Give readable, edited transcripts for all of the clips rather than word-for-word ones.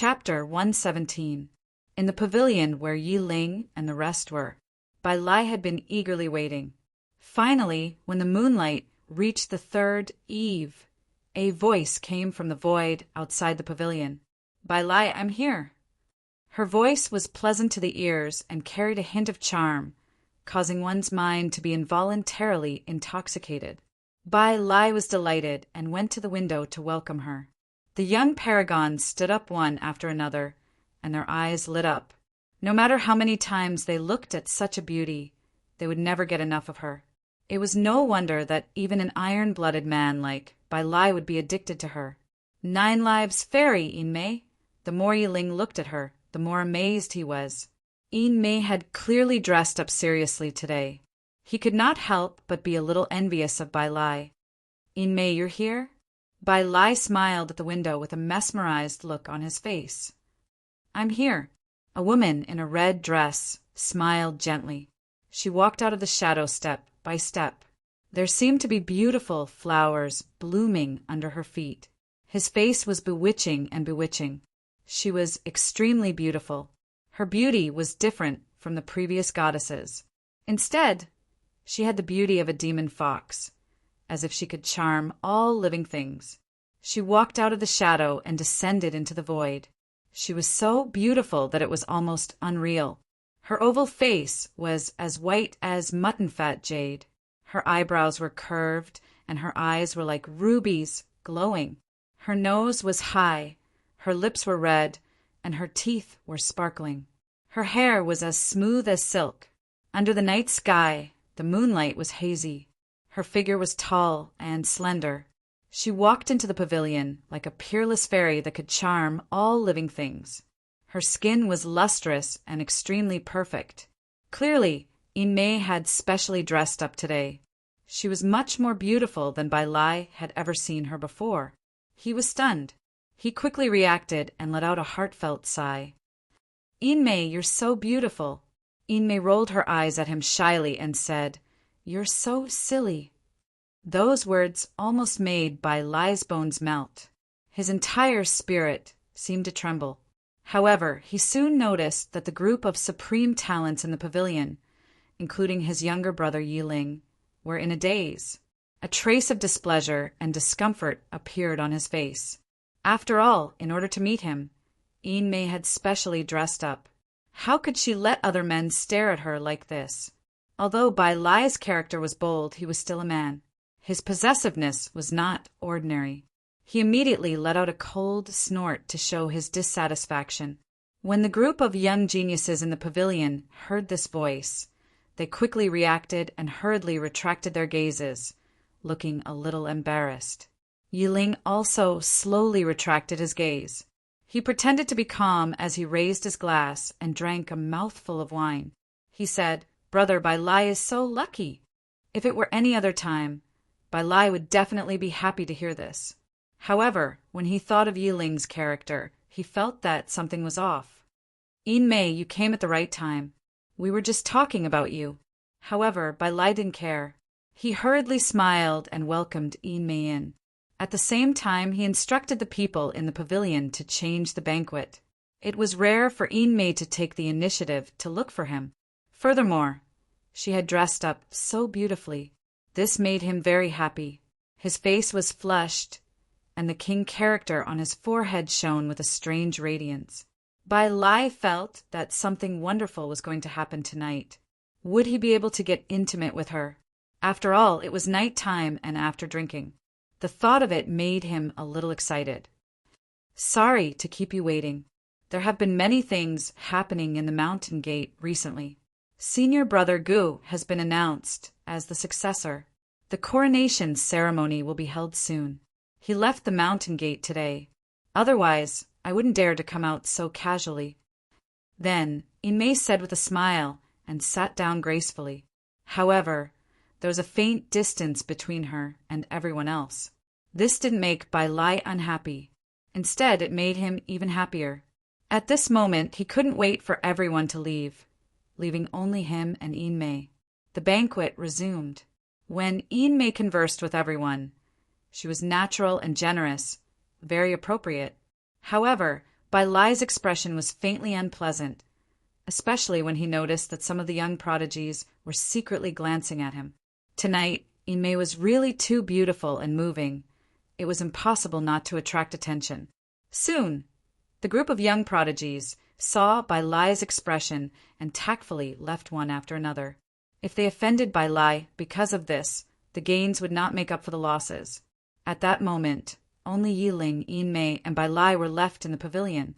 Chapter 117. In the pavilion where Yi Ling and the rest were, Bai Lai had been eagerly waiting. Finally, when the moonlight reached the third eve, a voice came from the void outside the pavilion. "Bai Lai, I'm here." Her voice was pleasant to the ears and carried a hint of charm, causing one's mind to be involuntarily intoxicated. Bai Lai was delighted and went to the window to welcome her. The young paragons stood up one after another, and their eyes lit up. No matter how many times they looked at such a beauty, they would never get enough of her. It was no wonder that even an iron-blooded man like Bai Lai would be addicted to her. 9 lives fairy, Yin Mei. The more Yi Ling looked at her, the more amazed he was. Yin Mei had clearly dressed up seriously today. He could not help but be a little envious of Bai Lai. "Yin Mei, you're here?" Bai Lai smiled at the window with a mesmerized look on his face. "I'm here." A woman in a red dress smiled gently. She walked out of the shadow step by step. There seemed to be beautiful flowers blooming under her feet. His face was bewitching and bewitching. She was extremely beautiful. Her beauty was different from the previous goddesses. Instead, she had the beauty of a demon fox, as if she could charm all living things. She walked out of the shadow and descended into the void. She was so beautiful that it was almost unreal. Her oval face was as white as mutton-fat jade. Her eyebrows were curved, and her eyes were like rubies, glowing. Her nose was high, her lips were red, and her teeth were sparkling. Her hair was as smooth as silk. Under the night sky, the moonlight was hazy. Her figure was tall and slender. She walked into the pavilion like a peerless fairy that could charm all living things. Her skin was lustrous and extremely perfect. Clearly, Yin Mei had specially dressed up today. She was much more beautiful than Bai Lai had ever seen her before. He was stunned. He quickly reacted and let out a heartfelt sigh. "Yin Mei, you're so beautiful." Yin Mei rolled her eyes at him shyly and said, "You're so silly." Those words almost made Bai Lai's bones melt. His entire spirit seemed to tremble. However, he soon noticed that the group of supreme talents in the pavilion, including his younger brother Yi Ling, were in a daze. A trace of displeasure and discomfort appeared on his face. After all, in order to meet him, Yin Mei had specially dressed up. How could she let other men stare at her like this? Although Bai Lai's character was bold, he was still a man. His possessiveness was not ordinary. He immediately let out a cold snort to show his dissatisfaction. When the group of young geniuses in the pavilion heard this voice, they quickly reacted and hurriedly retracted their gazes, looking a little embarrassed. Yi Ling also slowly retracted his gaze. He pretended to be calm as he raised his glass and drank a mouthful of wine. He said, "Brother, Bai Lai is so lucky." If it were any other time, Bai Lai would definitely be happy to hear this. However, when he thought of Yi Ling's character, he felt that something was off. "Yin Mei, you came at the right time. We were just talking about you." However, Bai Lai didn't care. He hurriedly smiled and welcomed Yin Mei in. At the same time, he instructed the people in the pavilion to change the banquet. It was rare for Yin Mei to take the initiative to look for him. Furthermore, she had dressed up so beautifully. This made him very happy. His face was flushed, and the king character on his forehead shone with a strange radiance. Bai Lai felt that something wonderful was going to happen tonight. Would he be able to get intimate with her? After all, it was night time and after drinking. The thought of it made him a little excited. "Sorry to keep you waiting. There have been many things happening in the mountain gate recently. Senior brother Gu has been announced as the successor. The coronation ceremony will be held soon. He left the mountain gate today. Otherwise, I wouldn't dare to come out so casually." Then Yin Mei said with a smile and sat down gracefully. However, there was a faint distance between her and everyone else. This didn't make Bai Lai unhappy. Instead, it made him even happier. At this moment, he couldn't wait for everyone to leave, leaving only him and Yin Mei. The banquet resumed. When Yin Mei conversed with everyone, she was natural and generous, very appropriate. However, Bai Lai's expression was faintly unpleasant, especially when he noticed that some of the young prodigies were secretly glancing at him. Tonight, Inmei was really too beautiful and moving. It was impossible not to attract attention. Soon, the group of young prodigies saw Bai Lai's expression and tactfully left one after another. If they offended Bai Lai because of this, the gains would not make up for the losses. At that moment, only Yiling, Inmei, and Bai Lai were left in the pavilion.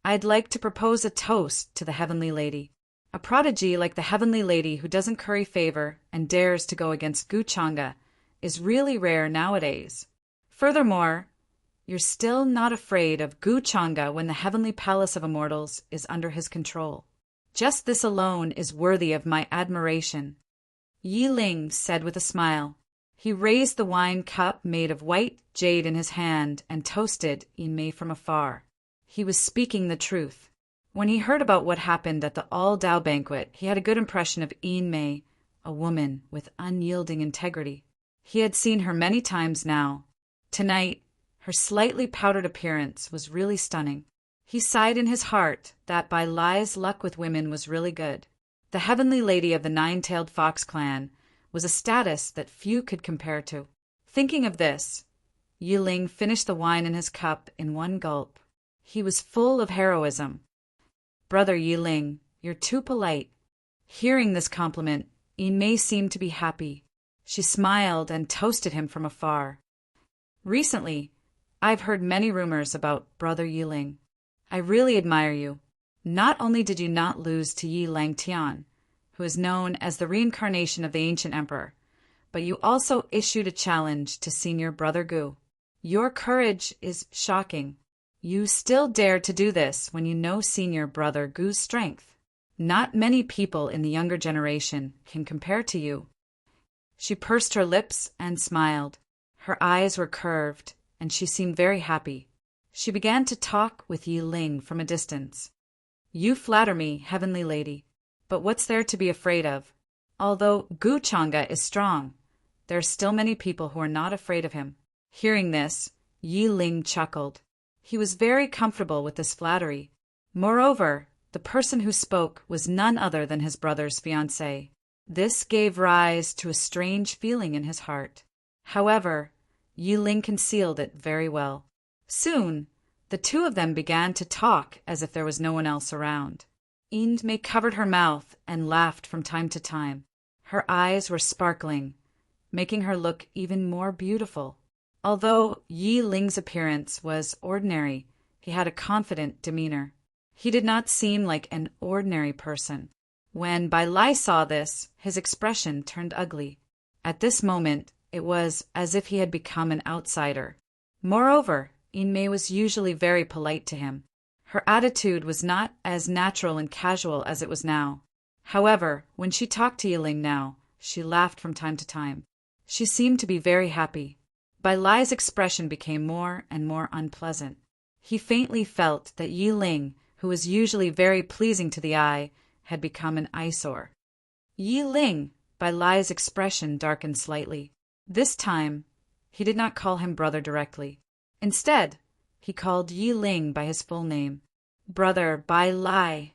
"I'd like to propose a toast to the Heavenly Lady. A prodigy like the Heavenly Lady who doesn't curry favor and dares to go against Gu Changa is really rare nowadays. Furthermore, you're still not afraid of Gu Changa when the Heavenly Palace of Immortals is under his control. Just this alone is worthy of my admiration," Yi Ling said with a smile. He raised the wine cup made of white jade in his hand and toasted Inmei from afar. He was speaking the truth. When he heard about what happened at the All-Dao banquet, he had a good impression of Inmei, a woman with unyielding integrity. He had seen her many times now. Tonight, her slightly powdered appearance was really stunning. He sighed in his heart that Bai Lai's luck with women was really good. The Heavenly Lady of the Nine-Tailed Fox clan was a status that few could compare to. Thinking of this, Yi Ling finished the wine in his cup in one gulp. He was full of heroism. "Brother Yi Ling, you're too polite." Hearing this compliment, Inmei seemed to be happy. She smiled and toasted him from afar. "Recently, I've heard many rumors about Brother Yi Ling. I really admire you. Not only did you not lose to Yi Langtian, who is known as the reincarnation of the ancient emperor, but you also issued a challenge to Senior Brother Gu. Your courage is shocking. You still dare to do this when you know Senior Brother Gu's strength. Not many people in the younger generation can compare to you." She pursed her lips and smiled. Her eyes were curved, and she seemed very happy. She began to talk with Yi Ling from a distance. "You flatter me, Heavenly Lady, but what's there to be afraid of? Although Gu Changa is strong, there are still many people who are not afraid of him." Hearing this, Yi Ling chuckled. He was very comfortable with this flattery. Moreover, the person who spoke was none other than his brother's fiancée. This gave rise to a strange feeling in his heart. However, Yi Ling concealed it very well. Soon, the two of them began to talk as if there was no one else around. Inmei covered her mouth and laughed from time to time. Her eyes were sparkling, making her look even more beautiful. Although Yi Ling's appearance was ordinary, he had a confident demeanor. He did not seem like an ordinary person. When Bai Lai saw this, his expression turned ugly. At this moment, it was as if he had become an outsider. Moreover, Inmei was usually very polite to him. Her attitude was not as natural and casual as it was now. However, when she talked to Yi Ling now, she laughed from time to time. She seemed to be very happy. Bai Lai's expression became more and more unpleasant. He faintly felt that Yi Ling, who was usually very pleasing to the eye, had become an eyesore. "Yi Ling," Bai Lai's expression darkened slightly. This time, he did not call him brother directly. Instead, he called Yi Ling by his full name. "Brother Bai Lai."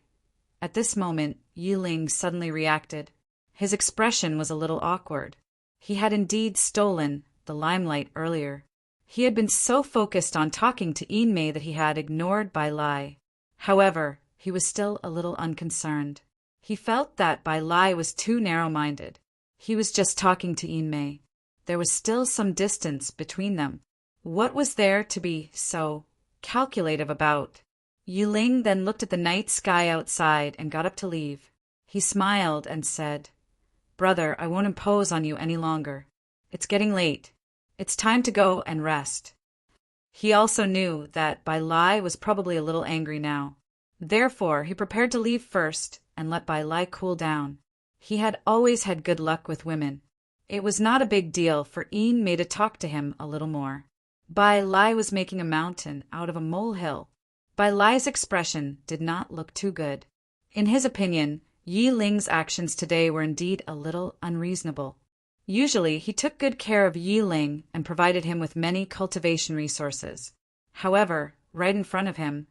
At this moment, Yi Ling suddenly reacted. His expression was a little awkward. He had indeed stolen the limelight earlier. He had been so focused on talking to Inmei that he had ignored Bai Lai. However, he was still a little unconcerned. He felt that Bai Lai was too narrow-minded. He was just talking to Inmei. There was still some distance between them. What was there to be so calculative about? Yi Ling then looked at the night sky outside and got up to leave. He smiled and said, "Brother, I won't impose on you any longer. It's getting late. It's time to go and rest." He also knew that Bai Lai was probably a little angry now. Therefore, he prepared to leave first and let Bai Lai cool down. He had always had good luck with women. It was not a big deal for Inmei to talk to him a little more. Bai Lai was making a mountain out of a molehill. Bai Lai's expression did not look too good. In his opinion, Yi Ling's actions today were indeed a little unreasonable. Usually, he took good care of Yi Ling and provided him with many cultivation resources. However, right in front of him,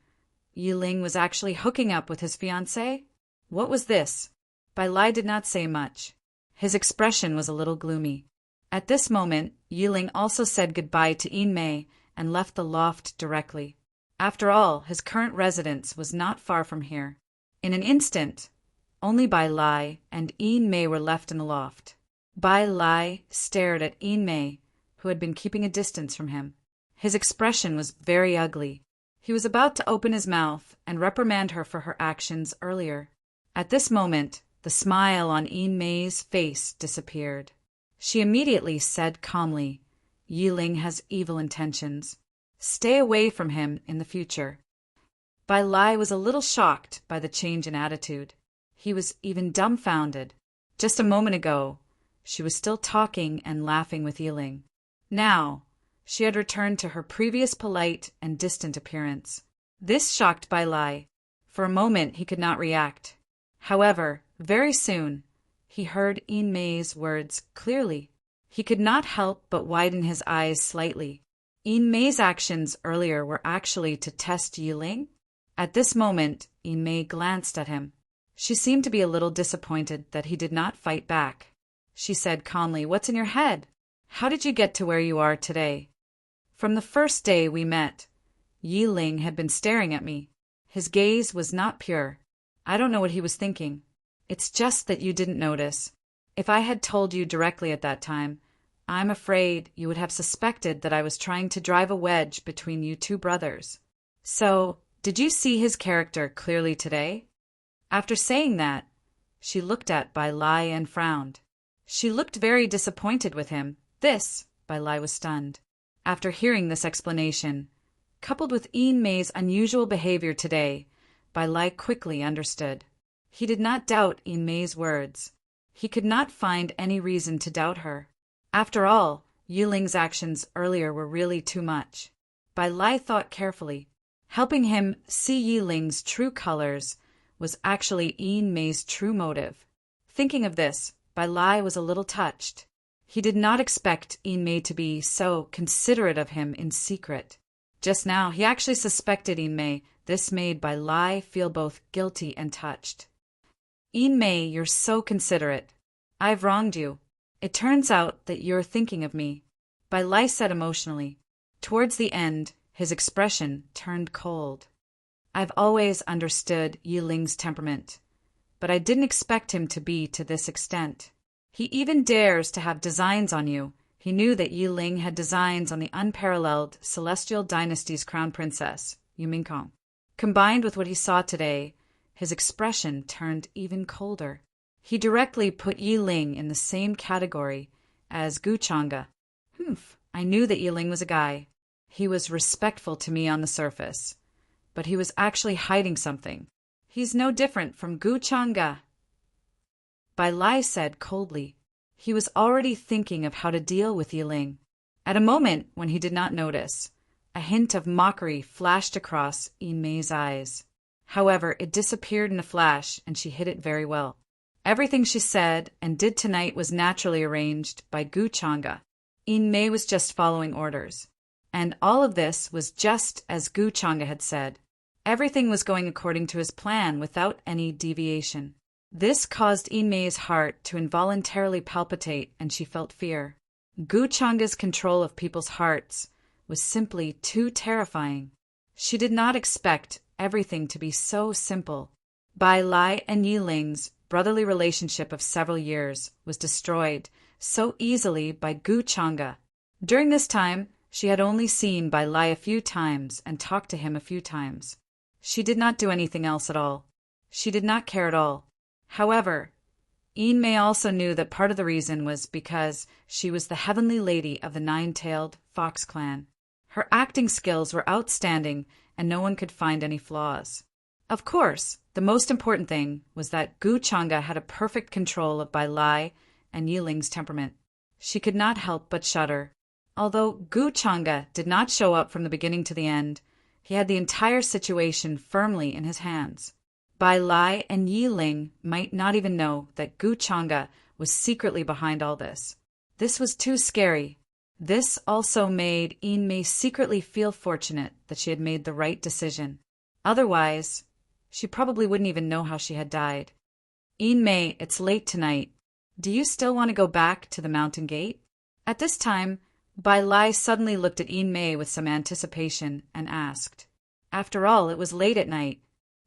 Yi Ling was actually hooking up with his fiancée? What was this? Bai Lai did not say much. His expression was a little gloomy. At this moment, Yi Ling also said goodbye to Yin Mei and left the loft directly. After all, his current residence was not far from here. In an instant, only Bai Lai and Yin Mei were left in the loft. Bai Lai stared at Yin Mei, who had been keeping a distance from him. His expression was very ugly. He was about to open his mouth and reprimand her for her actions earlier. At this moment, the smile on Yin Mei's face disappeared. She immediately said calmly, "Yi Ling has evil intentions. Stay away from him in the future." Bai Lai was a little shocked by the change in attitude. He was even dumbfounded. Just a moment ago, she was still talking and laughing with Yi Ling. Now, she had returned to her previous polite and distant appearance. This shocked Bai Lai. For a moment, he could not react. However, very soon, he heard Yin Mei's words clearly. He could not help but widen his eyes slightly. Yin Mei's actions earlier were actually to test Yi Ling. At this moment, Yin Mei glanced at him. She seemed to be a little disappointed that he did not fight back. She said calmly, "What's in your head? How did you get to where you are today?" From the first day we met, Yi Ling had been staring at me. His gaze was not pure. I don't know what he was thinking. It's just that you didn't notice. If I had told you directly at that time, I'm afraid you would have suspected that I was trying to drive a wedge between you two brothers. So, did you see his character clearly today? After saying that, she looked at Bai Lai and frowned. She looked very disappointed with him. Bai Lai was stunned. After hearing this explanation, coupled with Yin Mei's unusual behavior today, Bai Lai quickly understood. He did not doubt Yin Mei's words. He could not find any reason to doubt her. After all, Yi Ling's actions earlier were really too much. Bai Lai thought carefully. Helping him see Yi Ling's true colors was actually Yin Mei's true motive. Thinking of this, Bai Lai was a little touched. He did not expect Yin Mei to be so considerate of him in secret. Just now, he actually suspected Yin Mei. This made Bai Lai feel both guilty and touched. "Yin Mei, you're so considerate. I've wronged you. It turns out that you're thinking of me," Bai Lai said emotionally. Towards the end, his expression turned cold. "I've always understood Yi Ling's temperament, but I didn't expect him to be to this extent. He even dares to have designs on you." He knew that Yi Ling had designs on the unparalleled Celestial Dynasty's crown princess, Yumingkong. Combined with what he saw today, his expression turned even colder. He directly put Yi Ling in the same category as Gu Chang'e. I knew that Yi Ling was a guy. He was respectful to me on the surface, but he was actually hiding something. He's no different from Gu Chang'e, Bai Lai said coldly. He was already thinking of how to deal with Yi Ling. At a moment when he did not notice, a hint of mockery flashed across Yin Mei's eyes. However, it disappeared in a flash, and she hid it very well. Everything she said and did tonight was naturally arranged by Gu Chang'e. Yin Mei was just following orders. And all of this was just as Gu Chang'e had said. Everything was going according to his plan without any deviation. This caused Yin Mei's heart to involuntarily palpitate, and she felt fear. Gu Chang'e's control of people's hearts was simply too terrifying. She did not expect everything to be so simple. Bai Lai and Yi Ling's brotherly relationship of several years was destroyed so easily by Gu Chang'e. During this time, she had only seen Bai Lai a few times and talked to him a few times. She did not do anything else at all. She did not care at all. However, Yin Mei also knew that part of the reason was because she was the heavenly lady of the nine-tailed fox clan. Her acting skills were outstanding, and no one could find any flaws. Of course, the most important thing was that Gu Chang'e had a perfect control of Bai Lai and Yi Ling's temperament. She could not help but shudder. Although Gu Chang'e did not show up from the beginning to the end, he had the entire situation firmly in his hands. Bai Lai and Yi Ling might not even know that Gu Chang'e was secretly behind all this. This was too scary. This also made Yin Mei secretly feel fortunate that she had made the right decision. Otherwise, she probably wouldn't even know how she had died. "Yin Mei, it's late tonight. Do you still want to go back to the mountain gate?" At this time, Bai Lai suddenly looked at Yin Mei with some anticipation and asked. After all, it was late at night.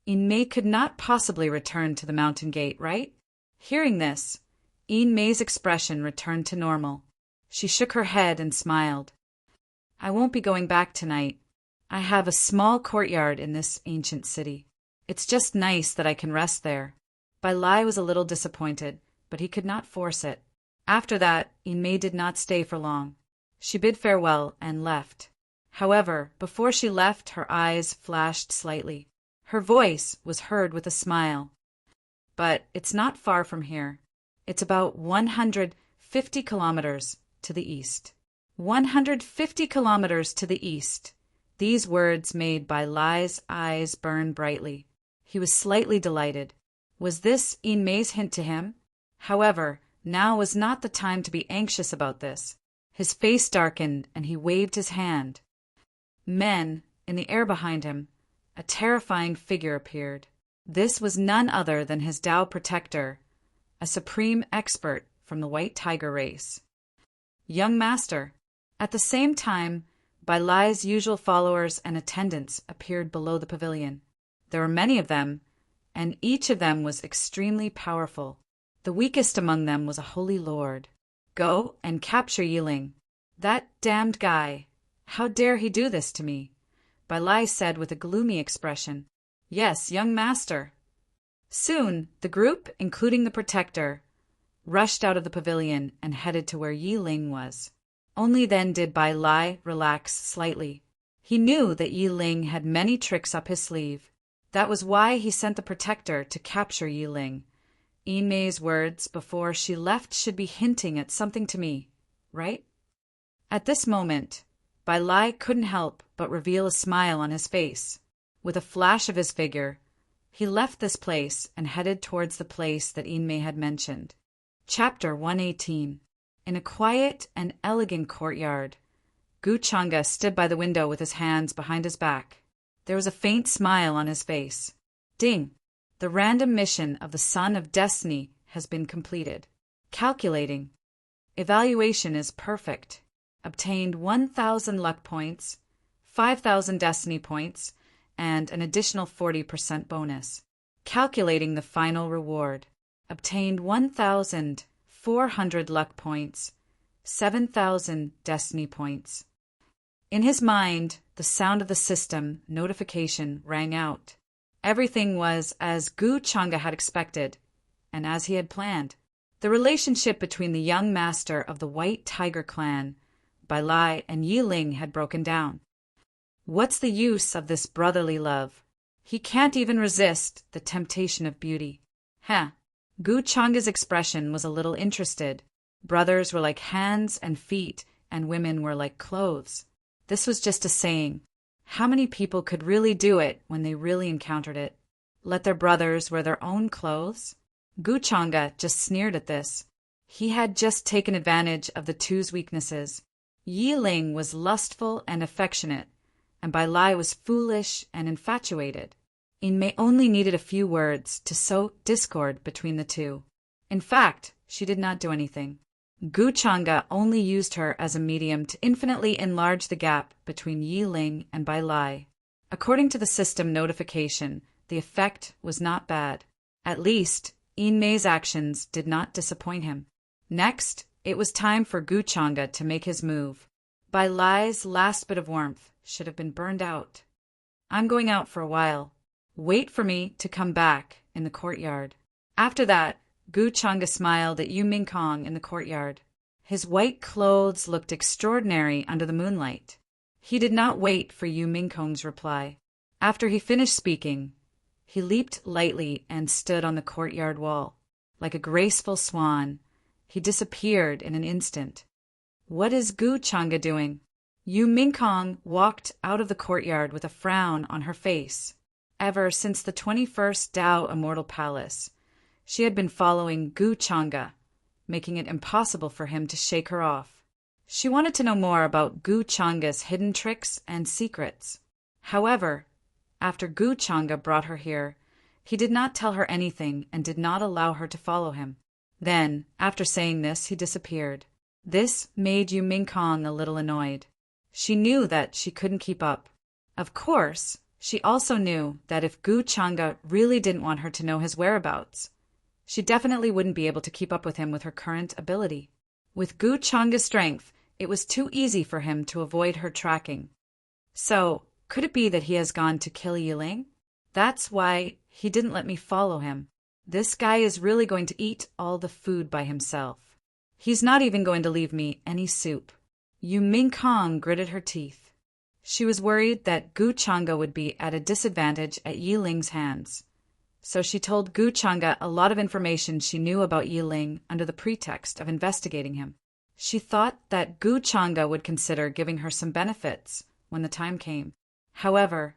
Yin Mei could not possibly return to the mountain gate, right? Hearing this, Yin Mei's expression returned to normal. She shook her head and smiled. "I won't be going back tonight. I have a small courtyard in this ancient city. It's just nice that I can rest there." Bai Lai was a little disappointed, but he could not force it. After that, Yin Mei did not stay for long. She bid farewell and left. However, before she left, her eyes flashed slightly. Her voice was heard with a smile. "But it's not far from here. It's about 150 kilometers to the east." 150 kilometers to the east. These words made Bai Lai's eyes burn brightly. He was slightly delighted. Was this Yin Mei's hint to him? However, now was not the time to be anxious about this. His face darkened and he waved his hand. Men, in the air behind him, a terrifying figure appeared. This was none other than his Tao protector, a supreme expert from the White Tiger race. "Young master." At the same time, Bai Lai's usual followers and attendants appeared below the pavilion. There were many of them, and each of them was extremely powerful. The weakest among them was a holy lord. "Go and capture Yiling. That damned guy. How dare he do this to me?" Bai Lai said with a gloomy expression. "Yes, young master." Soon, the group, including the protector, rushed out of the pavilion and headed to where Yiling was. Only then did Bai Lai relax slightly. He knew that Yiling had many tricks up his sleeve. That was why he sent the protector to capture Yiling. Yin Mei's words before she left should be hinting at something to me, right? At this moment, Bai Lai couldn't help but reveal a smile on his face. With a flash of his figure, he left this place and headed towards the place that Yin Mei had mentioned. Chapter 118. In a quiet and elegant courtyard, Gu Changa stood by the window with his hands behind his back. There was a faint smile on his face. Ding! The random mission of the Son of Destiny has been completed. Calculating. Evaluation is perfect. Obtained 1,000 luck points, 5,000 destiny points, and an additional 40% bonus. Calculating the final reward. Obtained 1,400 luck points, 7,000 destiny points. In his mind, the sound of the system notification rang out. Everything was as Gu Changa had expected, and as he had planned. The relationship between the young master of the White Tiger clan, Bai Lai, and Yiling had broken down. What's the use of this brotherly love? He can't even resist the temptation of beauty. Gu Changa's expression was a little interested. Brothers were like hands and feet, and women were like clothes. This was just a saying. How many people could really do it when they really encountered it? Let their brothers wear their own clothes? Gu Changa just sneered at this. He had just taken advantage of the two's weaknesses. Yiling was lustful and affectionate, and Bai Lai was foolish and infatuated. Yin Mei only needed a few words to sow discord between the two. In fact, she did not do anything. Gu Changa only used her as a medium to infinitely enlarge the gap between Yiling and Bai Lai. According to the system notification, the effect was not bad. At least, Yin Mei's actions did not disappoint him. Next, it was time for Gu Changa to make his move. Bai Lai's last bit of warmth should have been burned out. "I'm going out for a while. Wait for me to come back in the courtyard." After that, Gu Changa smiled at Yu Mingkong in the courtyard. His white clothes looked extraordinary under the moonlight. He did not wait for Yu Mingkong's reply. After he finished speaking, he leaped lightly and stood on the courtyard wall. Like a graceful swan, he disappeared in an instant. What is Gu Changa doing? Yu Mingkong walked out of the courtyard with a frown on her face. Ever since the 21st Tao Immortal Palace, she had been following Gu Changa, making it impossible for him to shake her off. She wanted to know more about Gu Changa's hidden tricks and secrets. However, After Gu Changa brought her here, he did not tell her anything and did not allow her to follow him. Then, after saying this, he disappeared. This made Yu Mingkong a little annoyed. She knew that she couldn't keep up. Of course, she also knew that if Gu Changa really didn't want her to know his whereabouts, she definitely wouldn't be able to keep up with him with her current ability. With Gu Changa's strength, it was too easy for him to avoid her tracking. So, could it be that he has gone to kill Yiling? That's why he didn't let me follow him. This guy is really going to eat all the food by himself. He's not even going to leave me any soup. Yu Mingkong gritted her teeth. She was worried that Gu Changa would be at a disadvantage at Yiling's hands. So she told Gu Changa a lot of information she knew about Yiling under the pretext of investigating him. She thought that Gu Changa would consider giving her some benefits when the time came. However,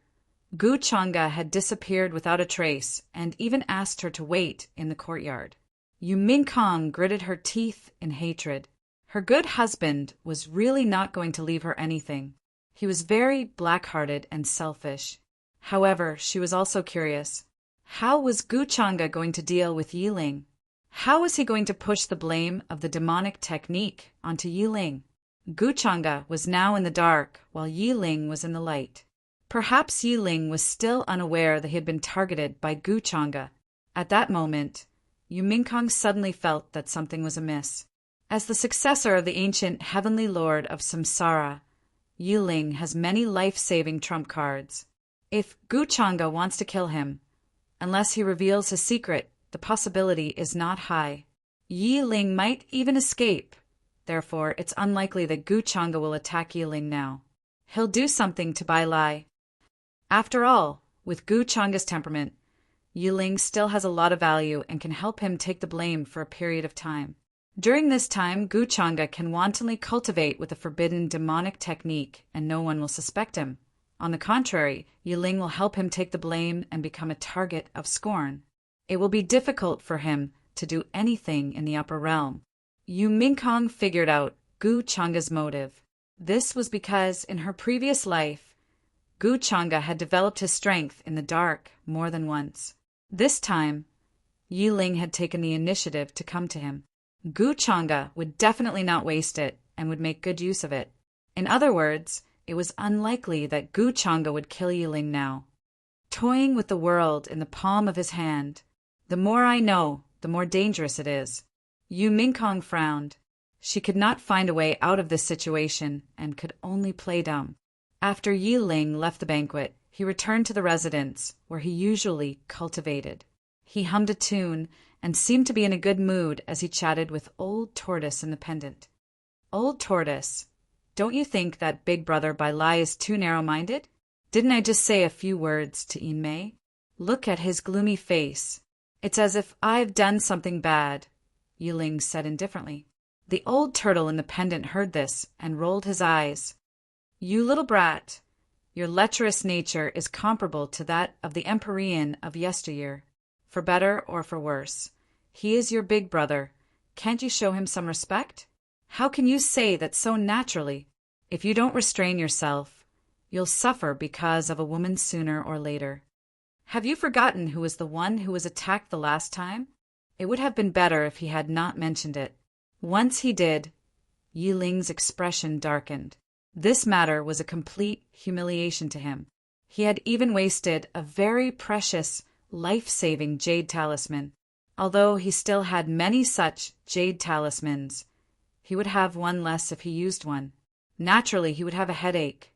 Gu Changa had disappeared without a trace and even asked her to wait in the courtyard. Yu Mingkong gritted her teeth in hatred. Her good husband was really not going to leave her anything. He was very black-hearted and selfish. However, she was also curious. How was Gu Changa going to deal with Yiling? How was he going to push the blame of the demonic technique onto Yiling? Gu Changa was now in the dark while Yiling was in the light. Perhaps Yiling was still unaware that he had been targeted by Gu Changa. At that moment, Yu Mingkong suddenly felt that something was amiss. As the successor of the ancient heavenly lord of Samsara, Yiling has many life-saving trump cards. If Gu Changa wants to kill him, unless he reveals his secret, the possibility is not high. Yiling might even escape. Therefore, it's unlikely that Gu Changa will attack Yiling now. He'll do something to Bai Lai. After all, with Gu Changa's temperament, Yiling still has a lot of value and can help him take the blame for a period of time. During this time, Gu Changa can wantonly cultivate with a forbidden demonic technique and no one will suspect him. On the contrary, Yiling will help him take the blame and become a target of scorn. It will be difficult for him to do anything in the upper realm. Yu Mingkong figured out Gu Changa's motive. This was because in her previous life, Gu Changa had developed his strength in the dark more than once. This time, Yiling had taken the initiative to come to him. Gu Changa would definitely not waste it and would make good use of it. In other words, it was unlikely that Gu Changa would kill Yiling now. Toying with the world in the palm of his hand, the more I know, the more dangerous it is. Yu Mingkong frowned. She could not find a way out of this situation and could only play dumb. After Yiling left the banquet, he returned to the residence where he usually cultivated. He hummed a tune and seemed to be in a good mood as he chatted with Old Tortoise in the pendant. Old Tortoise, don't you think that big brother Bai Lai is too narrow-minded? Didn't I just say a few words to Yin Mei? Look at his gloomy face. It's as if I've done something bad, Yiling said indifferently. The old turtle in the pendant heard this and rolled his eyes. You little brat, your lecherous nature is comparable to that of the Empyrean of yesteryear. For better or for worse, he is your big brother. Can't you show him some respect? How can you say that so naturally? If you don't restrain yourself, you'll suffer because of a woman sooner or later. Have you forgotten who was the one who was attacked the last time? It would have been better if he had not mentioned it. Once he did, Yiling's expression darkened. This matter was a complete humiliation to him. He had even wasted a very precious, life-saving jade talisman. Although he still had many such jade talismans, he would have one less if he used one. Naturally, he would have a headache.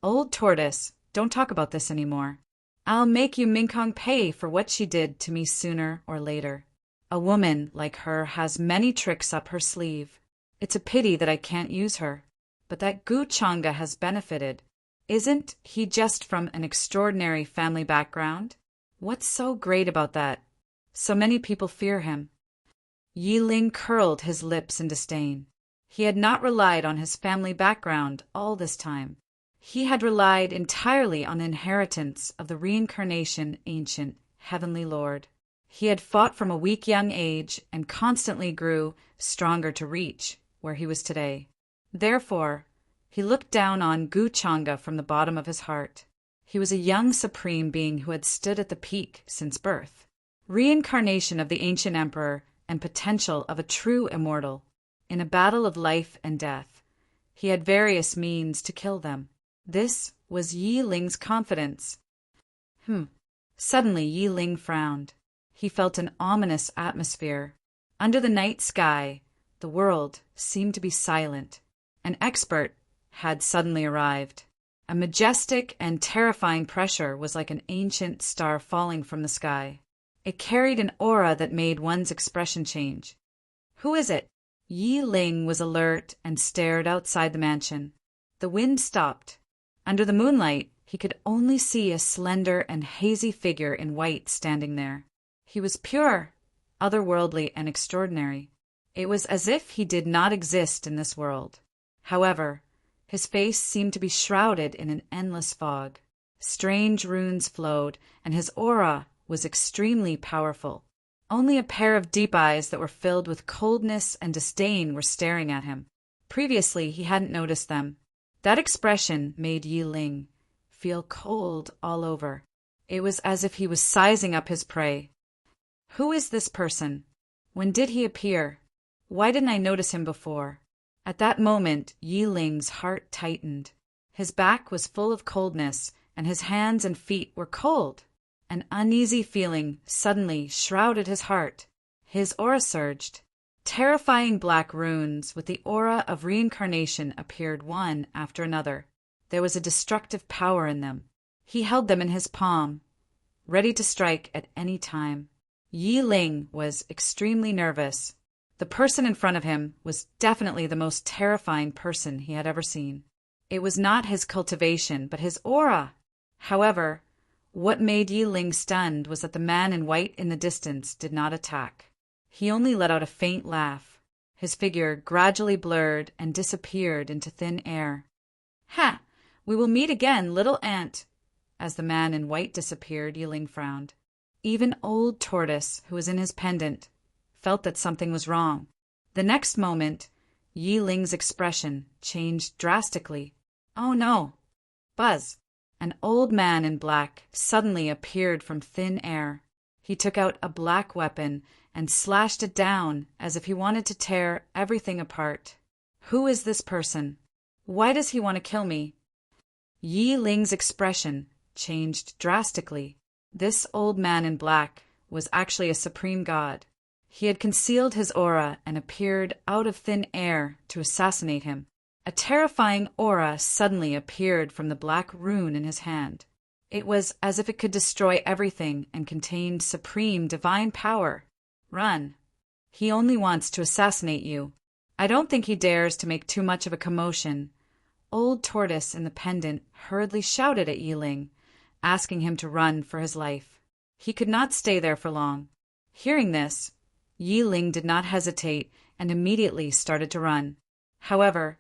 Old Tortoise, don't talk about this anymore. I'll make Yu Mingkong pay for what she did to me sooner or later. A woman like her has many tricks up her sleeve. It's a pity that I can't use her. But that Gu Changa has benefited. Isn't he just from an extraordinary family background? What's so great about that? So many people fear him. Yiling curled his lips in disdain. He had not relied on his family background all this time. He had relied entirely on the inheritance of the reincarnation ancient heavenly lord. He had fought from a weak young age and constantly grew stronger to reach where he was today. Therefore, he looked down on Gu Changa from the bottom of his heart. He was a young supreme being who had stood at the peak since birth. Reincarnation of the ancient emperor and potential of a true immortal. In a battle of life and death, he had various means to kill them. This was Yi Ling's confidence. Suddenly Yi Ling frowned. He felt an ominous atmosphere. Under the night sky, the world seemed to be silent. An expert had suddenly arrived. A majestic and terrifying pressure was like an ancient star falling from the sky. It carried an aura that made one's expression change. Who is it? Yi Ling was alert and stared outside the mansion. The wind stopped. Under the moonlight, he could only see a slender and hazy figure in white standing there. He was pure, otherworldly, and extraordinary. It was as if he did not exist in this world. However, his face seemed to be shrouded in an endless fog. Strange runes flowed, and his aura was extremely powerful. Only a pair of deep eyes that were filled with coldness and disdain were staring at him. Previously, he hadn't noticed them. That expression made Yi Ling feel cold all over. It was as if he was sizing up his prey. Who is this person? When did he appear? Why didn't I notice him before? At that moment, Yi Ling's heart tightened. His back was full of coldness, and his hands and feet were cold. An uneasy feeling suddenly shrouded his heart. His aura surged. Terrifying black runes with the aura of reincarnation appeared one after another. There was a destructive power in them. He held them in his palm, ready to strike at any time. Yi Ling was extremely nervous. The person in front of him was definitely the most terrifying person he had ever seen. It was not his cultivation, but his aura. However, what made Yi Ling stunned was that the man in white in the distance did not attack. He only let out a faint laugh. His figure gradually blurred and disappeared into thin air. "Ha! We will meet again, little ant." As the man in white disappeared, Yi Ling frowned. Even old Tortoise, who was in his pendant, felt that something was wrong. The next moment, Yi Ling's expression changed drastically. Oh no! Buzz! An old man in black suddenly appeared from thin air. He took out a black weapon and slashed it down as if he wanted to tear everything apart. Who is this person? Why does he want to kill me? Yi Ling's expression changed drastically. This old man in black was actually a supreme god. He had concealed his aura and appeared out of thin air to assassinate him. A terrifying aura suddenly appeared from the black rune in his hand. It was as if it could destroy everything and contained supreme divine power. Run. He only wants to assassinate you. I don't think he dares to make too much of a commotion. Old Tortoise in the pendant hurriedly shouted at Yi Ling, asking him to run for his life. He could not stay there for long. Hearing this, Yi Ling did not hesitate and immediately started to run. However,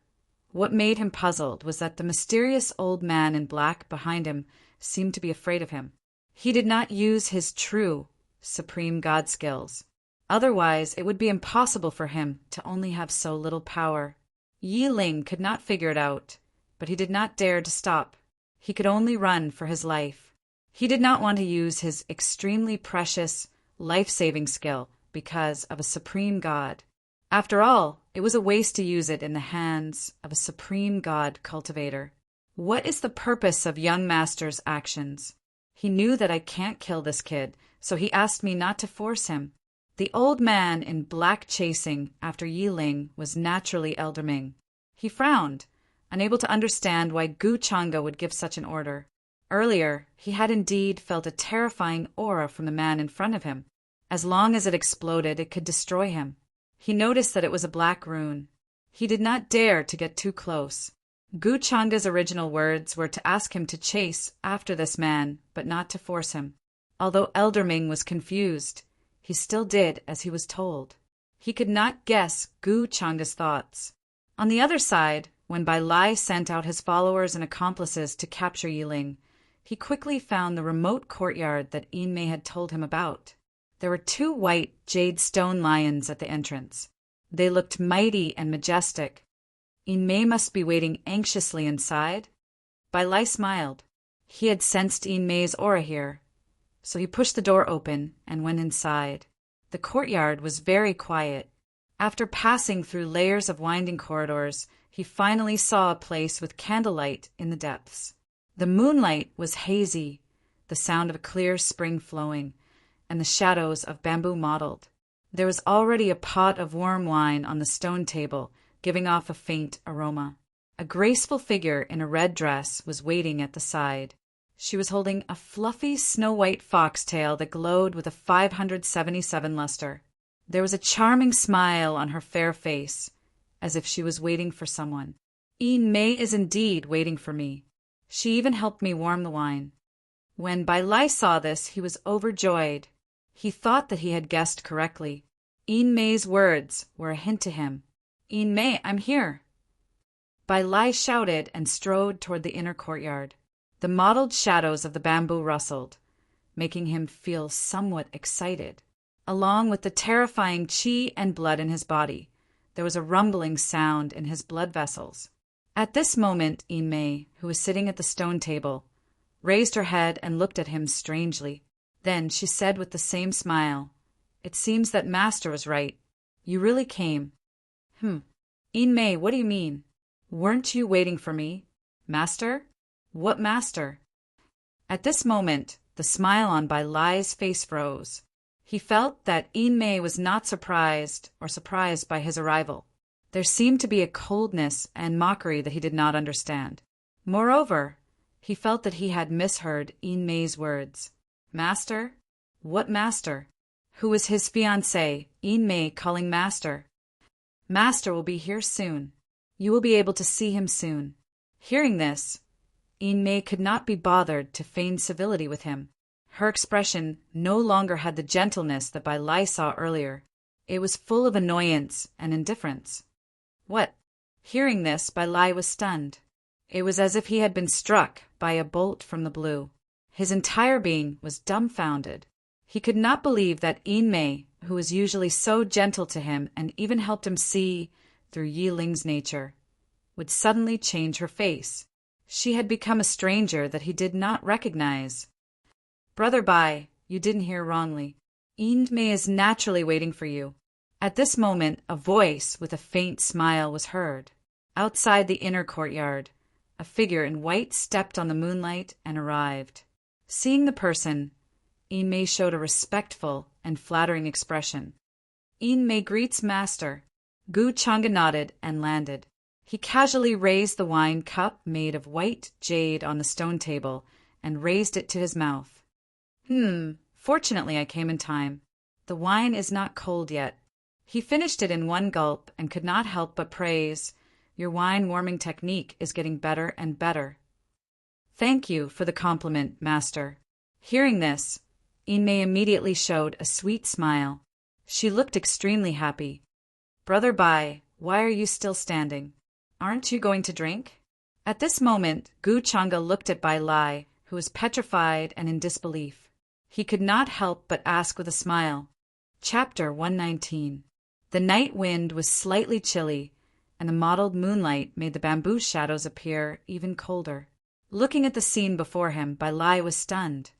what made him puzzled was that the mysterious old man in black behind him seemed to be afraid of him. He did not use his true, supreme god skills. Otherwise, it would be impossible for him to only have so little power. Yi Ling could not figure it out, but he did not dare to stop. He could only run for his life. He did not want to use his extremely precious, life-saving skill because of a supreme god. After all, it was a waste to use it in the hands of a supreme god cultivator. What is the purpose of young master's actions? He knew that I can't kill this kid, so he asked me not to force him. The old man in black chasing after Yi Ling was naturally Elder Ming. He frowned, unable to understand why Gu Changa would give such an order. Earlier, he had indeed felt a terrifying aura from the man in front of him. As long as it exploded, it could destroy him. He noticed that it was a black rune. He did not dare to get too close. Gu Changa's original words were to ask him to chase after this man, but not to force him. Although Elder Ming was confused, he still did as he was told. He could not guess Gu Changa's thoughts. On the other side, when Bai Lai sent out his followers and accomplices to capture Yi Ling, he quickly found the remote courtyard that Yin Mei had told him about. There were 2 white jade stone lions at the entrance. They looked mighty and majestic. Yin Mei must be waiting anxiously inside. Bai Lai smiled. He had sensed Mei's aura here, so he pushed the door open and went inside. The courtyard was very quiet. After passing through layers of winding corridors, he finally saw a place with candlelight in the depths. The moonlight was hazy, the sound of a clear spring flowing, and the shadows of bamboo mottled. There was already a pot of warm wine on the stone table, giving off a faint aroma. A graceful figure in a red dress was waiting at the side. She was holding a fluffy snow-white foxtail that glowed with a 577 luster. There was a charming smile on her fair face, as if she was waiting for someone. Mei is indeed waiting for me. She even helped me warm the wine. When Bai Lai saw this, he was overjoyed. He thought that he had guessed correctly. Mei's words were a hint to him. Mei, I'm here. Bai Lai shouted and strode toward the inner courtyard. The mottled shadows of the bamboo rustled, making him feel somewhat excited. Along with the terrifying qi and blood in his body, there was a rumbling sound in his blood vessels. At this moment, Mei, who was sitting at the stone table, raised her head and looked at him strangely. Then she said with the same smile, "It seems that Master was right. You really came." Mei, what do you mean? Weren't you waiting for me? Master? What master? At this moment, the smile on Bai Lai's face froze. He felt that Mei was not surprised by his arrival. There seemed to be a coldness and mockery that he did not understand. Moreover, he felt that he had misheard Mei's words. Master? What master? Who was his fiancée, Mei calling master? Master will be here soon. You will be able to see him soon. Hearing this, Mei could not be bothered to feign civility with him. Her expression no longer had the gentleness that Bai Lai saw earlier. It was full of annoyance and indifference. What? Hearing this, Bai Lai was stunned. It was as if he had been struck by a bolt from the blue. His entire being was dumbfounded. He could not believe that Mei, who was usually so gentle to him and even helped him see through Yi Ling's nature, would suddenly change her face. She had become a stranger that he did not recognize. Brother Bai, you didn't hear wrongly. Mei is naturally waiting for you. At this moment, a voice with a faint smile was heard. Outside the inner courtyard, a figure in white stepped on the moonlight and arrived. Seeing the person, Mei showed a respectful and flattering expression. Mei greets master. Gu Changa nodded and landed. He casually raised the wine cup made of white jade on the stone table and raised it to his mouth. Fortunately I came in time. The wine is not cold yet. He finished it in one gulp and could not help but praise, "Your wine-warming technique is getting better and better." "Thank you for the compliment, master." Hearing this, Mei immediately showed a sweet smile. She looked extremely happy. "Brother Bai, why are you still standing? Aren't you going to drink?" At this moment, Gu Changa looked at Bai Lai, who was petrified and in disbelief. He could not help but ask with a smile. Chapter 119. The night wind was slightly chilly, and the mottled moonlight made the bamboo shadows appear even colder. Looking at the scene before him, Bai Lai was stunned.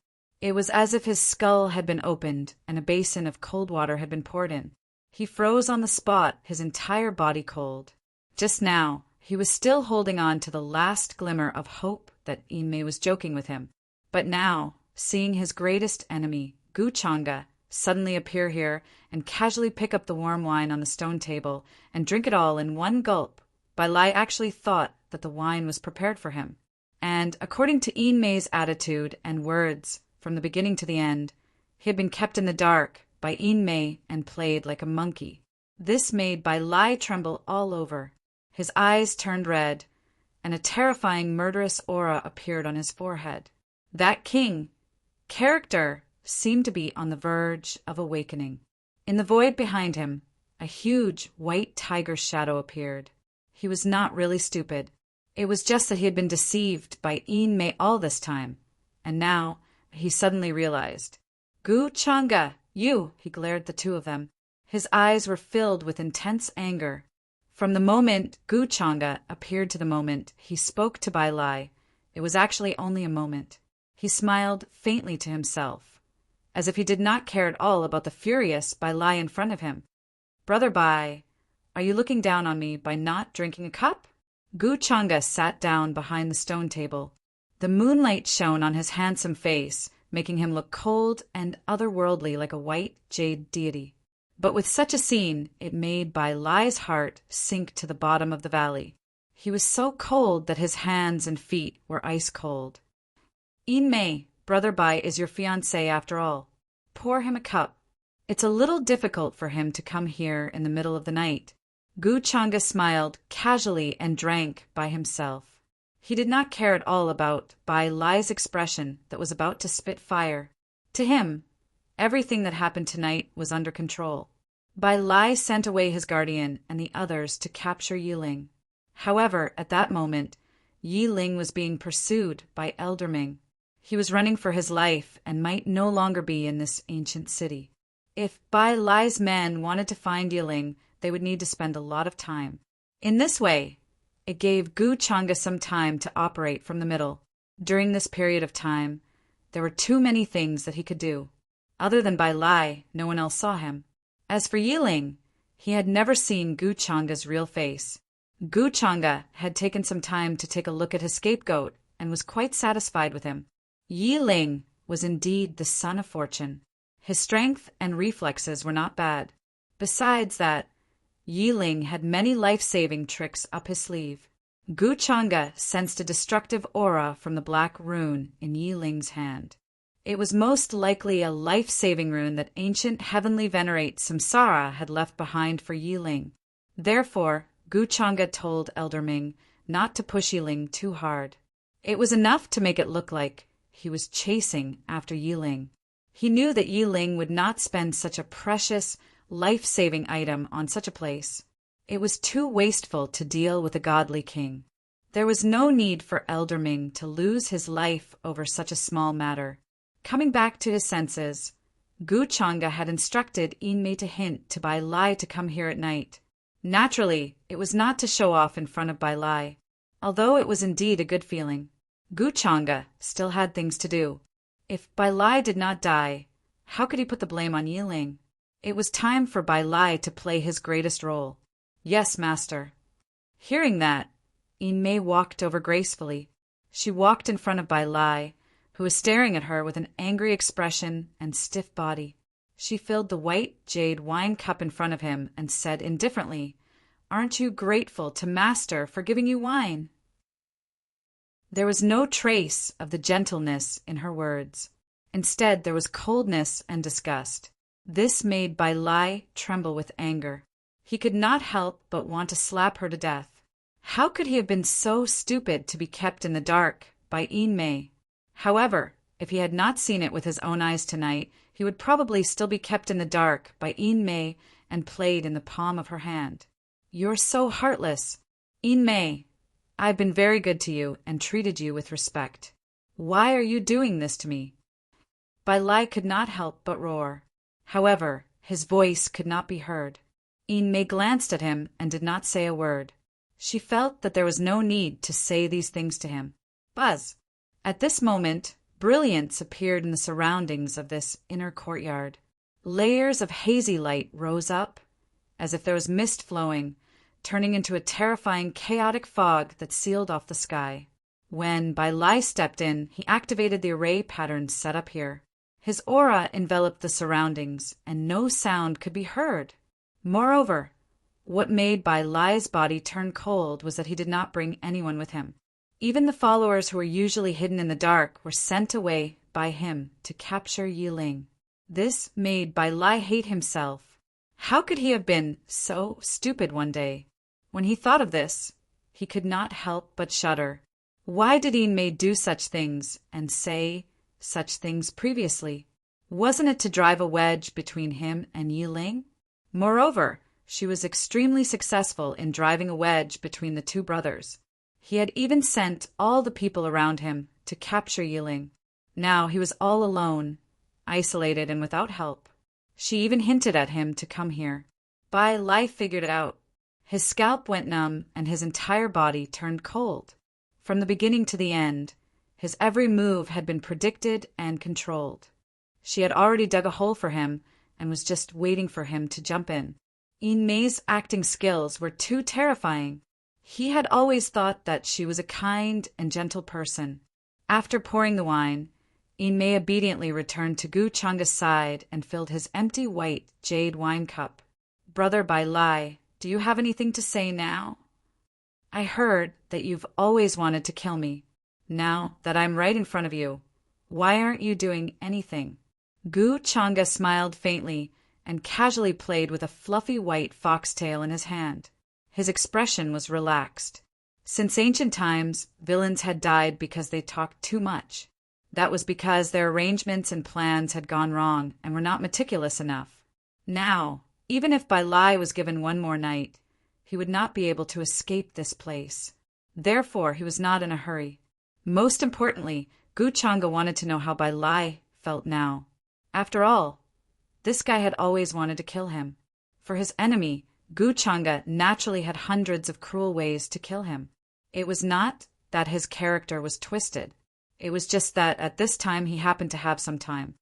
It was as if his skull had been opened and a basin of cold water had been poured in. He froze on the spot, his entire body cold. Just now, he was still holding on to the last glimmer of hope that Mei was joking with him. But now, seeing his greatest enemy, Gu Changa, suddenly appear here and casually pick up the warm wine on the stone table and drink it all in one gulp, Bai Lai actually thought that the wine was prepared for him. And according to Mei's attitude and words from the beginning to the end, he had been kept in the dark by Mei and played like a monkey. This made Bai Lai tremble all over. His eyes turned red, and a terrifying murderous aura appeared on his forehead. That character seemed to be on the verge of awakening. In the void behind him, a huge white tiger shadow appeared. He was not really stupid. It was just that he had been deceived by Mei all this time, and now he suddenly realized. "Gu Changa, you!" He glared at the two of them. His eyes were filled with intense anger. From the moment Gu Changa appeared to the moment he spoke to Bai Lai, it was actually only a moment. He smiled faintly to himself, as if he did not care at all about the furious Bai Lai in front of him. "Brother Bai, are you looking down on me by not drinking a cup?" Gu Changa sat down behind the stone table. The moonlight shone on his handsome face, making him look cold and otherworldly like a white jade deity. But with such a scene, it made Bai Lai's heart sink to the bottom of the valley. He was so cold that his hands and feet were ice cold. "Yin Mei, Brother Bai is your fiancé after all. Pour him a cup. It's a little difficult for him to come here in the middle of the night." Gu Changa smiled casually and drank by himself. He did not care at all about Bai Lai's expression that was about to spit fire. To him, everything that happened tonight was under control. Bai Lai sent away his guardian and the others to capture Yi Ling. However, at that moment, Yi Ling was being pursued by Elder Ming. He was running for his life and might no longer be in this ancient city. If Bai Lai's men wanted to find Yi Ling, they would need to spend a lot of time. In this way, it gave Gu Changa some time to operate from the middle. During this period of time, there were too many things that he could do. Other than Bai Lai, no one else saw him. As for Yi Ling, he had never seen Gu Changa's real face. Gu Changa had taken some time to take a look at his scapegoat and was quite satisfied with him. Yi Ling was indeed the son of fortune. His strength and reflexes were not bad. Besides that, Yi Ling had many life-saving tricks up his sleeve. Gu Changa sensed a destructive aura from the black rune in Yi Ling's hand. It was most likely a life-saving rune that ancient heavenly venerate Samsara had left behind for Yi Ling. Therefore, Gu Changa told Elder Ming not to push Yi Ling too hard. It was enough to make it look like he was chasing after Yi Ling. He knew that Yi Ling would not spend such a precious, life-saving item on such a place. It was too wasteful to deal with a godly king. There was no need for Elder Ming to lose his life over such a small matter. Coming back to his senses, Gu Changa had instructed Yin Mei to hint to Bai Lai to come here at night. Naturally, it was not to show off in front of Bai Lai. Although it was indeed a good feeling, Gu Changa still had things to do. If Bai Lai did not die, how could he put the blame on Yi Ling? It was time for Bai Lai to play his greatest role. "Yes, master." Hearing that, Yin Mei walked over gracefully. She walked in front of Bai Lai, who was staring at her with an angry expression and stiff body. She filled the white jade wine cup in front of him and said indifferently, "Aren't you grateful to master for giving you wine?" There was no trace of the gentleness in her words. Instead, there was coldness and disgust. This made Bai Lai tremble with anger. He could not help but want to slap her to death. How could he have been so stupid to be kept in the dark by Yin Mei? However, if he had not seen it with his own eyes tonight, he would probably still be kept in the dark by Yin Mei and played in the palm of her hand. "You're so heartless. Yin Mei, I've been very good to you and treated you with respect. Why are you doing this to me?" Bai Lai could not help but roar. However, his voice could not be heard. Yin Mei glanced at him and did not say a word. She felt that there was no need to say these things to him. Buzz! At this moment, brilliance appeared in the surroundings of this inner courtyard. Layers of hazy light rose up, as if there was mist flowing, turning into a terrifying chaotic fog that sealed off the sky. When Bai Lai stepped in, he activated the array patterns set up here. His aura enveloped the surroundings, and no sound could be heard. Moreover, what made Bai Lai's body turn cold was that he did not bring anyone with him. Even the followers who were usually hidden in the dark were sent away by him to capture Yi Ling. This made Bai Lai hate himself. How could he have been so stupid one day? When he thought of this, he could not help but shudder. Why did Yin Mei do such things and say such things previously? Wasn't it to drive a wedge between him and Yi Ling? Moreover, she was extremely successful in driving a wedge between the two brothers. He had even sent all the people around him to capture Yi Ling. Now he was all alone, isolated and without help. She even hinted at him to come here. Bai Lai figured it out. His scalp went numb and his entire body turned cold. From the beginning to the end, His every move had been predicted and controlled. She had already dug a hole for him and was just waiting for him to jump in. Mei's acting skills were too terrifying. He had always thought that she was a kind and gentle person. After pouring the wine, Mei obediently returned to Gu Changa's side and filled his empty white jade wine cup. "Brother Bai Lai, do you have anything to say now? I heard that you've always wanted to kill me. Now that I'm right in front of you, why aren't you doing anything?" Gu Changa smiled faintly and casually played with a fluffy white foxtail in his hand. His expression was relaxed. Since ancient times, villains had died because they talked too much. That was because their arrangements and plans had gone wrong and were not meticulous enough. Now, even if Bai Lai was given one more night, he would not be able to escape this place. Therefore, he was not in a hurry. Most importantly, Gu Changa wanted to know how Bai Lai felt now. After all, this guy had always wanted to kill him. For his enemy, Gu Changa naturally had hundreds of cruel ways to kill him. It was not that his character was twisted. It was just that at this time he happened to have some time.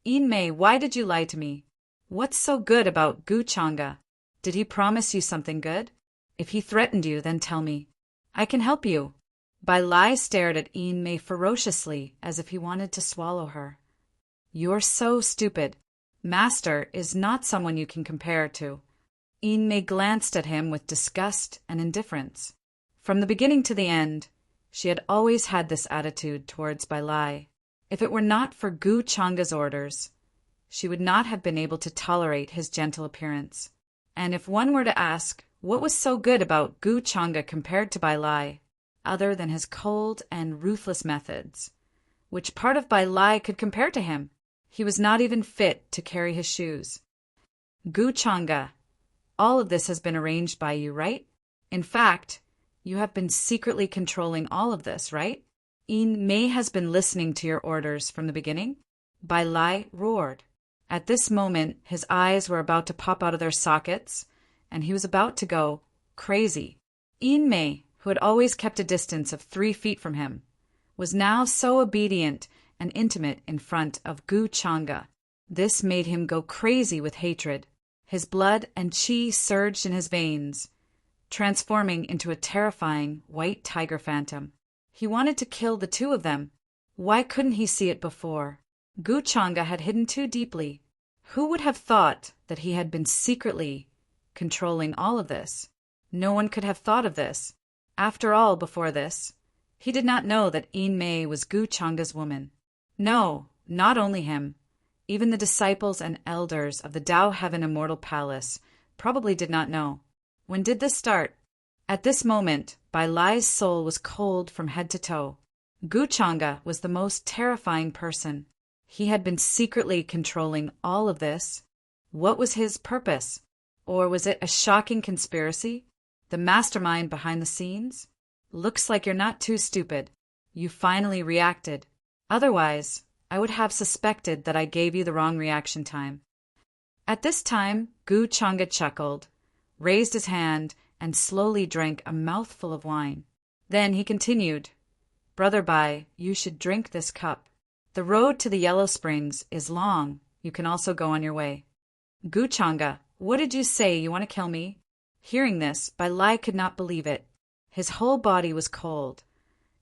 "Mei, why did you lie to me? What's so good about Gu Changa? Did he promise you something good? If he threatened you, then tell me. I can help you." Bai Lai stared at Mei ferociously as if he wanted to swallow her. "You're so stupid. Master is not someone you can compare to." Mei glanced at him with disgust and indifference. From the beginning to the end, she had always had this attitude towards Bai Lai. If it were not for Gu Changa's orders, she would not have been able to tolerate his gentle appearance. And if one were to ask what was so good about Gu Changa compared to Bai Lai, other than his cold and ruthless methods, which part of Bai Lai could compare to him? He was not even fit to carry his shoes. "Gu Changa, all of this has been arranged by you, right? In fact, you have been secretly controlling all of this, right? Mei has been listening to your orders from the beginning?" Bai Lai roared. At this moment, his eyes were about to pop out of their sockets, and he was about to go crazy. Mei, who had always kept a distance of 3 feet from him, was now so obedient and intimate in front of Gu Changa. This made him go crazy with hatred. His blood and qi surged in his veins, transforming into a terrifying white tiger phantom. He wanted to kill the two of them. Why couldn't he see it before? Gu Changa had hidden too deeply. Who would have thought that he had been secretly controlling all of this? No one could have thought of this. After all, before this, he did not know that Mei was Gu Changa's woman. No, not only him. Even the disciples and elders of the Tao Heaven Immortal Palace probably did not know. When did this start? At this moment, Bai Lai's soul was cold from head to toe. Gu Changa was the most terrifying person. He had been secretly controlling all of this. What was his purpose? Or was it a shocking conspiracy? The mastermind behind the scenes? Looks like you're not too stupid. You finally reacted. Otherwise, I would have suspected that I gave you the wrong reaction time. At this time, Gu Changa chuckled, raised his hand, and slowly drank a mouthful of wine. Then he continued, "Brother Bai, you should drink this cup. The road to the Yellow Springs is long. You can also go on your way." "Gu Changa, what did you say? You want to kill me?" Hearing this, Bai Lai could not believe it. His whole body was cold,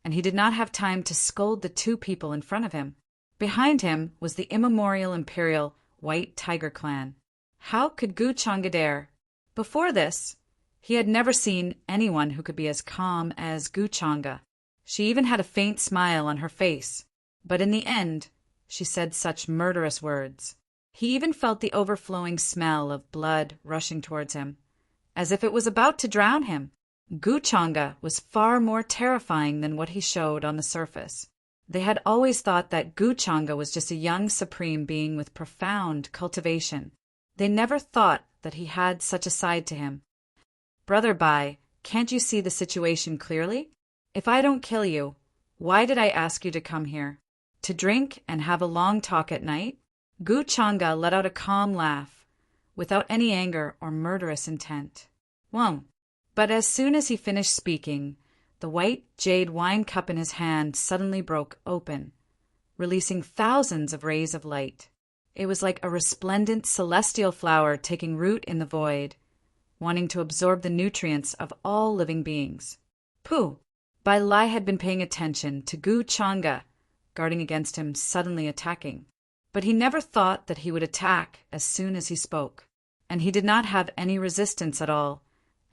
and he did not have time to scold the two people in front of him. Behind him was the immemorial imperial White Tiger clan. How could Gu Changa dare? Before this, he had never seen anyone who could be as calm as Gu Changa. She even had a faint smile on her face, but in the end, she said such murderous words. He even felt the overflowing smell of blood rushing towards him, as if it was about to drown him. Gu Changa was far more terrifying than what he showed on the surface. They had always thought that Gu Changa was just a young supreme being with profound cultivation. They never thought that he had such a side to him. "Brother Bai, can't you see the situation clearly? If I don't kill you, why did I ask you to come here? To drink and have a long talk at night?" Gu Changa let out a calm laugh, without any anger or murderous intent. But as soon as he finished speaking, The white jade wine cup in his hand suddenly broke open, releasing thousands of rays of light. It was like a resplendent celestial flower taking root in the void, wanting to absorb the nutrients of all living beings. Pooh! Bai Lai had been paying attention to Gu Changa, guarding against him suddenly attacking. But he never thought that he would attack as soon as he spoke, and he did not have any resistance at all,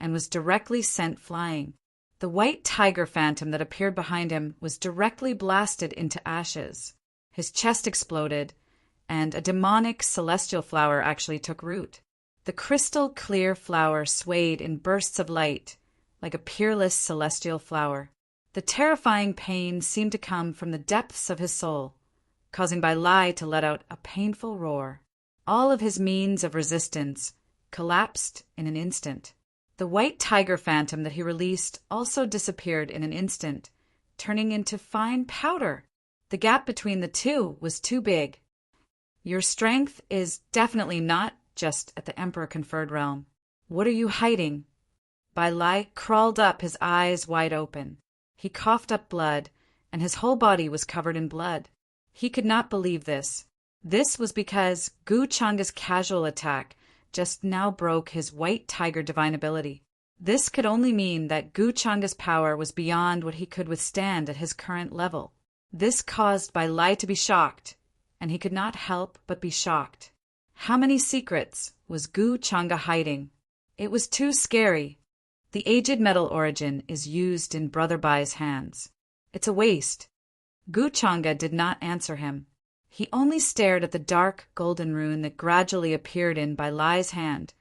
and was directly sent flying. The white tiger phantom that appeared behind him was directly blasted into ashes. His chest exploded, and a demonic celestial flower actually took root. The crystal clear flower swayed in bursts of light, like a peerless celestial flower. The terrifying pain seemed to come from the depths of his soul, causing Bai Lai to let out a painful roar. All of his means of resistance collapsed in an instant. The white tiger phantom that he released also disappeared in an instant, turning into fine powder. The gap between the two was too big. Your strength is definitely not just at the Emperor-conferred realm. What are you hiding? Bai Lai crawled up, his eyes wide open. He coughed up blood, and his whole body was covered in blood. He could not believe this. This was because Gu Changa's casual attack just now broke his white tiger divine ability. This could only mean that Gu Changa's power was beyond what he could withstand at his current level. This caused Bai Lai to be shocked, and he could not help but be shocked. How many secrets was Gu Changa hiding? It was too scary. The aged metal origin is used in Brother Bai's hands. It's a waste. Gu Changa did not answer him. He only stared at the dark golden rune that gradually appeared in Bai Lai's hand,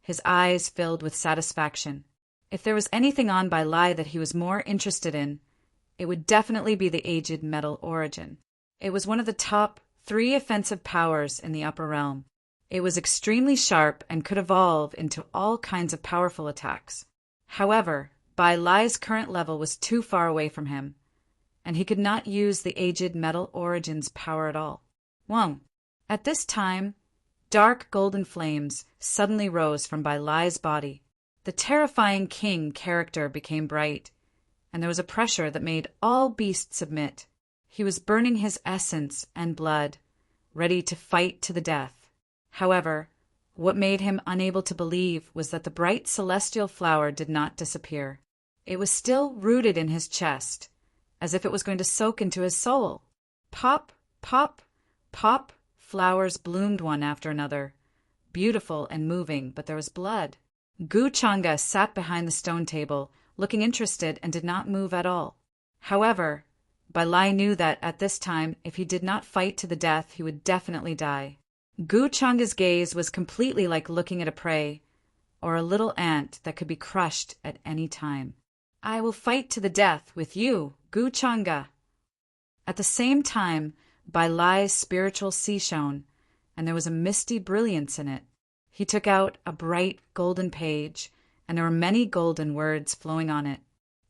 his eyes filled with satisfaction. If there was anything on Bai Lai that he was more interested in, it would definitely be the aged metal origin. It was one of the top 3 offensive powers in the upper realm. It was extremely sharp and could evolve into all kinds of powerful attacks. However, Bai Lai's current level was too far away from him, and he could not use the aged metal origin's power at all. Whoa! At this time, dark golden flames suddenly rose from Bai Lai's body. The terrifying king character became bright, and there was a pressure that made all beasts submit. He was burning his essence and blood, ready to fight to the death. However, what made him unable to believe was that the bright celestial flower did not disappear. It was still rooted in his chest, as if it was going to soak into his soul. Pop, pop, pop, flowers bloomed one after another, beautiful and moving, but there was blood. Gu Changa sat behind the stone table, looking interested and did not move at all. However, Bai Lai knew that at this time, if he did not fight to the death, he would definitely die. Gu Changa's gaze was completely like looking at a prey, or a little ant that could be crushed at any time. I will fight to the death with you, Gu Changa. At the same time, Bai Lai's spiritual sea shone, and there was a misty brilliance in it. He took out a bright golden page, and there were many golden words flowing on it.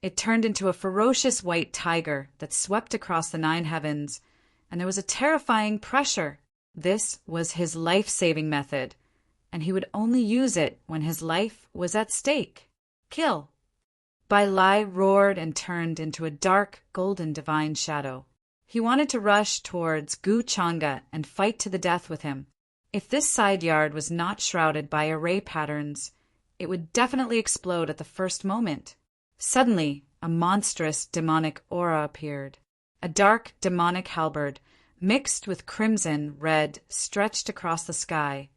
It turned into a ferocious white tiger that swept across the 9 heavens, and there was a terrifying pressure. This was his life-saving method, and he would only use it when his life was at stake. Kill! Bai Lai roared and turned into a dark golden divine shadow. He wanted to rush towards Gu Changa and fight to the death with him. If this side yard was not shrouded by array patterns, it would definitely explode at the first moment. Suddenly, a monstrous demonic aura appeared. A dark demonic halberd, mixed with crimson red, stretched across the sky,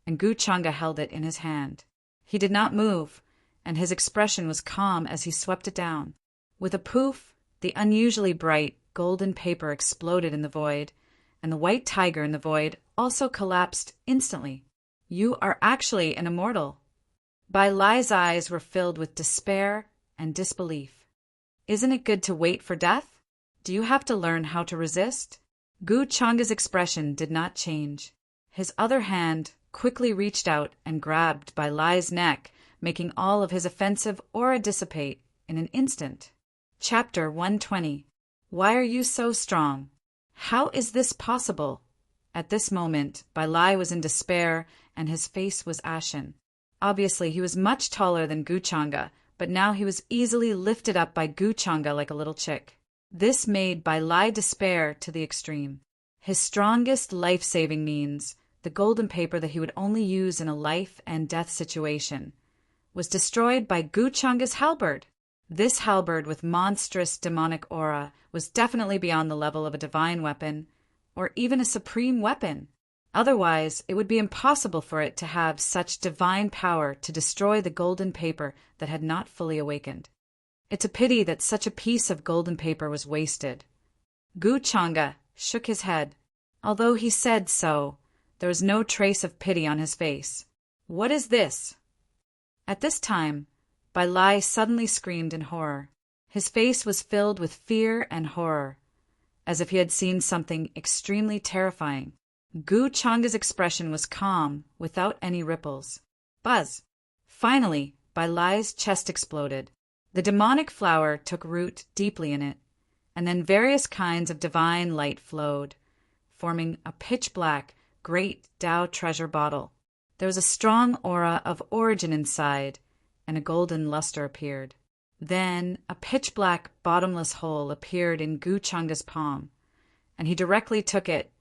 and Gu Changa held it in his hand. He did not move, and his expression was calm as he swept it down. With a poof, the unusually bright golden paper exploded in the void, and the white tiger in the void also collapsed instantly. You are actually an immortal. Bai Lai's eyes were filled with despair and disbelief. Isn't it good to wait for death? Do you have to learn how to resist? Gu Changa's expression did not change. His other hand quickly reached out and grabbed Bai Lai's neck, making all of his offensive aura dissipate in an instant. Chapter 120. Why are you so strong? How is this possible? At this moment, Bai Lai was in despair and his face was ashen. Obviously, he was much taller than Gu Changa, but now he was easily lifted up by Gu Changa like a little chick. This made Bai Lai despair to the extreme. His strongest life-saving means, the golden paper that he would only use in a life-and-death situation, was destroyed by Gu Changa's halberd. This halberd with monstrous demonic aura was definitely beyond the level of a divine weapon, or even a supreme weapon. Otherwise, it would be impossible for it to have such divine power to destroy the golden paper that had not fully awakened. It's a pity that such a piece of golden paper was wasted. Gu Changa shook his head. Although he said so, there was no trace of pity on his face. "What is this?" At this time, Bai Lai suddenly screamed in horror. His face was filled with fear and horror, as if he had seen something extremely terrifying. Gu Changa's expression was calm, without any ripples. Buzz! Finally, Bai Lai's chest exploded. The demonic flower took root deeply in it, and then various kinds of divine light flowed, forming a pitch-black, great Tao treasure bottle. There was a strong aura of origin inside, and a golden luster appeared. Then a pitch-black, bottomless hole appeared in Gu Changa's palm, and he directly took it,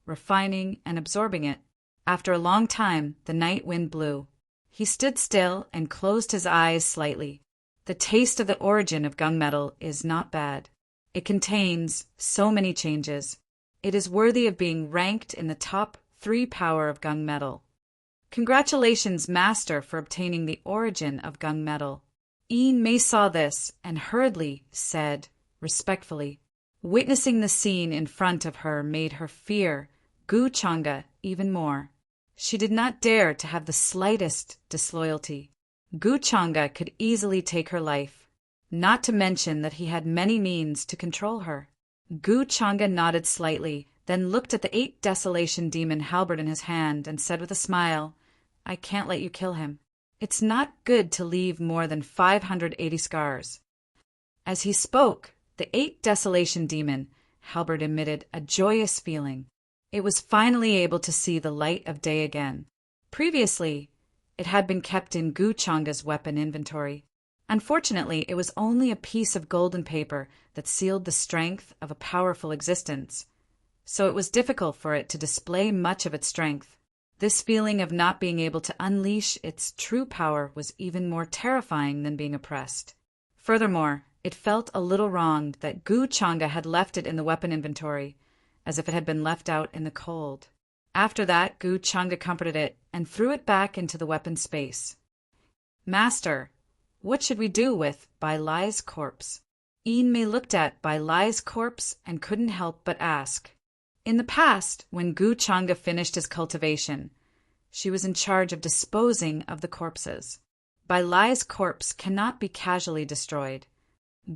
refining and absorbing it. After a long time, the night wind blew. He stood still and closed his eyes slightly. The taste of the origin of gunmetal is not bad. It contains so many changes. It is worthy of being ranked in the top 3 power of gunmetal. Congratulations, Master, for obtaining the origin of gunmetal. Yin Mei saw this and hurriedly said, respectfully. Witnessing the scene in front of her made her fear Gu Changa even more. She did not dare to have the slightest disloyalty. Gu Changa could easily take her life, not to mention that he had many means to control her. Gu Changa nodded slightly, then looked at the 8 Desolation Demon halberd in his hand and said with a smile, I can't let you kill him. It's not good to leave more than 580 scars. As he spoke, the 8 Desolation Demon halberd emitted a joyous feeling. It was finally able to see the light of day again. Previously, it had been kept in Gu Changa's weapon inventory. Unfortunately, it was only a piece of golden paper that sealed the strength of a powerful existence, so it was difficult for it to display much of its strength. This feeling of not being able to unleash its true power was even more terrifying than being oppressed. Furthermore, it felt a little wronged that Gu Changa had left it in the weapon inventory, as if it had been left out in the cold. After that, Gu Changa comforted it and threw it back into the weapon space. Master, what should we do with Bai Lai's corpse? Yin Mei looked at Bai Lai's corpse and couldn't help but ask. In the past, when Gu Changa finished his cultivation, she was in charge of disposing of the corpses. Bai Lai's corpse cannot be casually destroyed.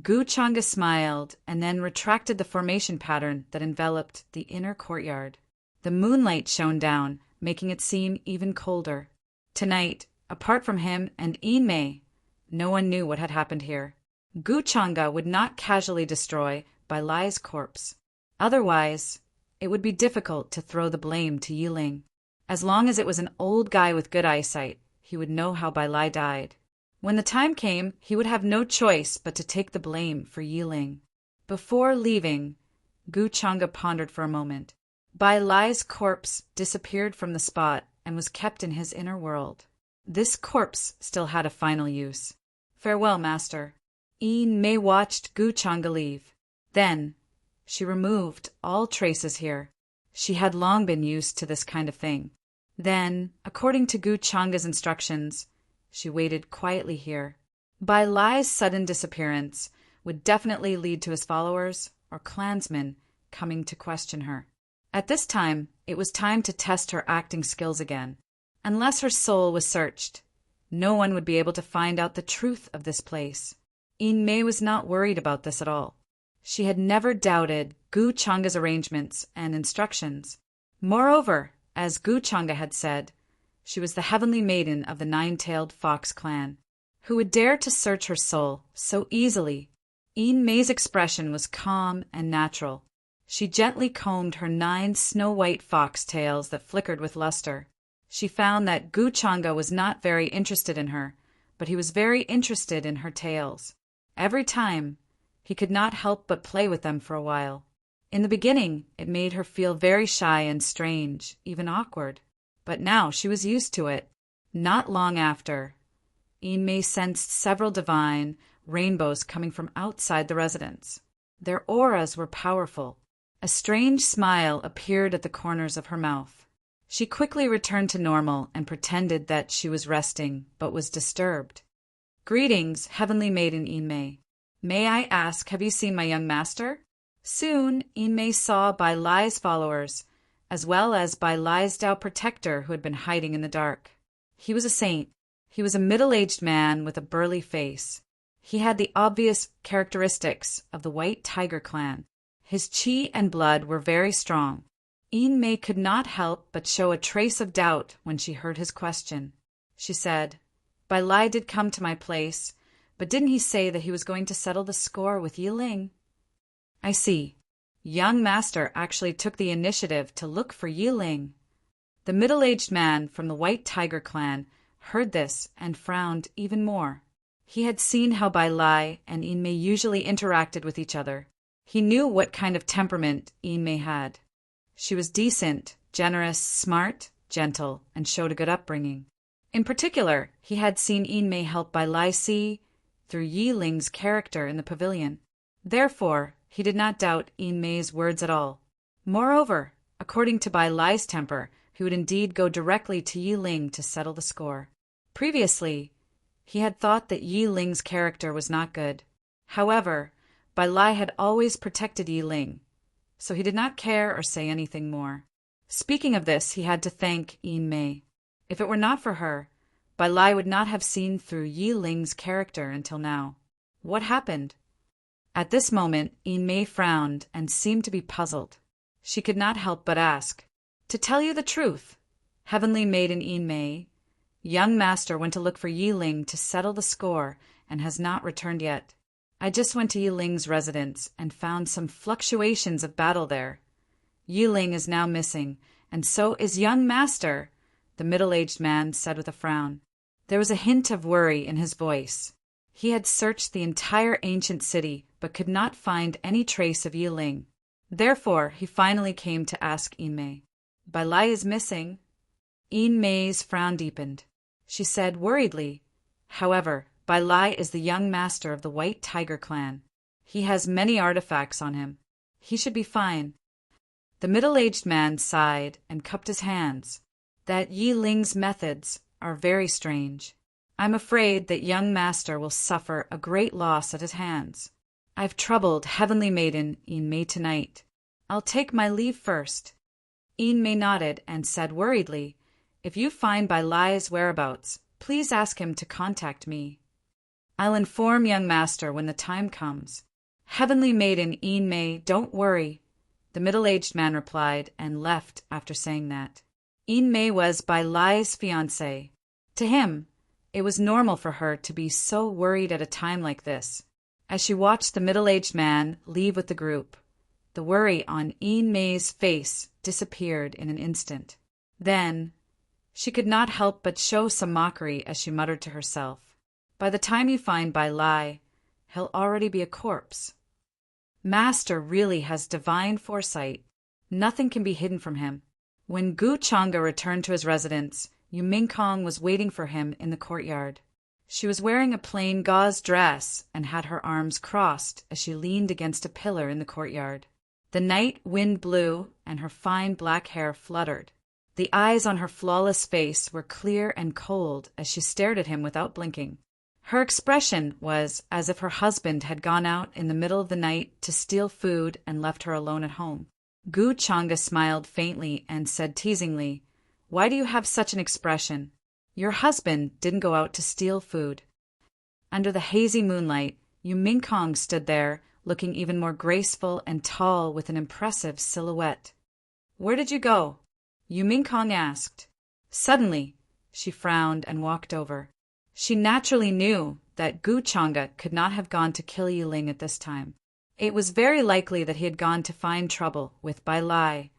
Gu Changa smiled and then retracted the formation pattern that enveloped the inner courtyard. The moonlight shone down, making it seem even colder. Tonight, apart from him and Yin Mei, no one knew what had happened here. Gu Changa would not casually destroy Bai Lai's corpse. Otherwise, it would be difficult to throw the blame to Yi Ling. As long as it was an old guy with good eyesight, he would know how Bai Lai died. When the time came, he would have no choice but to take the blame for Yi Ling. Before leaving, Gu Changa pondered for a moment. Bai Lai's corpse disappeared from the spot and was kept in his inner world. This corpse still had a final use. Farewell, Master. Yin Mei watched Gu Changa leave. Then, she removed all traces here. She had long been used to this kind of thing. Then, according to Gu Changa's instructions, she waited quietly here. Bai Lai's sudden disappearance would definitely lead to his followers or clansmen coming to question her. At this time, it was time to test her acting skills again. Unless her soul was searched, no one would be able to find out the truth of this place. Yin Mei was not worried about this at all. She had never doubted Gu Changa's arrangements and instructions. Moreover, as Gu Changa had said, she was the heavenly maiden of the 9-tailed fox clan. Who would dare to search her soul so easily? Yin Mei's expression was calm and natural. She gently combed her 9 snow-white fox tails that flickered with luster. She found that Gu Changa was not very interested in her, but he was very interested in her tales. Every time, he could not help but play with them for a while. In the beginning, it made her feel very shy and strange, even awkward. But now she was used to it. Not long after, May sensed several divine rainbows coming from outside the residence. Their auras were powerful. A strange smile appeared at the corners of her mouth. She quickly returned to normal and pretended that she was resting, but was disturbed. "Greetings, heavenly maiden May. May I ask, have you seen my young master?" Soon, May saw Bai Lai's followers, as well as Bai Lai's Tao protector who had been hiding in the dark. He was a saint. He was a middle-aged man with a burly face. He had the obvious characteristics of the White Tiger clan. His chi and blood were very strong. May could not help but show a trace of doubt when she heard his question. She said, "Bai Lai did come to my place, but didn't he say that he was going to settle the score with Yiling?" "I see. Young master actually took the initiative to look for Yiling." The middle-aged man from the White Tiger clan heard this and frowned even more. He had seen how Bai Lai and May usually interacted with each other. He knew what kind of temperament May had. She was decent, generous, smart, gentle, and showed a good upbringing. In particular, he had seen May help Bai Lai see through Yiling's character in the pavilion. Therefore, he did not doubt May's words at all. Moreover, according to Bai Lai's temper, he would indeed go directly to Yiling to settle the score. Previously, he had thought that Yiling's character was not good. However, Bai Lai had always protected Yiling, so he did not care or say anything more. Speaking of this, he had to thank May. If it were not for her, Bai Lai would not have seen through Yiling's character until now. What happened? At this moment, May frowned and seemed to be puzzled. She could not help but ask, "To tell you the truth, heavenly maiden May, young master went to look for Yiling to settle the score and has not returned yet. I just went to Yiling's residence and found some fluctuations of battle there. Yiling is now missing, and so is young master," the middle-aged man said with a frown. There was a hint of worry in his voice. He had searched the entire ancient city, but could not find any trace of Yiling. Therefore, he finally came to ask May. "Bai Lai is missing." May's frown deepened. She said worriedly, "However, Bai Lai is the young master of the White Tiger clan. He has many artifacts on him. He should be fine." The middle-aged man sighed and cupped his hands. "That Yiling's methods are very strange. I'm afraid that young master will suffer a great loss at his hands. I've troubled heavenly maiden May tonight. I'll take my leave first." May nodded and said worriedly, "If you find Bai Lai's whereabouts, please ask him to contact me. I'll inform young master when the time comes." "Heavenly maiden May, don't worry," the middle-aged man replied and left after saying that. May was Bai Lai's fiancée. To him, it was normal for her to be so worried at a time like this. As she watched the middle-aged man leave with the group, the worry on May's face disappeared in an instant. Then, she could not help but show some mockery as she muttered to herself, "By the time you find Bai Lai, he'll already be a corpse." Master really has divine foresight. Nothing can be hidden from him. When Gu Changa returned to his residence, Yu Mingkong was waiting for him in the courtyard. She was wearing a plain gauze dress and had her arms crossed as she leaned against a pillar in the courtyard. The night wind blew and her fine black hair fluttered. The eyes on her flawless face were clear and cold as she stared at him without blinking. Her expression was as if her husband had gone out in the middle of the night to steal food and left her alone at home. Gu Changa smiled faintly and said teasingly, "Why do you have such an expression? Your husband didn't go out to steal food." Under the hazy moonlight, Yu Mingkong stood there, looking even more graceful and tall with an impressive silhouette. "Where did you go?" Yu Mingkong asked. Suddenly, she frowned and walked over. She naturally knew that Gu Changa could not have gone to kill Yiling at this time. It was very likely that he had gone to find trouble with Bai Lai,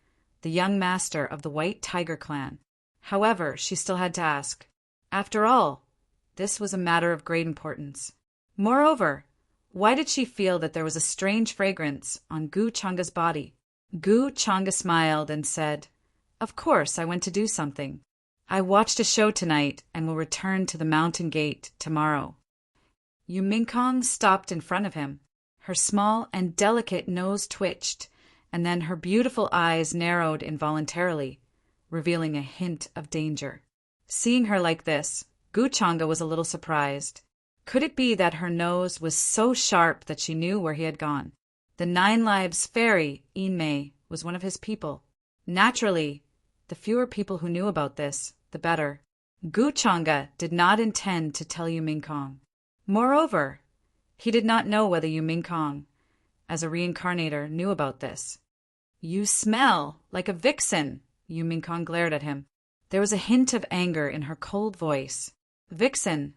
the young master of the White Tiger clan. However, she still had to ask, "After all, This was a matter of great importance. Moreover, why did she feel that there was a strange fragrance on Gu Changa's body? Gu Changa smiled and said, "Of course, I went to do something. I watched a show tonight and will return to the mountain gate tomorrow." Yu Mingkong stopped in front of him. Her small and delicate nose twitched, and then her beautiful eyes narrowed involuntarily, revealing a hint of danger. Seeing her like this, Gu Changa was a little surprised. Could it be that her nose was so sharp that she knew where he had gone? The 9 Lives fairy, Yin Mei, was one of his people. Naturally, the fewer people who knew about this, the better. Gu Changa did not intend to tell Yu Mingkong. Moreover, he did not know whether Yu Mingkong, as a reincarnator, knew about this. "You smell like a vixen," Yu Mingkong glared at him. There was a hint of anger in her cold voice. "Vixen?"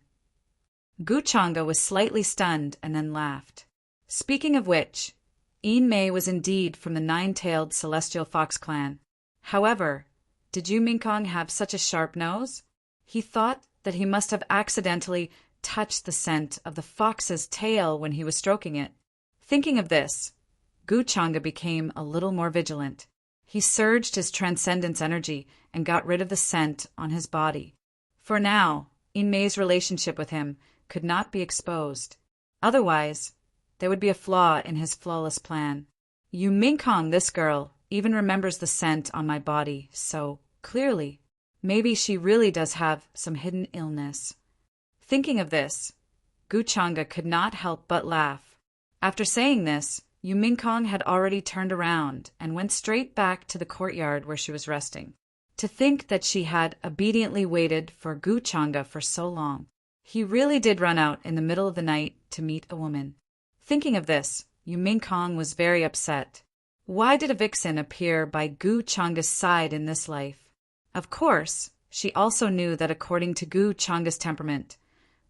Gu Changa was slightly stunned and then laughed. Speaking of which, Yin Mei was indeed from the 9-tailed celestial fox clan. However, did Yu Mingkong have such a sharp nose? He thought that he must have accidentally touched the scent of the fox's tail when he was stroking it. Thinking of this, Gu Changa became a little more vigilant. He surged his transcendence energy and got rid of the scent on his body. For now, Yin Mei's relationship with him could not be exposed. Otherwise, there would be a flaw in his flawless plan. Yu Mingkong, this girl, even remembers the scent on my body so clearly. Maybe she really does have some hidden illness. Thinking of this, Gu Changa could not help but laugh. After saying this, Yu Mingkong had already turned around and went straight back to the courtyard where she was resting. To think that she had obediently waited for Gu Changa for so long. He really did run out in the middle of the night to meet a woman. Thinking of this, Yu Mingkong was very upset. Why did a vixen appear by Gu Changa's side in this life? Of course, she also knew that according to Gu Changa's temperament,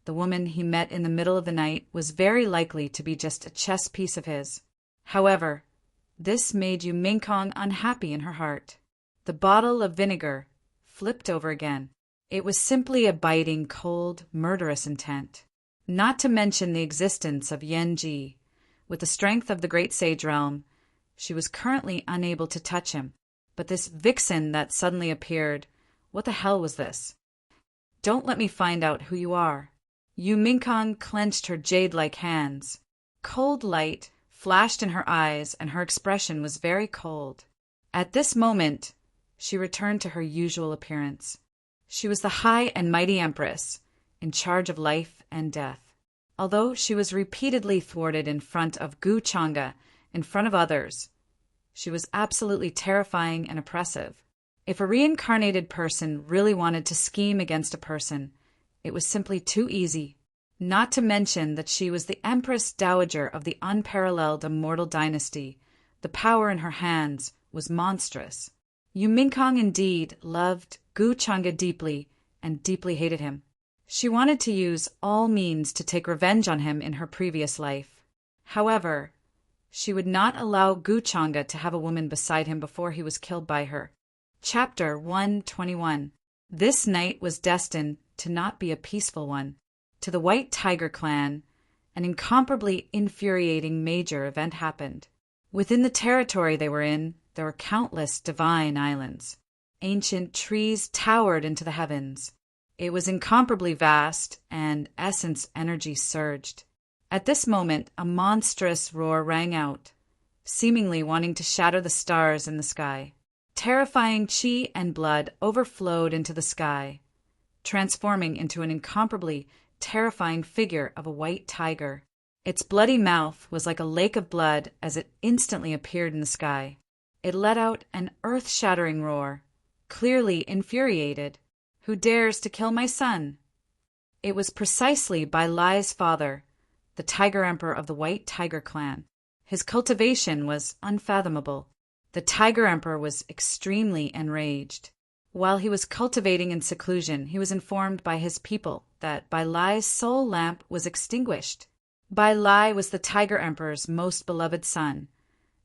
the woman he met in the middle of the night was very likely to be just a chess piece of his. However, this made Yu Mingkong unhappy in her heart. The bottle of vinegar flipped over again. It was simply a biting, cold, murderous intent. Not to mention the existence of Yen Ji. With the strength of the great sage realm, she was currently unable to touch him. But this vixen that suddenly appeared, what the hell was this? "Don't let me find out who you are." Yu Mingkong clenched her jade-like hands. Cold light flashed in her eyes, and her expression was very cold. At this moment, she returned to her usual appearance. She was the high and mighty empress, in charge of life and death. Although she was repeatedly thwarted in front of Gu Changa, in front of others, she was absolutely terrifying and oppressive. If a reincarnated person really wanted to scheme against a person, it was simply too easy. Not to mention that she was the Empress Dowager of the unparalleled immortal dynasty. The power in her hands was monstrous. Yu Mingkong indeed loved Gu Changa deeply and deeply hated him. She wanted to use all means to take revenge on him in her previous life. However, she would not allow Gu Changa to have a woman beside him before he was killed by her. Chapter 121. This night was destined to not be a peaceful one. To the White Tiger clan, an incomparably infuriating major event happened. Within the territory they were in, there were countless divine islands. Ancient trees towered into the heavens. It was incomparably vast, and essence energy surged. At this moment, a monstrous roar rang out, seemingly wanting to shatter the stars in the sky. Terrifying chi and blood overflowed into the sky, transforming into an incomparably terrifying figure of a white tiger. Its bloody mouth was like a lake of blood as it instantly appeared in the sky. It let out an earth-shattering roar, clearly infuriated. "Who dares to kill my son?" It was precisely Bai Lai's father, the Tiger Emperor of the White Tiger clan. His cultivation was unfathomable. The Tiger Emperor was extremely enraged. While he was cultivating in seclusion, he was informed by his people that Bai Lai's soul lamp was extinguished. Bai Lai was the Tiger Emperor's most beloved son,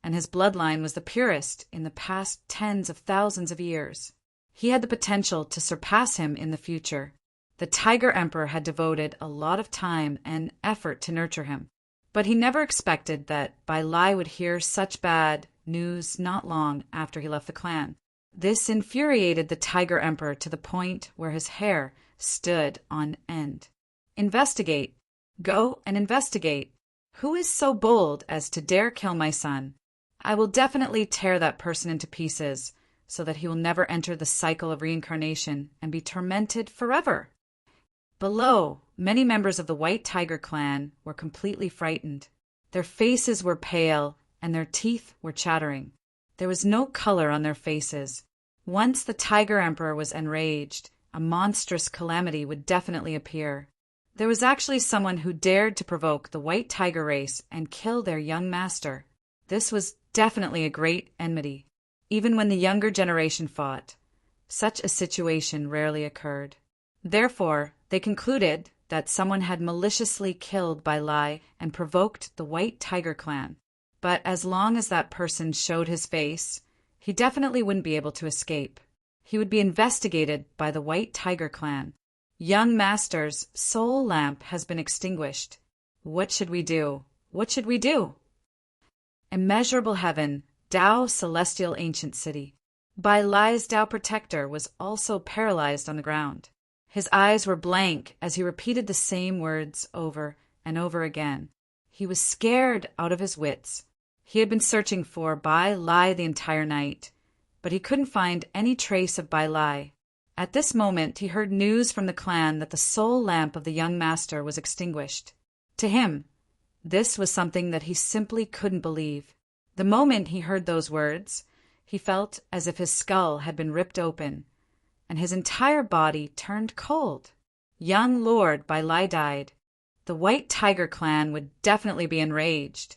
and his bloodline was the purest in the past tens of thousands of years. He had the potential to surpass him in the future. The The Tiger Emperor had devoted a lot of time and effort to nurture him, but he never expected that Bai Lai would hear such bad news not long after he left the clan. This infuriated the Tiger Emperor to the point where his hair stood on end. Investigate. Go and investigate. Who is so bold as to dare kill my son? I will definitely tear that person into pieces so that he will never enter the cycle of reincarnation and be tormented forever. Below, many members of the White Tiger clan were completely frightened. Their faces were pale and their teeth were chattering. There was no color on their faces. Once the Tiger Emperor was enraged, a monstrous calamity would definitely appear. There was actually someone who dared to provoke the White Tiger race and kill their young master. This was definitely a great enmity. Even when the younger generation fought, such a situation rarely occurred. Therefore, they concluded that someone had maliciously killed Bai Lai and provoked the White Tiger clan. But as long as that person showed his face, he definitely wouldn't be able to escape. He would be investigated by the White Tiger clan. Young Master's soul lamp has been extinguished. What should we do? What should we do? Immeasurable heaven, Tao celestial ancient city. Bai Lai's Tao protector was also paralyzed on the ground. His eyes were blank as he repeated the same words over and over again. He was scared out of his wits. He had been searching for Bai Lai the entire night, but he couldn't find any trace of Bai Lai. At this moment, he heard news from the clan that the soul lamp of the young master was extinguished. To him, this was something that he simply couldn't believe. The moment he heard those words, he felt as if his skull had been ripped open, and his entire body turned cold. Young Lord Bai Lai died. The White Tiger clan would definitely be enraged,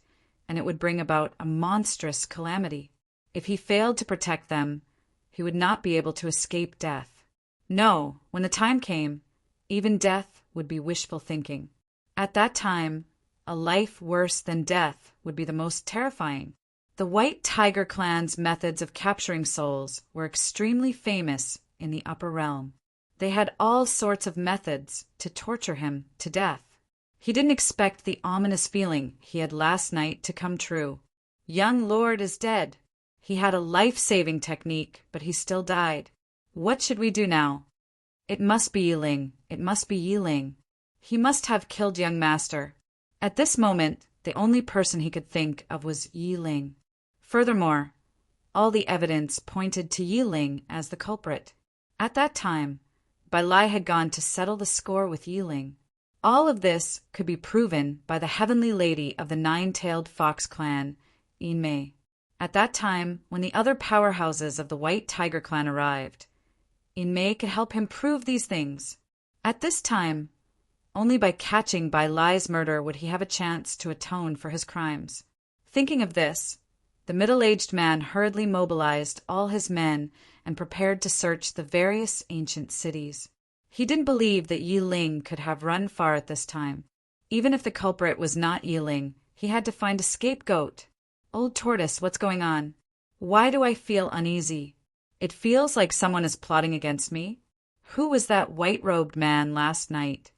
and it would bring about a monstrous calamity. If he failed to protect them, he would not be able to escape death. No, when the time came, even death would be wishful thinking. At that time, a life worse than death would be the most terrifying. The White Tiger clan's methods of capturing souls were extremely famous in the upper realm. They had all sorts of methods to torture him to death. He didn't expect the ominous feeling he had last night to come true. Young Lord is dead. He had a life-saving technique, but he still died. What should we do now? It must be Yiling. It must be Yiling. He must have killed young master. At this moment, the only person he could think of was Yiling. Furthermore, all the evidence pointed to Yiling as the culprit. At that time, Bai Lai had gone to settle the score with Yiling. All of this could be proven by the heavenly lady of the nine-tailed fox clan, Yinmei. At that time, when the other powerhouses of the White Tiger clan arrived, Yinmei could help him prove these things. At this time, only by catching Bai Lai's murder would he have a chance to atone for his crimes. Thinking of this, the middle-aged man hurriedly mobilized all his men and prepared to search the various ancient cities. He didn't believe that Yiling could have run far at this time. Even if the culprit was not Yiling, he had to find a scapegoat. Old Tortoise, what's going on? Why do I feel uneasy? It feels like someone is plotting against me. Who was that white-robed man last night?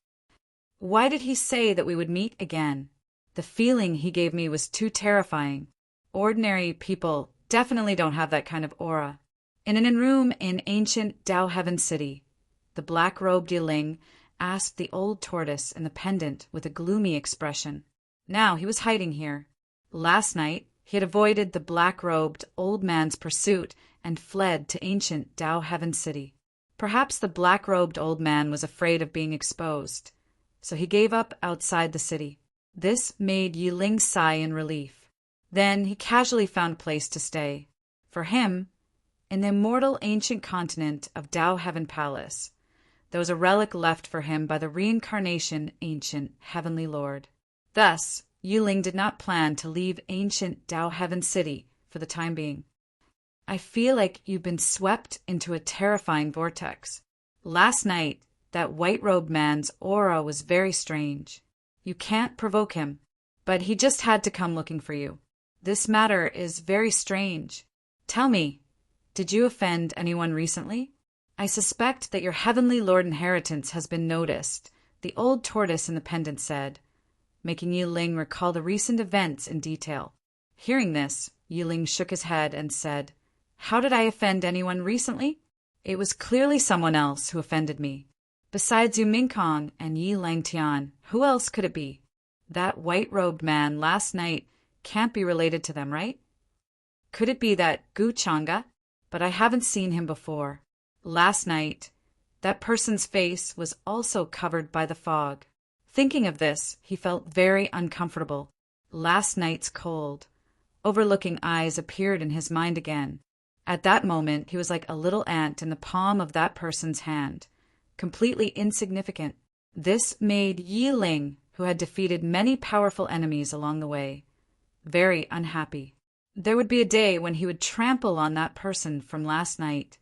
Why did he say that we would meet again? The feeling he gave me was too terrifying. Ordinary people definitely don't have that kind of aura. In an room in ancient Tao Heaven City, the black-robed Yiling asked the old tortoise in the pendant with a gloomy expression. Now he was hiding here. Last night, he had avoided the black-robed old man's pursuit and fled to ancient Tao Heaven City. Perhaps the black-robed old man was afraid of being exposed, so he gave up outside the city. This made Yiling sigh in relief. Then he casually found a place to stay. For him, in the immortal ancient continent of Tao Heaven Palace, there was a relic left for him by the reincarnation ancient Heavenly Lord. Thus, Yiling did not plan to leave ancient Tao Heaven City for the time being. I feel like you've been swept into a terrifying vortex. Last night, that white-robed man's aura was very strange. You can't provoke him, but he just had to come looking for you. This matter is very strange. Tell me, did you offend anyone recently? I suspect that your heavenly lord inheritance has been noticed, the old tortoise in the pendant said, making Yi Ling recall the recent events in detail. Hearing this, Yi Ling shook his head and said, How did I offend anyone recently? It was clearly someone else who offended me. Besides Yu Mingkong and Yi Langtian, who else could it be? That white-robed man last night can't be related to them, right? Could it be that Gu Changa? But I haven't seen him before. Last night, that person's face was also covered by the fog. Thinking of this, he felt very uncomfortable. Last night's cold, overlooking eyes appeared in his mind again. At that moment, he was like a little ant in the palm of that person's hand, completely insignificant. This made Yi Ling, who had defeated many powerful enemies along the way, very unhappy. There would be a day when he would trample on that person from last night.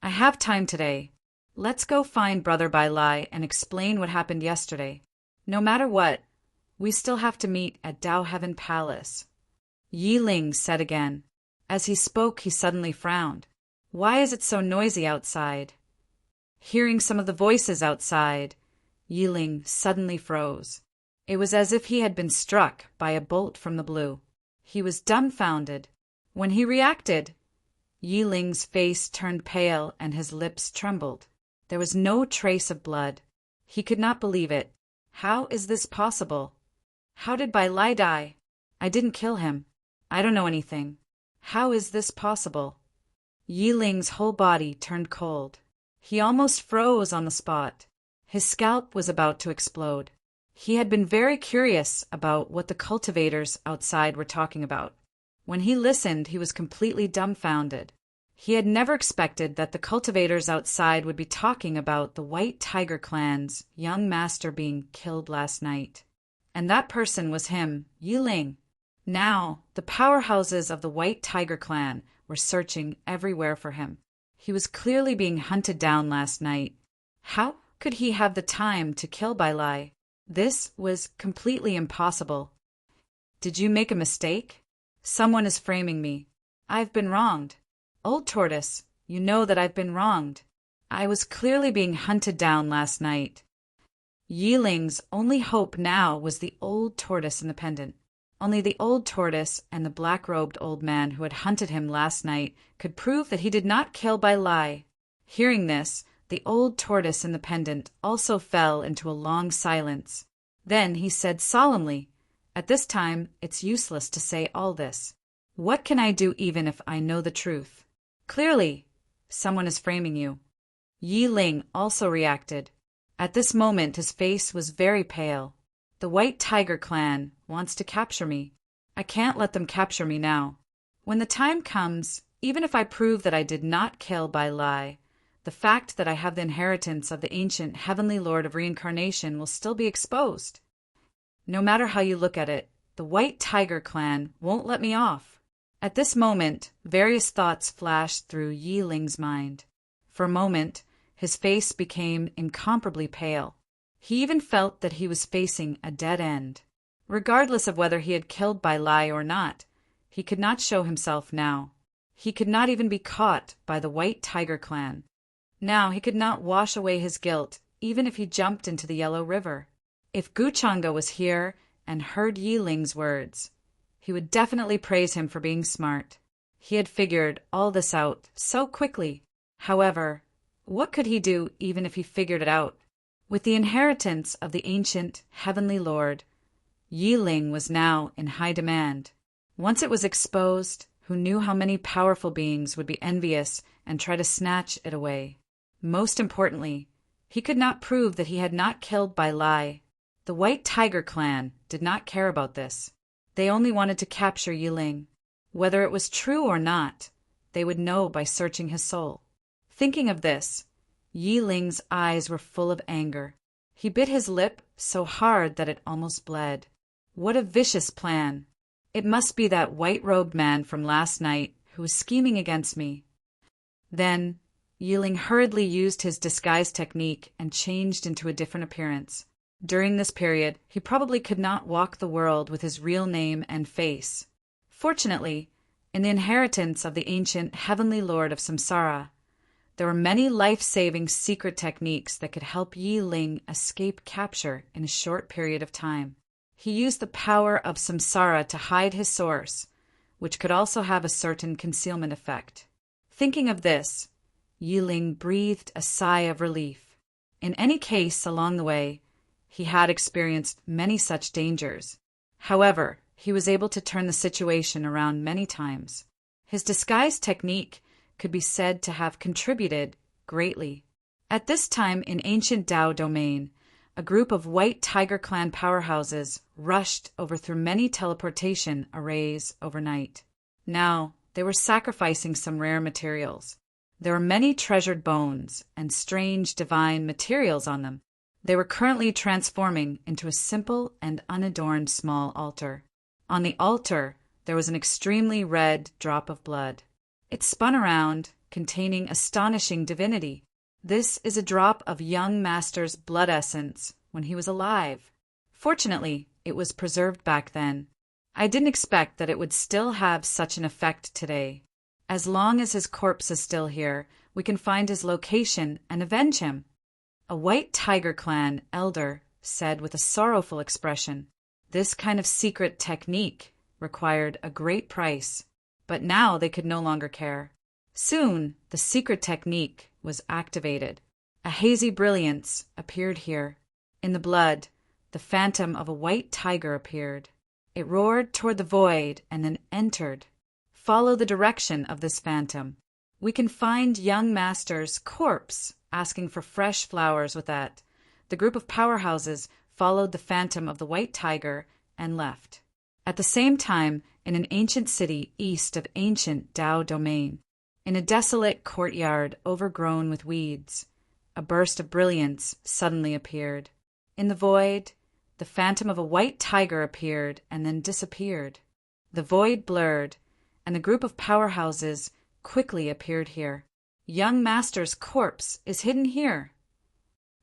I have time today. Let's go find Brother Bai Lai and explain what happened yesterday. No matter what, we still have to meet at Dao Heaven Palace. Yi Ling said again. As he spoke, he suddenly frowned. Why is it so noisy outside? Hearing some of the voices outside, Yi Ling suddenly froze. It was as if he had been struck by a bolt from the blue. He was dumbfounded. When he reacted, Yi Ling's face turned pale and his lips trembled. There was no trace of blood. He could not believe it. How is this possible? How did Bai Lai die? I didn't kill him. I don't know anything. How is this possible? Yi Ling's whole body turned cold. He almost froze on the spot. His scalp was about to explode. He had been very curious about what the cultivators outside were talking about. When he listened, he was completely dumbfounded. He had never expected that the cultivators outside would be talking about the White Tiger clan's young master being killed last night. And that person was him, Yi Ling. Now, the powerhouses of the White Tiger clan were searching everywhere for him. He was clearly being hunted down last night. How could he have the time to kill Bai Lai? This was completely impossible. Did you make a mistake? Someone is framing me. I've been wronged. Old Tortoise, you know that I've been wronged. I was clearly being hunted down last night. Yi Ling's only hope now was the old tortoise in the pendant. Only the old tortoise and the black-robed old man who had hunted him last night could prove that he did not kill Bai Lai. Hearing this, the old tortoise in the pendant also fell into a long silence. Then he said solemnly, At this time, it's useless to say all this. What can I do even if I know the truth? Clearly, someone is framing you. Yi Ling also reacted. At this moment, his face was very pale. The White Tiger clan wants to capture me. I can't let them capture me now. When the time comes, even if I prove that I did not kill Bai Lai, the fact that I have the inheritance of the ancient Heavenly Lord of Reincarnation will still be exposed. No matter how you look at it, the White Tiger clan won't let me off. At this moment, various thoughts flashed through Yi Ling's mind. For a moment, his face became incomparably pale. He even felt that he was facing a dead end. Regardless of whether he had killed Bai Lai or not, he could not show himself now. He could not even be caught by the White Tiger clan. Now he could not wash away his guilt, even if he jumped into the Yellow River. If Gu Changa was here and heard Yi Ling's words, he would definitely praise him for being smart. He had figured all this out so quickly. However, what could he do even if he figured it out? With the inheritance of the ancient Heavenly Lord, Yi Ling was now in high demand. Once it was exposed, who knew how many powerful beings would be envious and try to snatch it away? Most importantly, he could not prove that he had not killed Bai Lai. The White Tiger clan did not care about this. They only wanted to capture Yi Ling. Whether it was true or not, they would know by searching his soul. Thinking of this, Yi Ling's eyes were full of anger. He bit his lip so hard that it almost bled. What a vicious plan! It must be that white-robed man from last night who was scheming against me. Then, Yi Ling hurriedly used his disguise technique and changed into a different appearance. During this period, he probably could not walk the world with his real name and face. Fortunately, in the inheritance of the ancient Heavenly Lord of Samsara, There were many life-saving secret techniques that could help Yi Ling escape capture in a short period of time. He used the power of samsara to hide his source, which could also have a certain concealment effect. Thinking of this, Yi Ling breathed a sigh of relief. In any case along the way, he had experienced many such dangers. However, he was able to turn the situation around many times. His disguise technique could be said to have contributed greatly. At this time in ancient Tao domain, a group of White Tiger Clan powerhouses rushed through many teleportation arrays overnight. Now, they were sacrificing some rare materials. There were many treasured bones and strange divine materials on them. They were currently transforming into a simple and unadorned small altar. On the altar, there was an extremely red drop of blood. It spun around, containing astonishing divinity. This is a drop of young master's blood essence when he was alive. Fortunately, it was preserved back then. I didn't expect that it would still have such an effect today. As long as his corpse is still here, we can find his location and avenge him. A White Tiger Clan elder said with a sorrowful expression. This kind of secret technique required a great price, but now they could no longer care. Soon, the secret technique was activated. A hazy brilliance appeared here. In the blood, the phantom of a white tiger appeared. It roared toward the void and then entered. Follow the direction of this phantom. We can find young master's corpse asking for fresh flowers with that. The group of powerhouses followed the phantom of the white tiger and left. At the same time, in an ancient city east of ancient Tao domain, in a desolate courtyard overgrown with weeds, a burst of brilliance suddenly appeared. In the void, the phantom of a white tiger appeared and then disappeared. The void blurred, and the group of powerhouses quickly appeared here. Young master's corpse is hidden here.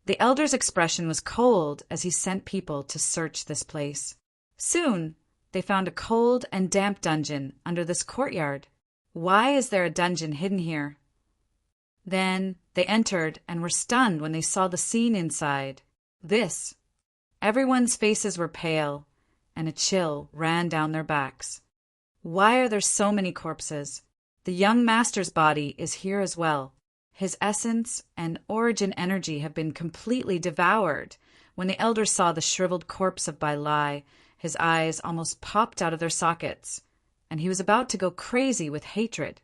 The elder's expression was cold as he sent people to search this place. Soon, they found a cold and damp dungeon under this courtyard. Why is there a dungeon hidden here? Then they entered and were stunned when they saw the scene inside. Everyone's faces were pale, and a chill ran down their backs. Why are there so many corpses? The young master's body is here as well. His essence and origin energy have been completely devoured. When the elder saw the shriveled corpse of Bai Lai, his eyes almost popped out of their sockets, and he was about to go crazy with hatred.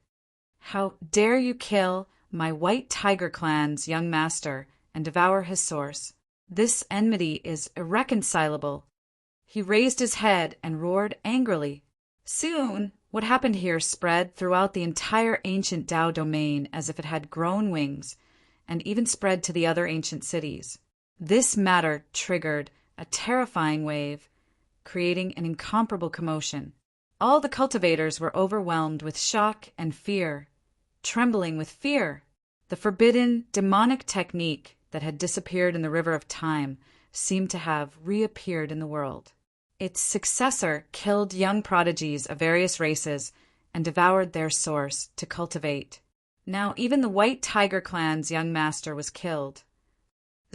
How dare you kill my White Tiger Clan's young master and devour his source? This enmity is irreconcilable. He raised his head and roared angrily. Soon, what happened here spread throughout the entire ancient Tao domain as if it had grown wings, and even spread to the other ancient cities. This matter triggered a terrifying wave, creating an incomparable commotion. All the cultivators were overwhelmed with shock and fear, trembling with fear. The forbidden, demonic technique that had disappeared in the river of time seemed to have reappeared in the world. Its successor killed young prodigies of various races and devoured their source to cultivate. Now even the White Tiger Clan's young master was killed.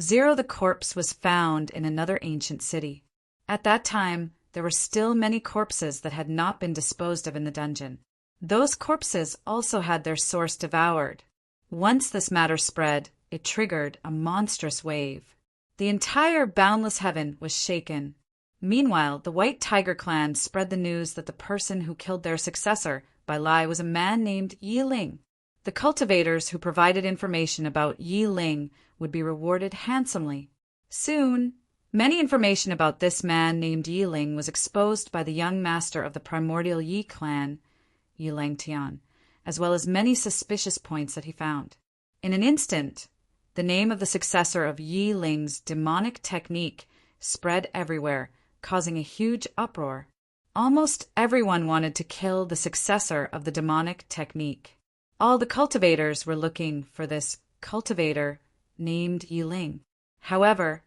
Zero the corpse was found in another ancient city. At that time, there were still many corpses that had not been disposed of in the dungeon. Those corpses also had their source devoured. Once this matter spread, it triggered a monstrous wave. The entire boundless heaven was shaken. Meanwhile, the White Tiger Clan spread the news that the person who killed their successor, Bai Lai, was a man named Yi Ling. The cultivators who provided information about Yi Ling would be rewarded handsomely. Soon, many information about this man named Yi Ling was exposed by the young master of the primordial Yi clan, Yi Langtian, as well as many suspicious points that he found. In an instant, the name of the successor of Yi Ling's demonic technique spread everywhere, causing a huge uproar. Almost everyone wanted to kill the successor of the demonic technique. All the cultivators were looking for this cultivator named Yi Ling. However,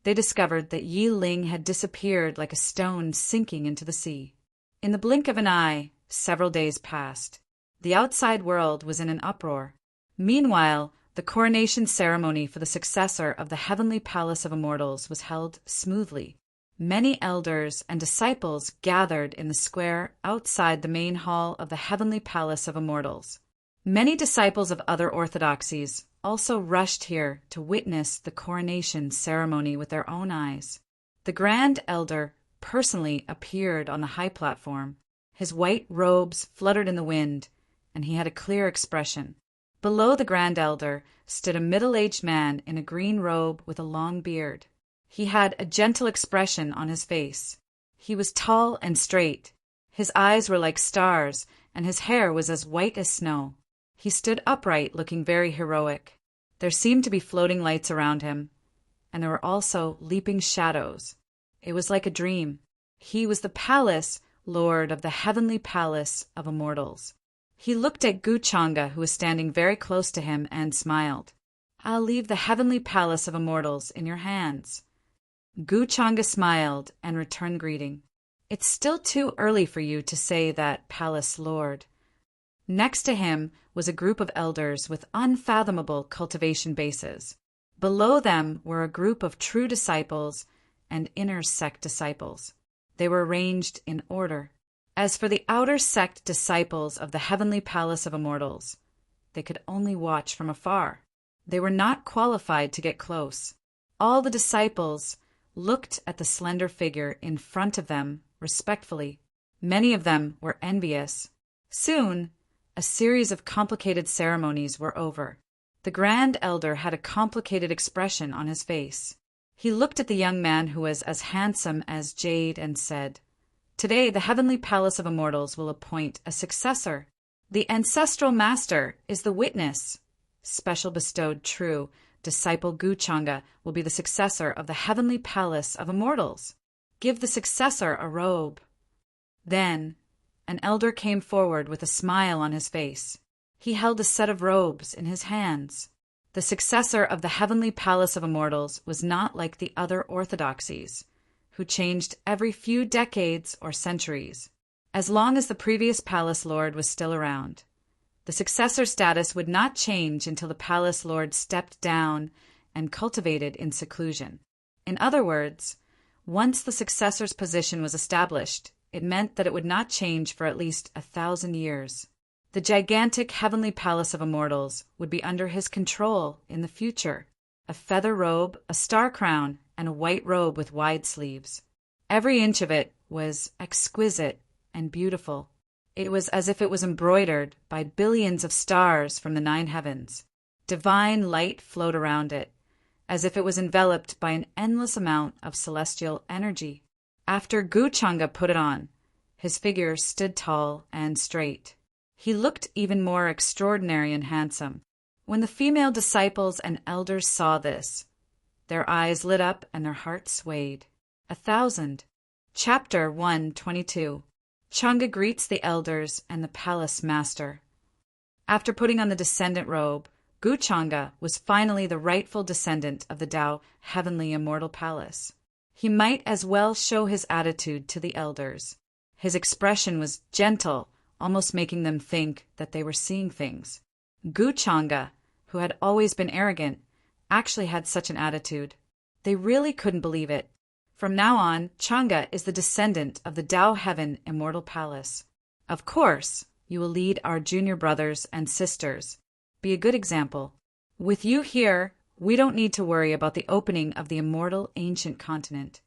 they discovered that Yi Ling had disappeared like a stone sinking into the sea. In the blink of an eye, several days passed. The outside world was in an uproar. Meanwhile, the coronation ceremony for the successor of the heavenly palace of immortals was held smoothly. Many elders and disciples gathered in the square outside the main hall of the heavenly palace of immortals. Many disciples of other orthodoxies also rushed here to witness the coronation ceremony with their own eyes. The Grand Elder personally appeared on the high platform. His white robes fluttered in the wind, and he had a clear expression. Below the Grand Elder stood a middle-aged man in a green robe with a long beard. He had a gentle expression on his face. He was tall and straight. His eyes were like stars, and his hair was as white as snow. He stood upright, looking very heroic. There seemed to be floating lights around him, and there were also leaping shadows. It was like a dream. He was the palace lord of the heavenly palace of immortals. He looked at Guchanga, who was standing very close to him, and smiled. "I'll leave the heavenly palace of immortals in your hands." Guchanga smiled and returned greeting. "It's still too early for you to say that, palace lord." Next to him was a group of elders with unfathomable cultivation bases. Below them were a group of true disciples and inner sect disciples. They were arranged in order. As for the outer sect disciples of the heavenly palace of immortals, they could only watch from afar. They were not qualified to get close. All the disciples looked at the slender figure in front of them respectfully. Many of them were envious. Soon, a series of complicated ceremonies were over. The Grand Elder had a complicated expression on his face. He looked at the young man who was as handsome as jade and said, "Today the heavenly palace of immortals will appoint a successor. The ancestral master is the witness. Special bestowed true disciple Guchanga will be the successor of the heavenly palace of immortals. Give the successor a robe." Then an elder came forward with a smile on his face. He held a set of robes in his hands. The successor of the heavenly palace of immortals was not like the other orthodoxies, who changed every few decades or centuries. As long as the previous palace lord was still around, the successor status would not change until the palace lord stepped down and cultivated in seclusion. In other words, once the successor's position was established, it meant that it would not change for at least 1,000 years. The gigantic heavenly palace of immortals would be under his control in the future. A feather robe, a star crown, and a white robe with wide sleeves. Every inch of it was exquisite and beautiful. It was as if it was embroidered by billions of stars from the 9 heavens. Divine light flowed around it, as if it was enveloped by an endless amount of celestial energy. After Guchanga put it on, his figure stood tall and straight. He looked even more extraordinary and handsome. When the female disciples and elders saw this, their eyes lit up and their hearts swayed. 1,000. Chapter 122. Changa greets the elders and the palace master. After putting on the descendant robe, Guchanga was finally the rightful descendant of the Tao heavenly immortal palace. He might as well show his attitude to the elders. His expression was gentle, almost making them think that they were seeing things. Guchanga, who had always been arrogant, actually had such an attitude. They really couldn't believe it. From now on, Changa is the descendant of the Tao Heaven Immortal Palace. Of course, you will lead our junior brothers and sisters. Be a good example. With you here, we don't need to worry about the opening of the immortal ancient continent.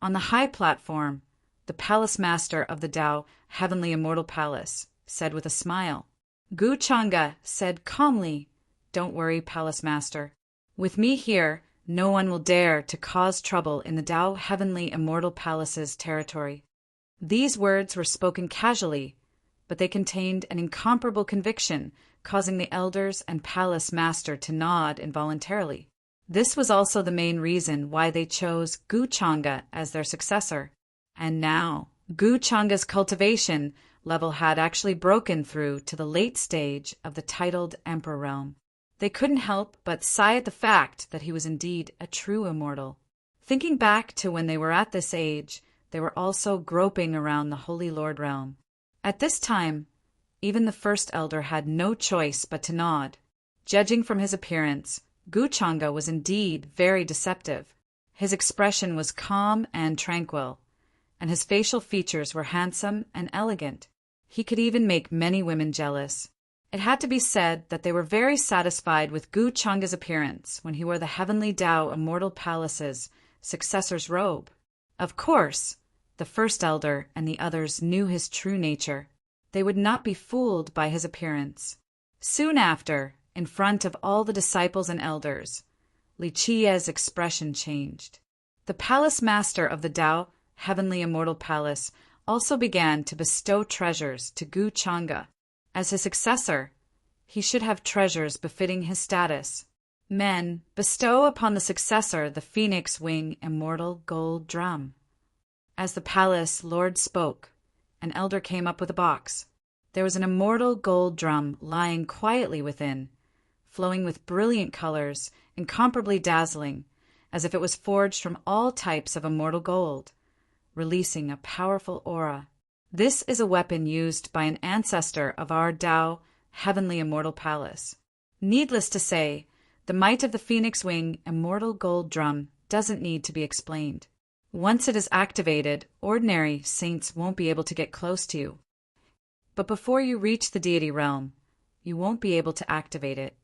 On the high platform, the palace master of the Tao Heavenly Immortal Palace said with a smile. Guchanga said calmly, "Don't worry, palace master. With me here, no one will dare to cause trouble in the Tao Heavenly Immortal Palace's territory." These words were spoken casually, but they contained an incomparable conviction, causing the elders and palace master to nod involuntarily. This was also the main reason why they chose Guchanga as their successor. And now, Guchanga's cultivation level had actually broken through to the late stage of the titled Emperor realm. They couldn't help but sigh at the fact that he was indeed a true immortal. Thinking back to when they were at this age, they were also groping around the Holy Lord realm. At this time, even the first elder had no choice but to nod. Judging from his appearance, Guchanga was indeed very deceptive. His expression was calm and tranquil, and his facial features were handsome and elegant. He could even make many women jealous. It had to be said that they were very satisfied with Guchanga's appearance when he wore the heavenly Tao Immortal Palace's successor's robe. Of course, the first elder and the others knew his true nature. They would not be fooled by his appearance. Soon after, in front of all the disciples and elders, Li Chie's expression changed. The palace master of the Tao Heavenly Immortal Palace also began to bestow treasures to Guchanga. As his successor, he should have treasures befitting his status. Men, bestow upon the successor the phoenix wing immortal gold drum. As the palace lord spoke, an elder came up with a box. There was an immortal gold drum lying quietly within, flowing with brilliant colors, incomparably dazzling, as if it was forged from all types of immortal gold, releasing a powerful aura. This is a weapon used by an ancestor of our Tao Heavenly Immortal Palace. Needless to say, the might of the Phoenix Wing Immortal Gold Drum doesn't need to be explained. Once it is activated, ordinary saints won't be able to get close to you. But before you reach the deity realm, you won't be able to activate it.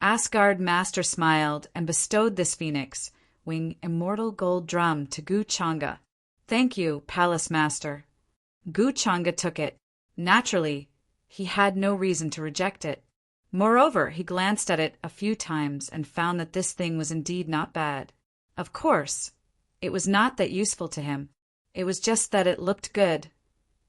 Asgard Master smiled and bestowed this Phoenix Wing Immortal Gold Drum to Guchanga. Thank you, Palace Master. Guchanga took it. Naturally, he had no reason to reject it. Moreover, he glanced at it a few times and found that this thing was indeed not bad. Of course, it was not that useful to him. It was just that it looked good,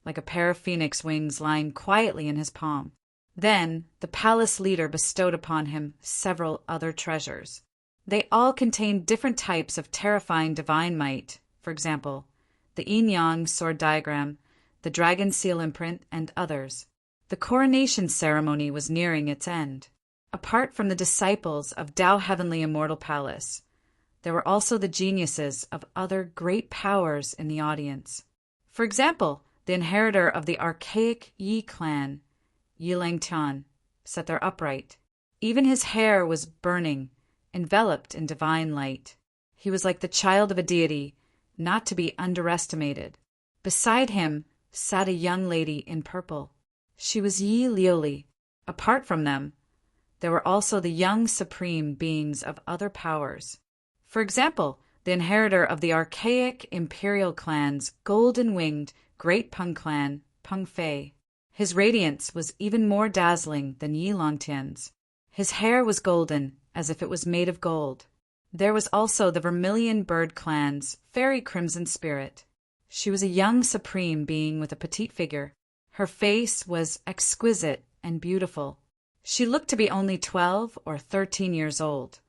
like a pair of phoenix wings lying quietly in his palm. Then, the palace leader bestowed upon him several other treasures. They all contained different types of terrifying divine might, for example, the yin-yang sword diagram, the dragon seal imprint, and others. The coronation ceremony was nearing its end. Apart from the disciples of Tao Heavenly Immortal Palace, there were also the geniuses of other great powers in the audience. For example, the inheritor of the archaic Yi clan, Yi Langtian, sat there upright. Even his hair was burning, enveloped in divine light. He was like the child of a deity, not to be underestimated. Beside him sat a young lady in purple. She was Yi Liuli. Apart from them, there were also the young supreme beings of other powers. For example, the inheritor of the archaic imperial clan's golden-winged great Peng clan, Peng Fei. His radiance was even more dazzling than Yi Longtian's. His hair was golden, as if it was made of gold. There was also the Vermilion Bird clan's fairy crimson spirit. She was a young supreme being with a petite figure. Her face was exquisite and beautiful. She looked to be only 12 or 13 years old,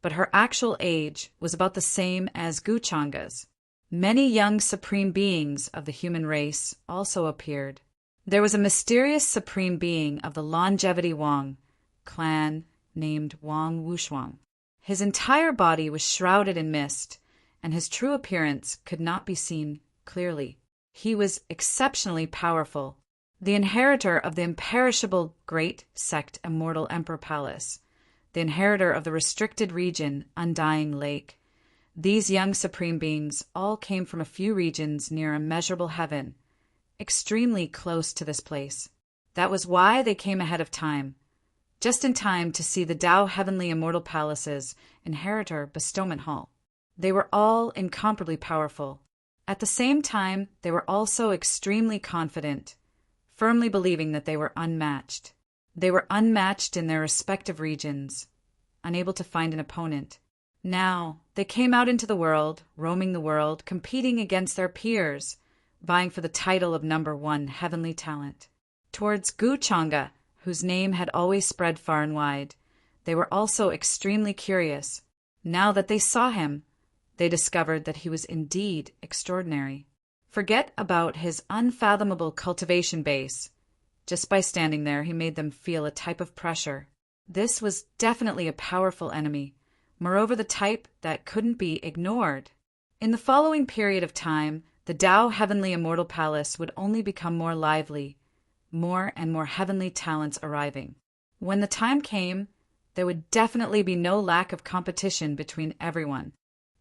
but her actual age was about the same as Guchanga's. Many young supreme beings of the human race also appeared. There was a mysterious supreme being of the Longevity Wang clan named Wang Wushuang. His entire body was shrouded in mist, and his true appearance could not be seen clearly. He was exceptionally powerful, the inheritor of the imperishable great sect Immortal Emperor Palace, the inheritor of the restricted region Undying Lake. These young supreme beings all came from a few regions near immeasurable heaven, extremely close to this place. That was why they came ahead of time, just in time to see the Tao Heavenly Immortal Palace's inheritor bestowment hall. They were all incomparably powerful. At the same time, they were also extremely confident, firmly believing that they were unmatched. They were unmatched in their respective regions, unable to find an opponent. Now, they came out into the world, roaming the world, competing against their peers, vying for the title of #1 heavenly talent. Towards Guchanga, whose name had always spread far and wide, they were also extremely curious. Now that they saw him, they discovered that he was indeed extraordinary. Forget about his unfathomable cultivation base. Just by standing there, he made them feel a type of pressure. This was definitely a powerful enemy, moreover the type that couldn't be ignored. In the following period of time, the Tao Heavenly Immortal Palace would only become more lively, more and more heavenly talents arriving. When the time came, there would definitely be no lack of competition between everyone.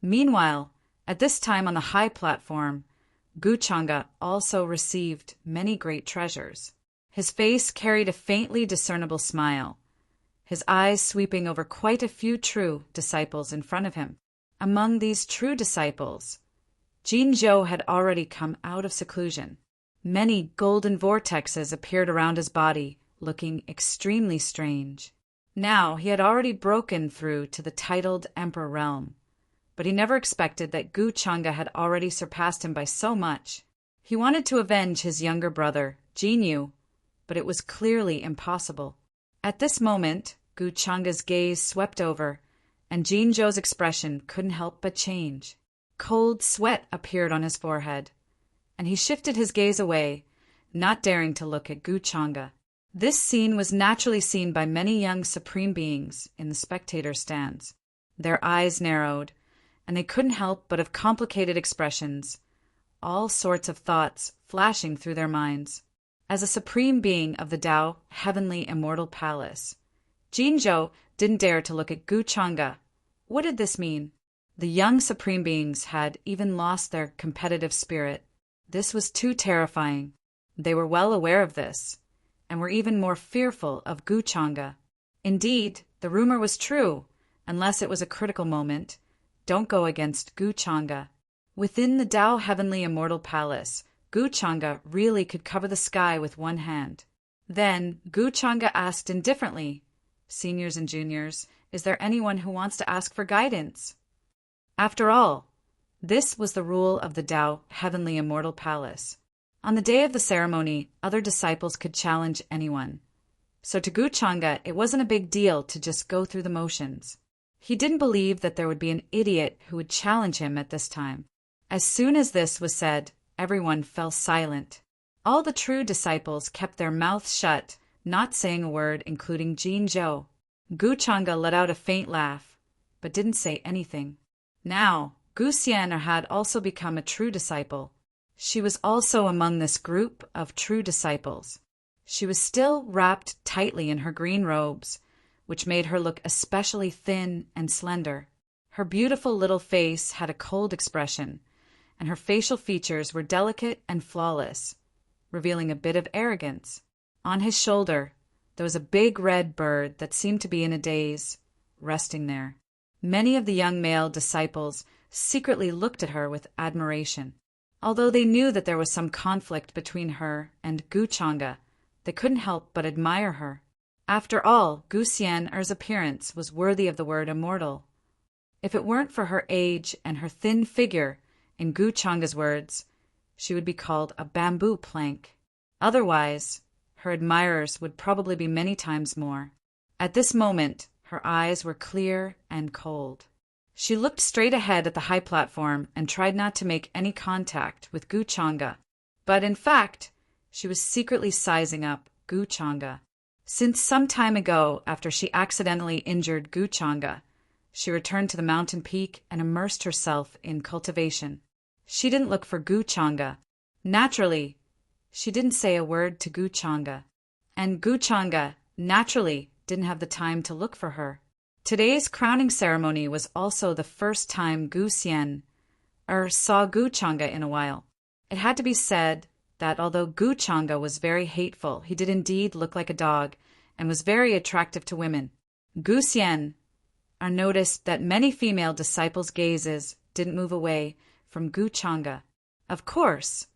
Meanwhile, at this time on the high platform, Guchanga also received many great treasures. His face carried a faintly discernible smile, his eyes sweeping over quite a few true disciples in front of him. Among these true disciples, Jinzhou had already come out of seclusion. Many golden vortexes appeared around his body, looking extremely strange. Now he had already broken through to the titled emperor realm, but he never expected that Guchanga had already surpassed him by so much. He wanted to avenge his younger brother, Jinyu, but it was clearly impossible. At this moment, Guchanga's gaze swept over, and Jinzhou's expression couldn't help but change. Cold sweat appeared on his forehead, and he shifted his gaze away, not daring to look at Guchanga. This scene was naturally seen by many young supreme beings in the spectator stands. Their eyes narrowed, and they couldn't help but have complicated expressions, all sorts of thoughts flashing through their minds. As a supreme being of the Tao Heavenly Immortal Palace, Jinzhou didn't dare to look at Guchanga. What did this mean? The young supreme beings had even lost their competitive spirit. This was too terrifying. They were well aware of this, and were even more fearful of Guchanga. Indeed, the rumor was true. Unless it was a critical moment, don't go against Guchanga. Within the Tao Heavenly Immortal Palace, Guchanga really could cover the sky with one hand. Then Guchanga asked indifferently, "Seniors and juniors, is there anyone who wants to ask for guidance?" After all, this was the rule of the Tao Heavenly Immortal Palace. On the day of the ceremony, other disciples could challenge anyone. So to Guchanga, it wasn't a big deal to just go through the motions. He didn't believe that there would be an idiot who would challenge him at this time. As soon as this was said, everyone fell silent. All the true disciples kept their mouths shut, not saying a word, including Jinzhou. Guchanga let out a faint laugh, but didn't say anything. Now, Gu Xian had also become a true disciple. She was also among this group of true disciples. She was still wrapped tightly in her green robes, which made her look especially thin and slender. Her beautiful little face had a cold expression, and her facial features were delicate and flawless, revealing a bit of arrogance. On his shoulder, there was a big red bird that seemed to be in a daze, resting there. Many of the young male disciples secretly looked at her with admiration. Although they knew that there was some conflict between her and Guchanga, they couldn't help but admire her. After all, Gu Xian's appearance was worthy of the word immortal. If it weren't for her age and her thin figure, in Guchanga's words, she would be called a bamboo plank. Otherwise, her admirers would probably be many times more. At this moment, her eyes were clear and cold. She looked straight ahead at the high platform and tried not to make any contact with Guchanga. But in fact, she was secretly sizing up Guchanga. Since some time ago, after she accidentally injured Guchanga, she returned to the mountain peak and immersed herself in cultivation. She didn't look for Guchanga. Naturally, she didn't say a word to Guchanga. And Guchanga, naturally, didn't have the time to look for her. Today's crowning ceremony was also the first time Gu Xian saw Guchanga in a while. It had to be said that although Guchanga was very hateful, he did indeed look like a dog and was very attractive to women. Gu Xian noticed that many female disciples' gazes didn't move away from Guchanga. Of course,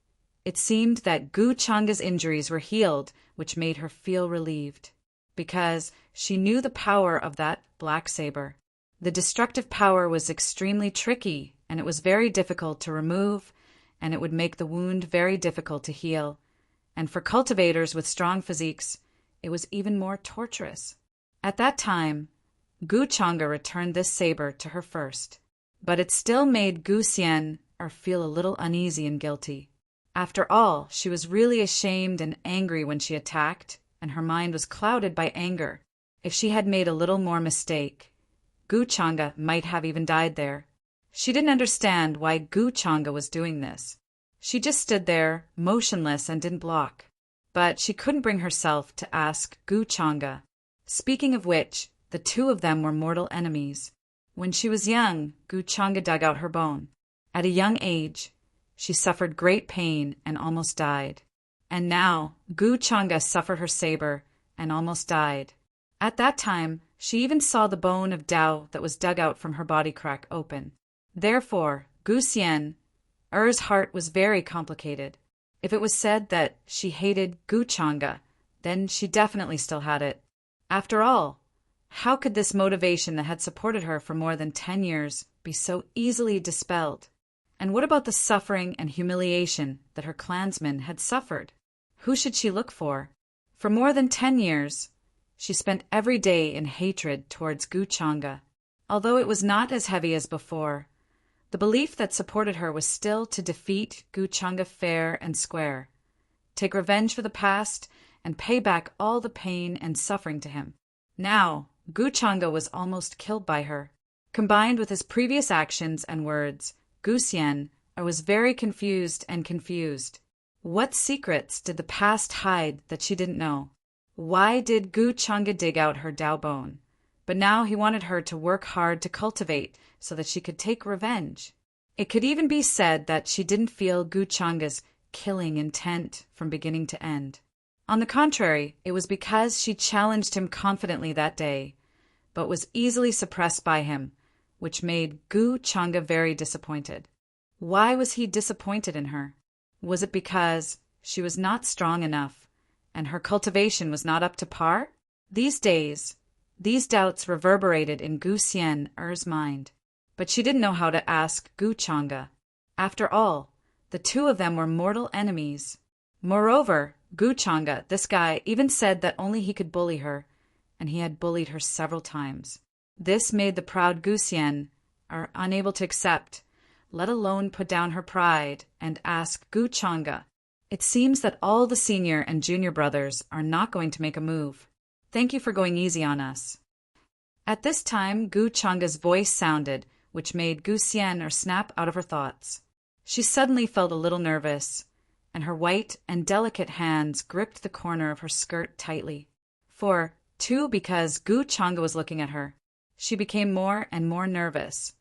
it seemed that Guchanga's injuries were healed, which made her feel relieved, because she knew the power of that black saber. The destructive power was extremely tricky, and it was very difficult to remove, and it would make the wound very difficult to heal. And for cultivators with strong physiques, it was even more torturous. At that time, Guchanga returned this saber to her first, but it still made Gu Xian feel a little uneasy and guilty. After all, she was really ashamed and angry when she attacked, and her mind was clouded by anger. If she had made a little more mistake, Guchanga might have even died there. She didn't understand why Guchanga was doing this. She just stood there, motionless, and didn't block. But she couldn't bring herself to ask Guchanga. Speaking of which, The two of them were mortal enemies. When she was young, Gu Changa dug out her bone. At a young age, she suffered great pain and almost died. And now, Gu Changa suffered her saber and almost died. At that time, she even saw the bone of Dao that was dug out from her body crack open. Therefore, Gu Xian, Er's heart was very complicated. If it was said that she hated Gu Changa, then she definitely still had it. After all, how could this motivation that had supported her for more than 10 years be so easily dispelled? And what about the suffering and humiliation that her clansmen had suffered? Who should she look for? For more than 10 years, she spent every day in hatred towards Gu Changa. Although it was not as heavy as before, the belief that supported her was still to defeat Gu Changa fair and square, take revenge for the past, and pay back all the pain and suffering to him. Now, Gu Changa was almost killed by her. Combined with his previous actions and words, Gu Xian was very confused. What secrets did the past hide that she didn't know? Why did Gu Changa dig out her Dao bone? But now he wanted her to work hard to cultivate so that she could take revenge. It could even be said that she didn't feel Gu Changa's killing intent from beginning to end. On the contrary, it was because she challenged him confidently that day, but was easily suppressed by him, which made Gu Changa very disappointed. Why was he disappointed in her? Was it because she was not strong enough, and her cultivation was not up to par? These days, these doubts reverberated in Gu Xian's mind, but she didn't know how to ask Gu Changa. After all, the two of them were mortal enemies. Moreover, Gu Changa, this guy, even said that only he could bully her, and he had bullied her several times. This made the proud Gu Xian unable to accept, let alone put down her pride, and ask Gu Changa, "It seems that all the senior and junior brothers are not going to make a move. Thank you for going easy on us." At this time, Gu Changa's voice sounded, which made Gu Xian snap out of her thoughts. She suddenly felt a little nervous, and her white and delicate hands gripped the corner of her skirt tightly. Because Gu Changa was looking at her, she became more and more nervous,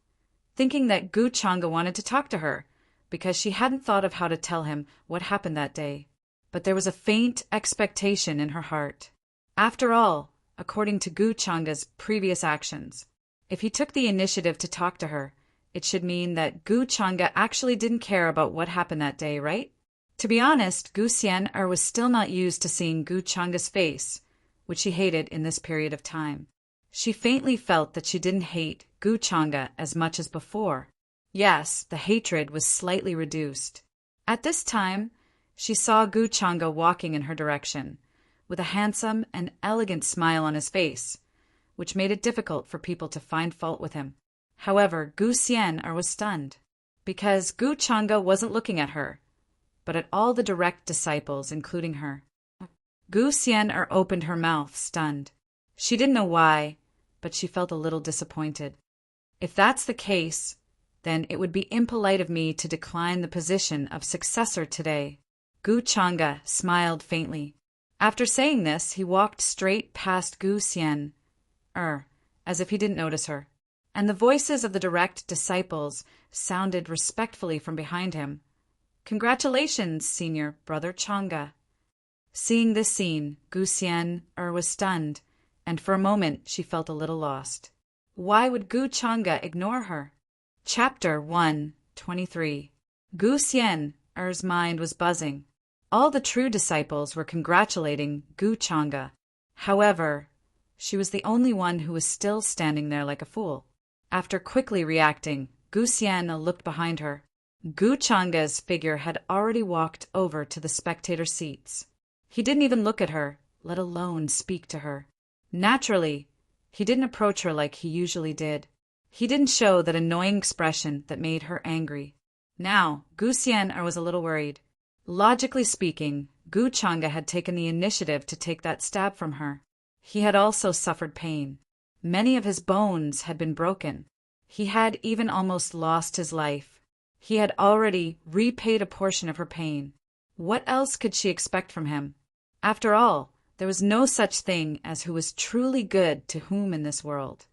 thinking that Gu Changa wanted to talk to her, because she hadn't thought of how to tell him what happened that day. But there was a faint expectation in her heart. After all, according to Gu Changa's previous actions, if he took the initiative to talk to her, it should mean that Gu Changa actually didn't care about what happened that day, right? To be honest, Gu Xian was still not used to seeing Gu Changa's face, which she hated in this period of time. She faintly felt that she didn't hate Gu Changa as much as before. Yes, the hatred was slightly reduced. At this time, she saw Gu Changa walking in her direction, with a handsome and elegant smile on his face, which made it difficult for people to find fault with him. However, Gu Xian was stunned, because Gu Changa wasn't looking at her, but at all the direct disciples, including her. Gu Xian opened her mouth, stunned. She didn't know why, but she felt a little disappointed. If that's the case, then it would be impolite of me to decline the position of successor today. Gu Changa smiled faintly. After saying this, he walked straight past Gu Xian, as if he didn't notice her, and the voices of the direct disciples sounded respectfully from behind him. "Congratulations, senior brother Changa." Seeing this scene, Gu Xian was stunned, and for a moment she felt a little lost. Why would Gu Changa ignore her? Chapter 123. Gu Xian's mind was buzzing. All the true disciples were congratulating Gu Changa. However, she was the only one who was still standing there like a fool. After quickly reacting, Gu Xian looked behind her. Gu Changa's figure had already walked over to the spectator seats. He didn't even look at her, let alone speak to her. Naturally, he didn't approach her like he usually did. He didn't show that annoying expression that made her angry. Now, Gu Xian was a little worried. Logically speaking, Gu Changa had taken the initiative to take that stab from her. He had also suffered pain. Many of his bones had been broken. He had even almost lost his life. He had already repaid a portion of her pain. What else could she expect from him? After all, There was no such thing as who was truly good to whom in this world.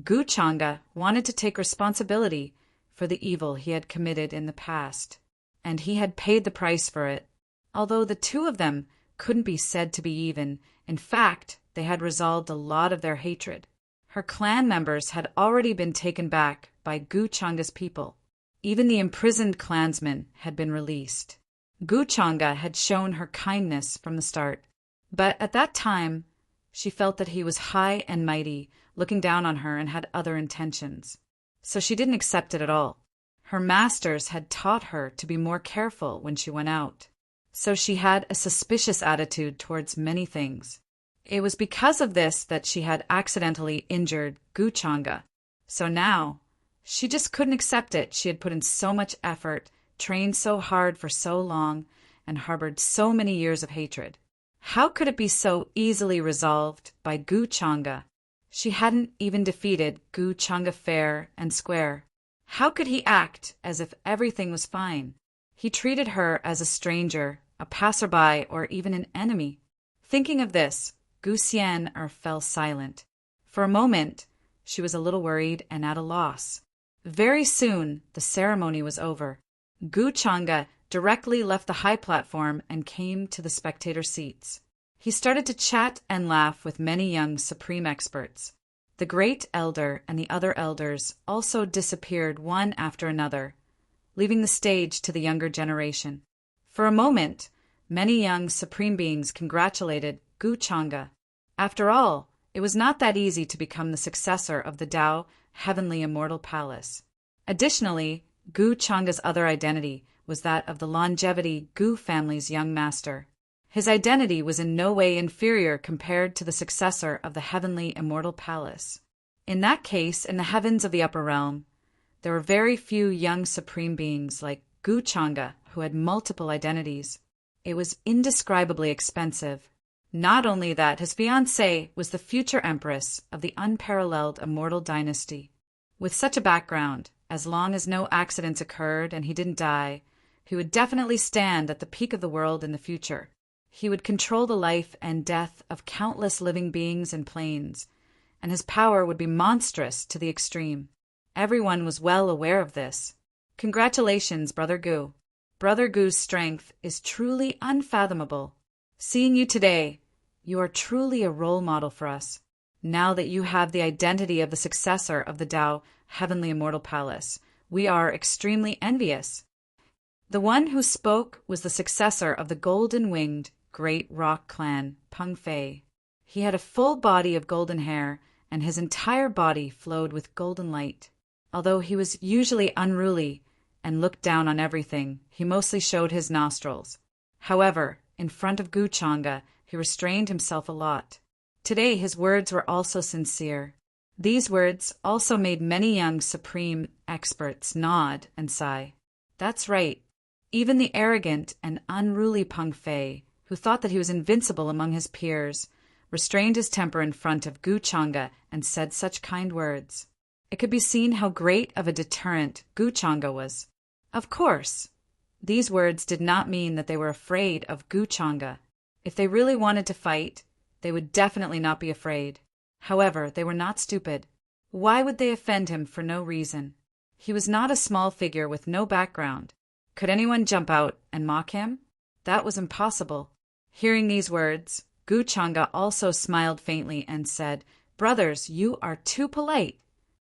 Gu Changa wanted to take responsibility for the evil he had committed in the past, and he had paid the price for it. Although the two of them couldn't be said to be even, in fact, they had resolved a lot of their hatred. Her clan members had already been taken back by Gu Changa's people. Even the imprisoned clansmen had been released. Gu Changa had shown her kindness from the start, but at that time she felt that he was high and mighty, looking down on her, and had other intentions. So she didn't accept it at all. Her masters had taught her to be more careful when she went out, so she had a suspicious attitude towards many things. It was because of this that she had accidentally injured Gu Changa. So now, she just couldn't accept it. She had put in so much effort, trained so hard for so long, and harbored so many years of hatred. How could it be so easily resolved by Gu Changa? She hadn't even defeated Gu Changa fair and square. How could he act as if everything was fine? He treated her as a stranger, a passerby, or even an enemy. Thinking of this, Gu Xian fell silent. For a moment, she was a little worried and at a loss. Very soon, the ceremony was over. Gu Changa directly left the high platform and came to the spectator seats. He started to chat and laugh with many young supreme experts. The great elder and the other elders also disappeared one after another, leaving the stage to the younger generation. For a moment, many young supreme beings congratulated Gu Changa. After all, it was not that easy to become the successor of the Tao Heavenly Immortal Palace. Additionally, Gu Changa's other identity was that of the longevity Gu family's young master. His identity was in no way inferior compared to the successor of the Heavenly Immortal Palace. In that case, in the heavens of the upper realm, there were very few young supreme beings like Gu Changa who had multiple identities. It was indescribably expensive. Not only that, his fiancée was the future empress of the unparalleled immortal dynasty. With such a background, as long as no accidents occurred and he didn't die, he would definitely stand at the peak of the world in the future. He would control the life and death of countless living beings and planes, and his power would be monstrous to the extreme. Everyone was well aware of this. Congratulations, Brother Gu. Brother Gu's strength is truly unfathomable. Seeing you today, you are truly a role model for us. Now that you have the identity of the successor of the Tao Heavenly Immortal Palace, we are extremely envious. The one who spoke was the successor of the golden-winged Great Rock Clan, Peng Fei. He had a full body of golden hair, and his entire body flowed with golden light. Although he was usually unruly and looked down on everything, he mostly showed his nostrils. However, in front of Gu Changa, he restrained himself a lot. Today his words were also sincere. These words also made many young supreme experts nod and sigh. That's right. Even the arrogant and unruly Peng Fei, who thought that he was invincible among his peers, restrained his temper in front of Gu Changa and said such kind words. It could be seen how great of a deterrent Gu Changa was. Of course, these words did not mean that they were afraid of Gu Changa. If they really wanted to fight, they would definitely not be afraid. However, they were not stupid. Why would they offend him for no reason? He was not a small figure with no background. Could anyone jump out and mock him? That was impossible. Hearing these words, Gu Changa also smiled faintly and said, "Brothers, you are too polite."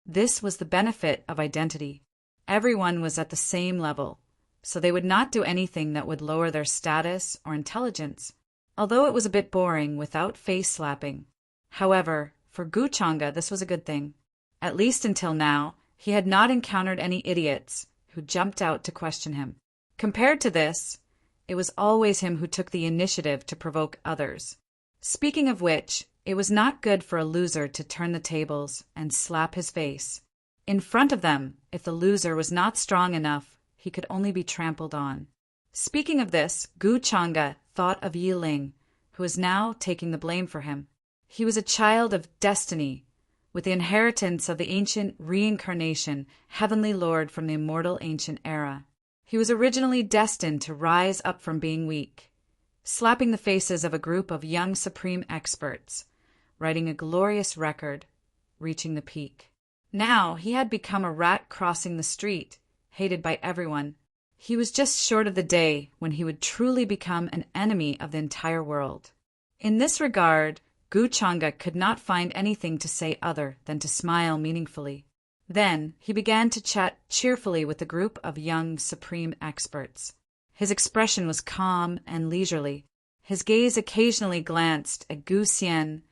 This was the benefit of identity. Everyone was at the same level, so they would not do anything that would lower their status or intelligence, although it was a bit boring without face slapping. However, for Gu Changa this was a good thing. At least until now, he had not encountered any idiots who jumped out to question him. Compared to this, it was always him who took the initiative to provoke others. Speaking of which, it was not good for a loser to turn the tables and slap his face. In front of them, if the loser was not strong enough, he could only be trampled on. Speaking of this, Gu Changa thought of Yi Ling, who was now taking the blame for him. He was a child of destiny, with the inheritance of the ancient reincarnation, heavenly lord from the immortal ancient era. He was originally destined to rise up from being weak. slapping the faces of a group of young supreme experts, writing a glorious record, reaching the peak. Now he had become a rat crossing the street, hated by everyone. He was just short of the day when he would truly become an enemy of the entire world. In this regard, Gu Changa could not find anything to say other than to smile meaningfully. Then he began to chat cheerfully with a group of young supreme experts. His expression was calm and leisurely. His gaze occasionally glanced at Gu Xian,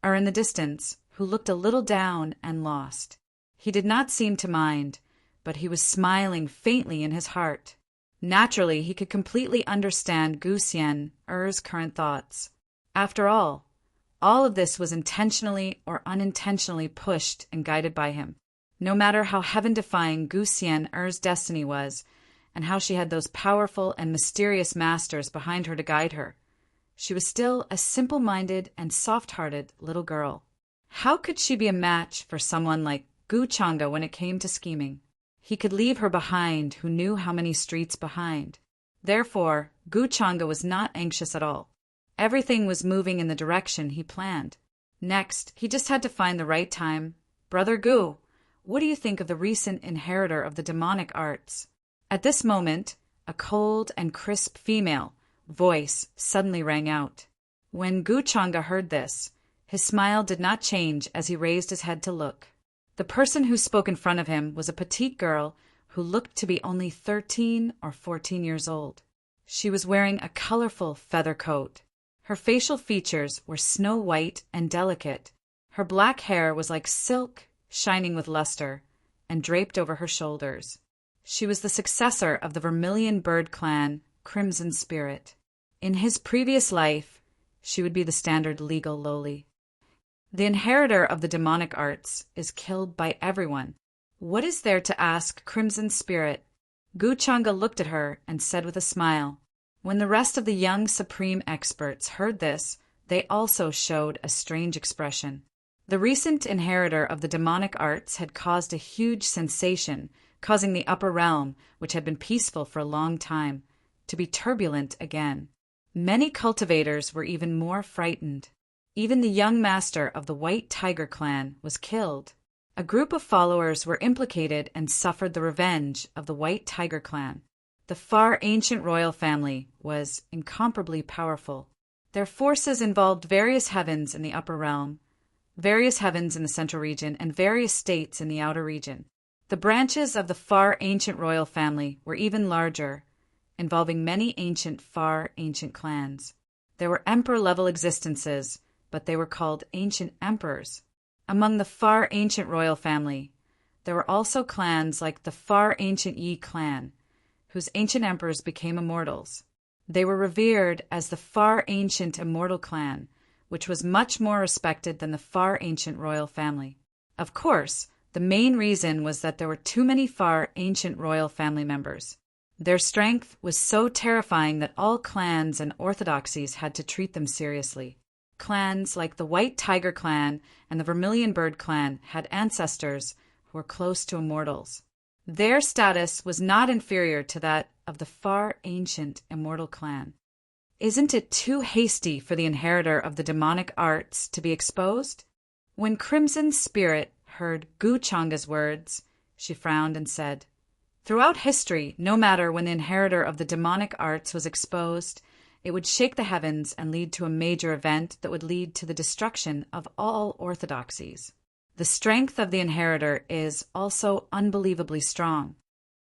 or in the distance, who looked a little down and lost. He did not seem to mind, but he was smiling faintly in his heart. Naturally, he could completely understand Gu Xian's current thoughts. After all of this was intentionally or unintentionally pushed and guided by him. No matter how heaven-defying Gu Xian's destiny was, and how she had those powerful and mysterious masters behind her to guide her, she was still a simple-minded and soft-hearted little girl. How could she be a match for someone like Gu Changa when it came to scheming? He could leave her behind who knew how many streets behind. Therefore, Gu Changa was not anxious at all. Everything was moving in the direction he planned. Next, he just had to find the right time. "Brother Gu, what do you think of the recent inheritor of the demonic arts?" At this moment, a cold and crisp female voice suddenly rang out. When Gu Changa heard this, his smile did not change as he raised his head to look. The person who spoke in front of him was a petite girl who looked to be only 13 or 14 years old. She was wearing a colorful feather coat. Her facial features were snow white and delicate. Her black hair was like silk, shining with luster, and draped over her shoulders. She was the successor of the Vermilion Bird clan, Crimson Spirit. In his previous life, she would be the standard legal lowly. The inheritor of the demonic arts is killed by everyone. What is there to ask Crimson Spirit? Gu Changa looked at her and said with a smile. When the rest of the young supreme experts heard this, they also showed a strange expression. The recent inheritor of the demonic arts had caused a huge sensation, causing the upper realm, which had been peaceful for a long time, to be turbulent again. Many cultivators were even more frightened. Even the young master of the White Tiger clan was killed. A group of followers were implicated and suffered the revenge of the White Tiger clan. The far ancient royal family was incomparably powerful. Their forces involved various heavens in the upper realm, various heavens in the central region, and various states in the outer region. The branches of the far ancient royal family were even larger, involving many far ancient clans. There were emperor-level existences, but they were called ancient emperors. Among the far ancient royal family, there were also clans like the far ancient Yi clan, whose ancient emperors became immortals. They were revered as the far ancient immortal clan, which was much more respected than the far ancient royal family. Of course, the main reason was that there were too many far ancient royal family members. Their strength was so terrifying that all clans and orthodoxies had to treat them seriously. Clans like the White Tiger clan and the Vermilion Bird clan had ancestors who were close to immortals. Their status was not inferior to that of the far ancient immortal clan. Isn't it too hasty for the inheritor of the demonic arts to be exposed? When Crimson Spirit heard Gu Changa's words, she frowned and said, "Throughout history, no matter when the inheritor of the demonic arts was exposed, it would shake the heavens and lead to a major event that would lead to the destruction of all orthodoxies. The strength of the inheritor is also unbelievably strong.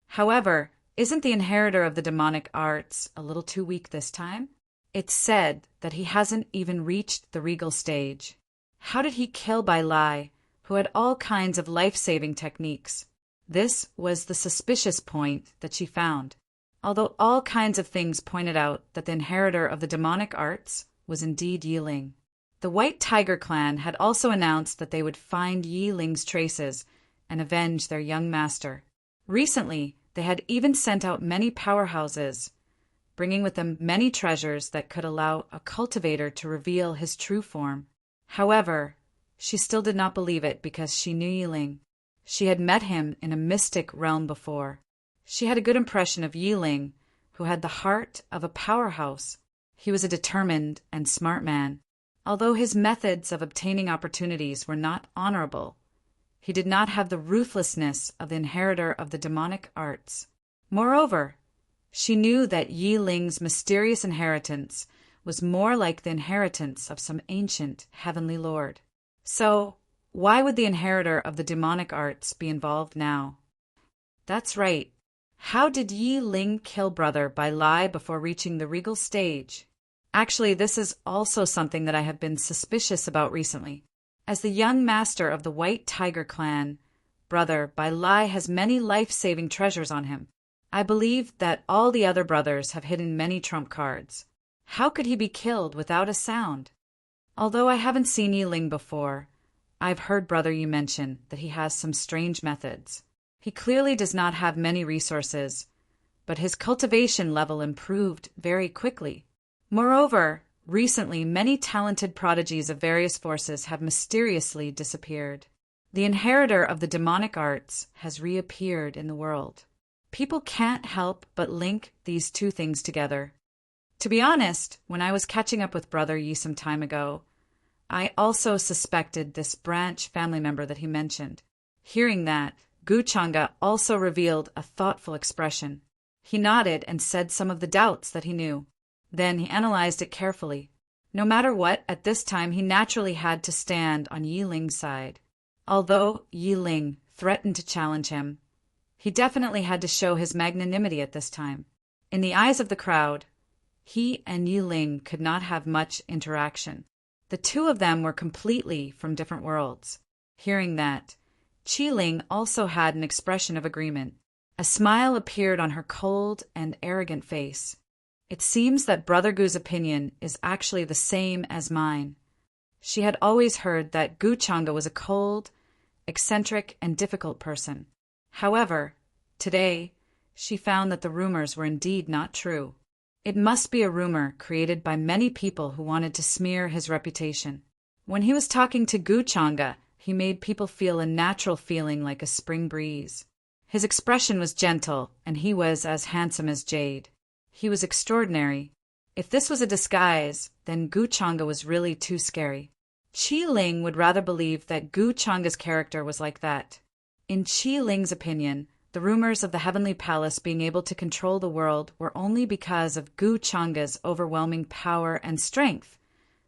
However, isn't the inheritor of the demonic arts a little too weak this time? It's said that he hasn't even reached the regal stage. How did he kill Bai Lai, who had all kinds of life-saving techniques?" This was the suspicious point that she found, although all kinds of things pointed out that the inheritor of the demonic arts was indeed Yi Ling. The White Tiger clan had also announced that they would find Yi Ling's traces and avenge their young master. Recently, they had even sent out many powerhouses, bringing with them many treasures that could allow a cultivator to reveal his true form. However, she still did not believe it because she knew Yi Ling. She had met him in a mystic realm before. She had a good impression of Yi Ling, who had the heart of a powerhouse. He was a determined and smart man. Although his methods of obtaining opportunities were not honorable, he did not have the ruthlessness of the inheritor of the demonic arts. Moreover, she knew that Yi Ling's mysterious inheritance was more like the inheritance of some ancient heavenly lord. So, why would the inheritor of the demonic arts be involved now? That's right. How did Yi Ling kill brother by lie before reaching the regal stage? Actually, this is also something that I have been suspicious about recently. As the young master of the White Tiger clan, brother by lie has many life-saving treasures on him. I believe that all the other brothers have hidden many trump cards. How could he be killed without a sound? Although I haven't seen Yi Ling before, I've heard brother you mention that he has some strange methods. He clearly does not have many resources, but his cultivation level improved very quickly. Moreover, recently many talented prodigies of various forces have mysteriously disappeared. The inheritor of the demonic arts has reappeared in the world. People can't help but link these two things together. To be honest, when I was catching up with Brother Yi some time ago, I also suspected this branch family member that he mentioned. Hearing that, Gu Changa also revealed a thoughtful expression. He nodded and said some of the doubts that he knew. Then he analyzed it carefully. No matter what, at this time he naturally had to stand on Yi Ling's side. Although Yi Ling threatened to challenge him, he definitely had to show his magnanimity at this time. In the eyes of the crowd, he and Yi Ling could not have much interaction. The two of them were completely from different worlds. Hearing that, Qi Ling also had an expression of agreement. A smile appeared on her cold and arrogant face. It seems that Brother Gu's opinion is actually the same as mine. She had always heard that Gu Changa was a cold, eccentric, and difficult person. However, today, she found that the rumors were indeed not true. It must be a rumor created by many people who wanted to smear his reputation. When he was talking to Gu Changa, he made people feel a natural feeling like a spring breeze. His expression was gentle, and he was as handsome as jade. He was extraordinary. If this was a disguise, then Gu Changa was really too scary. Qi Ling would rather believe that Gu Changa's character was like that. In Qi Ling's opinion, the rumors of the Heavenly Palace being able to control the world were only because of Gu Changa's overwhelming power and strength,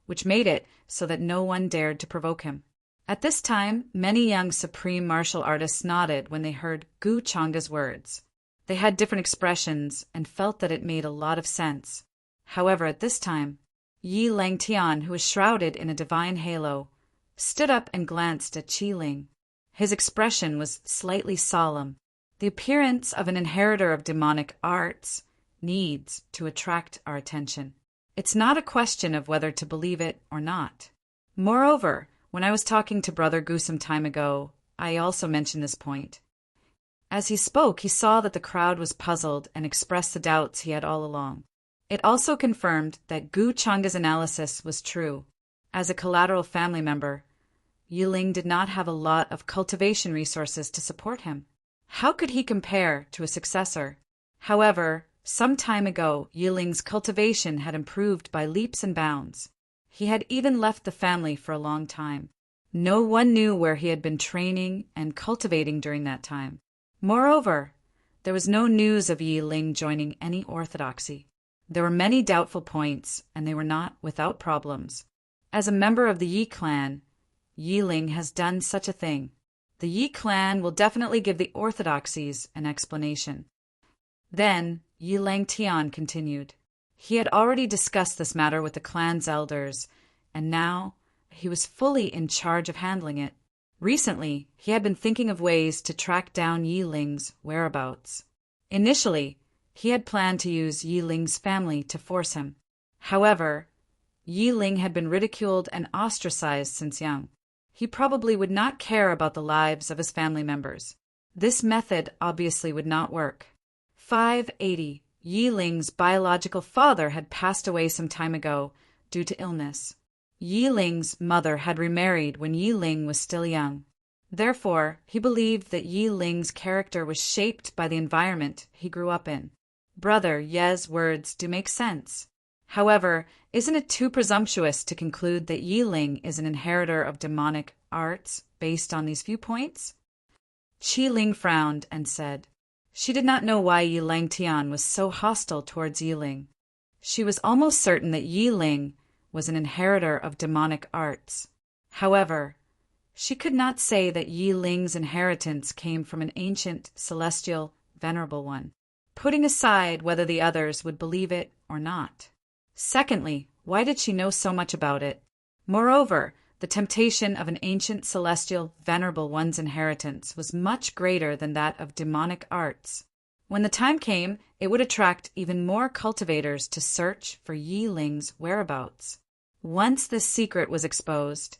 which made it so that no one dared to provoke him. At this time, many young supreme martial artists nodded when they heard Gu Changa's words. They had different expressions and felt that it made a lot of sense. However, at this time, Yi Langtian, who was shrouded in a divine halo, stood up and glanced at Qi Ling. His expression was slightly solemn. The appearance of an inheritor of demonic arts needs to attract our attention. It's not a question of whether to believe it or not. Moreover, when I was talking to Brother Gu some time ago, I also mentioned this point. As he spoke, he saw that the crowd was puzzled and expressed the doubts he had all along. It also confirmed that Gu Changa's analysis was true. As a collateral family member, Yi Ling did not have a lot of cultivation resources to support him. How could he compare to a successor? However, some time ago, Yi Ling's cultivation had improved by leaps and bounds. He had even left the family for a long time. No one knew where he had been training and cultivating during that time. Moreover, there was no news of Yi Ling joining any orthodoxy. There were many doubtful points, and they were not without problems. As a member of the Yi clan, Yi Ling has done such a thing. The Yi clan will definitely give the orthodoxies an explanation. Then Yi Langtian continued. He had already discussed this matter with the clan's elders, and now he was fully in charge of handling it. Recently, he had been thinking of ways to track down Yi Ling's whereabouts. Initially, he had planned to use Yi Ling's family to force him. However, Yi Ling had been ridiculed and ostracized since young. He probably would not care about the lives of his family members. This method obviously would not work. 580. Yi Ling's biological father had passed away some time ago due to illness. Yi Ling's mother had remarried when Yi Ling was still young. Therefore, he believed that Yi Ling's character was shaped by the environment he grew up in. Brother Ye's words do make sense. However, isn't it too presumptuous to conclude that Yi Ling is an inheritor of demonic arts based on these viewpoints? Qi Ling frowned and said she did not know why Yi Langtian was so hostile towards Yi Ling. She was almost certain that Yi Ling was an inheritor of demonic arts. However, she could not say that Yi Ling's inheritance came from an ancient, celestial, venerable one, putting aside whether the others would believe it or not. Secondly, why did she know so much about it? Moreover, the temptation of an ancient, celestial, venerable one's inheritance was much greater than that of demonic arts. When the time came, it would attract even more cultivators to search for Yi Ling's whereabouts. Once this secret was exposed,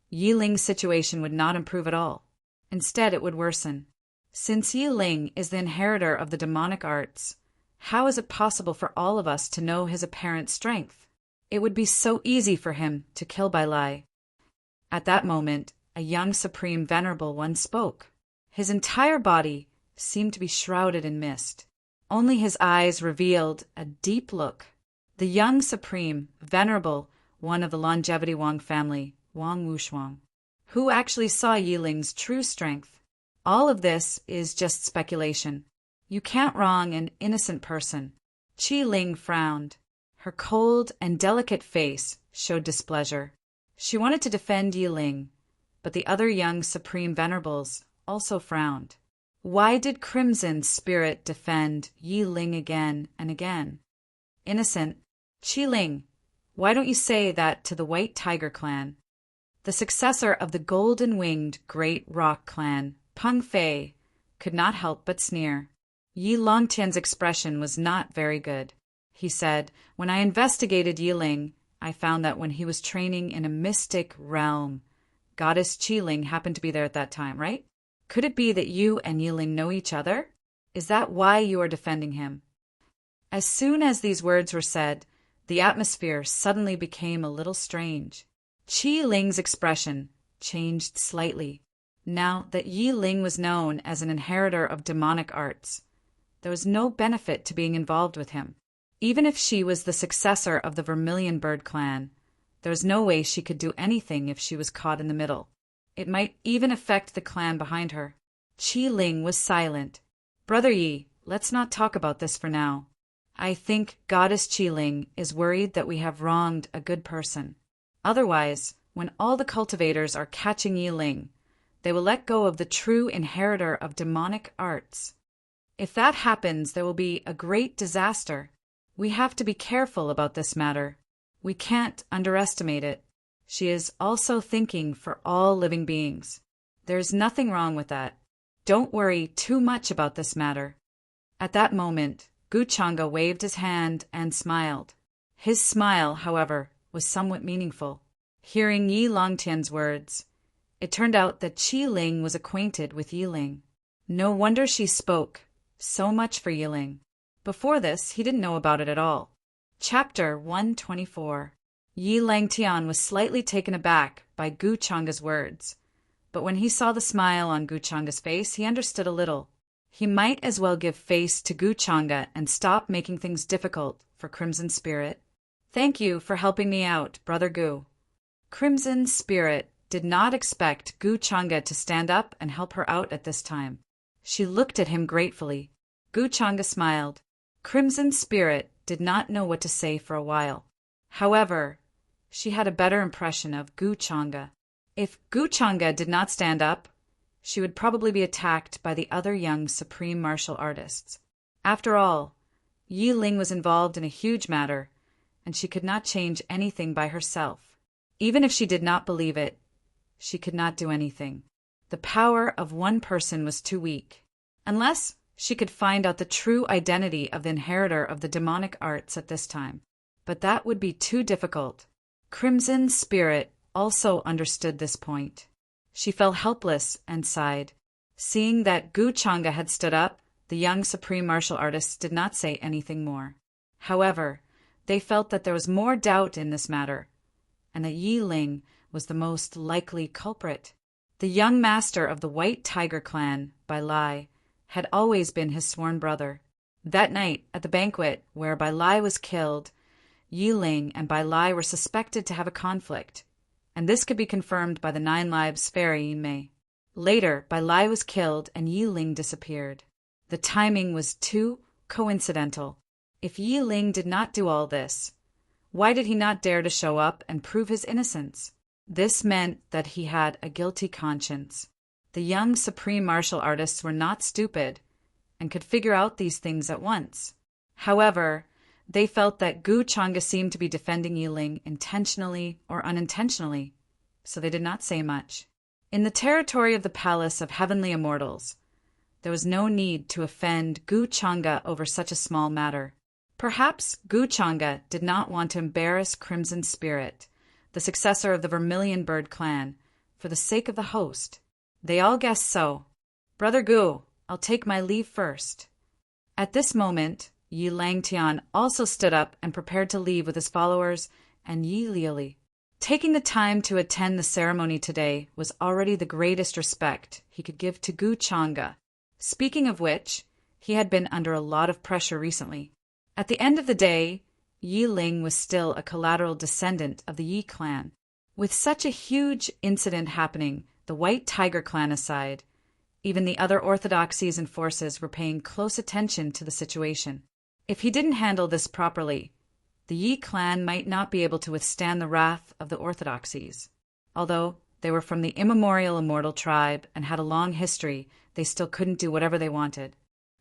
Yi Ling's situation would not improve at all. Instead, it would worsen. Since Yi Ling is the inheritor of the demonic arts, how is it possible for all of us to know his apparent strength? It would be so easy for him to kill by lie. At that moment, a young Supreme Venerable One spoke. His entire body seemed to be shrouded in mist. Only his eyes revealed a deep look. The young Supreme Venerable One of the Longevity Wang family, Wang Wushuang, who actually saw Yi Ling's true strength. All of this is just speculation. You can't wrong an innocent person. Qi Ling frowned. Her cold and delicate face showed displeasure. She wanted to defend Yi Ling, but the other young Supreme Venerables also frowned. Why did Crimson Spirit defend Yi Ling again and again? Innocent, Qi Ling, why don't you say that to the White Tiger clan? The successor of the golden-winged Great Rock clan, Peng Fei, could not help but sneer. Yi Longtian's expression was not very good. He said, when I investigated Yi Ling, I found that when he was training in a mystic realm, Goddess Qi Ling happened to be there at that time, right? Could it be that you and Yi Ling know each other? Is that why you are defending him? As soon as these words were said, the atmosphere suddenly became a little strange. Qi Ling's expression changed slightly. Now that Yi Ling was known as an inheritor of demonic arts, there was no benefit to being involved with him. Even if she was the successor of the Vermilion Bird clan, there was no way she could do anything if she was caught in the middle. It might even affect the clan behind her. Qi Ling was silent. Brother Yi, let's not talk about this for now. I think Goddess Qi Ling is worried that we have wronged a good person. Otherwise, when all the cultivators are catching Yi Ling, they will let go of the true inheritor of demonic arts. If that happens, there will be a great disaster. We have to be careful about this matter. We can't underestimate it. She is also thinking for all living beings. There's nothing wrong with that. Don't worry too much about this matter. At that moment, Gu Chang'e waved his hand and smiled. His smile, however, was somewhat meaningful. Hearing Yi Longtian's words, it turned out that Qi Ling was acquainted with Yi Ling. No wonder she spoke. So much for Yi Ling. Before this, he didn't know about it at all. Chapter 124. Yi Langtian was slightly taken aback by Gu Chang'e's words, but when he saw the smile on Gu Chang'e's face, he understood a little. He might as well give face to Gu Chang'e and stop making things difficult for Crimson Spirit. Thank you for helping me out, Brother Gu. Crimson Spirit did not expect Gu Chang'e to stand up and help her out at this time. She looked at him gratefully. Gu Chang'e smiled. Crimson Spirit did not know what to say for a while. However, she had a better impression of Gu Chang'e. If Gu Chang'e did not stand up, she would probably be attacked by the other young supreme martial artists. After all, Yi Ling was involved in a huge matter, and she could not change anything by herself. Even if she did not believe it, she could not do anything. The power of one person was too weak. Unless she could find out the true identity of the inheritor of the demonic arts at this time. But that would be too difficult. Crimson Spirit also understood this point. She felt helpless and sighed. Seeing that Gu Chang'e had stood up, the young supreme martial artists did not say anything more. However, they felt that there was more doubt in this matter, and that Yi Ling was the most likely culprit. The young master of the White Tiger clan, Bai Lai, had always been his sworn brother. That night, at the banquet where Bai Lai was killed, Yi Ling and Bai Lai were suspected to have a conflict, and this could be confirmed by the 9 lives fairy Yin Mei. Later, Bai Lai was killed and Yi Ling disappeared. The timing was too coincidental. If Yi Ling did not do all this, why did he not dare to show up and prove his innocence? This meant that he had a guilty conscience. The young supreme martial artists were not stupid and could figure out these things at once. However, they felt that Gu Changa seemed to be defending Yi Ling intentionally or unintentionally, so they did not say much. In the territory of the Palace of Heavenly Immortals, there was no need to offend Gu Changa over such a small matter. Perhaps Gu Changa did not want to embarrass Crimson Spirit, the successor of the Vermilion Bird clan, for the sake of the host. They all guessed so. "Brother Gu, I'll take my leave first." At this moment, Yi Langtian also stood up and prepared to leave with his followers and Yi Liuli. Taking the time to attend the ceremony today was already the greatest respect he could give to Gu Changa. Speaking of which, he had been under a lot of pressure recently. At the end of the day, Yi Ling was still a collateral descendant of the Yi clan. With such a huge incident happening, the White Tiger clan aside, even the other orthodoxies and forces were paying close attention to the situation. If he didn't handle this properly, the Yi clan might not be able to withstand the wrath of the orthodoxies. Although they were from the immemorial immortal tribe and had a long history, they still couldn't do whatever they wanted.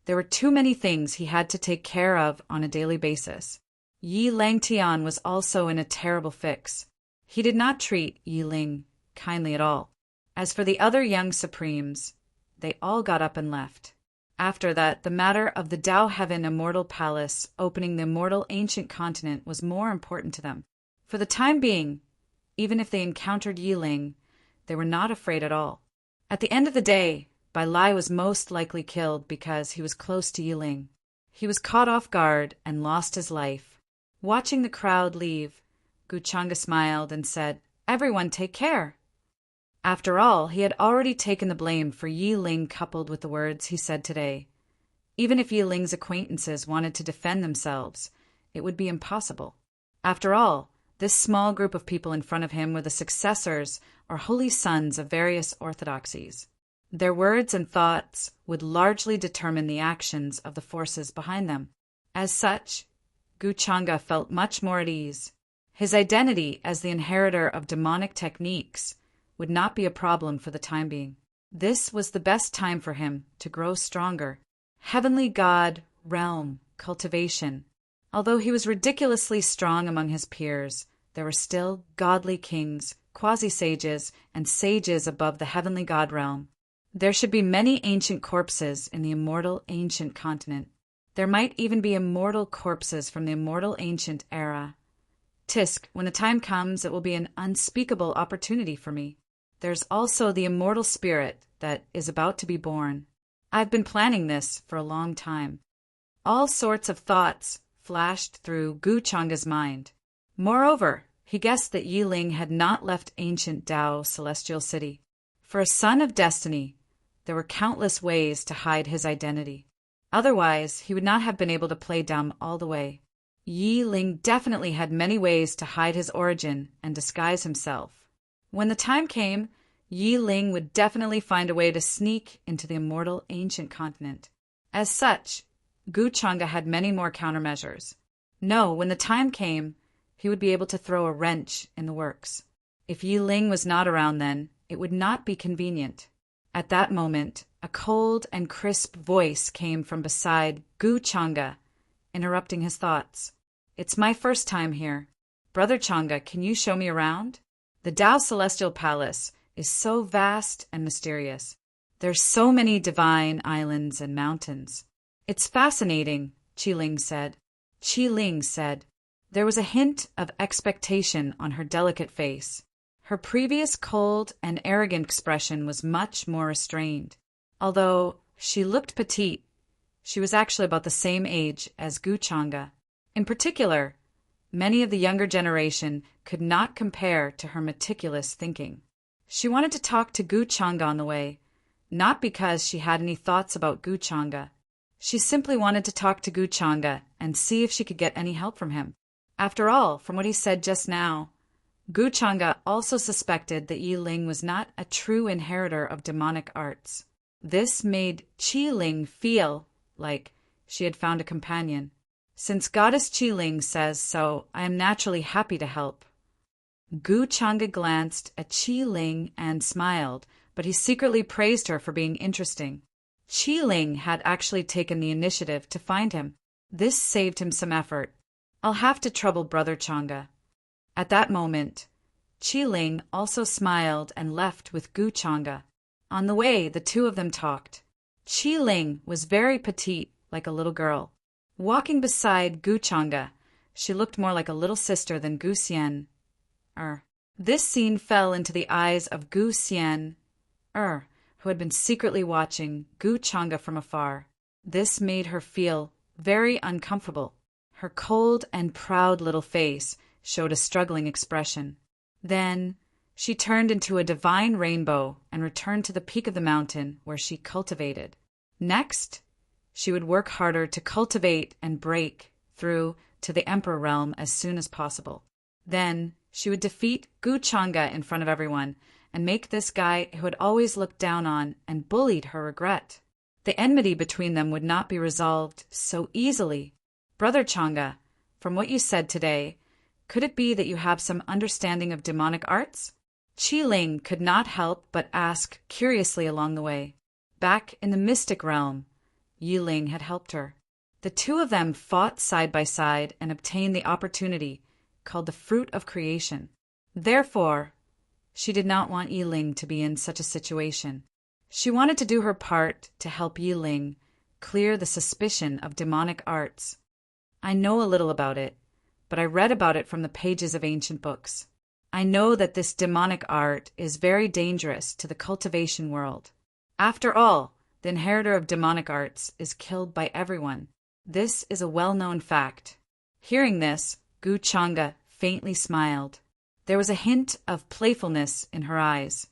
There were too many things he had to take care of on a daily basis. Yi Langtian was also in a terrible fix. He did not treat Yi Ling kindly at all. As for the other young supremes, they all got up and left. After that, the matter of the Dao Heaven Immortal Palace opening the immortal ancient continent was more important to them. For the time being, even if they encountered Yi Ling, they were not afraid at all. At the end of the day, Bai Lai was most likely killed because he was close to Yi Ling. He was caught off guard and lost his life. Watching the crowd leave, Gu Changa smiled and said, "Everyone take care." After all, he had already taken the blame for Yi Ling coupled with the words he said today. Even if Yi Ling's acquaintances wanted to defend themselves, it would be impossible. After all, this small group of people in front of him were the successors or holy sons of various orthodoxies. Their words and thoughts would largely determine the actions of the forces behind them. As such, Gu Changa felt much more at ease. His identity as the inheritor of demonic techniques would not be a problem for the time being. This was the best time for him to grow stronger. Heavenly God, realm, cultivation. Although he was ridiculously strong among his peers, there were still godly kings, quasi-sages, and sages above the heavenly God realm. There should be many ancient corpses in the immortal ancient continent. There might even be immortal corpses from the immortal ancient era. Tisk, when the time comes, it will be an unspeakable opportunity for me. There's also the immortal spirit that is about to be born. I've been planning this for a long time. All sorts of thoughts flashed through Gu Changa's mind. Moreover, he guessed that Yi Ling had not left ancient Dao Celestial City. For a son of destiny, there were countless ways to hide his identity. Otherwise, he would not have been able to play dumb all the way. Yi Ling definitely had many ways to hide his origin and disguise himself. When the time came, Yi Ling would definitely find a way to sneak into the immortal ancient continent. As such, Gu Changa had many more countermeasures. No, when the time came, he would be able to throw a wrench in the works. If Yi Ling was not around then, it would not be convenient. At that moment, a cold and crisp voice came from beside Gu Changa, interrupting his thoughts. "It's my first time here. Brother Changa, can you show me around? The Dao Celestial Palace is so vast and mysterious. There's so many divine islands and mountains. It's fascinating," Qi Ling said. There was a hint of expectation on her delicate face. Her previous cold and arrogant expression was much more restrained. Although she looked petite, she was actually about the same age as Gu Changa. In particular, many of the younger generation could not compare to her meticulous thinking. She wanted to talk to Gu Changa on the way, not because she had any thoughts about Gu Changa. She simply wanted to talk to Gu Changa and see if she could get any help from him. After all, from what he said just now, Gu Chang'e also suspected that Yi Ling was not a true inheritor of demonic arts. This made Qi Ling feel like she had found a companion. Since Goddess Qi Ling says so, I am naturally happy to help. Gu Chang'e glanced at Qi Ling and smiled, but he secretly praised her for being interesting. Qi Ling had actually taken the initiative to find him. This saved him some effort. I'll have to trouble Brother Chang'e. At that moment, Qi Ling also smiled and left with Gu Chang'e. On the way, the two of them talked. Qi Ling was very petite, like a little girl. Walking beside Gu Chang'e, she looked more like a little sister than Gu Xian. This scene fell into the eyes of Gu Xian, who had been secretly watching Gu Chang'e from afar. This made her feel very uncomfortable. Her cold and proud little face showed a struggling expression. Then she turned into a divine rainbow and returned to the peak of the mountain where she cultivated. Next, she would work harder to cultivate and break through to the Emperor realm as soon as possible. Then she would defeat Gu Chang'e in front of everyone and make this guy who had always looked down on and bullied her regret. The enmity between them would not be resolved so easily. Brother Chang'e, from what you said today, could it be that you have some understanding of demonic arts? Qi Ling could not help but ask curiously along the way. Back in the mystic realm, Yi Ling had helped her. The two of them fought side by side and obtained the opportunity called the fruit of creation. Therefore, she did not want Yi Ling to be in such a situation. She wanted to do her part to help Yi Ling clear the suspicion of demonic arts. I know a little about it, but I read about it from the pages of ancient books. I know that this demonic art is very dangerous to the cultivation world. After all, the inheritor of demonic arts is killed by everyone. This is a well-known fact. Hearing this, Gu Chang'e faintly smiled. There was a hint of playfulness in her eyes.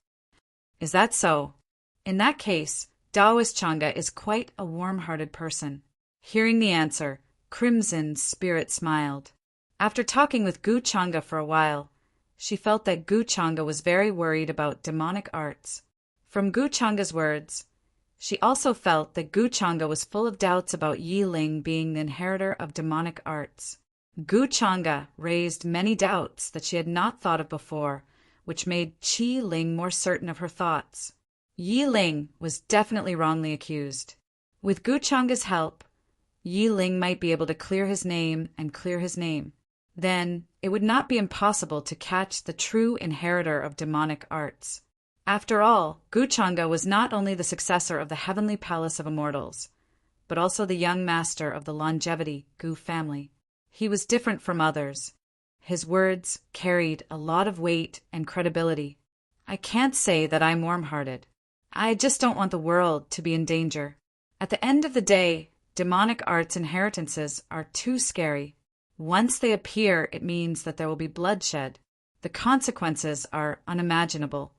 Is that so? In that case, Taoist Chang'e is quite a warm-hearted person. Hearing the answer, Crimson Spirit smiled. After talking with Gu Chang'e for a while, she felt that Gu Chang'e was very worried about demonic arts. From Gu Chang'e's words, she also felt that Gu Chang'e was full of doubts about Yi Ling being the inheritor of demonic arts. Gu Chang'e raised many doubts that she had not thought of before, which made Qi Ling more certain of her thoughts. Yi Ling was definitely wrongly accused. With Gu Chang'e's help, Yi Ling might be able to clear his name and clear his name. Then it would not be impossible to catch the true inheritor of demonic arts. After all, Gu Chang'e was not only the successor of the heavenly palace of immortals, but also the young master of the longevity Gu family. He was different from others. His words carried a lot of weight and credibility. I can't say that I'm warm-hearted. I just don't want the world to be in danger. At the end of the day, demonic arts inheritances are too scary. Once they appear, it means that there will be bloodshed. The consequences are unimaginable.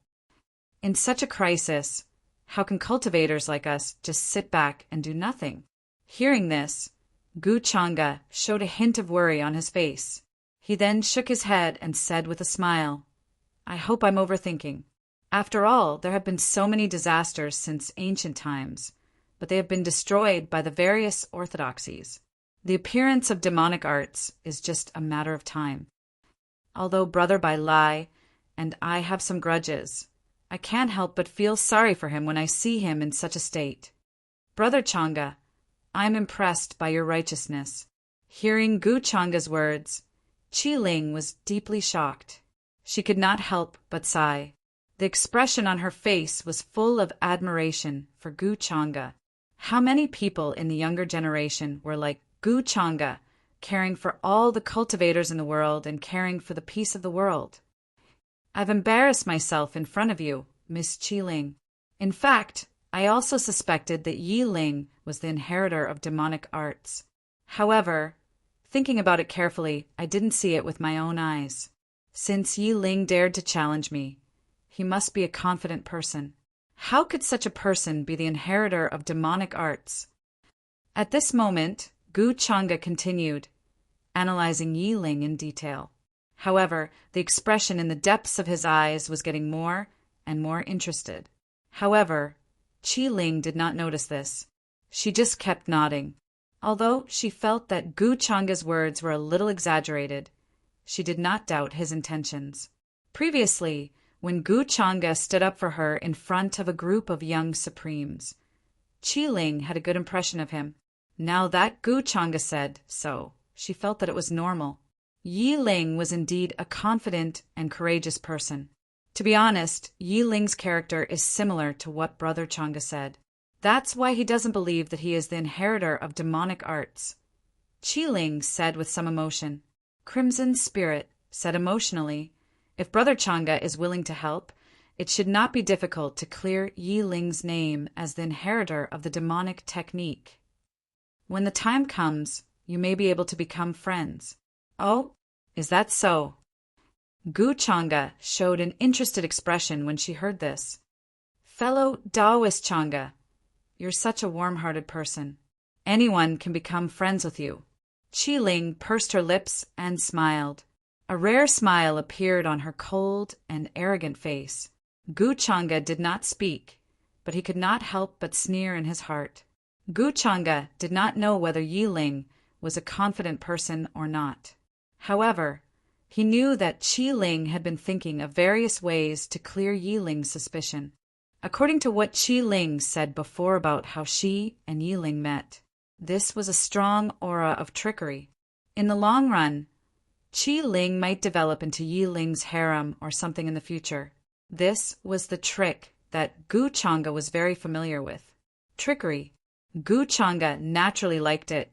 In such a crisis, how can cultivators like us just sit back and do nothing? Hearing this, Gu Chang'e showed a hint of worry on his face. He then shook his head and said with a smile, I hope I'm overthinking. After all, there have been so many disasters since ancient times, but they have been destroyed by the various orthodoxies. The appearance of demonic arts is just a matter of time. Although Brother Bai Lai and I have some grudges, I can't help but feel sorry for him when I see him in such a state. Brother Chang'e, I am impressed by your righteousness. Hearing Gu Chang'e's words, Qi Ling was deeply shocked. She could not help but sigh. The expression on her face was full of admiration for Gu Chang'e. How many people in the younger generation were like Gu Chang'e, caring for all the cultivators in the world and caring for the peace of the world? I've embarrassed myself in front of you, Miss Qi Ling. In fact, I also suspected that Yi Ling was the inheritor of demonic arts. However, thinking about it carefully, I didn't see it with my own eyes. Since Yi Ling dared to challenge me, he must be a confident person. How could such a person be the inheritor of demonic arts? At this moment, Gu Chang'e continued, analyzing Yi Ling in detail. However, the expression in the depths of his eyes was getting more and more interested. However, Qi Ling did not notice this. She just kept nodding. Although she felt that Gu Changa's words were a little exaggerated, she did not doubt his intentions. Previously, when Gu Changa stood up for her in front of a group of young supremes, Qi Ling had a good impression of him. Now that Gu Changa said so, she felt that it was normal. Yi Ling was indeed a confident and courageous person. To be honest, Yi Ling's character is similar to what Brother Changa said. That's why he doesn't believe that he is the inheritor of demonic arts. Qi Ling said with some emotion. Crimson Spirit said emotionally, if Brother Changa is willing to help, it should not be difficult to clear Yi Ling's name as the inheritor of the demonic technique. When the time comes, you may be able to become friends. Oh, is that so? Gu Changa showed an interested expression when she heard this. Fellow Taoist Changa, you're such a warm-hearted person. Anyone can become friends with you. Qi Ling pursed her lips and smiled. A rare smile appeared on her cold and arrogant face. Gu Changa did not speak, but he could not help but sneer in his heart. Gu Changa did not know whether Yi Ling was a confident person or not. However, he knew that Qi Ling had been thinking of various ways to clear Yi Ling's suspicion. According to what Qi Ling said before about how she and Yi Ling met, this was a strong aura of trickery. In the long run, Qi Ling might develop into Yi Ling's harem or something in the future. This was the trick that Gu Changa was very familiar with. Trickery. Gu Changa naturally liked it,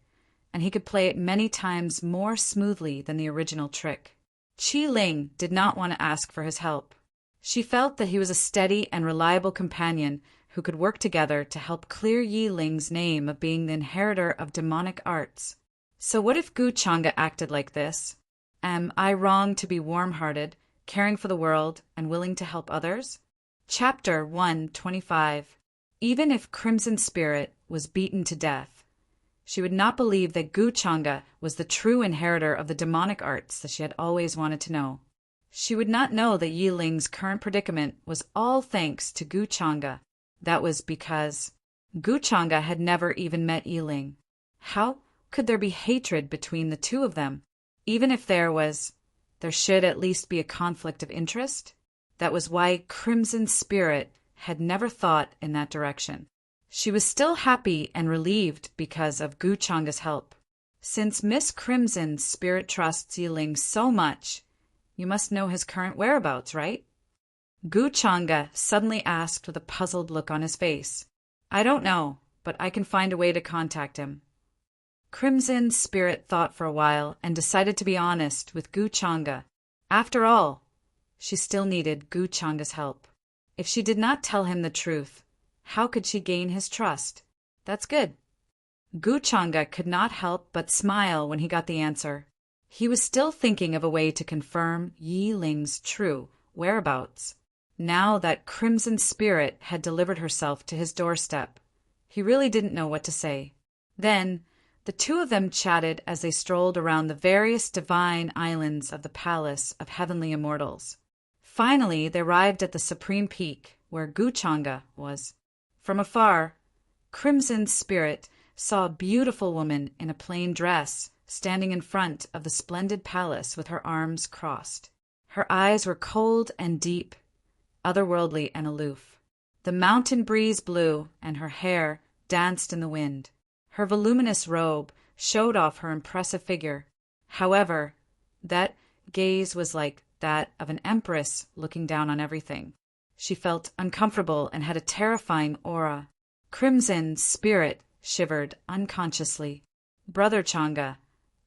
and he could play it many times more smoothly than the original trick. Qi Ling did not want to ask for his help. She felt that he was a steady and reliable companion who could work together to help clear Yi Ling's name of being the inheritor of demonic arts. So what if Gu Changa acted like this? Am I wrong to be warm-hearted, caring for the world, and willing to help others? Chapter 125. Even if Crimson Spirit was beaten to death, she would not believe that Gu Changa was the true inheritor of the demonic arts that she had always wanted to know. She would not know that Yi Ling's current predicament was all thanks to Gu Changa. That was because Gu Changa had never even met Yi Ling. How could there be hatred between the two of them? Even if there should at least be a conflict of interest. That was why Crimson Spirit had never thought in that direction. She was still happy and relieved because of Gu Changa's help. Since Miss Crimson Spirit trusts Yi Ling so much, you must know his current whereabouts, right? Gu Changa suddenly asked with a puzzled look on his face. I don't know, but I can find a way to contact him. Crimson Spirit thought for a while and decided to be honest with Gu Changa. After all, she still needed Gu Changa's help. If she did not tell him the truth, how could she gain his trust? That's good. Gu Changa could not help but smile when he got the answer. He was still thinking of a way to confirm Yi Ling's true whereabouts. Now that Crimson Spirit had delivered herself to his doorstep, he really didn't know what to say. Then, the two of them chatted as they strolled around the various divine islands of the Palace of Heavenly Immortals. Finally, they arrived at the Supreme Peak, where Gu Changa was. From afar, Crimson Spirit saw a beautiful woman in a plain dress standing in front of the splendid palace with her arms crossed. Her eyes were cold and deep, otherworldly and aloof. The mountain breeze blew, and her hair danced in the wind. Her voluminous robe showed off her impressive figure. However, that gaze was like that of an empress looking down on everything. She felt uncomfortable and had a terrifying aura. Crimson Spirit shivered unconsciously. Brother Changa,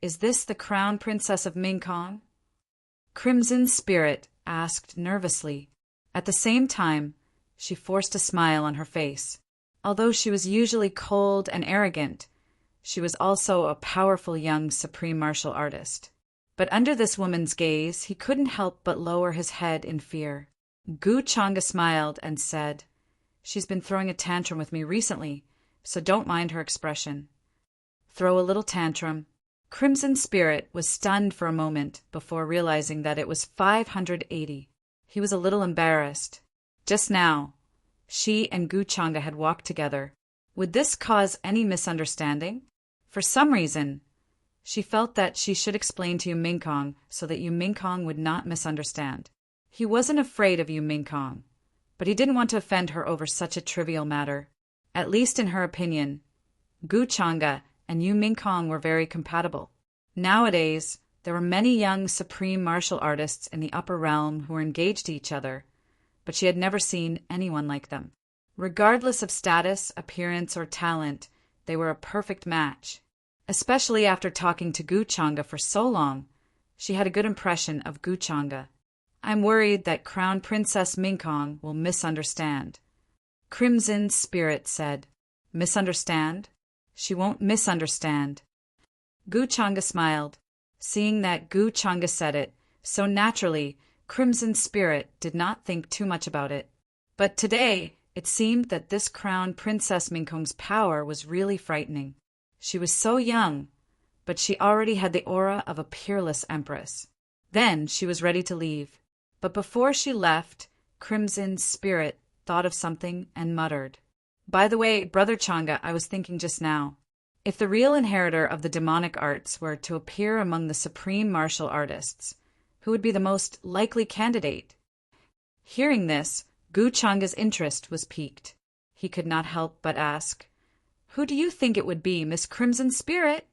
is this the Crown Princess of Mingkong? Crimson Spirit asked nervously. At the same time, she forced a smile on her face. Although she was usually cold and arrogant, she was also a powerful young supreme martial artist. But under this woman's gaze, he couldn't help but lower his head in fear. Gu Changa smiled and said, She's been throwing a tantrum with me recently, so don't mind her expression. Throw a little tantrum. Crimson Spirit was stunned for a moment before realizing that it was 580. He was a little embarrassed. Just now, she and Gu Changa had walked together. Would this cause any misunderstanding? For some reason, she felt that she should explain to Yu Mingkong so that Yu Mingkong would not misunderstand. He wasn't afraid of Yu Mingkong, but he didn't want to offend her over such a trivial matter. At least in her opinion, Gu Changa and Yu Mingkong were very compatible. Nowadays, there were many young supreme martial artists in the upper realm who were engaged to each other, but she had never seen anyone like them. Regardless of status, appearance, or talent, they were a perfect match. Especially after talking to Gu Changa for so long, she had a good impression of Gu Changa. I'm worried that Crown Princess Mingkong will misunderstand. Crimson Spirit said. Misunderstand? She won't misunderstand. Gu Changa smiled. Seeing that Gu Changa said it so naturally, Crimson Spirit did not think too much about it. But today, it seemed that this Crown Princess Mingkong's power was really frightening. She was so young, but she already had the aura of a peerless empress. Then she was ready to leave. But before she left, Crimson Spirit thought of something and muttered. By the way, Brother Changa, I was thinking just now, if the real inheritor of the demonic arts were to appear among the supreme martial artists, who would be the most likely candidate? Hearing this, Gu Changa's interest was piqued. He could not help but ask, Who do you think it would be, Miss Crimson Spirit?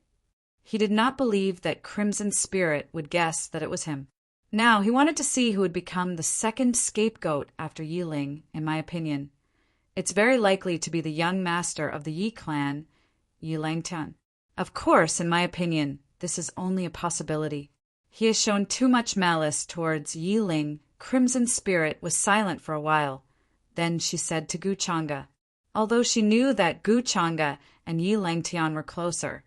He did not believe that Crimson Spirit would guess that it was him. Now he wanted to see who would become the second scapegoat after Yi Ling, in my opinion. It's very likely to be the young master of the Yi clan, Yi Langtian. Of course, in my opinion, this is only a possibility. He has shown too much malice towards Yi Ling. Crimson Spirit was silent for a while. Then she said to Gu Changa, although she knew that Gu Changa and Yi Langtian were closer,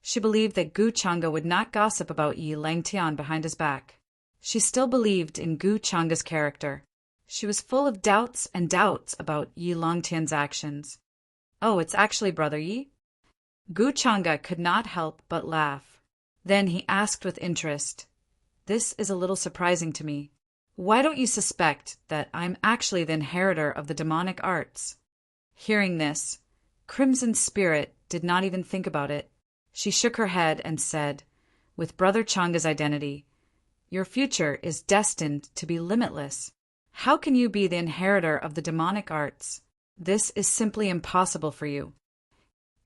she believed that Gu Changa would not gossip about Yi Langtian behind his back. She still believed in Gu Changa's character. She was full of doubts and doubts about Yi Langtian's actions. Oh, it's actually Brother Yi? Gu Changa could not help but laugh. Then he asked with interest, This is a little surprising to me. Why don't you suspect that I'm actually the inheritor of the demonic arts? Hearing this, Crimson Spirit did not even think about it. She shook her head and said, with Brother Changa's identity, Your future is destined to be limitless. How can you be the inheritor of the demonic arts? This is simply impossible for you.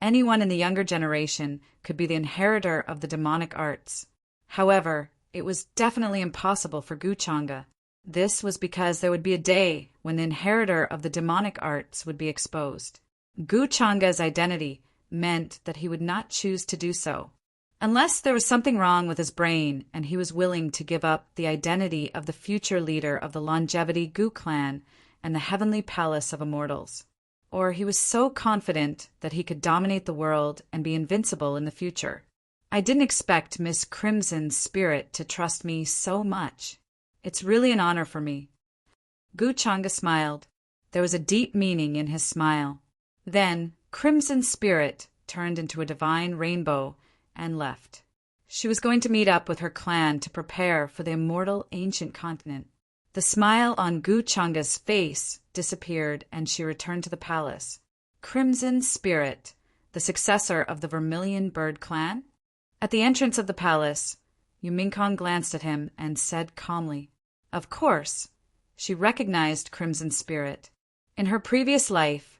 Anyone in the younger generation could be the inheritor of the demonic arts. However, it was definitely impossible for Gu Changa. This was because there would be a day when the inheritor of the demonic arts would be exposed. Gu Changa's identity meant that he would not choose to do so. Unless there was something wrong with his brain and he was willing to give up the identity of the future leader of the Longevity Gu clan and the Heavenly Palace of Immortals. Or he was so confident that he could dominate the world and be invincible in the future. I didn't expect Miss Crimson Spirit to trust me so much. It's really an honor for me. Gu Changa smiled. There was a deep meaning in his smile. Then Crimson Spirit turned into a divine rainbow and left. She was going to meet up with her clan to prepare for the immortal ancient continent. The smile on Gu Changa's face disappeared and she returned to the palace. Crimson Spirit, the successor of the Vermilion Bird clan? At the entrance of the palace, Yu Mingkong glanced at him and said calmly, Of course. She recognized Crimson Spirit. In her previous life,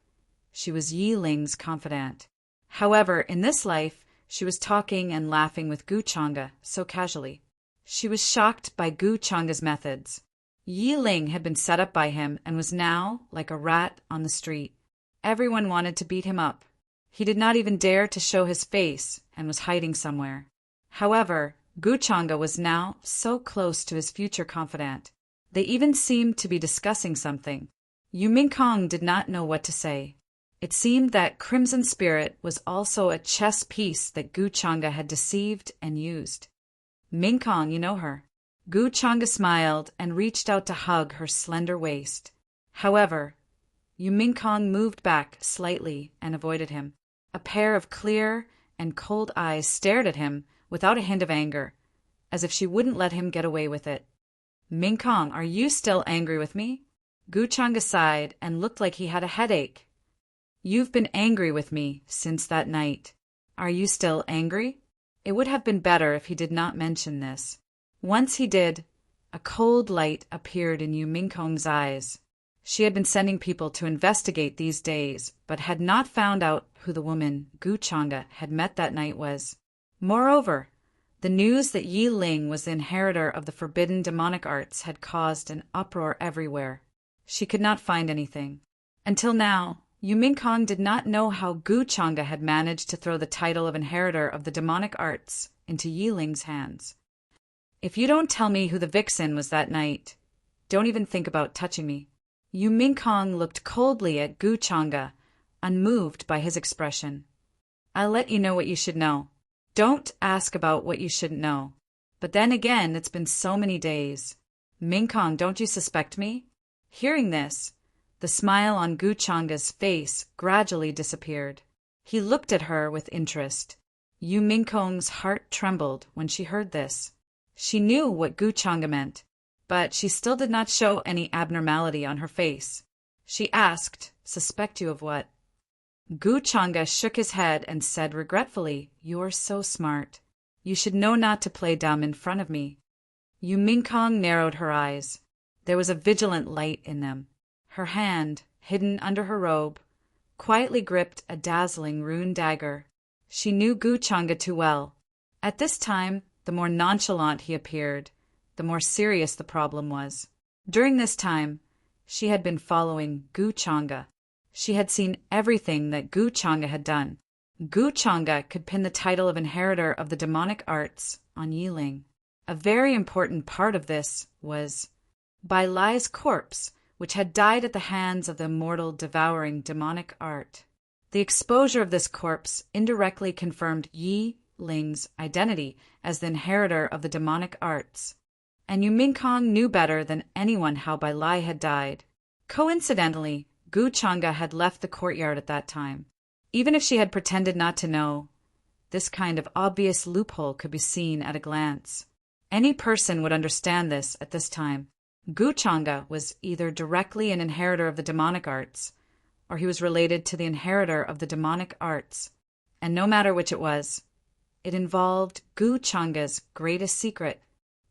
she was Yi Ling's confidant. However, in this life, she was talking and laughing with Gu Changa so casually. She was shocked by Gu Changa's methods. Yi Ling had been set up by him and was now like a rat on the street. Everyone wanted to beat him up. He did not even dare to show his face and was hiding somewhere. However, Gu Changa was now so close to his future confidant. They even seemed to be discussing something. Yu Mingkong did not know what to say. It seemed that Crimson Spirit was also a chess piece that Gu Changa had deceived and used. Mingkong, you know her. Gu Changa smiled and reached out to hug her slender waist. However, Yu Mingkong moved back slightly and avoided him. A pair of clear and cold eyes stared at him without a hint of anger, as if she wouldn't let him get away with it. "Minkong, are you still angry with me?" Gu Changa sighed and looked like he had a headache. "You've been angry with me since that night. Are you still angry?" It would have been better if he did not mention this. Once he did, a cold light appeared in Yu Minkong's eyes. She had been sending people to investigate these days, but had not found out who the woman Gu Changa had met that night was. Moreover, the news that Yi Ling was the inheritor of the forbidden demonic arts had caused an uproar everywhere. She could not find anything. Until now, Yu Minkong did not know how Gu Changa had managed to throw the title of inheritor of the demonic arts into Yi Ling's hands. "If you don't tell me who the vixen was that night, don't even think about touching me." Yu Minkong looked coldly at Gu Changa, unmoved by his expression. "I'll let you know what you should know. Don't ask about what you shouldn't know. But then again, it's been so many days. Minkong, don't you suspect me?" Hearing this, the smile on Gu Changa's face gradually disappeared. He looked at her with interest. Yu Minkong's heart trembled when she heard this. She knew what Gu Changa meant, but she still did not show any abnormality on her face. She asked, "Suspect you of what?" Gu Changa shook his head and said regretfully, "You're so smart. You should know not to play dumb in front of me." Yu Minkong narrowed her eyes. There was a vigilant light in them. Her hand, hidden under her robe, quietly gripped a dazzling rune dagger. She knew Gu Changa too well. At this time, the more nonchalant he appeared, the more serious the problem was. During this time, she had been following Gu Changa. She had seen everything that Gu Changa had done. Gu Changa could pin the title of inheritor of the demonic arts on Yi Ling. A very important part of this was Bai Lai's corpse, which had died at the hands of the immortal devouring demonic art. The exposure of this corpse indirectly confirmed Yi Ling's identity as the inheritor of the demonic arts, and Yu Minkong knew better than anyone how Bai Lai had died. Coincidentally, Gu Changa had left the courtyard at that time. Even if she had pretended not to know, this kind of obvious loophole could be seen at a glance. Any person would understand this at this time. Gu Changa was either directly an inheritor of the demonic arts, or he was related to the inheritor of the demonic arts, and no matter which it was, it involved Gu Changa's greatest secret.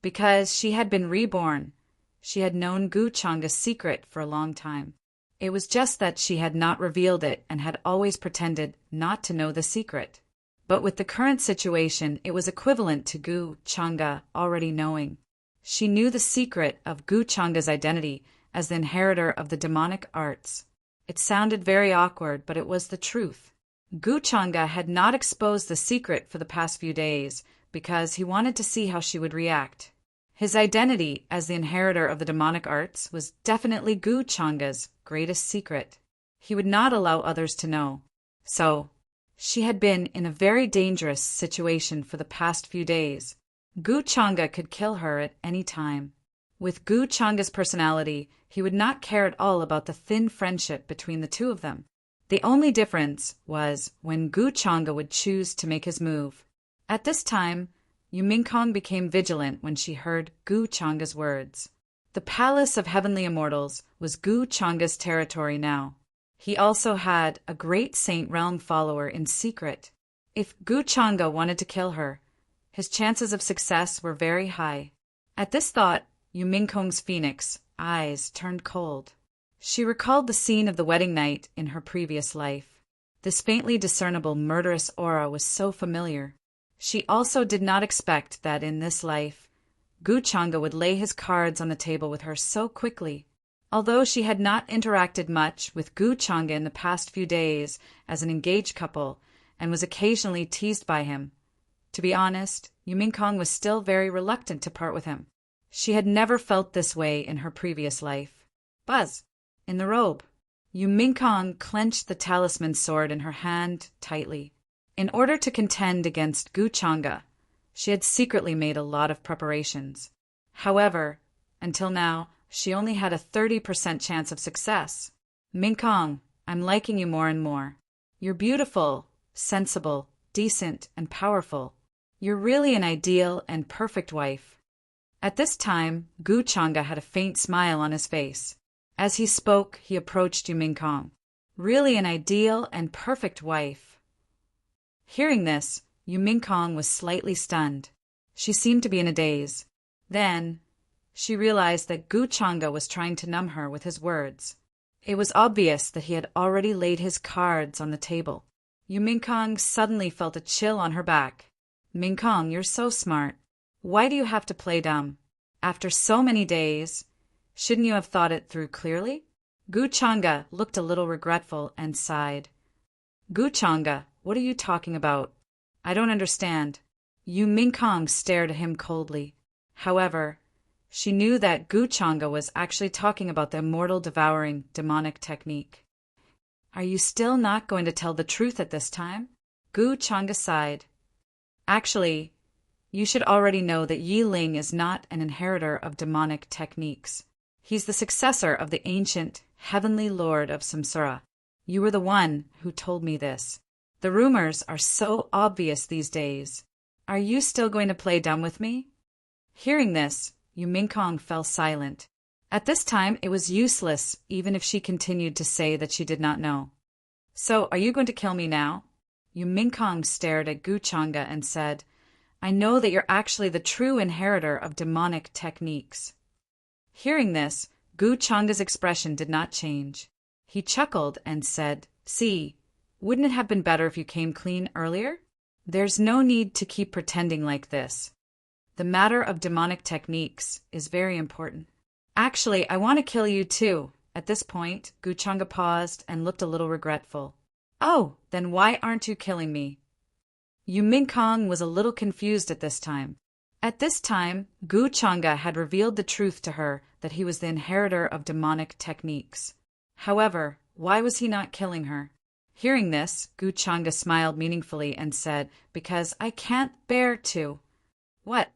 Because she had been reborn, she had known Gu Changa's secret for a long time. It was just that she had not revealed it and had always pretended not to know the secret. But with the current situation, it was equivalent to Gu Changa already knowing. She knew the secret of Gu Changa's identity as the inheritor of the demonic arts. It sounded very awkward, but it was the truth. Gu Changa had not exposed the secret for the past few days because he wanted to see how she would react. His identity as the inheritor of the demonic arts was definitely Gu Changa's greatest secret. He would not allow others to know. So, she had been in a very dangerous situation for the past few days. Gu Changa could kill her at any time. With Gu Changa's personality, he would not care at all about the thin friendship between the two of them. The only difference was when Gu Changa would choose to make his move. At this time, Yu Minkong became vigilant when she heard Gu Changa's words. The Palace of Heavenly Immortals was Gu Changa's territory now. He also had a great Saint Realm follower in secret. If Gu Changa wanted to kill her, his chances of success were very high. At this thought, Yu Minkong's phoenix eyes turned cold. She recalled the scene of the wedding night in her previous life. This faintly discernible murderous aura was so familiar. She also did not expect that in this life, Gu Changa would lay his cards on the table with her so quickly. Although she had not interacted much with Gu Changa in the past few days as an engaged couple and was occasionally teased by him, to be honest, Yu Minkong was still very reluctant to part with him. She had never felt this way in her previous life. Buzz! In the robe. Yu Minkong clenched the talisman sword in her hand tightly. In order to contend against Gu Changa, she had secretly made a lot of preparations. However, until now, she only had a 30% chance of success. Minkong, I'm liking you more and more. You're beautiful, sensible, decent, and powerful. You're really an ideal and perfect wife. At this time, Gu Changa had a faint smile on his face. As he spoke, he approached Yu Mingkong. Really an ideal and perfect wife. Hearing this, Yu Mingkong was slightly stunned. She seemed to be in a daze. Then, she realized that Gu Changa was trying to numb her with his words. It was obvious that he had already laid his cards on the table. Yu Mingkong suddenly felt a chill on her back. Mingkong, you're so smart. Why do you have to play dumb? After so many days, shouldn't you have thought it through clearly? Gu Changa looked a little regretful and sighed. Gu Changa, what are you talking about? I don't understand. Yu Mingkong stared at him coldly. However, she knew that Gu Changa was actually talking about the immortal devouring demonic technique. Are you still not going to tell the truth at this time? Gu Changa sighed. Actually, you should already know that Yi Ling is not an inheritor of demonic techniques. He's the successor of the ancient, heavenly lord of Samsara. You were the one who told me this. The rumors are so obvious these days. Are you still going to play dumb with me? Hearing this, Yu Mingkong fell silent. At this time, it was useless, even if she continued to say that she did not know. So, are you going to kill me now? Yu Mingkong stared at Gu Changa and said, I know that you're actually the true inheritor of demonic techniques. Hearing this, Gu Changa's expression did not change. He chuckled and said, See, wouldn't it have been better if you came clean earlier? There's no need to keep pretending like this. The matter of demonic techniques is very important. Actually, I want to kill you too. At this point, Gu Changa paused and looked a little regretful. Oh, then why aren't you killing me? Yu Mingkong was a little confused at this time. At this time, Gu Changa had revealed the truth to her that he was the inheritor of demonic techniques. However, why was he not killing her? Hearing this, Gu Changa smiled meaningfully and said, Because I can't bear to. What?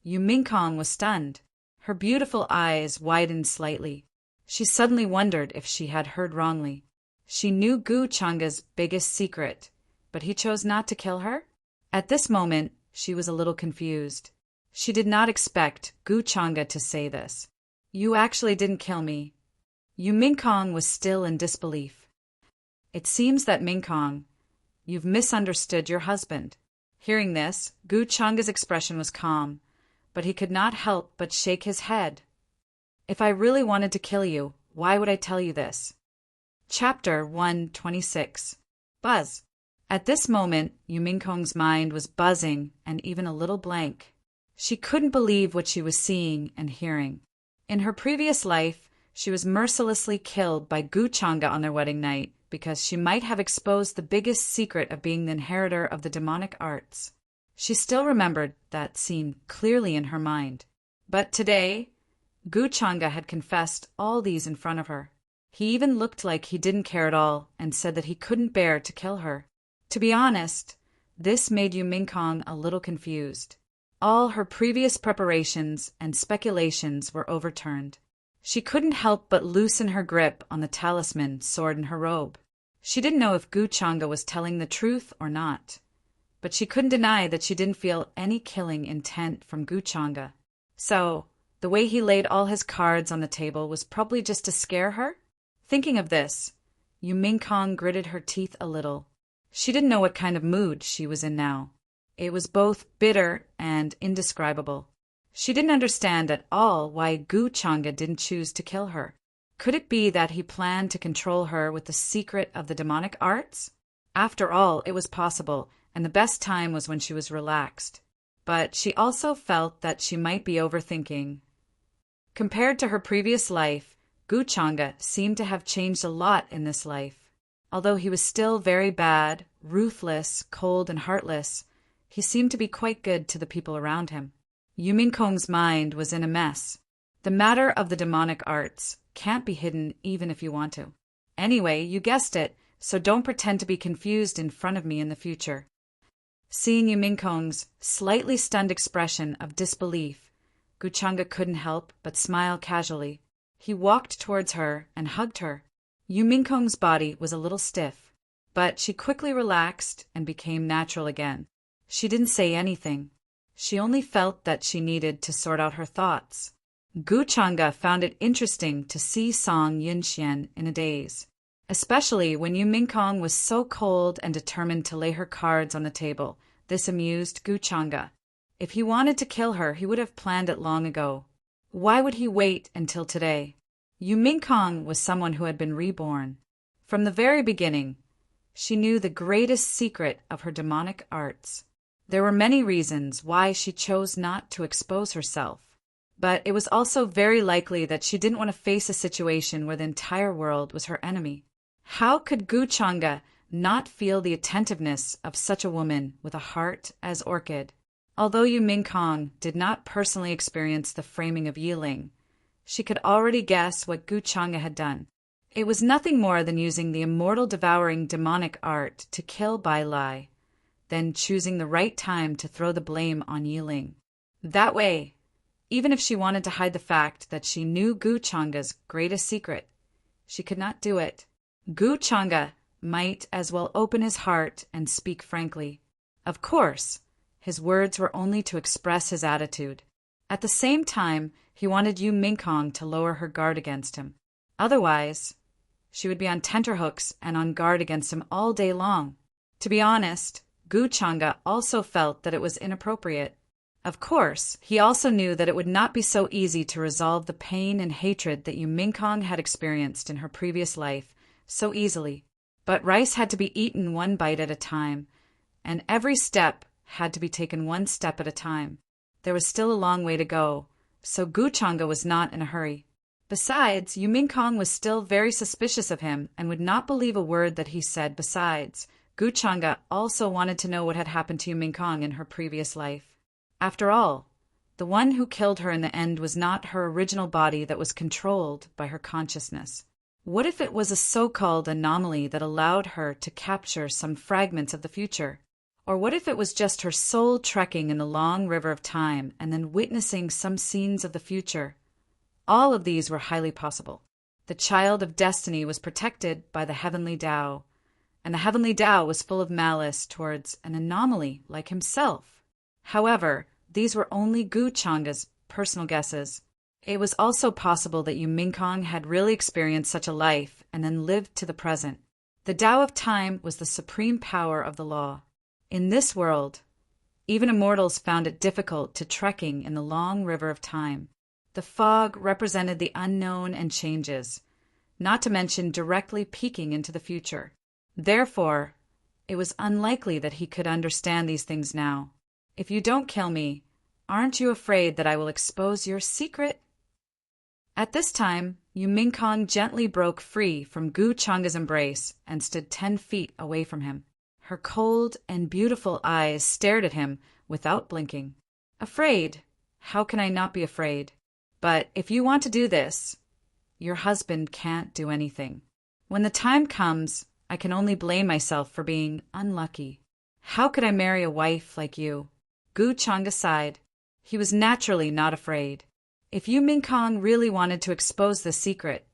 Yu Mingkong was stunned. Her beautiful eyes widened slightly. She suddenly wondered if she had heard wrongly. She knew Gu Changa's biggest secret, but he chose not to kill her? At this moment, she was a little confused. She did not expect Gu Changa to say this. You actually didn't kill me. Yu Mingkong was still in disbelief. It seems that Mingkong, you've misunderstood your husband. Hearing this, Gu Changa's expression was calm, but he could not help but shake his head. If I really wanted to kill you, why would I tell you this? Chapter 126. Buzz. At this moment, Yu Mingkong's mind was buzzing and even a little blank. She couldn't believe what she was seeing and hearing. In her previous life, she was mercilessly killed by Gu Changa on their wedding night because she might have exposed the biggest secret of being the inheritor of the demonic arts. She still remembered that scene clearly in her mind. But today, Gu Changa had confessed all these in front of her. He even looked like he didn't care at all and said that he couldn't bear to kill her. To be honest, this made Yu Mingkong a little confused. All her previous preparations and speculations were overturned. She couldn't help but loosen her grip on the talisman sword in her robe. She didn't know if Gu Changa was telling the truth or not, but she couldn't deny that she didn't feel any killing intent from Gu Changa. So, the way he laid all his cards on the table was probably just to scare her? Thinking of this, Yu Mingkong gritted her teeth a little. She didn't know what kind of mood she was in now. It was both bitter and indescribable. She didn't understand at all why Gu Changa didn't choose to kill her. Could it be that he planned to control her with the secret of the demonic arts? After all, it was possible, and the best time was when she was relaxed. But she also felt that she might be overthinking. Compared to her previous life, Gu Changa seemed to have changed a lot in this life. Although he was still very bad, ruthless, cold, and heartless, he seemed to be quite good to the people around him. Yu Mingkong's mind was in a mess. The matter of the demonic arts can't be hidden even if you want to. Anyway, you guessed it, so don't pretend to be confused in front of me in the future. Seeing Yu Mingkong's slightly stunned expression of disbelief, Gu Changa couldn't help but smile casually. He walked towards her and hugged her. Yu Mingkong's body was a little stiff, but she quickly relaxed and became natural again. She didn't say anything. She only felt that she needed to sort out her thoughts. Gu Changa found it interesting to see Song Yunxian in a daze, especially when Yu Mingkong was so cold and determined to lay her cards on the table. This amused Gu Changa. If he wanted to kill her, he would have planned it long ago. Why would he wait until today? Yu Mingkong was someone who had been reborn. From the very beginning, she knew the greatest secret of her demonic arts. There were many reasons why she chose not to expose herself, but it was also very likely that she didn't want to face a situation where the entire world was her enemy. How could Gu Changa not feel the attentiveness of such a woman with a heart as orchid? Although Yu Mingkong did not personally experience the framing of Yiling, she could already guess what Gu Changa had done. It was nothing more than using the immortal devouring demonic art to kill Bai Lai, then choosing the right time to throw the blame on Yiling. That way, even if she wanted to hide the fact that she knew Gu Changa's greatest secret, she could not do it. Gu Changa might as well open his heart and speak frankly. Of course, his words were only to express his attitude. At the same time, he wanted Yu Mingkong to lower her guard against him. Otherwise, she would be on tenterhooks and on guard against him all day long. To be honest, Gu Changa also felt that it was inappropriate. Of course, he also knew that it would not be so easy to resolve the pain and hatred that Yu Mingkong had experienced in her previous life so easily. But rice had to be eaten one bite at a time, and every step had to be taken one step at a time. There was still a long way to go, so Gu Changa was not in a hurry. Besides, Yu Mingkong was still very suspicious of him and would not believe a word that he said. Besides, Gu Changa also wanted to know what had happened to Yu Mingkong in her previous life. After all, the one who killed her in the end was not her original body that was controlled by her consciousness. What if it was a so-called anomaly that allowed her to capture some fragments of the future? Or what if it was just her soul trekking in the long river of time and then witnessing some scenes of the future? All of these were highly possible. The child of destiny was protected by the heavenly Tao, and the heavenly Tao was full of malice towards an anomaly like himself. However, these were only Gu Changa's personal guesses. It was also possible that Yu Mingkong had really experienced such a life and then lived to the present. The Tao of time was the supreme power of the law. In this world, even immortals found it difficult to trekking in the long river of time. The fog represented the unknown and changes, not to mention directly peeking into the future. Therefore, it was unlikely that he could understand these things now. If you don't kill me, aren't you afraid that I will expose your secret? At this time, Yu Mingkong gently broke free from Gu Changa's embrace and stood 10 feet away from him. Her cold and beautiful eyes stared at him without blinking. Afraid? How can I not be afraid? But if you want to do this, your husband can't do anything. When the time comes, I can only blame myself for being unlucky. How could I marry a wife like you? Gu Changa sighed. He was naturally not afraid. If Yu Mingkong really wanted to expose the secret,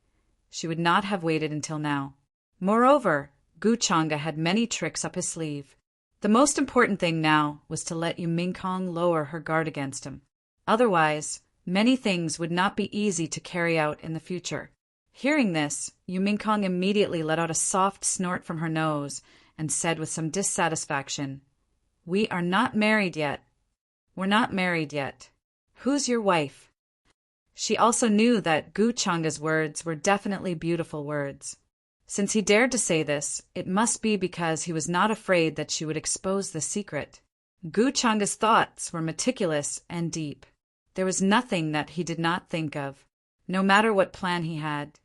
she would not have waited until now. Moreover, Gu Changa had many tricks up his sleeve. The most important thing now was to let Yu Mingkong lower her guard against him. Otherwise, many things would not be easy to carry out in the future. Hearing this, Yu Mingkong immediately let out a soft snort from her nose and said with some dissatisfaction, "We are not married yet. We're not married yet. Who's your wife?" She also knew that Gu Changa's words were definitely beautiful words. Since he dared to say this, it must be because he was not afraid that she would expose the secret. Gu Changa's thoughts were meticulous and deep. There was nothing that he did not think of. No matter what plan he had,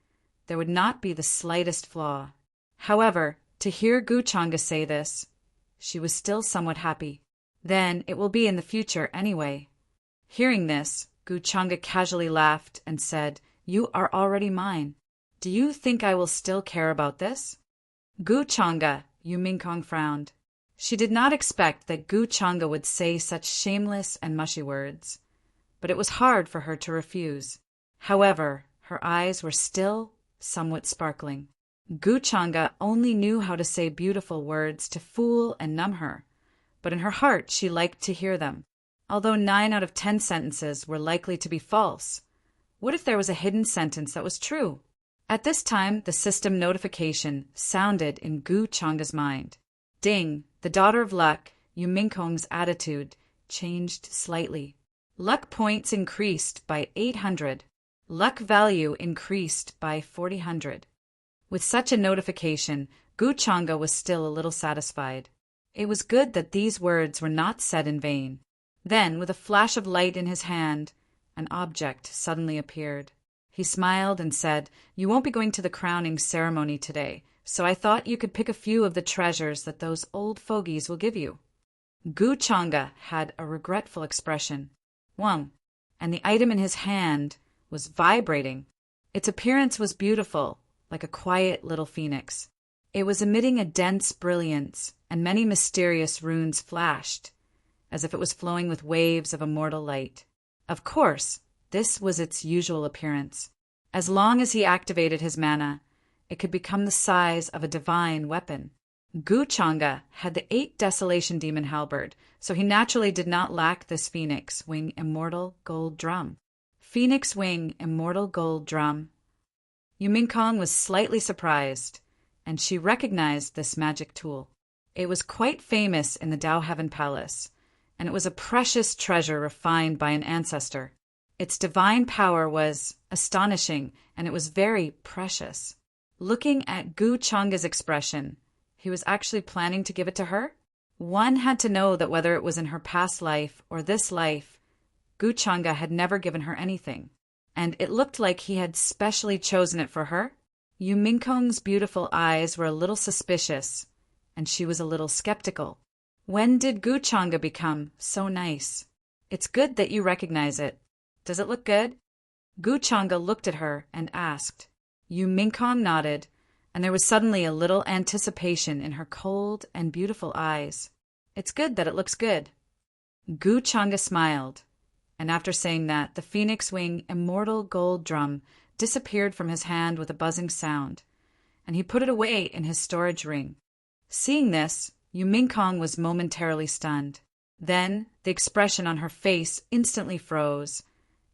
there would not be the slightest flaw. However, to hear Gu Changa say this, she was still somewhat happy. Then it will be in the future anyway. Hearing this, Gu Changa casually laughed and said, "You are already mine. Do you think I will still care about this?" Gu Changa, Yu Mingkong frowned. She did not expect that Gu Changa would say such shameless and mushy words, but it was hard for her to refuse. However, her eyes were still somewhat sparkling. Gu Changa only knew how to say beautiful words to fool and numb her, but in her heart she liked to hear them. Although 9 out of 10 sentences were likely to be false, what if there was a hidden sentence that was true? At this time, the system notification sounded in Gu Changa's mind. Ding, the daughter of luck, Yu Mingkong's attitude changed slightly. Luck points increased by 800. Luck value increased by 400. With such a notification, Gu Changa was still a little satisfied. It was good that these words were not said in vain. Then, with a flash of light in his hand, an object suddenly appeared. He smiled and said, "You won't be going to the crowning ceremony today, so I thought you could pick a few of the treasures that those old fogies will give you." Gu Changa had a regretful expression. Wang, and the item in his hand was vibrating. Its appearance was beautiful, like a quiet little phoenix. It was emitting a dense brilliance, and many mysterious runes flashed, as if it was flowing with waves of immortal light. Of course, this was its usual appearance. As long as he activated his mana, it could become the size of a divine weapon. Gu Changa had the 8 Desolation Demon Halberd, so he naturally did not lack this Phoenix Wing Immortal Gold Drum. Phoenix Wing Immortal Gold Drum. Yu Mingkong was slightly surprised, and she recognized this magic tool. It was quite famous in the Dao Heaven Palace, and it was a precious treasure refined by an ancestor. Its divine power was astonishing, and it was very precious. Looking at Gu Changa's expression, he was actually planning to give it to her? One had to know that whether it was in her past life or this life, Gu Changa had never given her anything, and it looked like he had specially chosen it for her. Yu Mingkong's beautiful eyes were a little suspicious, and she was a little skeptical. When did Gu Changa become so nice? It's good that you recognize it. Does it look good? Gu Changa looked at her and asked. Yu Mingkong nodded, and there was suddenly a little anticipation in her cold and beautiful eyes. It's good that it looks good. Gu Changa smiled, and after saying that, the Phoenix Wing Immortal Gold Drum disappeared from his hand with a buzzing sound, and he put it away in his storage ring. Seeing this, Yu Mingkong was momentarily stunned. Then the expression on her face instantly froze,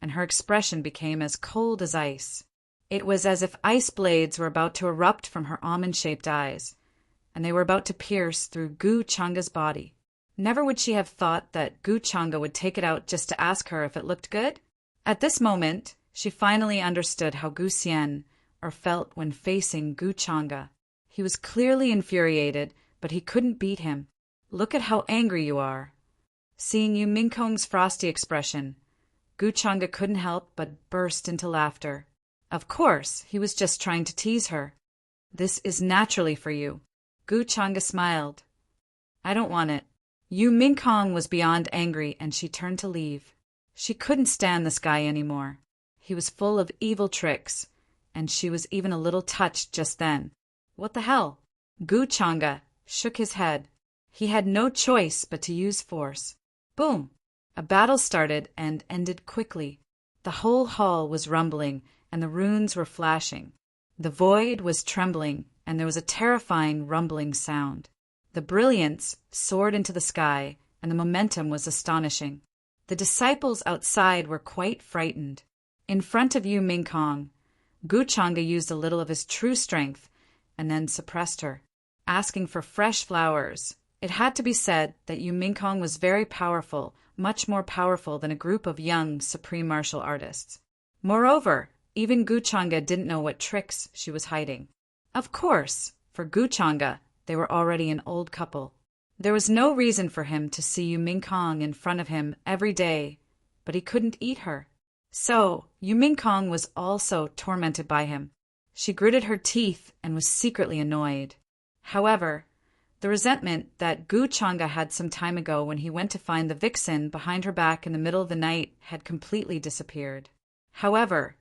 and her expression became as cold as ice. It was as if ice blades were about to erupt from her almond-shaped eyes, and they were about to pierce through Gu Changa's body. Never would she have thought that Gu Changa would take it out just to ask her if it looked good. At this moment, she finally understood how Gu Xian felt when facing Gu Changa. He was clearly infuriated, but he couldn't beat him. Look at how angry you are. Seeing Yu Mingkong's frosty expression, Gu Changa couldn't help but burst into laughter. Of course, he was just trying to tease her. This is naturally for you. Gu Changa smiled. I don't want it. Yu Mingkong was beyond angry, and she turned to leave. She couldn't stand this guy anymore. He was full of evil tricks, and she was even a little touched just then. What the hell? Gu Changa shook his head. He had no choice but to use force. Boom! A battle started and ended quickly. The whole hall was rumbling, and the runes were flashing. The void was trembling, and there was a terrifying rumbling sound. The brilliance soared into the sky, and the momentum was astonishing. The disciples outside were quite frightened. In front of Yu Mingkong, Gu Changa used a little of his true strength, and then suppressed her, asking for fresh flowers. It had to be said that Yu Mingkong was very powerful, much more powerful than a group of young supreme martial artists. Moreover, even Gu Changa didn't know what tricks she was hiding. Of course, for Gu Changa, they were already an old couple. There was no reason for him to see Yu Mingkong in front of him every day, but he couldn't eat her. So, Yu Mingkong was also tormented by him. She gritted her teeth and was secretly annoyed. However, the resentment that Gu Changa had some time ago when he went to find the vixen behind her back in the middle of the night had completely disappeared. However,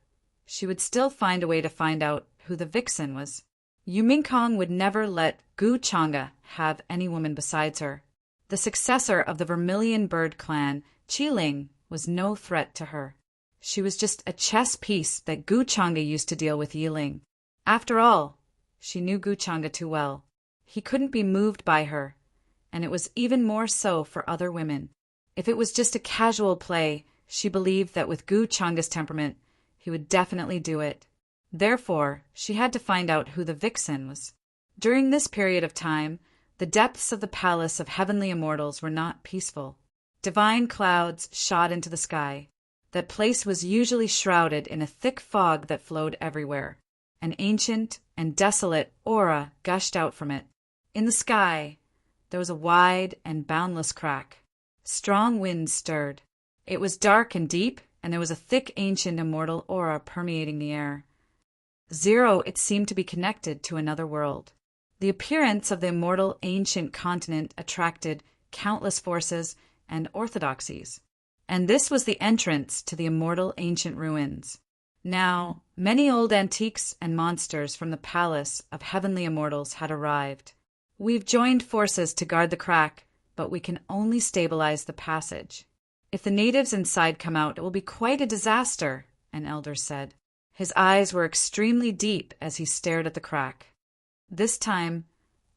she would still find a way to find out who the vixen was. Yu Mingkong would never let Gu Changa have any woman besides her. The successor of the Vermilion Bird clan, Qiling, was no threat to her. She was just a chess piece that Gu Changa used to deal with Yiling. After all, she knew Gu Changa too well. He couldn't be moved by her, and it was even more so for other women. If it was just a casual play, she believed that with Gu Changa's temperament, he would definitely do it. Therefore, she had to find out who the vixen was. During this period of time, the depths of the palace of heavenly immortals were not peaceful. Divine clouds shot into the sky. That place was usually shrouded in a thick fog that flowed everywhere. An ancient and desolate aura gushed out from it. In the sky, there was a wide and boundless crack. Strong winds stirred. It was dark and deep, and there was a thick ancient immortal aura permeating the air. Zero, it seemed to be connected to another world. The appearance of the immortal ancient continent attracted countless forces and orthodoxies, and this was the entrance to the immortal ancient ruins. Now, many old antiques and monsters from the palace of heavenly immortals had arrived. We've joined forces to guard the crack, but we can only stabilize the passage. If the natives inside come out, it will be quite a disaster, an elder said. His eyes were extremely deep as he stared at the crack. This time,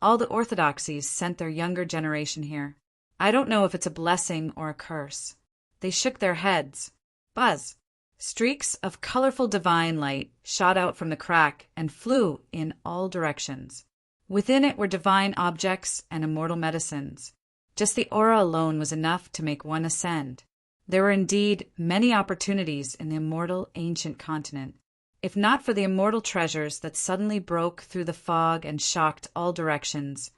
all the orthodoxies sent their younger generation here. I don't know if it's a blessing or a curse. They shook their heads. Buzz! Streaks of colorful divine light shot out from the crack and flew in all directions. Within it were divine objects and immortal medicines. Just the aura alone was enough to make one ascend. There were indeed many opportunities in the immortal ancient continent. If not for the immortal treasures that suddenly broke through the fog and shocked all directions,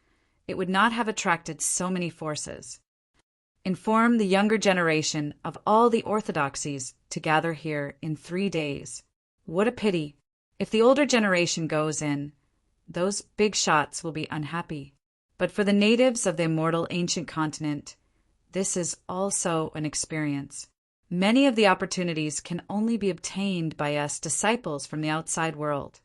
it would not have attracted so many forces. Inform the younger generation of all the orthodoxies to gather here in 3 days. What a pity. If the older generation goes in, those big shots will be unhappy. But for the natives of the immortal ancient continent, this is also an experience. Many of the opportunities can only be obtained by us disciples from the outside world.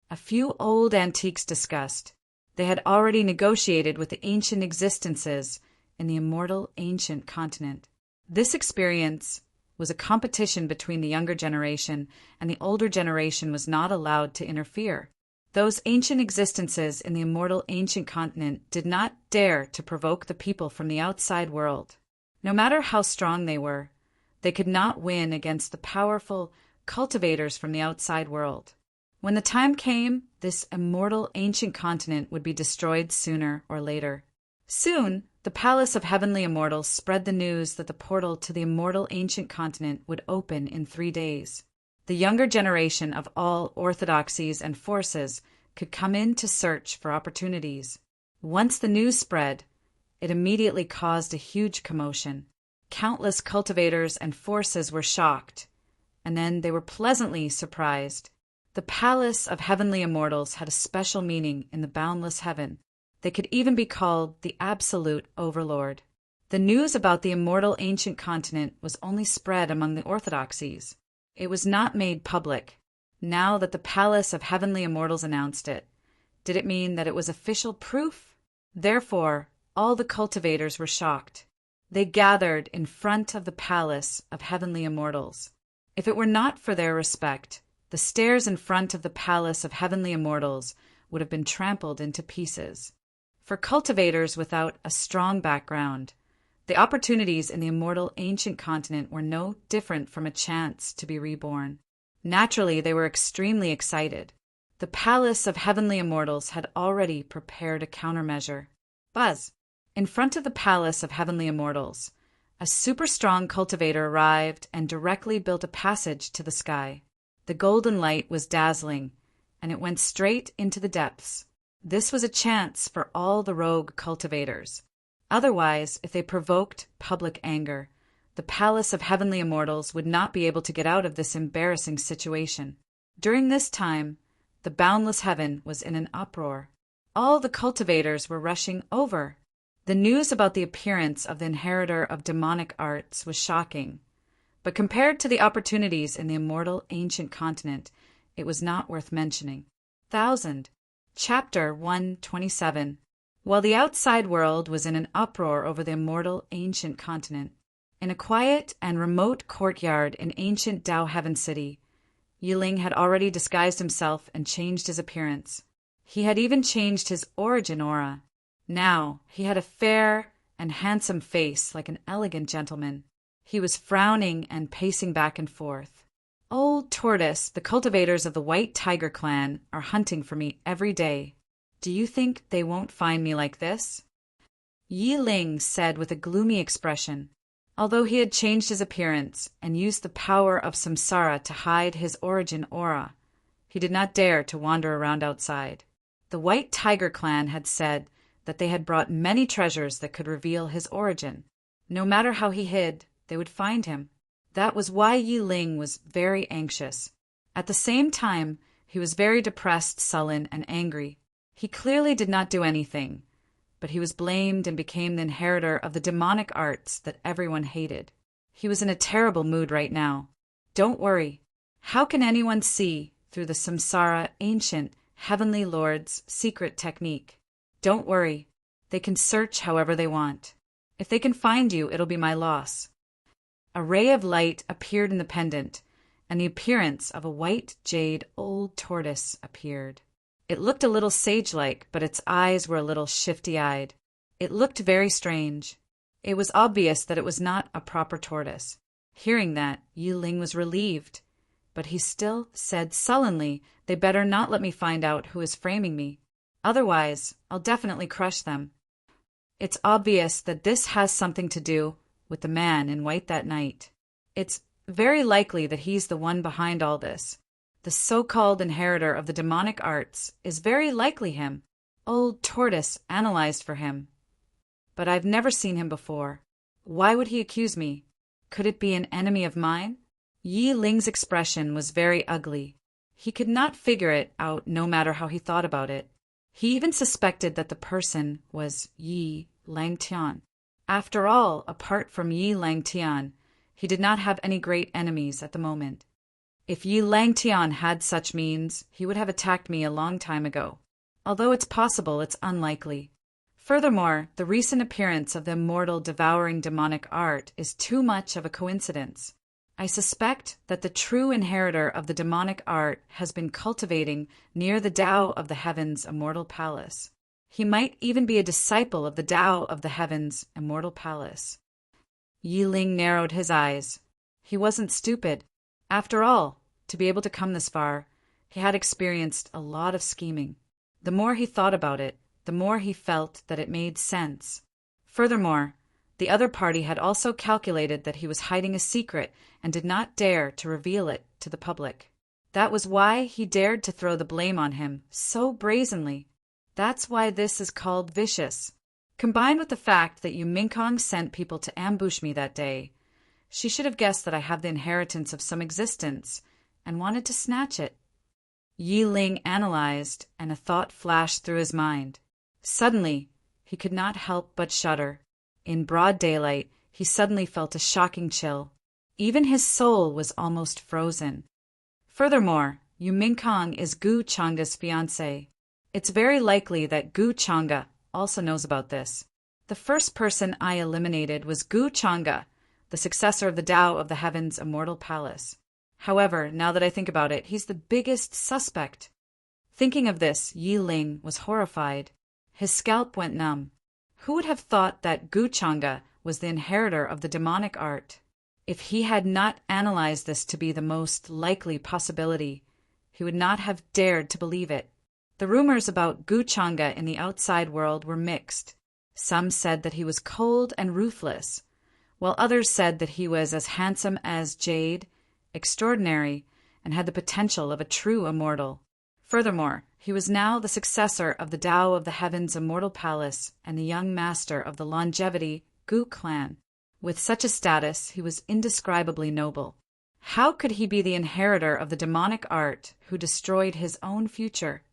A few old antiques discussed. They had already negotiated with the ancient existences in the immortal ancient continent. This experience was a competition between the younger generation, and the older generation was not allowed to interfere. Those ancient existences in the immortal ancient continent did not dare to provoke the people from the outside world. No matter how strong they were, they could not win against the powerful cultivators from the outside world. When the time came, this immortal ancient continent would be destroyed sooner or later. Soon, the palace of heavenly immortals spread the news that the portal to the immortal ancient continent would open in 3 days. The younger generation of all orthodoxies and forces could come in to search for opportunities. Once the news spread, it immediately caused a huge commotion. Countless cultivators and forces were shocked, and then they were pleasantly surprised. The palace of heavenly immortals had a special meaning in the boundless heaven. They could even be called the absolute overlord. The news about the immortal ancient continent was only spread among the orthodoxies. It was not made public. Now that the palace of heavenly immortals announced it, did it mean that it was official proof? Therefore, all the cultivators were shocked. They gathered in front of the palace of heavenly immortals. If it were not for their respect, the stairs in front of the palace of heavenly immortals would have been trampled into pieces. For cultivators without a strong background, the opportunities in the immortal ancient continent were no different from a chance to be reborn. Naturally, they were extremely excited. The palace of heavenly immortals had already prepared a countermeasure. Buzz! In front of the palace of heavenly immortals, a super-strong cultivator arrived and directly built a passage to the sky. The golden light was dazzling, and it went straight into the depths. This was a chance for all the rogue cultivators. Otherwise, if they provoked public anger, the palace of heavenly immortals would not be able to get out of this embarrassing situation. During this time, the boundless heaven was in an uproar. All the cultivators were rushing over. The news about the appearance of the inheritor of demonic arts was shocking, but compared to the opportunities in the immortal ancient continent, it was not worth mentioning. Chapter 127. While the outside world was in an uproar over the immortal ancient continent, in a quiet and remote courtyard in ancient Dao Heaven City, Yiling had already disguised himself and changed his appearance. He had even changed his origin aura. Now he had a fair and handsome face like an elegant gentleman. He was frowning and pacing back and forth. "Old Tortoise, the cultivators of the White Tiger clan are hunting for me every day. Do you think they won't find me like this?" Yi Ling said with a gloomy expression. Although he had changed his appearance and used the power of samsara to hide his origin aura, he did not dare to wander around outside. The White Tiger clan had said that they had brought many treasures that could reveal his origin. No matter how he hid, they would find him. That was why Yi Ling was very anxious. At the same time, he was very depressed, sullen, and angry. He clearly did not do anything, but he was blamed and became the inheritor of the demonic arts that everyone hated. He was in a terrible mood right now. Don't worry. How can anyone see through the samsara ancient heavenly lord's secret technique? Don't worry. They can search however they want. If they can find you, it'll be my loss. A ray of light appeared in the pendant, and the appearance of a white jade old tortoise appeared. It looked a little sage-like, but its eyes were a little shifty-eyed. It looked very strange. It was obvious that it was not a proper tortoise. Hearing that, Yi Ling was relieved, but he still said sullenly, "They better not let me find out who is framing me. Otherwise, I'll definitely crush them." It's obvious that this has something to do with the man in white that night. It's very likely that he's the one behind all this. The so-called inheritor of the demonic arts is very likely him. Old Tortoise analyzed for him. But I've never seen him before. Why would he accuse me? Could it be an enemy of mine? Yi Ling's expression was very ugly. He could not figure it out no matter how he thought about it. He even suspected that the person was Yi Langtian. After all, apart from Yi Langtian, he did not have any great enemies at the moment. If Yi Langtian had such means, he would have attacked me a long time ago. Although it's possible, it's unlikely. Furthermore, the recent appearance of the immortal devouring demonic art is too much of a coincidence. I suspect that the true inheritor of the demonic art has been cultivating near the Tao of the Heavens Immortal Palace. He might even be a disciple of the Tao of the Heavens Immortal Palace. Yi Ling narrowed his eyes. He wasn't stupid. After all, to be able to come this far, he had experienced a lot of scheming. The more he thought about it, the more he felt that it made sense. Furthermore, the other party had also calculated that he was hiding a secret and did not dare to reveal it to the public. That was why he dared to throw the blame on him so brazenly. That's why this is called vicious. Combined with the fact that Yu Mingkong sent people to ambush me that day, she should have guessed that I have the inheritance of some existence and wanted to snatch it. Yi Ling analyzed, and a thought flashed through his mind. Suddenly, he could not help but shudder. In broad daylight, he suddenly felt a shocking chill. Even his soul was almost frozen. Furthermore, Yu Mingkong is Gu Changa's fiancé. It's very likely that Gu Changa also knows about this. The first person I eliminated was Gu Changa, the successor of the Tao of the Heavens Immortal Palace. However, now that I think about it, he's the biggest suspect. Thinking of this, Yi Ling was horrified. His scalp went numb. Who would have thought that Gu Changa was the inheritor of the demonic art? If he had not analyzed this to be the most likely possibility, he would not have dared to believe it. The rumors about Gu Changa in the outside world were mixed. Some said that he was cold and ruthless, while others said that he was as handsome as jade, extraordinary, and had the potential of a true immortal. Furthermore, he was now the successor of the Tao of the Heavens Immortal Palace and the young master of the longevity Gu clan. With such a status, he was indescribably noble. How could he be the inheritor of the demonic art who destroyed his own future?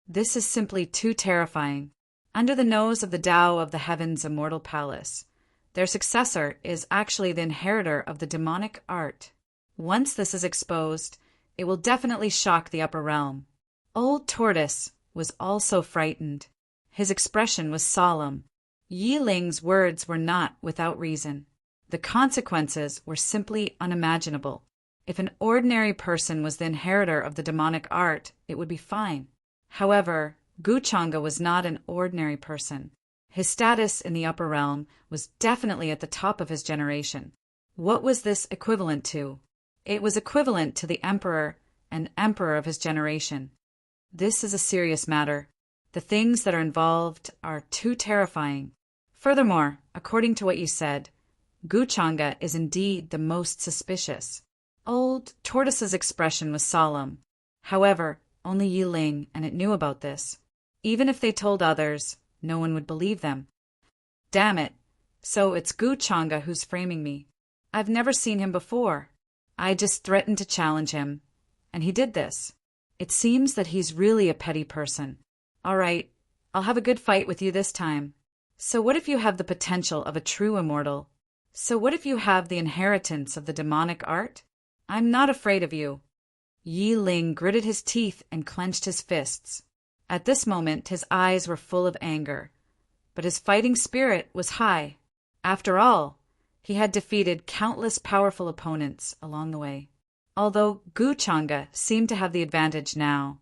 This is simply too terrifying. Under the nose of the Tao of the Heavens Immortal Palace, their successor is actually the inheritor of the demonic art. Once this is exposed, it will definitely shock the upper realm. Old Tortoise was also frightened. His expression was solemn. Yi Ling's words were not without reason. The consequences were simply unimaginable. If an ordinary person was the inheritor of the demonic art, it would be fine. However, Gu Changa was not an ordinary person. His status in the upper realm was definitely at the top of his generation. What was this equivalent to? It was equivalent to the emperor and emperor of his generation. This is a serious matter. The things that are involved are too terrifying. Furthermore, according to what you said, Guchanga is indeed the most suspicious. Old Tortoise's expression was solemn. However, only Yi Ling and it knew about this. Even if they told others, no one would believe them. Damn it. So it's Guchanga who's framing me. I've never seen him before. I just threatened to challenge him, and he did this. It seems that he's really a petty person. All right, I'll have a good fight with you this time. So what if you have the potential of a true immortal? So what if you have the inheritance of the demonic art? I'm not afraid of you. Yi Ling gritted his teeth and clenched his fists. At this moment, his eyes were full of anger. But his fighting spirit was high. After all, he had defeated countless powerful opponents along the way. Although Guchanga seemed to have the advantage now,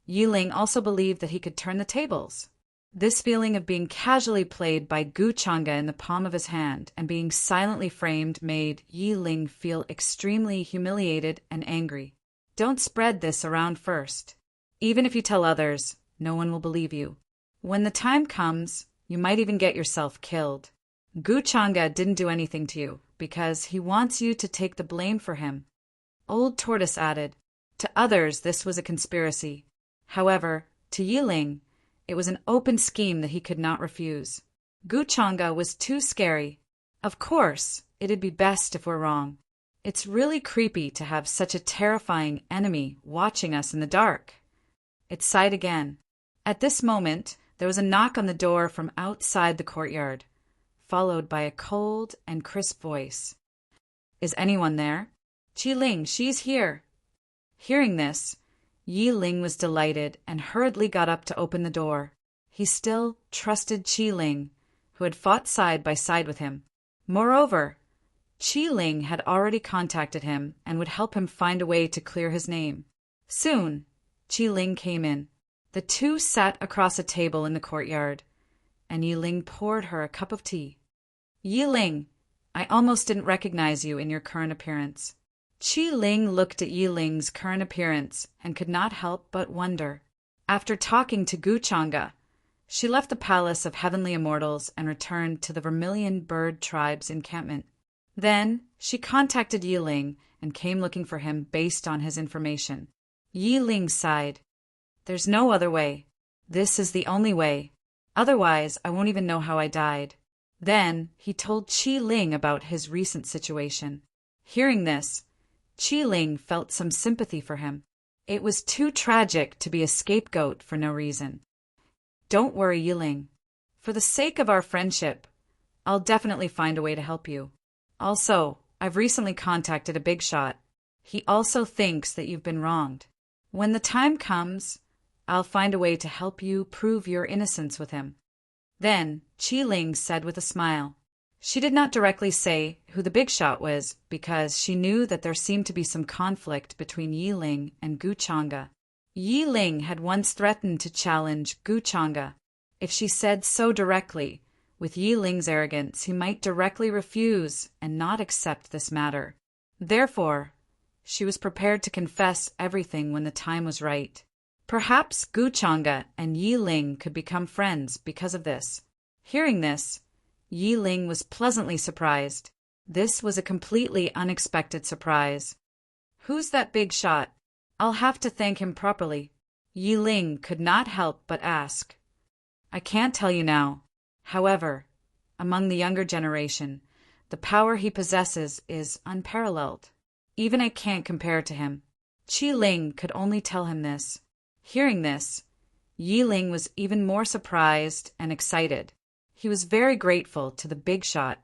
Yi Ling also believed that he could turn the tables. This feeling of being casually played by Guchanga in the palm of his hand and being silently framed made Yi Ling feel extremely humiliated and angry. Don't spread this around first. Even if you tell others, no one will believe you. When the time comes, you might even get yourself killed. Guchanga didn't do anything to you because he wants you to take the blame for him. Old Tortoise added, to others this was a conspiracy. However, to Yi Ling, it was an open scheme that he could not refuse. Guchanga was too scary. Of course, it'd be best if we're wrong. It's really creepy to have such a terrifying enemy watching us in the dark. It sighed again. At this moment, there was a knock on the door from outside the courtyard, followed by a cold and crisp voice. Is anyone there? Qi Ling, she's here. Hearing this, Yi Ling was delighted and hurriedly got up to open the door. He still trusted Qi Ling, who had fought side by side with him. Moreover, Qi Ling had already contacted him and would help him find a way to clear his name. Soon, Qi Ling came in. The two sat across a table in the courtyard, and Yi Ling poured her a cup of tea. Yi Ling, I almost didn't recognize you in your current appearance. Qi Ling looked at Yi Ling's current appearance and could not help but wonder. After talking to Guchanga, she left the Palace of Heavenly Immortals and returned to the Vermilion Bird Tribe's encampment. Then she contacted Yi Ling and came looking for him based on his information. Yi Ling sighed. There's no other way. This is the only way. Otherwise, I won't even know how I died. Then he told Qi Ling about his recent situation. Hearing this, Qi Ling felt some sympathy for him. It was too tragic to be a scapegoat for no reason. Don't worry, Yi Ling. For the sake of our friendship, I'll definitely find a way to help you. Also, I've recently contacted a big shot. He also thinks that you've been wronged. When the time comes, I'll find a way to help you prove your innocence with him. Then Qi Ling said with a smile. She did not directly say who the big shot was because she knew that there seemed to be some conflict between Yi Ling and Guchanga. Yi Ling had once threatened to challenge Guchanga. If she said so directly, with Yi Ling's arrogance, he might directly refuse and not accept this matter. Therefore, she was prepared to confess everything when the time was right. Perhaps Guchanga and Yi Ling could become friends because of this. Hearing this, Yi Ling was pleasantly surprised. This was a completely unexpected surprise. Who's that big shot? I'll have to thank him properly. Yi Ling could not help but ask. I can't tell you now. However, among the younger generation, the power he possesses is unparalleled. Even I can't compare to him. Qi Ling could only tell him this. Hearing this, Yi Ling was even more surprised and excited. He was very grateful to the big shot.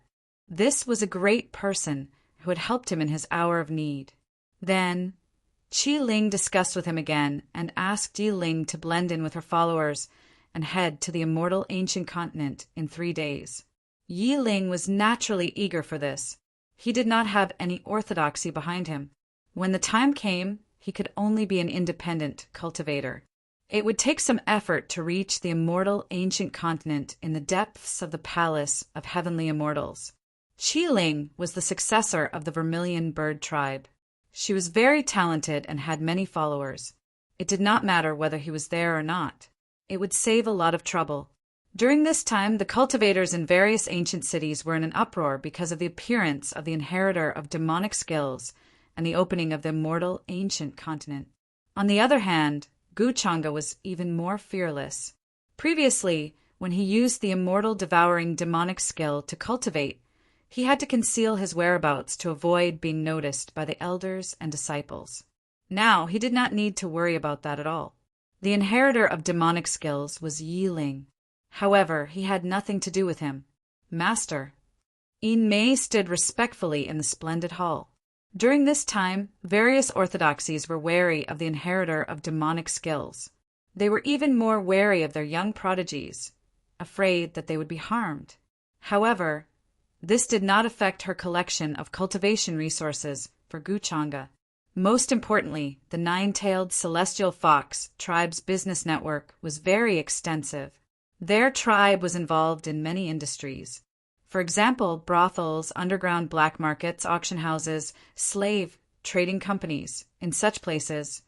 This was a great person who had helped him in his hour of need. Then, Qi Ling discussed with him again and asked Yi Ling to blend in with her followers and head to the immortal ancient continent in 3 days. Yi Ling was naturally eager for this. He did not have any orthodoxy behind him. When the time came, he could only be an independent cultivator. It would take some effort to reach the immortal ancient continent in the depths of the palace of heavenly immortals. Qiling was the successor of the Vermilion Bird tribe. She was very talented and had many followers. It did not matter whether he was there or not. It would save a lot of trouble. During this time, the cultivators in various ancient cities were in an uproar because of the appearance of the inheritor of demonic skills and the opening of the immortal ancient continent. On the other hand, Guchanga was even more fearless. Previously, when he used the immortal devouring demonic skill to cultivate, he had to conceal his whereabouts to avoid being noticed by the elders and disciples. Now he did not need to worry about that at all. The inheritor of demonic skills was Yiling. However, he had nothing to do with him. Master. Yin Mei stood respectfully in the splendid hall. During this time, various orthodoxies were wary of the inheritor of demonic skills. They were even more wary of their young prodigies, afraid that they would be harmed. However, this did not affect her collection of cultivation resources for Guchanga. Most importantly, the nine-tailed celestial fox tribe's business network was very extensive. Their tribe was involved in many industries. For example, brothels, underground black markets, auction houses, slave trading companies. In such places,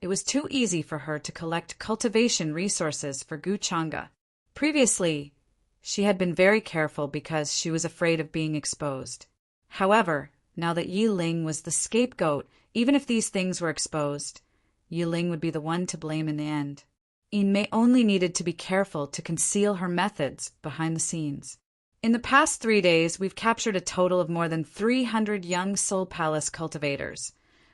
it was too easy for her to collect cultivation resources for Guchanga. Previously, she had been very careful because she was afraid of being exposed. However, now that Yiling was the scapegoat, even if these things were exposed, Yiling would be the one to blame in the end. Yin Mei only needed to be careful to conceal her methods behind the scenes. In the past 3 days, we've captured a total of more than 300 young Soul Palace cultivators,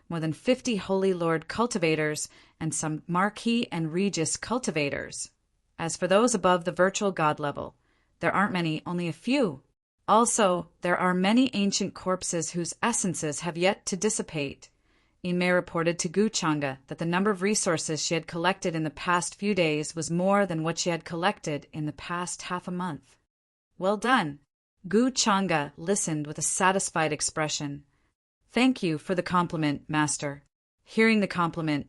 more than 50 Holy Lord cultivators, and some Marquis and Regis cultivators. As for those above the virtual god level, there aren't many, only a few. Also, there are many ancient corpses whose essences have yet to dissipate. Yin Mei reported to Guchanga that the number of resources she had collected in the past few days was more than what she had collected in the past half a month. Well done. Guchanga listened with a satisfied expression. Thank you for the compliment, Master. Hearing the compliment,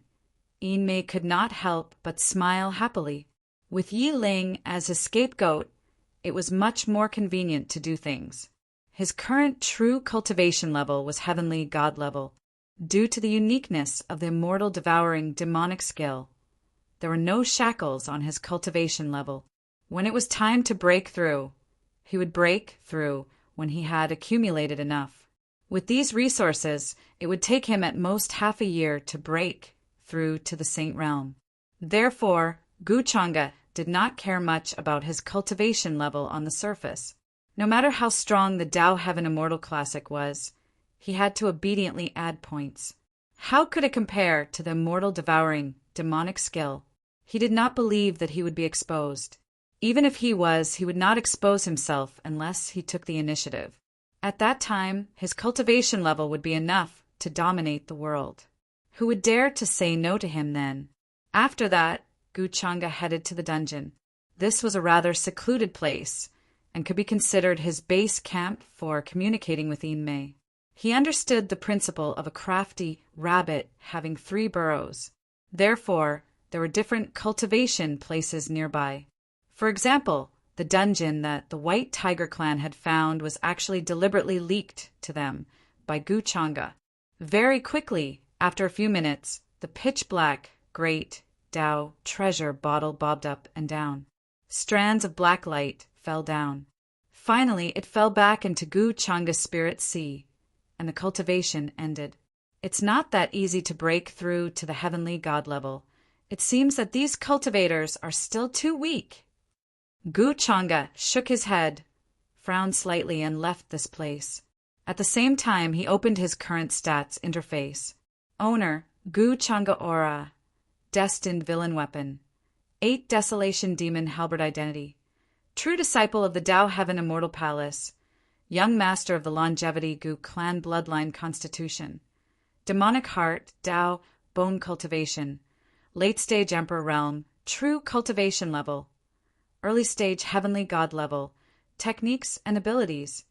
Yin Mei could not help but smile happily. With Yiling as his scapegoat, it was much more convenient to do things. His current true cultivation level was heavenly god level. Due to the uniqueness of the immortal devouring demonic skill, there were no shackles on his cultivation level. When it was time to break through, he would break through when he had accumulated enough. With these resources, it would take him at most half a year to break through to the Saint Realm. Therefore, Guchanga did not care much about his cultivation level on the surface. No matter how strong the Tao Heaven Immortal Classic was, he had to obediently add points. How could it compare to the immortal devouring demonic skill? He did not believe that he would be exposed. Even if he was, he would not expose himself unless he took the initiative. At that time, his cultivation level would be enough to dominate the world. Who would dare to say no to him then? After that, Guchanga headed to the dungeon. This was a rather secluded place and could be considered his base camp for communicating with Yin Mei. He understood the principle of a crafty rabbit having 3 burrows. Therefore, there were different cultivation places nearby. For example, the dungeon that the White Tiger clan had found was actually deliberately leaked to them by Guchanga. Very quickly, after a few minutes, the pitch-black, great Tao treasure bottle bobbed up and down. Strands of black light fell down. Finally, it fell back into Guchanga's spirit sea, and the cultivation ended. It's not that easy to break through to the heavenly god level. It seems that these cultivators are still too weak. Guchanga shook his head, frowned slightly, and left this place. At the same time, he opened his current stats interface. Owner, Guchanga Aura. Destined villain weapon. 8 Desolation Demon halberd identity. True disciple of the Tao Heaven Immortal Palace. Young master of the Longevity Gu clan bloodline constitution. Demonic heart, Tao, bone cultivation. Late stage Emperor realm, true cultivation level. Early stage heavenly god level. Techniques and abilities.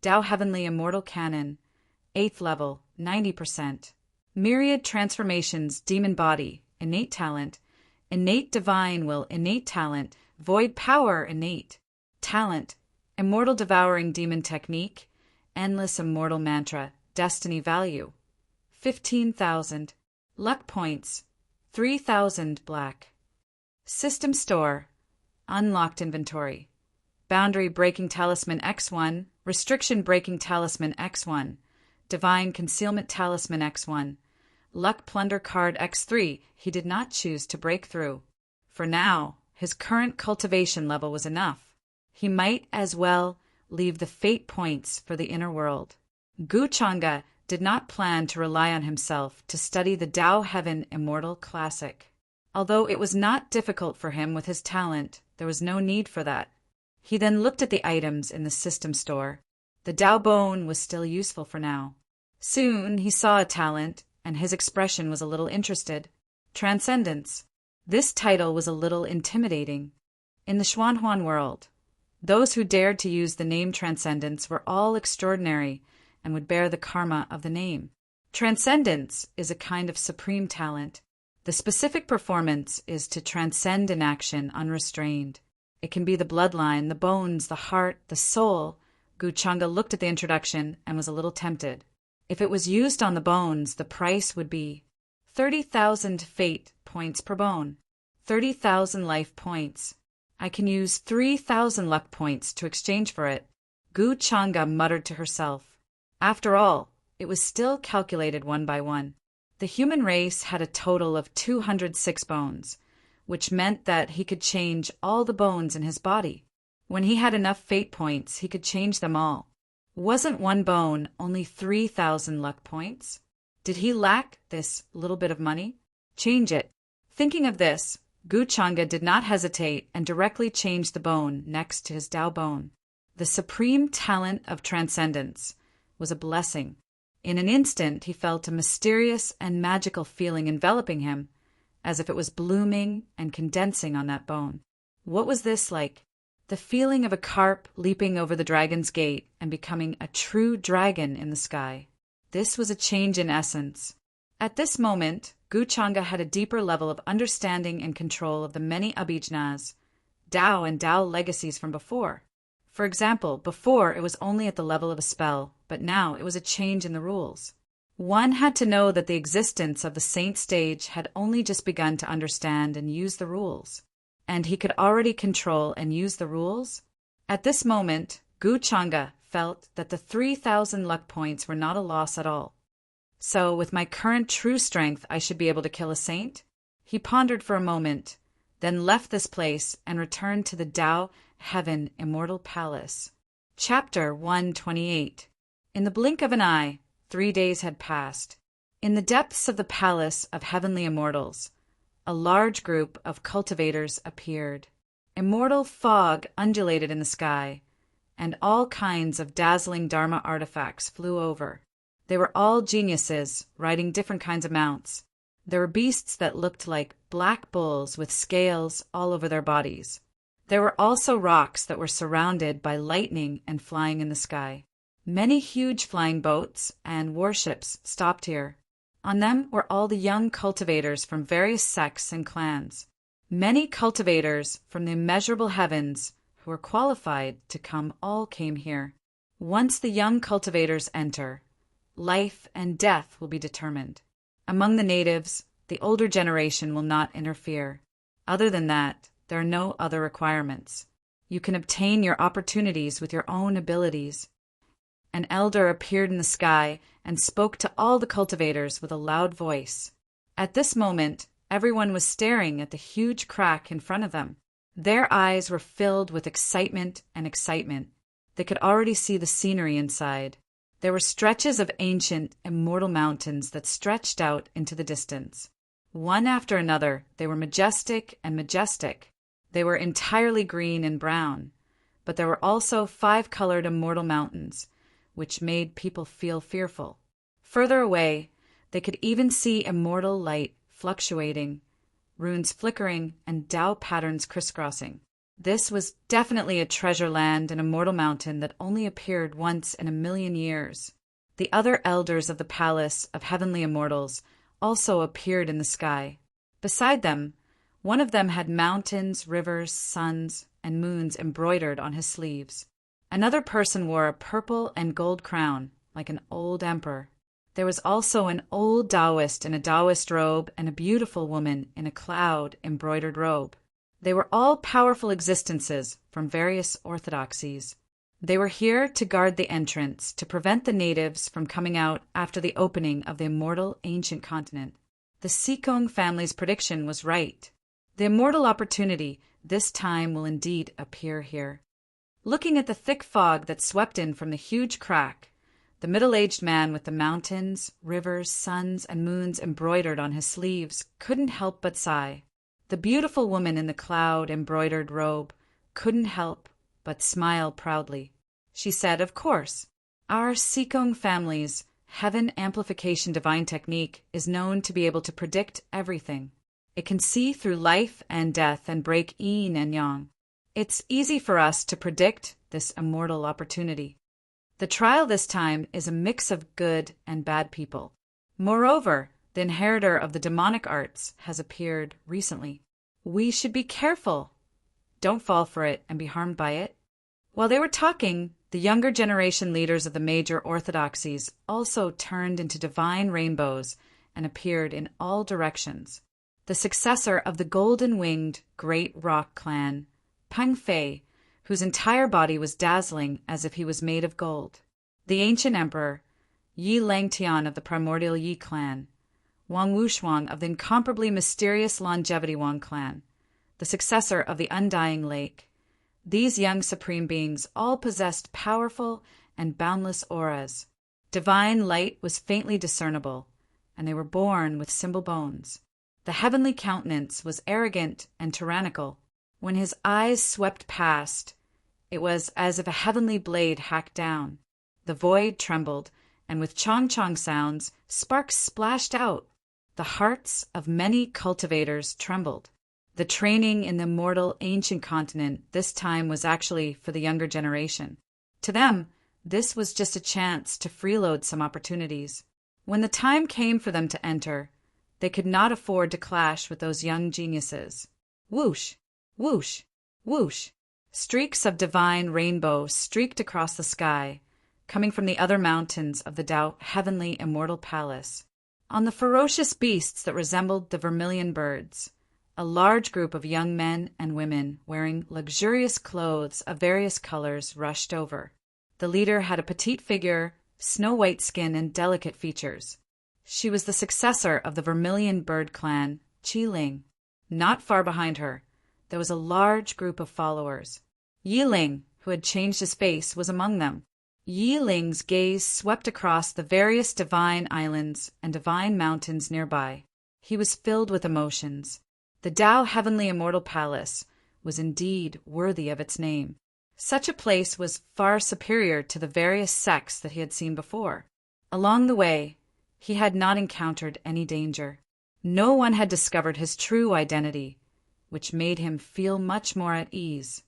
Tao Heavenly Immortal Canon. 8th level, 90%. Myriad transformations, demon body. Innate talent, innate divine will, innate talent, void power, innate talent, immortal devouring demon technique, endless immortal mantra, destiny value, 15,000, luck points, 3,000 black. System store, unlocked inventory, boundary breaking talisman X1, restriction breaking talisman X1, divine concealment talisman X1, luck plunder card X3. He did not choose to break through. For now, his current cultivation level was enough. He might as well leave the fate points for the inner world. Gu Chang'e did not plan to rely on himself to study the Tao Heaven Immortal Classic. Although it was not difficult for him with his talent, there was no need for that. He then looked at the items in the system store. The Tao Bone was still useful for now. Soon he saw a talent, and his expression was a little interested. Transcendence. This title was a little intimidating. In the Xuanhuan world, those who dared to use the name Transcendence were all extraordinary and would bear the karma of the name. Transcendence is a kind of supreme talent. The specific performance is to transcend in action unrestrained. It can be the bloodline, the bones, the heart, the soul. Gu Chang'e looked at the introduction and was a little tempted. If it was used on the bones, the price would be 30,000 fate points per bone, 30,000 life points. I can use 3,000 luck points to exchange for it. Gu Chang'e muttered to herself. After all, it was still calculated one by one. The human race had a total of 206 bones, which meant that he could change all the bones in his body. When he had enough fate points, he could change them all. Wasn't one bone only 3,000 luck points? Did he lack this little bit of money? Change it. Thinking of this, Gu Chang'e did not hesitate and directly changed the bone next to his Tao bone. The supreme talent of transcendence was a blessing. In an instant, he felt a mysterious and magical feeling enveloping him, as if it was blooming and condensing on that bone. What was this like? The feeling of a carp leaping over the dragon's gate and becoming a true dragon in the sky. This was a change in essence. At this moment, Gu Chang'e had a deeper level of understanding and control of the many abhijanas, Tao and Tao legacies from before. For example, before it was only at the level of a spell, but now it was a change in the rules. One had to know that the existence of the saint stage had only just begun to understand and use the rules. And he could already control and use the rules? At this moment, Gu Chang'e felt that the 3,000 luck points were not a loss at all. So, with my current true strength, I should be able to kill a saint? He pondered for a moment, then left this place and returned to the Tao Heaven Immortal Palace. Chapter 128. In the blink of an eye, 3 days had passed. In the depths of the Palace of Heavenly Immortals, a large group of cultivators appeared. Immortal fog undulated in the sky, and all kinds of dazzling Dharma artifacts flew over. They were all geniuses, riding different kinds of mounts. There were beasts that looked like black bulls with scales all over their bodies. There were also rocks that were surrounded by lightning and flying in the sky. Many huge flying boats and warships stopped here. On them were all the young cultivators from various sects and clans. Many cultivators from the immeasurable heavens who were qualified to come all came here. Once the young cultivators enter, life and death will be determined. Among the natives, the older generation will not interfere. Other than that, there are no other requirements. You can obtain your opportunities with your own abilities. An elder appeared in the sky and spoke to all the cultivators with a loud voice. At this moment, everyone was staring at the huge crack in front of them. Their eyes were filled with excitement and excitement. They could already see the scenery inside. There were stretches of ancient, immortal mountains that stretched out into the distance. One after another, they were majestic and majestic. They were entirely green and brown. But there were also 5-colored immortal mountains, which made people feel fearful. Further away, they could even see immortal light fluctuating, runes flickering, and Tao patterns crisscrossing. This was definitely a treasure land and immortal mountain that only appeared once in a million years. The other elders of the Palace of Heavenly Immortals also appeared in the sky. Beside them, One of them had mountains, rivers, suns, and moons embroidered on his sleeves. Another person wore a purple and gold crown, like an old emperor. There was also an old Taoist in a Taoist robe and a beautiful woman in a cloud-embroidered robe. They were all powerful existences from various orthodoxies. They were here to guard the entrance, to prevent the natives from coming out after the opening of the immortal ancient continent. The Sikong family's prediction was right. The immortal opportunity this time will indeed appear here. Looking at the thick fog that swept in from the huge crack, the middle-aged man with the mountains, rivers, suns, and moons embroidered on his sleeves couldn't help but sigh. The beautiful woman in the cloud-embroidered robe couldn't help but smile proudly. She said, "Of course, our Sikong family's heaven amplification divine technique is known to be able to predict everything. It can see through life and death and break yin and yang. It's easy for us to predict this immortal opportunity. The trial this time is a mix of good and bad people. Moreover, the inheritor of the demonic arts has appeared recently. We should be careful. Don't fall for it and be harmed by it." While they were talking, the younger generation leaders of the major orthodoxies also turned into divine rainbows and appeared in all directions. The successor of the golden-winged Great Rock clan, Peng Fei, whose entire body was dazzling as if he was made of gold. The ancient emperor, Yi Langtian of the primordial Yi clan, Wang Wushuang of the incomparably mysterious Longevity Wang clan, the successor of the Undying Lake. These young supreme beings all possessed powerful and boundless auras. Divine light was faintly discernible, and they were born with simple bones. The heavenly countenance was arrogant and tyrannical. When his eyes swept past, it was as if a heavenly blade hacked down. The void trembled, and with chong-chong sounds, sparks splashed out. The hearts of many cultivators trembled. The training in the immortal ancient continent this time was actually for the younger generation. To them, this was just a chance to freeload some opportunities. When the time came for them to enter, they could not afford to clash with those young geniuses. Whoosh, whoosh, whoosh. Streaks of divine rainbow streaked across the sky, coming from the other mountains of the Tao heavenly immortal palace. On the ferocious beasts that resembled the vermilion birds, a large group of young men and women wearing luxurious clothes of various colors rushed over. The leader had a petite figure, snow-white skin, and delicate features. She was the successor of the vermilion bird clan, Qi Ling. Not far behind her, there was a large group of followers. Yi Ling, who had changed his face, was among them. Yi Ling's gaze swept across the various divine islands and divine mountains nearby. He was filled with emotions. The Tao Heavenly Immortal Palace was indeed worthy of its name. Such a place was far superior to the various sects that he had seen before. Along the way, he had not encountered any danger. No one had discovered his true identity, which made him feel much more at ease.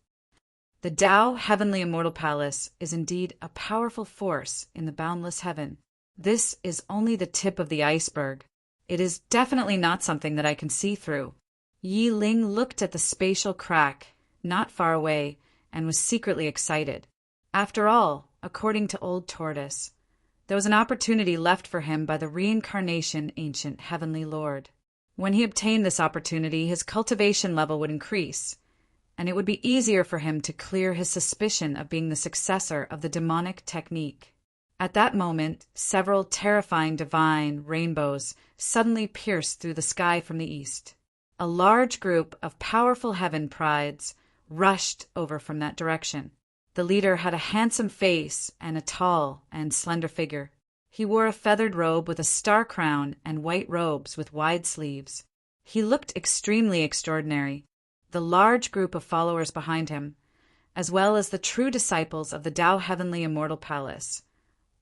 The Tao Heavenly Immortal Palace is indeed a powerful force in the boundless heaven. This is only the tip of the iceberg. It is definitely not something that I can see through. Yi Ling looked at the spatial crack not far away and was secretly excited. After all, according to Old Tortoise, there was an opportunity left for him by the reincarnation ancient Heavenly Lord. When he obtained this opportunity, his cultivation level would increase, and it would be easier for him to clear his suspicion of being the successor of the demonic technique. At that moment, several terrifying divine rainbows suddenly pierced through the sky from the east. A large group of powerful heaven prides rushed over from that direction. The leader had a handsome face and a tall and slender figure. He wore a feathered robe with a star crown and white robes with wide sleeves. He looked extremely extraordinary. The large group of followers behind him, as well as the true disciples of the Tao Heavenly Immortal Palace,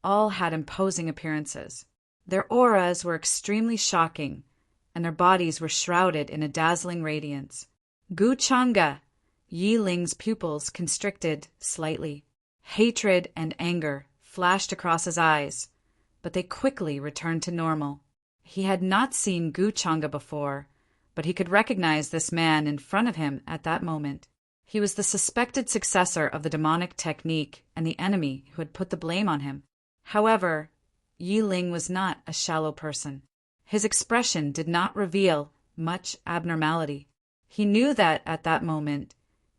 all had imposing appearances. Their auras were extremely shocking, and their bodies were shrouded in a dazzling radiance. Gu Chang'e, Yi Ling's pupils constricted slightly. Hatred and anger flashed across his eyes, but they quickly returned to normal. He had not seen Gu Chang'e before, but but he could recognize this man in front of him at that moment. He was the suspected successor of the demonic technique and the enemy who had put the blame on him. However, Yi Ling was not a shallow person. His expression did not reveal much abnormality. He knew that, at that moment,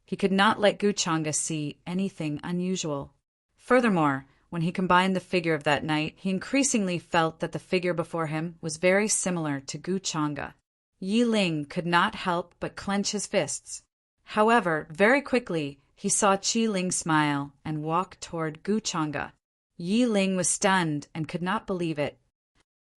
he could not let Gu Chang'e see anything unusual. Furthermore, when he combined the figure of that night, he increasingly felt that the figure before him was very similar to Gu Chang'e. Yi Ling could not help but clench his fists. However, very quickly, he saw Qi Ling smile and walk toward Gu Chang'e. Yi Ling was stunned and could not believe it.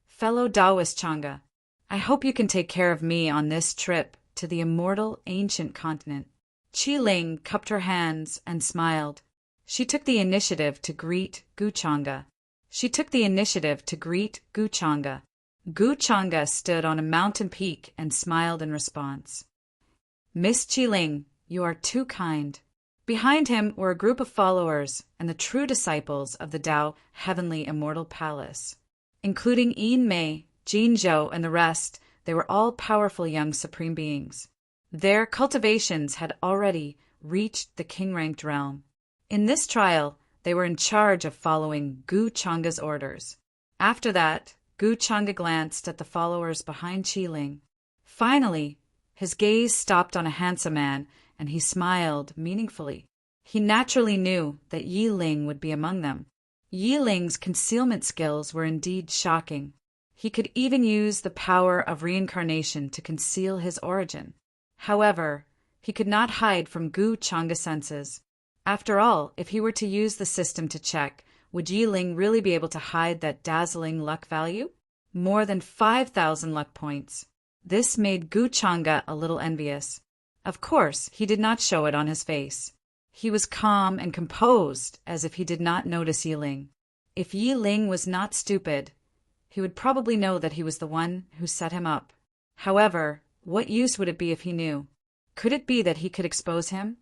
"Fellow Taoist Chang'e, I hope you can take care of me on this trip to the immortal ancient continent." Qi Ling cupped her hands and smiled. She took the initiative to greet Gu Chang'e. Gu Chang'e stood on a mountain peak and smiled in response. "Miss Qi Ling, you are too kind." Behind him were a group of followers and the true disciples of the Tao Heavenly Immortal Palace. Including Yin Mei, Jin Zhou, and the rest, they were all powerful young supreme beings. Their cultivations had already reached the king-ranked realm. In this trial, they were in charge of following Gu Chang'e's orders. After that, Gu Chang'e glanced at the followers behind Qi Ling. Finally, his gaze stopped on a handsome man, and he smiled meaningfully. He naturally knew that Yi Ling would be among them. Yi Ling's concealment skills were indeed shocking. He could even use the power of reincarnation to conceal his origin. However, he could not hide from Gu Chang'e's senses. After all, if he were to use the system to check, would Yi Ling really be able to hide that dazzling luck value? More than 5,000 luck points. This made Gu Chang'e a little envious. Of course, he did not show it on his face. He was calm and composed, as if he did not notice Yi Ling. If Yi Ling was not stupid, he would probably know that he was the one who set him up. However, what use would it be if he knew? Could it be that he could expose him?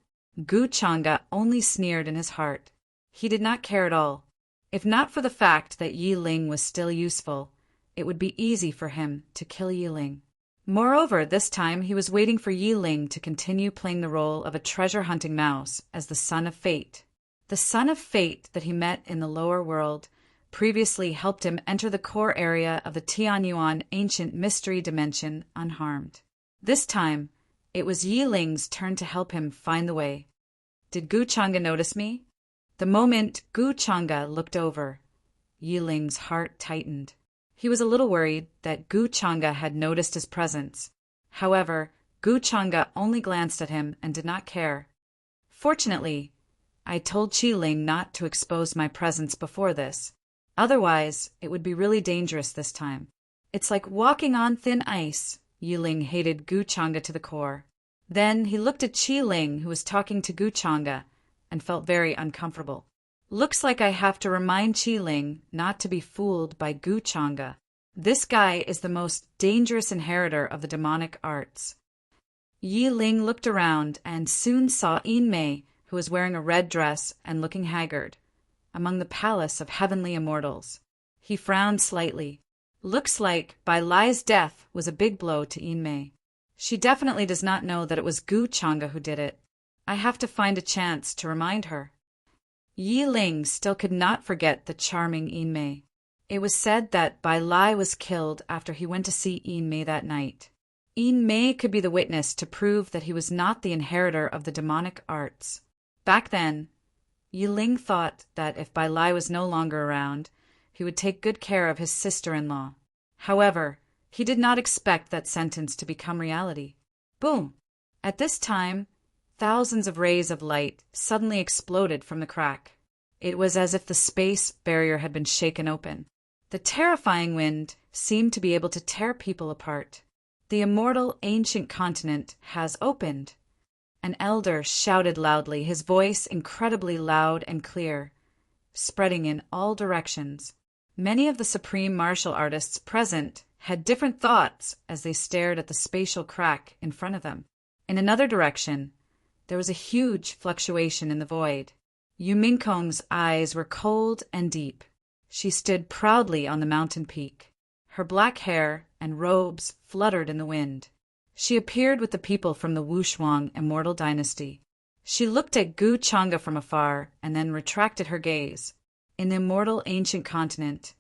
Gu Chang'e only sneered in his heart. He did not care at all. If not for the fact that Yi Ling was still useful, it would be easy for him to kill Yi Ling. Moreover, this time he was waiting for Yi Ling to continue playing the role of a treasure-hunting mouse as the Son of Fate. The Son of Fate that he met in the lower world previously helped him enter the core area of the Tianyuan ancient mystery dimension unharmed. This time, it was Yi Ling's turn to help him find the way. Did Gu Chang'e notice me? The moment Gu Chang'e looked over, Yi Ling's heart tightened. He was a little worried that Gu Chang'e had noticed his presence. However, Gu Chang'e only glanced at him and did not care. Fortunately, I told Qi Ling not to expose my presence before this. Otherwise, it would be really dangerous this time. It's like walking on thin ice. Yi Ling hated Gu Chang'e to the core. Then he looked at Qi Ling, who was talking to Gu Chang'e, and felt very uncomfortable. Looks like I have to remind Qi Ling not to be fooled by Gu Chang'e. This guy is the most dangerous inheritor of the demonic arts. Yi Ling looked around and soon saw Yin Mei, who was wearing a red dress and looking haggard, among the palace of heavenly immortals. He frowned slightly. Looks like Bai Lai's death was a big blow to Yin Mei. She definitely does not know that it was Gu Chang'e who did it. I have to find a chance to remind her. Yi Ling still could not forget the charming Yin Mei. It was said that Bai Lai was killed after he went to see Yin Mei that night. Yin Mei could be the witness to prove that he was not the inheritor of the demonic arts. Back then, Yi Ling thought that if Bai Lai was no longer around, he would take good care of his sister-in-law. However, he did not expect that sentence to become reality. Boom! At this time, thousands of rays of light suddenly exploded from the crack. It was as if the space barrier had been shaken open. The terrifying wind seemed to be able to tear people apart. The immortal ancient continent has opened. An elder shouted loudly, his voice incredibly loud and clear, spreading in all directions. Many of the supreme martial artists present had different thoughts as they stared at the spatial crack in front of them. In another direction, there was a huge fluctuation in the void. Yu Mingkong's eyes were cold and deep. She stood proudly on the mountain peak. Her black hair and robes fluttered in the wind. She appeared with the people from the Wushuang immortal dynasty. She looked at Gu Changa from afar and then retracted her gaze. In the immortal ancient continent,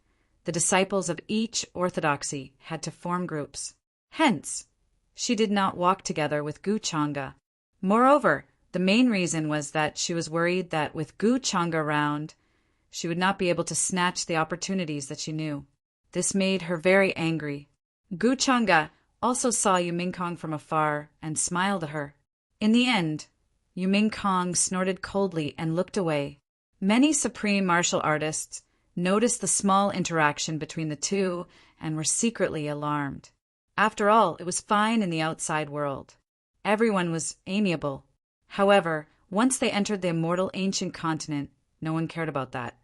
the disciples of each orthodoxy had to form groups. Hence, she did not walk together with Gu Changa. Moreover, the main reason was that she was worried that with Gu Changa around, she would not be able to snatch the opportunities that she knew. This made her very angry. Gu Changa also saw Yu Mingkong from afar and smiled at her. In the end, Yu Mingkong snorted coldly and looked away. Many supreme martial artists noticed the small interaction between the two and were secretly alarmed. After all, it was fine in the outside world. Everyone was amiable. However, once they entered the immortal ancient continent, no one cared about that.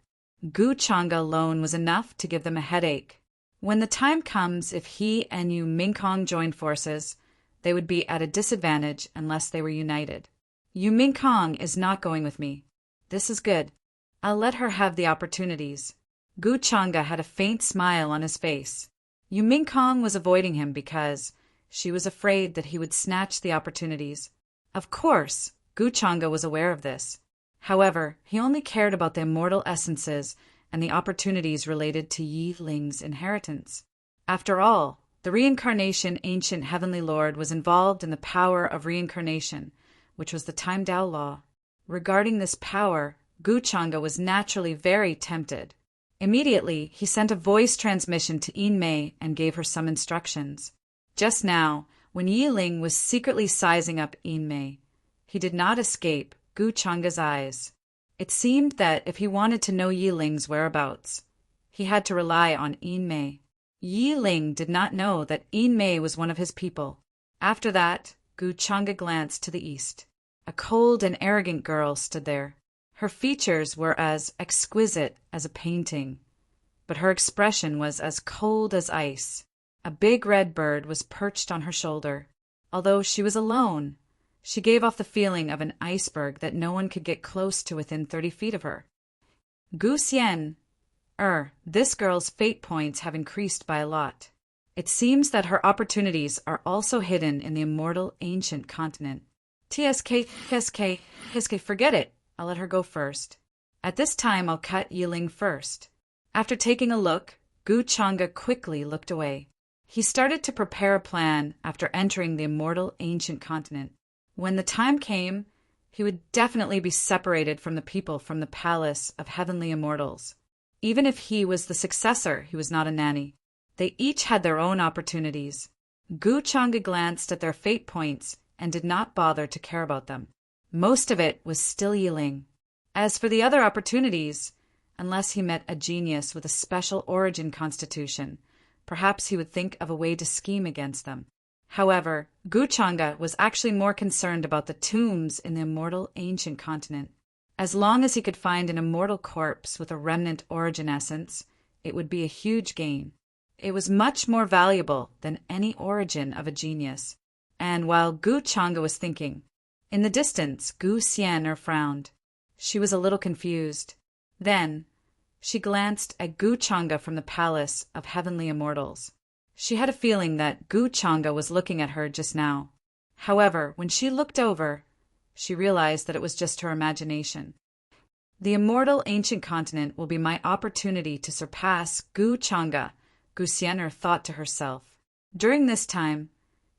Gu Changa alone was enough to give them a headache. When the time comes, if he and Yu Mingkong joined forces, they would be at a disadvantage unless they were united. Yu Mingkong is not going with me. This is good. I'll let her have the opportunities. Gu Changa had a faint smile on his face. Yu Mingkong was avoiding him because she was afraid that he would snatch the opportunities. Of course, Gu Changa was aware of this. However, he only cared about the immortal essences and the opportunities related to Yi Ling's inheritance. After all, the reincarnation ancient heavenly lord was involved in the power of reincarnation, which was the Time Tao law. Regarding this power, Gu Changa was naturally very tempted. Immediately, he sent a voice transmission to Yin Mei and gave her some instructions. Just now, when Yi Ling was secretly sizing up Yin Mei, he did not escape Gu Changa's eyes. It seemed that if he wanted to know Yi Ling's whereabouts, he had to rely on Yin Mei. Yi Ling did not know that Yin Mei was one of his people. After that, Gu Changa glanced to the east. A cold and arrogant girl stood there. Her features were as exquisite as a painting, but her expression was as cold as ice. A big red bird was perched on her shoulder. Although she was alone, she gave off the feeling of an iceberg that no one could get close to within 30 feet of her. Gu Xian, this girl's fate points have increased by a lot. It seems that her opportunities are also hidden in the immortal ancient continent. TSK, forget it. I'll let her go first. At this time, I'll cut Yi Ling first. After taking a look, Gu Changa quickly looked away. He started to prepare a plan after entering the immortal ancient continent. When the time came, he would definitely be separated from the people from the palace of heavenly immortals. Even if he was the successor, he was not a nanny. They each had their own opportunities. Gu Changa glanced at their fate points and did not bother to care about them. Most of it was still Yi Ling. As for the other opportunities, unless he met a genius with a special origin constitution, perhaps he would think of a way to scheme against them. However, Gu Changa was actually more concerned about the tombs in the immortal ancient continent. As long as he could find an immortal corpse with a remnant origin essence, it would be a huge gain. It was much more valuable than any origin of a genius. And while Gu Changa was thinking, in the distance, Gu Xian frowned. She was a little confused. Then, she glanced at Gu Changa from the palace of heavenly immortals. She had a feeling that Gu Changa was looking at her just now. However, when she looked over, she realized that it was just her imagination. The immortal ancient continent will be my opportunity to surpass Gu Changa, Gu Xian thought to herself. During this time,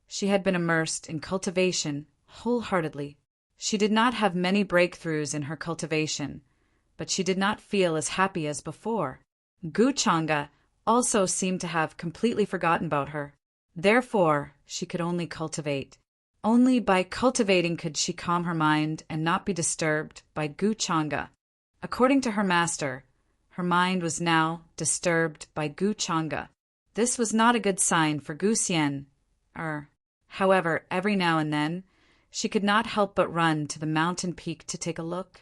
she had been immersed in cultivation wholeheartedly. She did not have many breakthroughs in her cultivation, but she did not feel as happy as before. Gu Changa also seemed to have completely forgotten about her. Therefore, she could only cultivate. Only by cultivating could she calm her mind and not be disturbed by Gu Changa. According to her master, her mind was now disturbed by Gu Changa. This was not a good sign for Gu Xian. However, every now and then, she could not help but run to the mountain peak to take a look.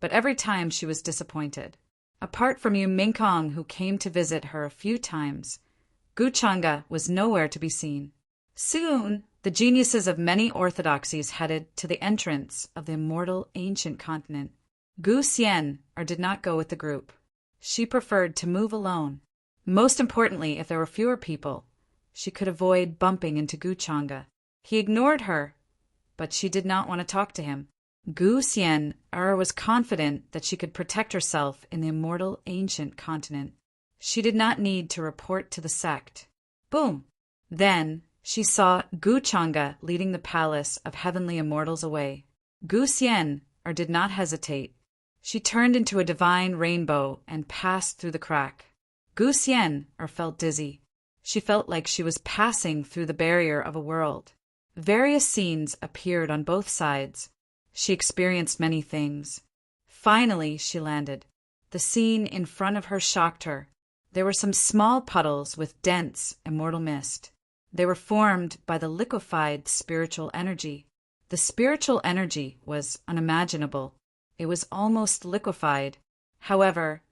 But every time she was disappointed. Apart from Yu Mingkong, who came to visit her a few times, Gu Changa was nowhere to be seen. Soon, the geniuses of many orthodoxies headed to the entrance of the immortal ancient continent. Gu Xian did not go with the group. She preferred to move alone. Most importantly, if there were fewer people, she could avoid bumping into Gu Changa. He ignored her, but she did not want to talk to him. Gu Xian was confident that she could protect herself in the immortal ancient continent. She did not need to report to the sect. Boom! Then she saw Gu Chang'e leading the palace of heavenly immortals away. Gu Xian did not hesitate. She turned into a divine rainbow and passed through the crack. Gu Xian felt dizzy. She felt like she was passing through the barrier of a world. Various scenes appeared on both sides. She experienced many things. Finally, she landed. The scene in front of her shocked her. There were some small puddles with dense, immortal mist. They were formed by the liquefied spiritual energy. The spiritual energy was unimaginable. It was almost liquefied. However,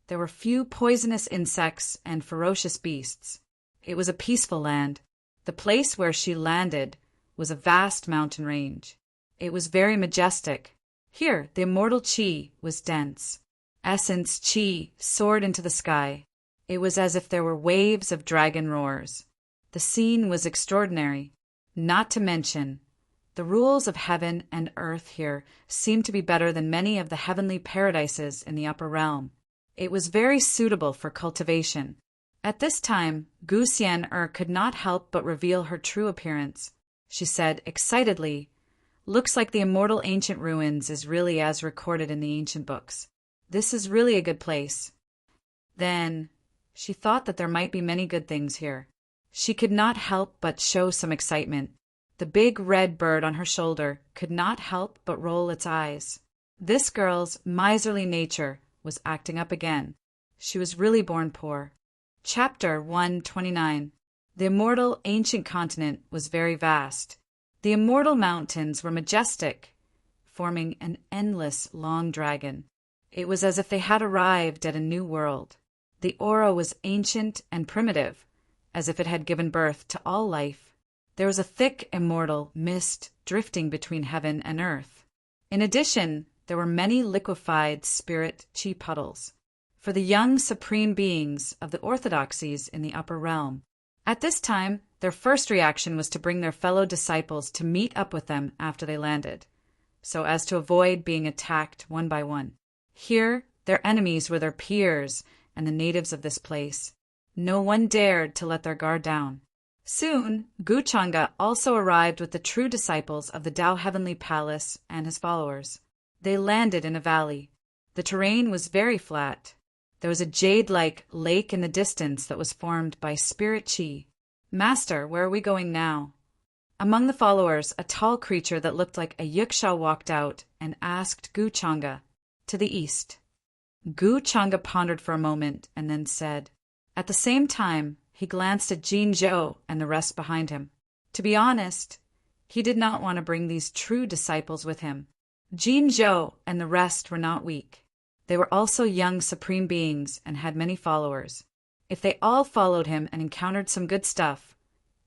there were few poisonous insects and ferocious beasts. It was a peaceful land. The place where she landed was a vast mountain range. It was very majestic. Here, the immortal qi was dense. Essence qi soared into the sky. It was as if there were waves of dragon roars. The scene was extraordinary. Not to mention, the rules of heaven and earth here seemed to be better than many of the heavenly paradises in the upper realm. It was very suitable for cultivation. At this time, Gu Xian could not help but reveal her true appearance. She said excitedly, "Looks like the immortal ancient ruins is really as recorded in the ancient books. This is really a good place." Then she thought that there might be many good things here. She could not help but show some excitement. The big red bird on her shoulder could not help but roll its eyes. This girl's miserly nature was acting up again. She was really born poor. Chapter 129. The immortal ancient continent was very vast. The immortal mountains were majestic, forming an endless long dragon. It was as if they had arrived at a new world. The aura was ancient and primitive, as if it had given birth to all life. There was a thick immortal mist drifting between heaven and earth. In addition, there were many liquefied spirit qi puddles for the young supreme beings of the orthodoxies in the upper realm. At this time, their first reaction was to bring their fellow disciples to meet up with them after they landed, so as to avoid being attacked one by one. Here, their enemies were their peers and the natives of this place. No one dared to let their guard down. Soon, Gu Chang'e also arrived with the true disciples of the Tao Heavenly Palace and his followers. They landed in a valley. The terrain was very flat. There was a jade-like lake in the distance that was formed by spirit qi. "Master, where are we going now?" Among the followers, a tall creature that looked like a yuksha walked out and asked Gu Chang'e, "To the east." Gu Chang'e pondered for a moment and then said. At the same time, he glanced at Jin Zhou and the rest behind him. To be honest, he did not want to bring these true disciples with him. Jin Zhou and the rest were not weak. They were also young supreme beings and had many followers. If they all followed him and encountered some good stuff,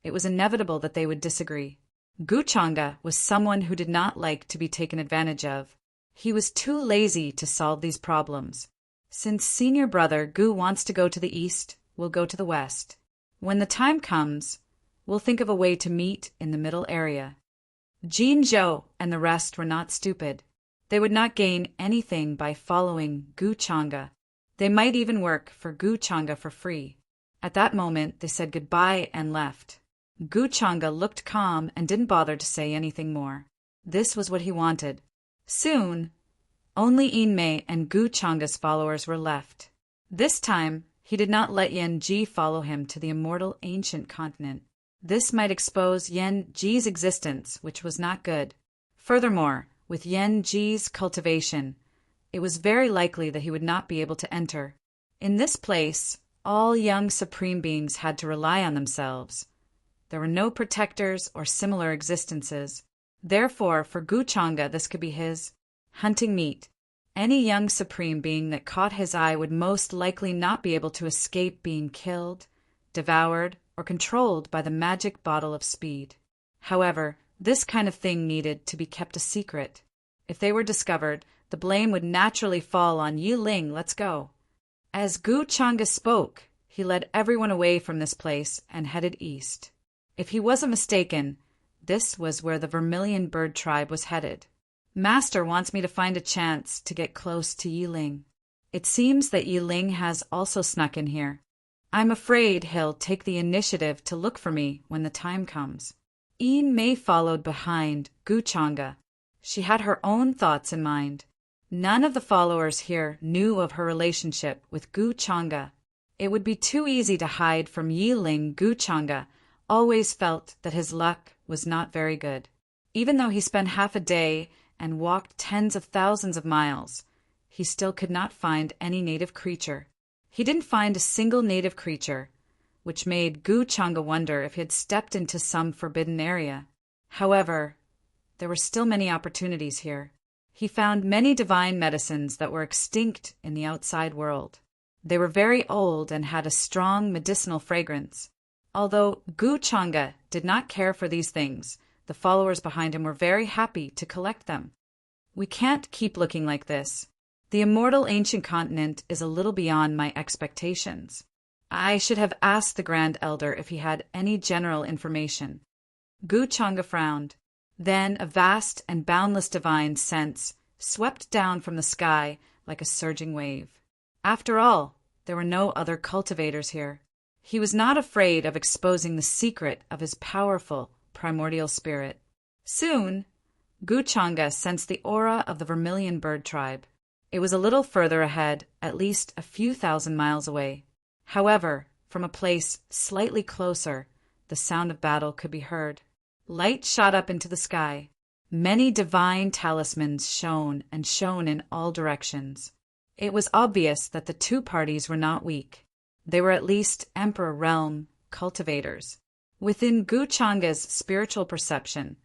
it was inevitable that they would disagree. Gu Chang'e was someone who did not like to be taken advantage of. He was too lazy to solve these problems. Since senior brother Gu wants to go to the east, we'll go to the west. When the time comes, we'll think of a way to meet in the middle area. Jin Zhou and the rest were not stupid. They would not gain anything by following Gu Chang'e. They might even work for Gu Chang'e for free. At that moment, they said goodbye and left. Gu Chang'e looked calm and didn't bother to say anything more. This was what he wanted. Soon, only Yinmei and Gu Chang'e's followers were left. This time, he did not let Yan Ji follow him to the immortal ancient continent. This might expose Yan Ji's existence, which was not good. Furthermore, with Yan Ji's cultivation, it was very likely that he would not be able to enter. In this place, all young supreme beings had to rely on themselves. There were no protectors or similar existences. Therefore, for Gu Chang'e, this could be his hunting meat. Any young supreme being that caught his eye would most likely not be able to escape being killed, devoured, or controlled by the magic bottle of speed. However, this kind of thing needed to be kept a secret. If they were discovered, the blame would naturally fall on Yi Ling. Let's go. As Gu Chang'e spoke, he led everyone away from this place and headed east. If he wasn't mistaken, this was where the Vermilion Bird tribe was headed. Master wants me to find a chance to get close to Yi Ling. It seems that Yi Ling has also snuck in here. I'm afraid he'll take the initiative to look for me when the time comes. Yin Mei followed behind Gu Changa. She had her own thoughts in mind. None of the followers here knew of her relationship with Gu Changa. It would be too easy to hide from Yi Ling. Gu Changa always felt that his luck was not very good. Even though he spent half a day and walked tens of thousands of miles, he still could not find any native creature. He didn't find a single native creature, which made Gu Changa wonder if he had stepped into some forbidden area. However, there were still many opportunities here. He found many divine medicines that were extinct in the outside world. They were very old and had a strong medicinal fragrance. Although Gu Changa did not care for these things, the followers behind him were very happy to collect them. We can't keep looking like this. The immortal ancient continent is a little beyond my expectations. I should have asked the Grand Elder if he had any general information. Gu Changa frowned. Then a vast and boundless divine sense swept down from the sky like a surging wave. After all, there were no other cultivators here. He was not afraid of exposing the secret of his powerful primordial spirit. Soon, Gu Changa sensed the aura of the Vermilion Bird tribe. It was a little further ahead, at least a few thousand miles away. However, from a place slightly closer, the sound of battle could be heard. Light shot up into the sky. Many divine talismans shone and shone in all directions. It was obvious that the two parties were not weak. They were at least Emperor Realm cultivators. Within Gu Changa's spiritual perception,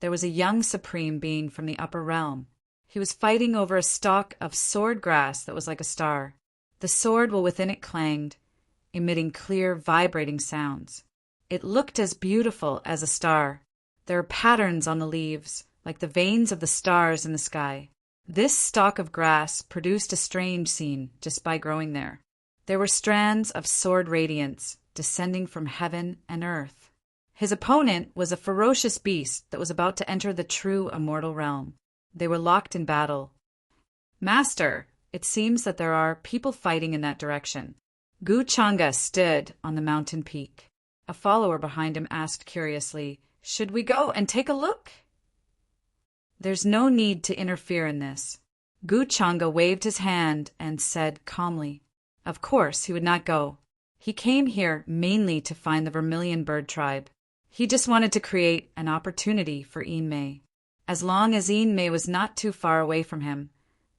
there was a young supreme being from the upper realm. He was fighting over a stalk of sword grass that was like a star. The sword within it clanged, emitting clear, vibrating sounds. It looked as beautiful as a star. There were patterns on the leaves, like the veins of the stars in the sky. This stalk of grass produced a strange scene just by growing there. There were strands of sword radiance descending from heaven and earth. His opponent was a ferocious beast that was about to enter the true immortal realm. They were locked in battle. Master, it seems that there are people fighting in that direction. Gu Changa stood on the mountain peak. A follower behind him asked curiously, "Should we go and take a look?" "There's no need to interfere in this." Gu Changa waved his hand and said calmly. Of course he would not go. He came here mainly to find the Vermilion Bird tribe. He just wanted to create an opportunity for Yin Mei. As long as Yin Mei was not too far away from him,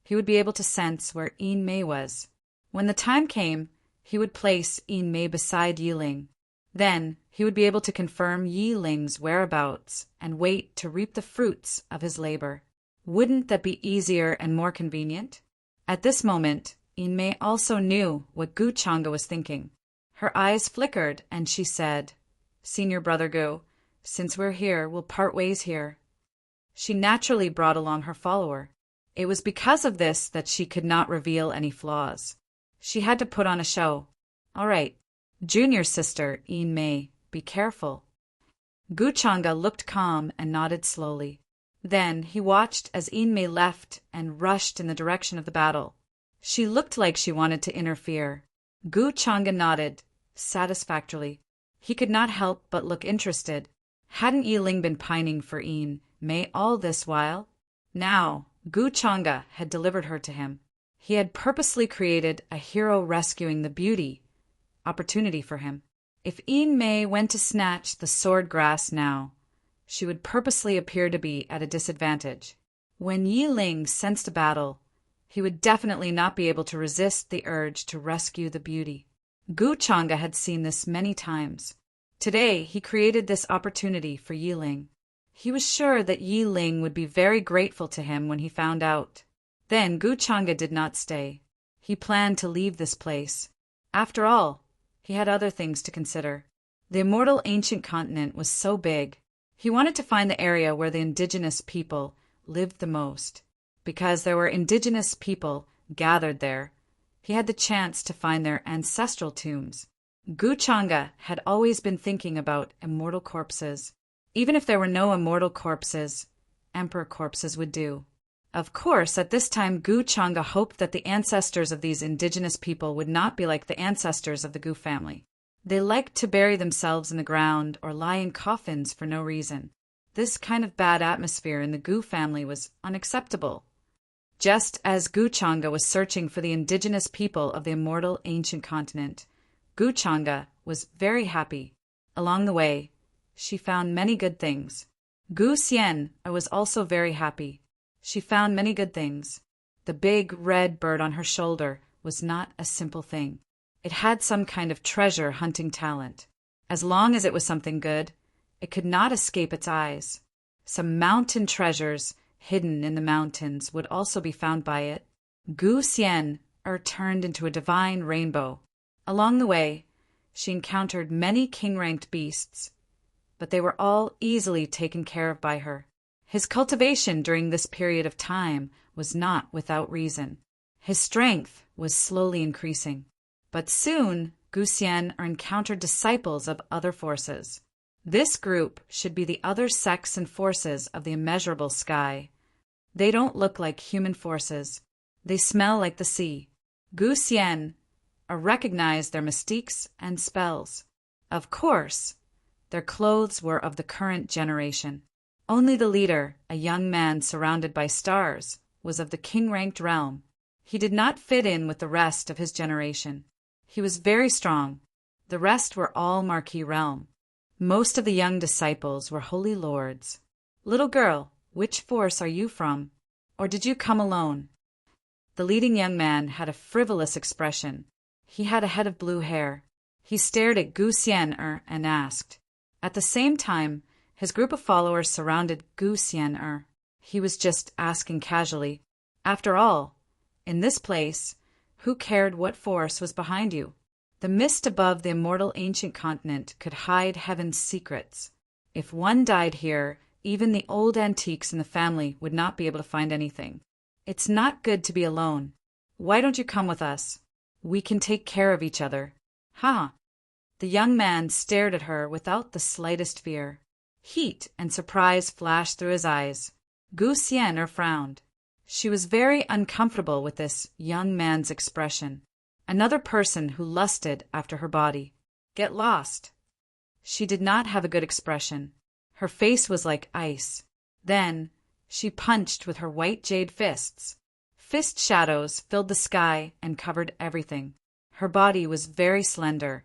he would be able to sense where Yin Mei was. When the time came, he would place Yin Mei beside Yi Ling. Then he would be able to confirm Yi Ling's whereabouts and wait to reap the fruits of his labor. Wouldn't that be easier and more convenient? At this moment, Yin Mei also knew what Gu Changa was thinking. Her eyes flickered and she said, "Senior Brother Gu, since we're here, we'll part ways here." She naturally brought along her follower. It was because of this that she could not reveal any flaws. She had to put on a show. "All right, junior sister Yin Mei, be careful." Gu Changa looked calm and nodded slowly. Then he watched as Yin Mei left and rushed in the direction of the battle. She looked like she wanted to interfere. Gu Changa nodded satisfactorily. He could not help but look interested. Hadn't Yi Ling been pining for Yin Mei all this while? Now, Gu Changa had delivered her to him. He had purposely created a hero rescuing the beauty opportunity for him. If Yin Mei went to snatch the sword grass now, she would purposely appear to be at a disadvantage. When Yi Ling sensed a battle, he would definitely not be able to resist the urge to rescue the beauty. Gu Changa had seen this many times. Today, he created this opportunity for Yi Ling. He was sure that Yi Ling would be very grateful to him when he found out. Then Gu Changa did not stay. He planned to leave this place. After all, he had other things to consider. The immortal ancient continent was so big. He wanted to find the area where the indigenous people lived the most. Because there were indigenous people gathered there, he had the chance to find their ancestral tombs. Gu Changa had always been thinking about immortal corpses. Even if there were no immortal corpses, emperor corpses would do. Of course, at this time Gu Changa hoped that the ancestors of these indigenous people would not be like the ancestors of the Gu family. They liked to bury themselves in the ground or lie in coffins for no reason. This kind of bad atmosphere in the Gu family was unacceptable. Just as Gu Changa was searching for the indigenous people of the immortal ancient continent, Gu Changa was very happy. Along the way, she found many good things. Gu Xian was also very happy. She found many good things. The big red bird on her shoulder was not a simple thing. It had some kind of treasure hunting talent. As long as it was something good, it could not escape its eyes. Some mountain treasures hidden in the mountains would also be found by it. Gu Xian turned into a divine rainbow. Along the way, she encountered many king-ranked beasts, but they were all easily taken care of by her. His cultivation during this period of time was not without reason. His strength was slowly increasing. But soon, Gu Xian encountered disciples of other forces. This group should be the other sects and forces of the immeasurable sky. They don't look like human forces. They smell like the sea. Gu Xian recognized their mystiques and spells. Of course, their clothes were of the current generation. Only the leader, a young man surrounded by stars, was of the king-ranked realm. He did not fit in with the rest of his generation. He was very strong. The rest were all Marquis realm. Most of the young disciples were holy lords. Little girl, which force are you from? Or did you come alone? The leading young man had a frivolous expression. He had a head of blue hair. He stared at Gu Xian and asked. At the same time, his group of followers surrounded Gu Xian. He was just asking casually. After all, in this place, who cared what force was behind you? The mist above the immortal ancient continent could hide heaven's secrets. If one died here, even the old antiques in the family would not be able to find anything. It's not good to be alone. Why don't you come with us? We can take care of each other. Ha! The young man stared at her without the slightest fear. Heat and surprise flashed through his eyes. Gu Xian frowned. She was very uncomfortable with this young man's expression. Another person who lusted after her body. Get lost. She did not have a good expression. Her face was like ice. Then she punched with her white jade fists. Fist shadows filled the sky and covered everything. Her body was very slender,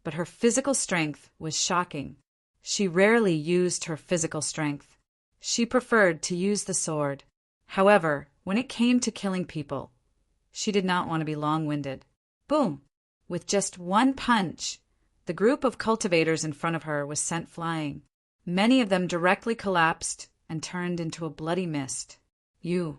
but her physical strength was shocking. She rarely used her physical strength. She preferred to use the sword. However, when it came to killing people, she did not want to be long-winded. Boom! With just one punch, the group of cultivators in front of her was sent flying. Many of them directly collapsed and turned into a bloody mist. The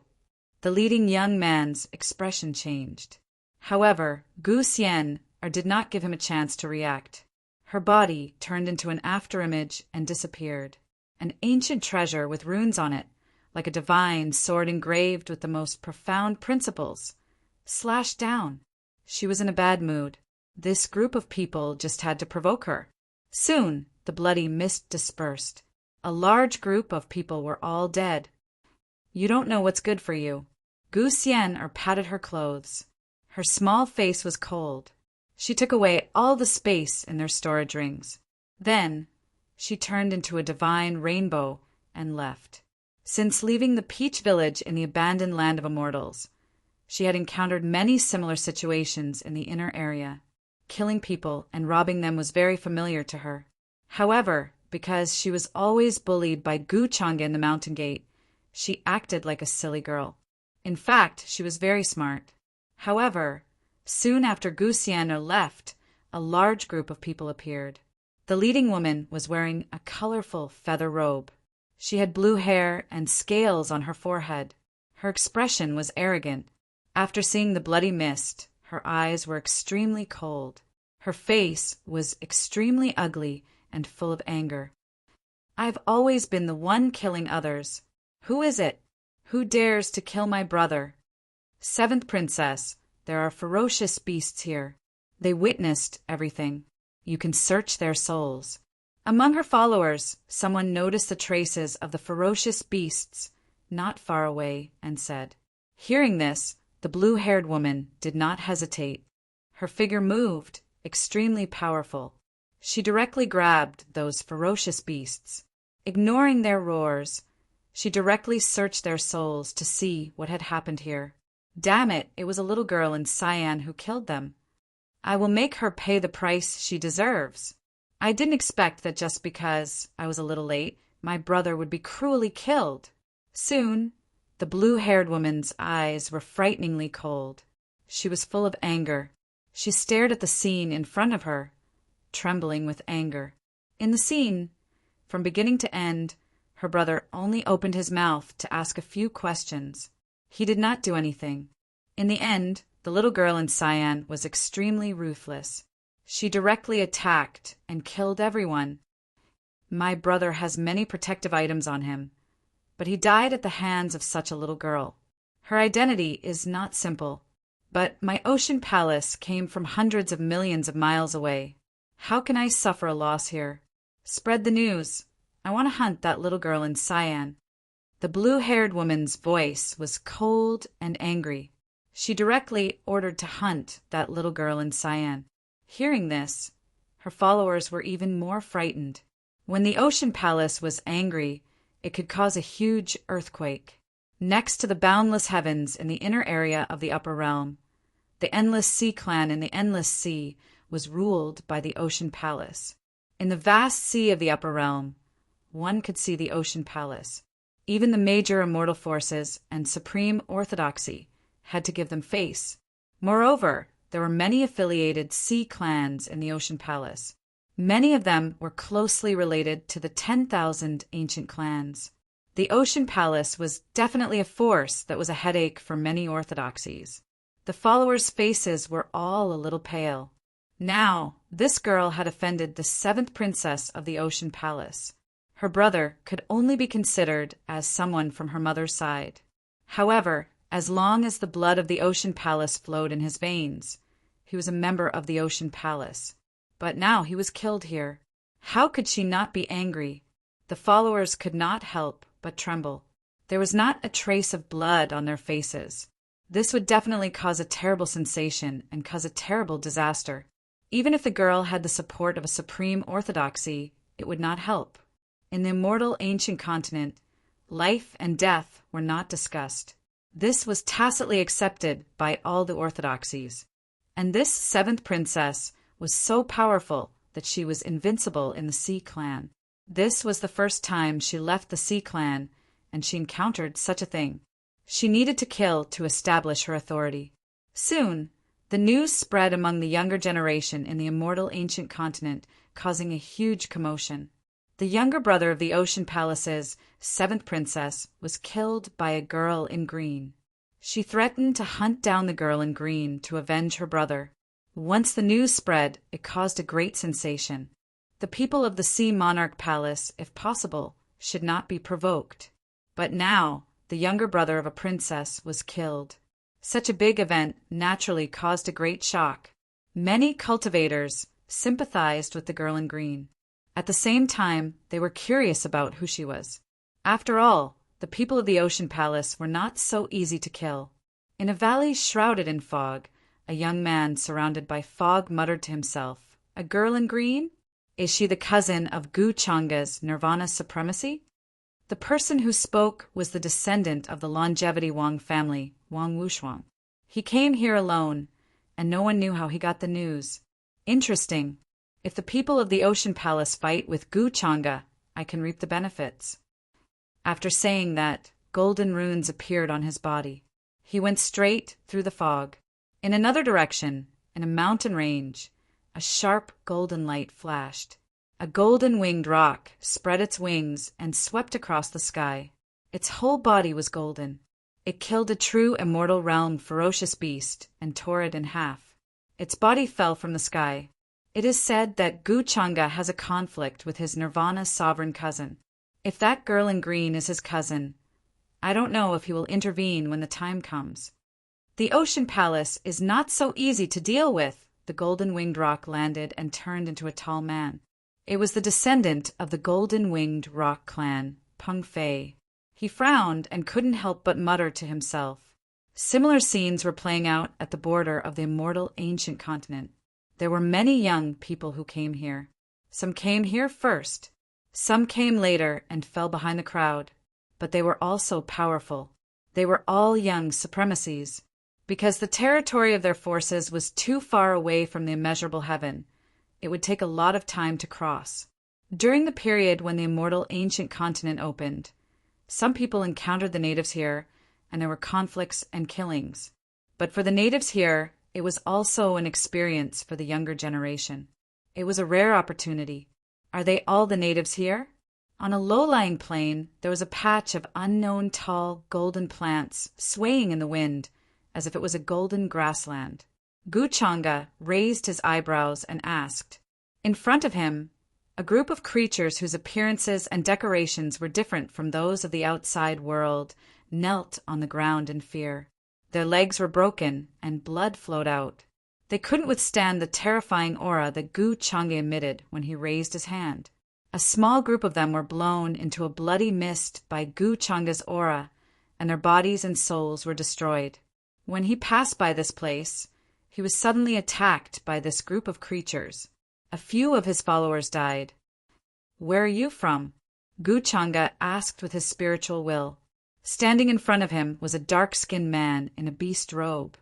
leading young man's expression changed. However, Gu Xian did not give him a chance to react. Her body turned into an afterimage and disappeared. An ancient treasure with runes on it, like a divine sword engraved with the most profound principles, slashed down. She was in a bad mood. This group of people just had to provoke her. Soon, the bloody mist dispersed. A large group of people were all dead. You don't know what's good for you. Gu Xian patted her clothes. Her small face was cold. She took away all the space in their storage rings. Then, she turned into a divine rainbow and left. Since leaving the Peach Village in the abandoned land of immortals, she had encountered many similar situations in the inner area. Killing people and robbing them was very familiar to her. However, because she was always bullied by Gu Changa in the Mountain Gate, she acted like a silly girl. In fact, she was very smart. However, soon after Gu Xian left, a large group of people appeared. The leading woman was wearing a colorful feather robe. She had blue hair and scales on her forehead. Her expression was arrogant. After seeing the bloody mist, her eyes were extremely cold. Her face was extremely ugly and full of anger. I've always been the one killing others. Who is it? Who dares to kill my brother? Seventh Princess, there are ferocious beasts here. They witnessed everything. You can search their souls. Among her followers, someone noticed the traces of the ferocious beasts not far away and said. Hearing this, the blue-haired woman did not hesitate. Her figure moved, extremely powerful. She directly grabbed those ferocious beasts. Ignoring their roars, she directly searched their souls to see what had happened here. Damn it, it was a little girl in cyan who killed them. I will make her pay the price she deserves. I didn't expect that just because I was a little late, my brother would be cruelly killed. Soon, the blue-haired woman's eyes were frighteningly cold. She was full of anger. She stared at the scene in front of her, trembling with anger. In the scene, from beginning to end, her brother only opened his mouth to ask a few questions. He did not do anything. In the end, the little girl in cyan was extremely ruthless. She directly attacked and killed everyone. My brother has many protective items on him, but he died at the hands of such a little girl. Her identity is not simple, but my ocean palace came from hundreds of millions of miles away. How can I suffer a loss here? Spread the news. I want to hunt that little girl in cyan. The blue-haired woman's voice was cold and angry. She directly ordered to hunt that little girl in cyan. Hearing this, her followers were even more frightened. When the ocean palace was angry, it could cause a huge earthquake. Next to the boundless heavens in the inner area of the upper realm, the endless sea clan in the endless sea was ruled by the ocean palace. In the vast sea of the upper realm, one could see the ocean palace. Even the major immortal forces and supreme orthodoxy had to give them face. Moreover, there were many affiliated sea clans in the ocean palace. Many of them were closely related to the 10,000 ancient clans. The ocean palace was definitely a force that was a headache for many orthodoxies. The followers' faces were all a little pale. Now, this girl had offended the 7th princess of the ocean palace. Her brother could only be considered as someone from her mother's side. However, as long as the blood of the ocean palace flowed in his veins, he was a member of the ocean palace. But now he was killed here. How could she not be angry? The followers could not help but tremble. There was not a trace of blood on their faces. This would definitely cause a terrible sensation and cause a terrible disaster. Even if the girl had the support of a supreme orthodoxy, it would not help. In the immortal ancient continent, life and death were not discussed. This was tacitly accepted by all the orthodoxies. And this 7th princess was so powerful that she was invincible in the Sea Clan. This was the first time she left the Sea Clan, and she encountered such a thing. She needed to kill to establish her authority. Soon, the news spread among the younger generation in the immortal ancient continent, causing a huge commotion. The younger brother of the Ocean Palace's 7th princess was killed by a girl in green. She threatened to hunt down the girl in green to avenge her brother. Once the news spread, it caused a great sensation. The people of the Sea Monarch Palace, if possible, should not be provoked. But now, the younger brother of a princess was killed. Such a big event naturally caused a great shock. Many cultivators sympathized with the girl in green. At the same time, they were curious about who she was. After all, the people of the Ocean Palace were not so easy to kill. In a valley shrouded in fog, a young man surrounded by fog muttered to himself, "A girl in green? Is she the cousin of Gu Changa's Nirvana supremacy?" The person who spoke was the descendant of the Longevity Wang family, Wang Wushuang. He came here alone, and no one knew how he got the news. Interesting. If the people of the Ocean Palace fight with Gu Changa, I can reap the benefits. After saying that, golden runes appeared on his body. He went straight through the fog. In another direction, in a mountain range, a sharp golden light flashed. A golden-winged rock spread its wings and swept across the sky. Its whole body was golden. It killed a true immortal realm ferocious beast and tore it in half. Its body fell from the sky. It is said that Gu Changa has a conflict with his Nirvana sovereign cousin. If that girl in green is his cousin, I don't know if he will intervene when the time comes. The Ocean Palace is not so easy to deal with. The golden-winged rock landed and turned into a tall man. It was the descendant of the golden-winged rock clan, Peng Fei. He frowned and couldn't help but mutter to himself. Similar scenes were playing out at the border of the immortal ancient continent. There were many young people who came here. Some came here first. Some came later and fell behind the crowd. But they were also powerful. They were all young supremacies. Because the territory of their forces was too far away from the immeasurable heaven, it would take a lot of time to cross. During the period when the immortal ancient continent opened, some people encountered the natives here, and there were conflicts and killings. But for the natives here, it was also an experience for the younger generation. It was a rare opportunity. Are they all the natives here? On a low-lying plain, there was a patch of unknown tall, golden plants swaying in the wind, as if it was a golden grassland. Gu Changa raised his eyebrows and asked. In front of him, a group of creatures whose appearances and decorations were different from those of the outside world knelt on the ground in fear. Their legs were broken, and blood flowed out. They couldn't withstand the terrifying aura that Gu Changa emitted when he raised his hand. A small group of them were blown into a bloody mist by Gu Changa's aura, and their bodies and souls were destroyed. When he passed by this place, he was suddenly attacked by this group of creatures. A few of his followers died. "Where are you from?" Gu Changa asked with his spiritual will. Standing in front of him was a dark-skinned man in a beast robe.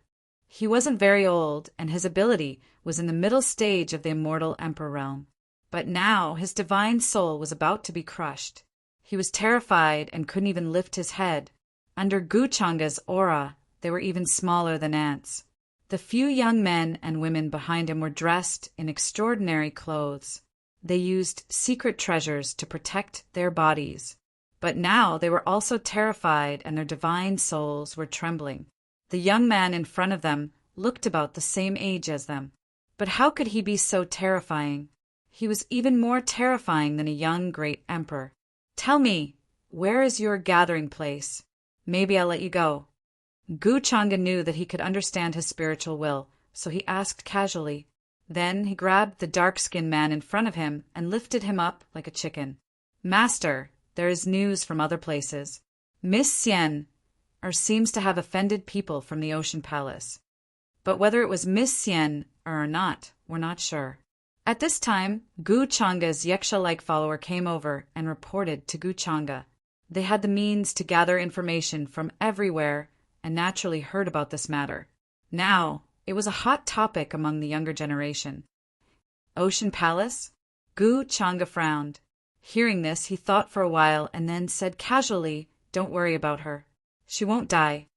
He wasn't very old, and his ability was in the middle stage of the immortal emperor realm. But now his divine soul was about to be crushed. He was terrified and couldn't even lift his head. Under Gu Changa's aura, they were even smaller than ants. The few young men and women behind him were dressed in extraordinary clothes. They used secret treasures to protect their bodies. But now they were also terrified, and their divine souls were trembling. The young man in front of them looked about the same age as them. But how could he be so terrifying? He was even more terrifying than a young great emperor. "Tell me, where is your gathering place? Maybe I'll let you go." Gu Changa knew that he could understand his spiritual will, so he asked casually. Then he grabbed the dark-skinned man in front of him and lifted him up like a chicken. "Master, there is news from other places. Miss Xian seems to have offended people from the Ocean Palace. But whether it was Miss Xian or not, we're not sure." At this time, Gu Changa's Yaksha-like follower came over and reported to Gu Changa. They had the means to gather information from everywhere and naturally heard about this matter. Now, it was a hot topic among the younger generation. Ocean Palace? Gu Changa frowned. Hearing this, he thought for a while and then said casually, "Don't worry about her. She won't die.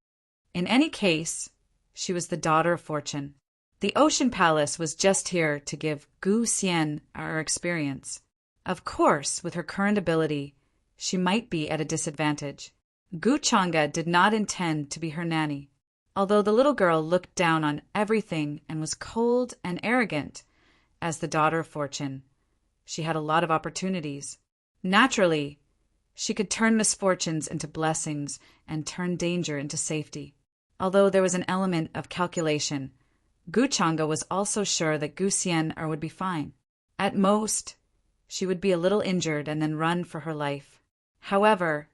In any case, she was the daughter of fortune. The Ocean Palace was just here to give Gu Xian our experience. Of course, with her current ability, she might be at a disadvantage. Gu Changa did not intend to be her nanny. Although the little girl looked down on everything and was cold and arrogant, as the daughter of fortune, she had a lot of opportunities. Naturally, she could turn misfortunes into blessings and turn danger into safety. Although there was an element of calculation, Gu Changa was also sure that Gu Xian would be fine. At most, she would be a little injured and then run for her life. However,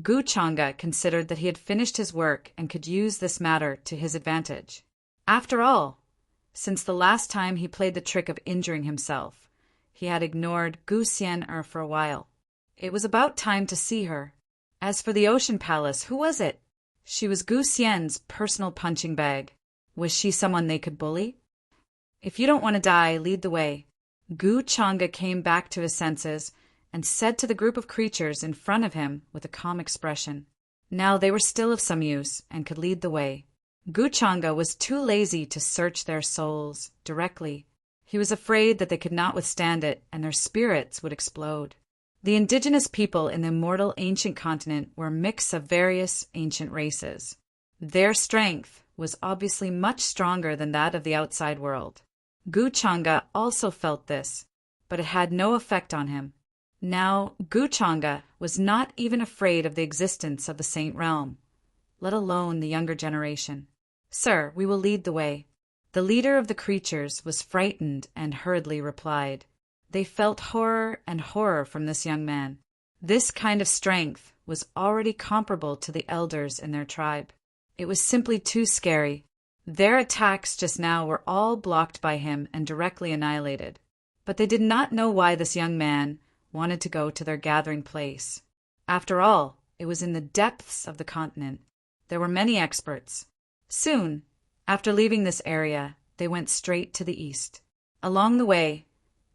Gu Changa considered that he had finished his work and could use this matter to his advantage. After all, since the last time he played the trick of injuring himself, he had ignored Gu Xian for a while. It was about time to see her. As for the Ocean Palace, who was it? She was Gu Xian's personal punching bag. Was she someone they could bully? "If you don't want to die, lead the way." Gu Changa came back to his senses and said to the group of creatures in front of him with a calm expression. Now they were still of some use and could lead the way. Gu Changa was too lazy to search their souls directly. He was afraid that they could not withstand it and their spirits would explode. The indigenous people in the immortal ancient continent were a mix of various ancient races. Their strength was obviously much stronger than that of the outside world. Gu Changa also felt this, but it had no effect on him. Now, Gu Changa was not even afraid of the existence of the Saint Realm, let alone the younger generation. "Sir, we will lead the way." The leader of the creatures was frightened and hurriedly replied. They felt horror and horror from this young man. This kind of strength was already comparable to the elders in their tribe. It was simply too scary. Their attacks just now were all blocked by him and directly annihilated. But they did not know why this young man wanted to go to their gathering place. After all, it was in the depths of the continent. There were many experts. Soon, after leaving this area, they went straight to the east. Along the way,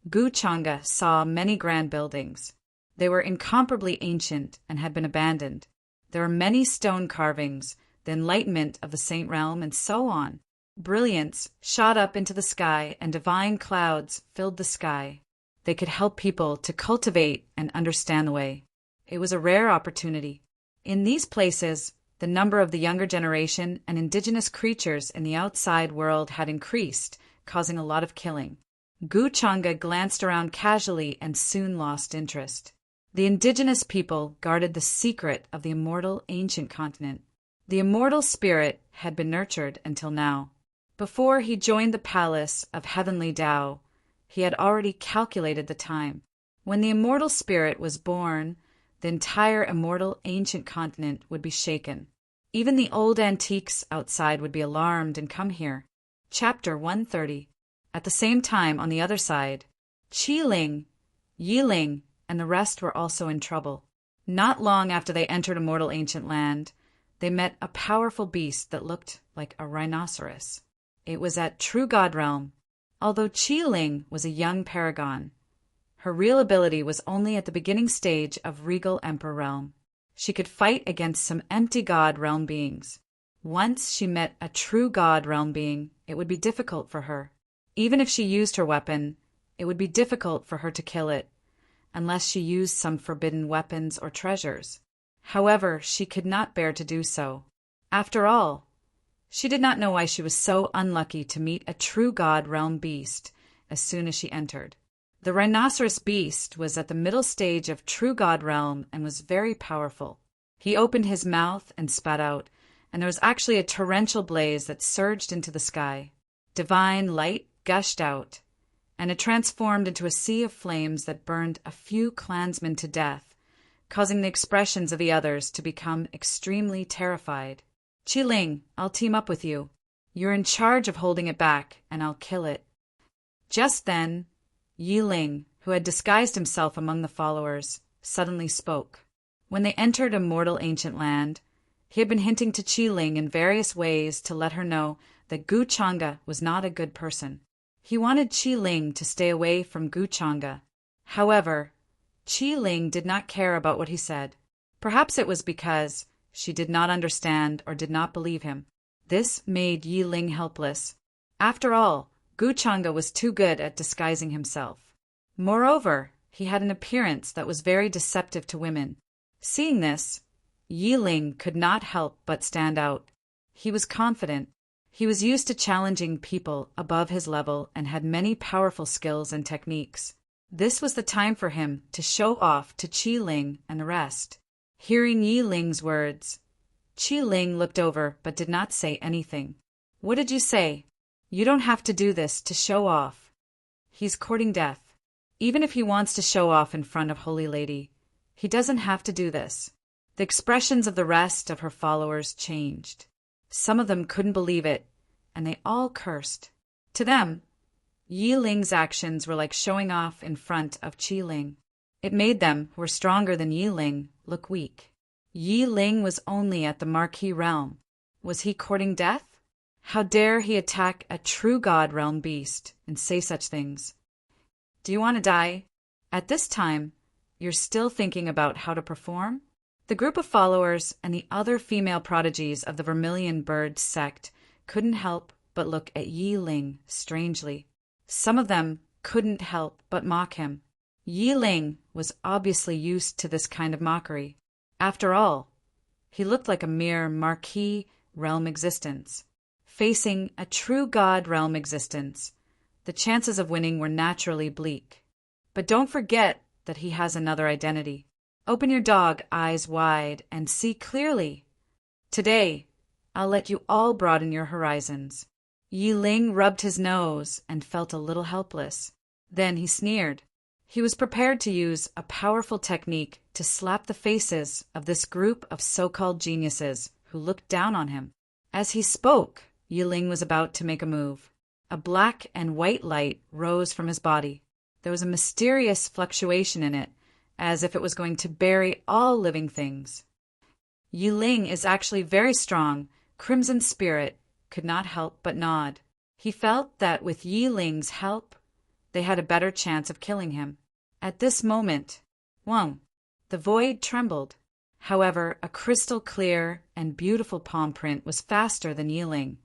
Gu Changa saw many grand buildings. They were incomparably ancient and had been abandoned. There were many stone carvings, the enlightenment of the Saint Realm, and so on. Brilliance shot up into the sky, and divine clouds filled the sky. They could help people to cultivate and understand the way. It was a rare opportunity. In these places, the number of the younger generation and indigenous creatures in the outside world had increased, causing a lot of killing. Gu Changa glanced around casually and soon lost interest. The indigenous people guarded the secret of the immortal ancient continent. The immortal spirit had been nurtured until now. Before he joined the palace of heavenly Tao, he had already calculated the time. When the immortal spirit was born, the entire immortal ancient continent would be shaken. Even the old antiques outside would be alarmed and come here. Chapter 130. At the same time, on the other side, Qi Ling, Yi Ling, and the rest were also in trouble. Not long after they entered immortal ancient land, they met a powerful beast that looked like a rhinoceros. It was at True God Realm. Although Qi Ling was a young paragon, her real ability was only at the beginning stage of Regal Emperor Realm. She could fight against some empty God Realm beings. Once she met a True God Realm being, it would be difficult for her. Even if she used her weapon, it would be difficult for her to kill it, unless she used some forbidden weapons or treasures. However, she could not bear to do so. After all, she did not know why she was so unlucky to meet a True God Realm beast as soon as she entered. The rhinoceros beast was at the middle stage of True God Realm and was very powerful. He opened his mouth and spat out, and there was actually a torrential blaze that surged into the sky. Divine light gushed out, and it transformed into a sea of flames that burned a few clansmen to death, causing the expressions of the others to become extremely terrified. Qi Ling, I'll team up with you. You're in charge of holding it back, and I'll kill it. Just then, Yi Ling, who had disguised himself among the followers, suddenly spoke. When they entered immortal ancient land, he had been hinting to Qi Ling in various ways to let her know that Gu Changa was not a good person. He wanted Qi Ling to stay away from Gu Changa. However, Qi Ling did not care about what he said. Perhaps it was because she did not understand or did not believe him. This made Yi Ling helpless. After all, Gu Changa was too good at disguising himself. Moreover, he had an appearance that was very deceptive to women. Seeing this, Yi Ling could not help but stand out. He was confident. He was used to challenging people above his level and had many powerful skills and techniques. This was the time for him to show off to Qi Ling and the rest. Hearing Yi Ling's words, Qi Ling looked over but did not say anything. What did you say? You don't have to do this to show off. He's courting death. Even if he wants to show off in front of Holy Lady, he doesn't have to do this. The expressions of the rest of her followers changed. Some of them couldn't believe it, and they all cursed. To them, Yi Ling's actions were like showing off in front of Qi Ling. It made them, who were stronger than Yi Ling, look weak. Yi Ling was only at the Marquis realm. Was he courting death? How dare he attack a True God Realm beast and say such things? Do you want to die? At this time, you're still thinking about how to perform? The group of followers and the other female prodigies of the Vermilion Bird sect couldn't help but look at Yi Ling strangely. Some of them couldn't help but mock him. Yi Ling was obviously used to this kind of mockery. After all, he looked like a mere Marquis realm existence. Facing a True God Realm existence, the chances of winning were naturally bleak. But don't forget that he has another identity. Open your dog eyes wide and see clearly. Today, I'll let you all broaden your horizons. Yi Ling rubbed his nose and felt a little helpless. Then he sneered. He was prepared to use a powerful technique to slap the faces of this group of so-called geniuses who looked down on him. As he spoke, Yiling was about to make a move. A black and white light rose from his body. There was a mysterious fluctuation in it, as if it was going to bury all living things. Yiling is actually very strong. Crimson Spirit could not help but nod. He felt that with Yiling's help, they had a better chance of killing him. At this moment, the void trembled. However, a crystal-clear and beautiful palm print was faster than Yiling.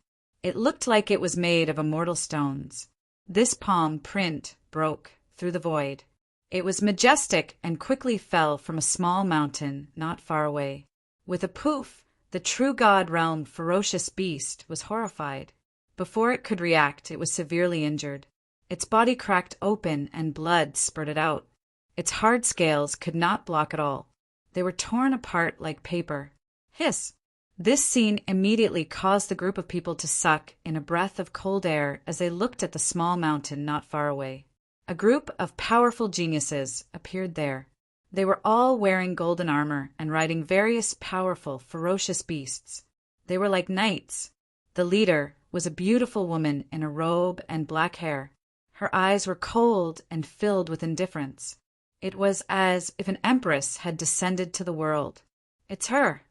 It looked like it was made of immortal stones. This palm print broke through the void. It was majestic and quickly fell from a small mountain not far away. With a poof, the true god realm ferocious beast was horrified. Before it could react, it was severely injured. Its body cracked open and blood spurted out. Its hard scales could not block at all. They were torn apart like paper. Hiss! This scene immediately caused the group of people to suck in a breath of cold air as they looked at the small mountain not far away. A group of powerful geniuses appeared there. They were all wearing golden armor and riding various powerful, ferocious beasts. They were like knights. The leader was a beautiful woman in a robe and black hair. Her eyes were cold and filled with indifference. It was as if an empress had descended to the world. It's her.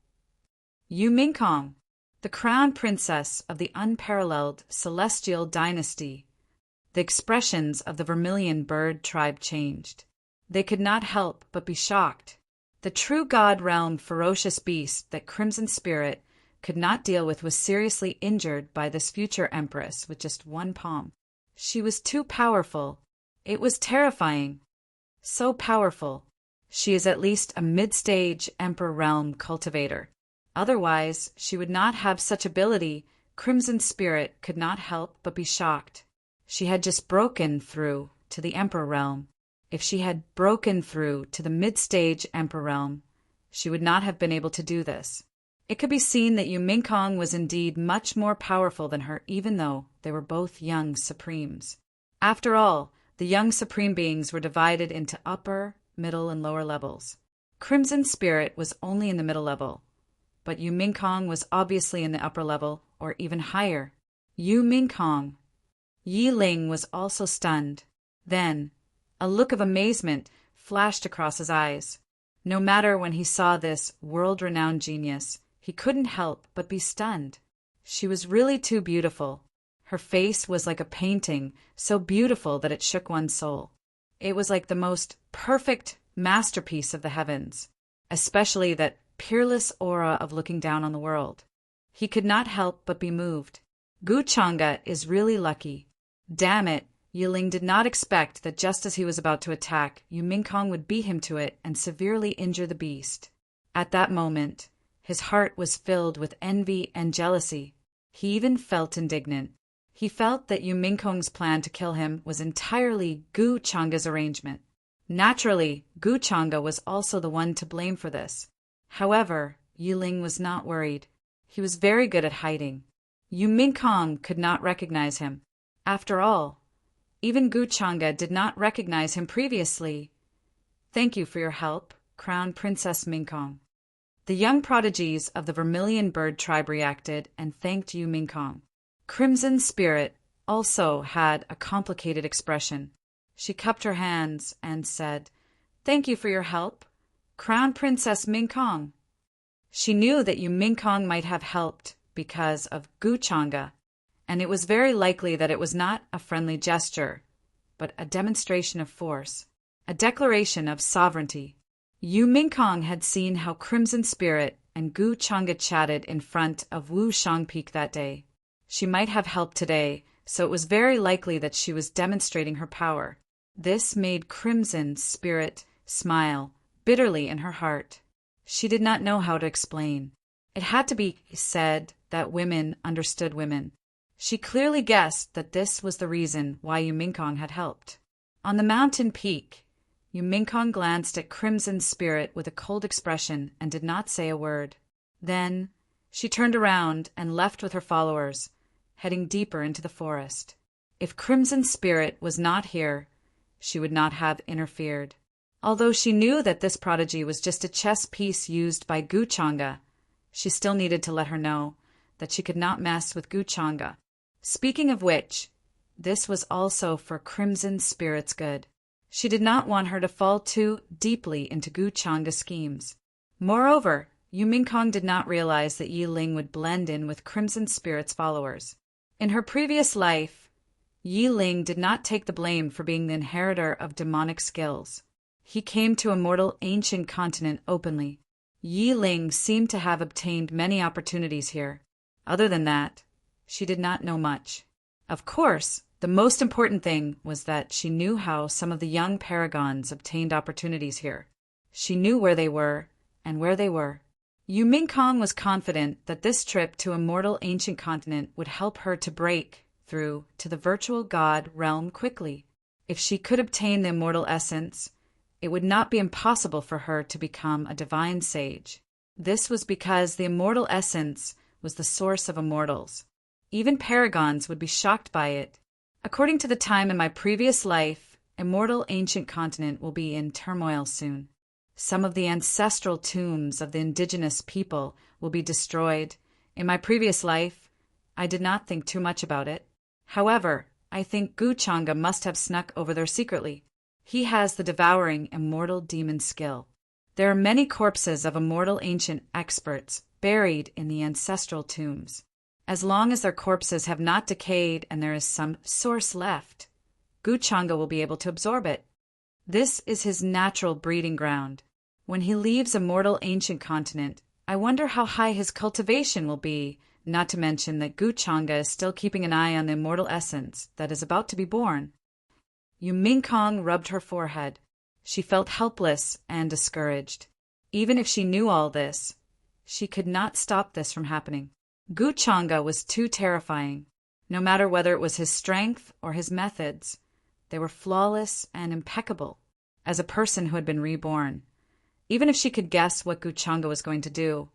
Yu Mingkong, the crown princess of the unparalleled celestial dynasty. The expressions of the vermilion bird tribe changed. They could not help but be shocked. The true god realm ferocious beast that Crimson Spirit could not deal with was seriously injured by this future empress with just one palm. She was too powerful. It was terrifying. So powerful. She is at least a mid-stage Emperor Realm cultivator. Otherwise, she would not have such ability. Crimson Spirit could not help but be shocked. She had just broken through to the Emperor Realm. If she had broken through to the mid-stage Emperor Realm, she would not have been able to do this. It could be seen that Yu Mingkong was indeed much more powerful than her, even though they were both young supremes. After all, the young supreme beings were divided into upper, middle, and lower levels. Crimson Spirit was only in the middle level, but Yu Mingkong was obviously in the upper level, or even higher. Yu Mingkong. Yiling was also stunned. Then, a look of amazement flashed across his eyes. No matter when he saw this world-renowned genius, he couldn't help but be stunned. She was really too beautiful. Her face was like a painting, so beautiful that it shook one's soul. It was like the most perfect masterpiece of the heavens, especially that peerless aura of looking down on the world. He could not help but be moved. Gu Changa is really lucky. Damn it, Yiling did not expect that just as he was about to attack, Yu Mingkong would beat him to it and severely injure the beast. At that moment, his heart was filled with envy and jealousy. He even felt indignant. He felt that Yu Mingkong's plan to kill him was entirely Gu Changa's arrangement. Naturally, Gu Changa was also the one to blame for this. However, Yiling was not worried. He was very good at hiding. Yu Mingkong could not recognize him. After all, even Gu Changa did not recognize him previously. Thank you for your help, Crown Princess Mingkong. The young prodigies of the Vermilion Bird tribe reacted and thanked Yu Mingkong. Crimson Spirit also had a complicated expression. She cupped her hands and said, "Thank you for your help, Crown Princess Mingkong." She knew that Yu Mingkong might have helped because of Gu Changa, and it was very likely that it was not a friendly gesture, but a demonstration of force, a declaration of sovereignty. Yu Mingkong had seen how Crimson Spirit and Gu Changa chatted in front of Wu Shang Peak that day. She might have helped today, so it was very likely that she was demonstrating her power. This made Crimson Spirit smile bitterly in her heart. She did not know how to explain. It had to be said that women understood women. She clearly guessed that this was the reason why Yu Mingkong had helped. On the mountain peak, Yu Mingkong glanced at Crimson Spirit with a cold expression and did not say a word. Then she turned around and left with her followers, heading deeper into the forest. If Crimson Spirit was not here, she would not have interfered. Although she knew that this prodigy was just a chess piece used by Gu Changa, she still needed to let her know that she could not mess with Gu Changa. Speaking of which, this was also for Crimson Spirit's good. She did not want her to fall too deeply into Gu Changa's schemes. Moreover, Yu Mingkong did not realize that Yi Ling would blend in with Crimson Spirit's followers. In her previous life, Yi Ling did not take the blame for being the inheritor of demonic skills. He came to a mortal ancient continent openly. Yi Ling seemed to have obtained many opportunities here. Other than that, she did not know much. Of course, the most important thing was that she knew how some of the young paragons obtained opportunities here. She knew where they were and where they were. Yu Mingkong was confident that this trip to a mortal ancient continent would help her to break through to the virtual god realm quickly. If she could obtain the immortal essence, it would not be impossible for her to become a divine sage. This was because the immortal essence was the source of immortals. Even paragons would be shocked by it. According to the time in my previous life, immortal ancient continent will be in turmoil soon. Some of the ancestral tombs of the indigenous people will be destroyed. In my previous life, I did not think too much about it. However, I think Gu Changa must have snuck over there secretly. He has the devouring immortal demon skill. There are many corpses of immortal ancient experts buried in the ancestral tombs. As long as their corpses have not decayed and there is some source left, Gu Changa will be able to absorb it. This is his natural breeding ground. When he leaves a mortal ancient continent, I wonder how high his cultivation will be, not to mention that Gu Changa is still keeping an eye on the immortal essence that is about to be born. Yu Mingkong rubbed her forehead. She felt helpless and discouraged. Even if she knew all this, she could not stop this from happening. Gu Changa was too terrifying. No matter whether it was his strength or his methods, they were flawless and impeccable, as a person who had been reborn. Even if she could guess what Gu Changa was going to do,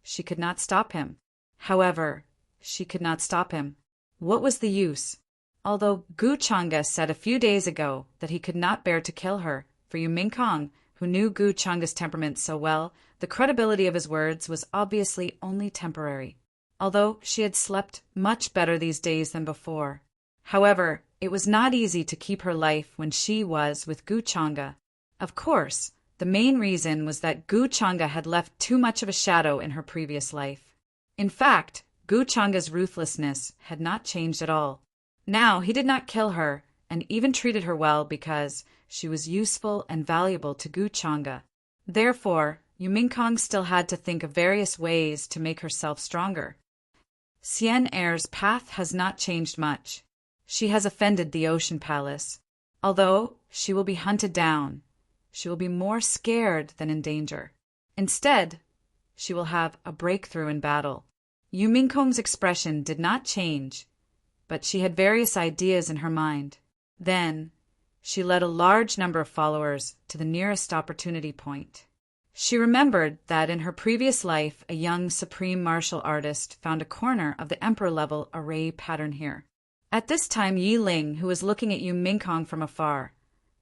she could not stop him. However, she could not stop him. What was the use? Although Gu Changa said a few days ago that he could not bear to kill her, for Yu Mingkong, who knew Gu Changa's temperament so well, the credibility of his words was obviously only temporary. Although she had slept much better these days than before. However, it was not easy to keep her life when she was with Gu Changa. Of course, the main reason was that Gu Changa had left too much of a shadow in her previous life. In fact, Gu Changa's ruthlessness had not changed at all. Now he did not kill her and even treated her well because she was useful and valuable to Gu Changa. Therefore, Yu Mingkong still had to think of various ways to make herself stronger. Xian Er's path has not changed much. She has offended the Ocean Palace. Although she will be hunted down, she will be more scared than in danger. Instead, she will have a breakthrough in battle. Yu Mingkong's expression did not change, but she had various ideas in her mind. Then, she led a large number of followers to the nearest opportunity point. She remembered that in her previous life, a young supreme martial artist found a corner of the emperor-level array pattern here. At this time, Yi Ling, who was looking at Yu Mingkong from afar,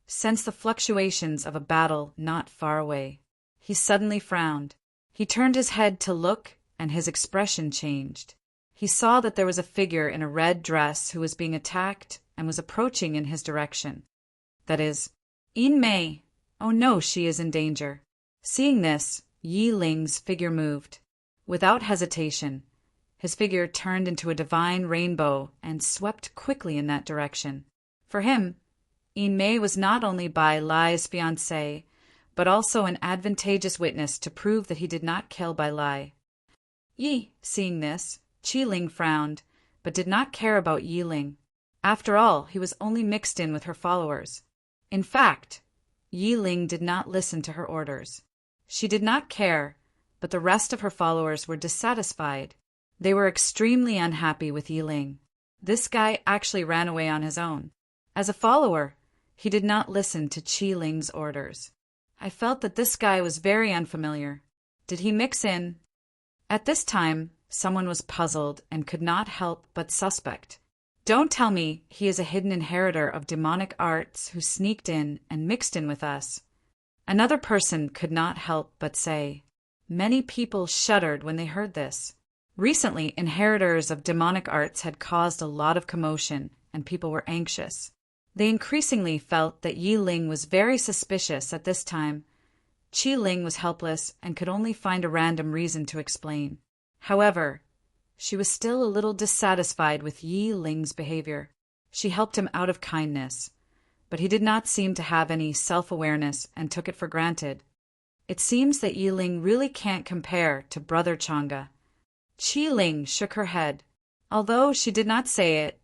sensed the fluctuations of a battle not far away. He suddenly frowned. He turned his head to look, and his expression changed. He saw that there was a figure in a red dress who was being attacked and was approaching in his direction. That is, Yin Mei. Oh no, she is in danger. Seeing this, Yi Ling's figure moved. Without hesitation, his figure turned into a divine rainbow and swept quickly in that direction. For him, Yin Mei was not only Bai Lai's fiancée, but also an advantageous witness to prove that he did not kill Bai Lai. Yi, seeing this, Qi Ling frowned, but did not care about Yi Ling. After all, he was only mixed in with her followers. In fact, Yi Ling did not listen to her orders. She did not care, but the rest of her followers were dissatisfied. They were extremely unhappy with Yi Ling. This guy actually ran away on his own. As a follower, he did not listen to Qi Ling's orders. I felt that this guy was very unfamiliar. Did he mix in? At this time, someone was puzzled and could not help but suspect. Don't tell me he is a hidden inheritor of demonic arts who sneaked in and mixed in with us. Another person could not help but say. Many people shuddered when they heard this. Recently, inheritors of demonic arts had caused a lot of commotion, and people were anxious. They increasingly felt that Yi Ling was very suspicious at this time. Qi Ling was helpless and could only find a random reason to explain. However, she was still a little dissatisfied with Yi Ling's behavior. She helped him out of kindness, but he did not seem to have any self-awareness and took it for granted. It seems that Yi Ling really can't compare to Brother Chang'e. Qi Ling shook her head. Although she did not say it,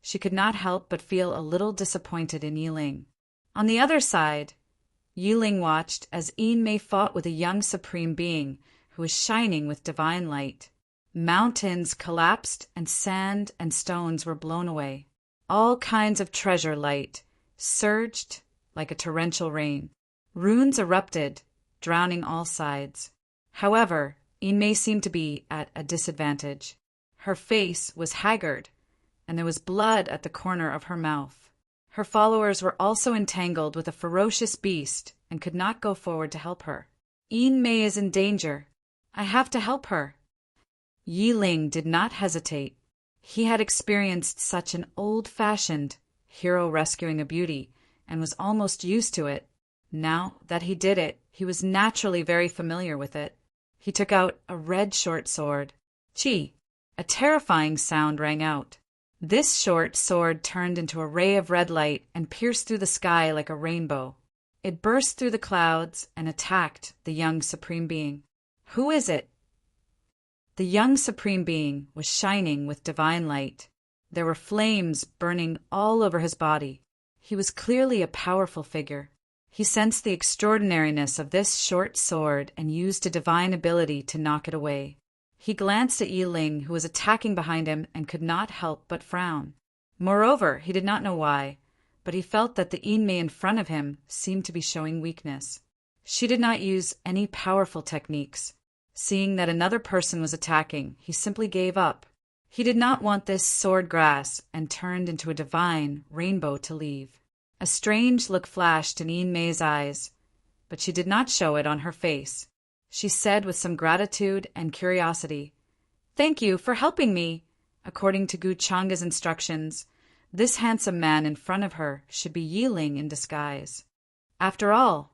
she could not help but feel a little disappointed in Yi Ling. On the other side, Yi Ling watched as Yin Mei fought with a young supreme being who was shining with divine light. Mountains collapsed and sand and stones were blown away. All kinds of treasure light surged like a torrential rain. Runes erupted, drowning all sides. However, Yin Mei seemed to be at a disadvantage. Her face was haggard, and there was blood at the corner of her mouth. Her followers were also entangled with a ferocious beast and could not go forward to help her. Yin Mei is in danger. I have to help her. Yi Ling did not hesitate. He had experienced such an old-fashioned hero rescuing a beauty and was almost used to it. Now that he did it, he was naturally very familiar with it. He took out a red short sword. Chi! A terrifying sound rang out. This short sword turned into a ray of red light and pierced through the sky like a rainbow. It burst through the clouds and attacked the young Supreme Being. Who is it? The young Supreme Being was shining with divine light. There were flames burning all over his body. He was clearly a powerful figure. He sensed the extraordinariness of this short sword and used a divine ability to knock it away. He glanced at Yi Ling, who was attacking behind him, and could not help but frown. Moreover, he did not know why, but he felt that the Yin Mei in front of him seemed to be showing weakness. She did not use any powerful techniques. Seeing that another person was attacking, he simply gave up. He did not want this sword grass and turned into a divine rainbow to leave. A strange look flashed in Yin Mei's eyes, but she did not show it on her face. She said with some gratitude and curiosity, "Thank you for helping me." According to Gu Chang'e's instructions, this handsome man in front of her should be Yi Ling in disguise. After all,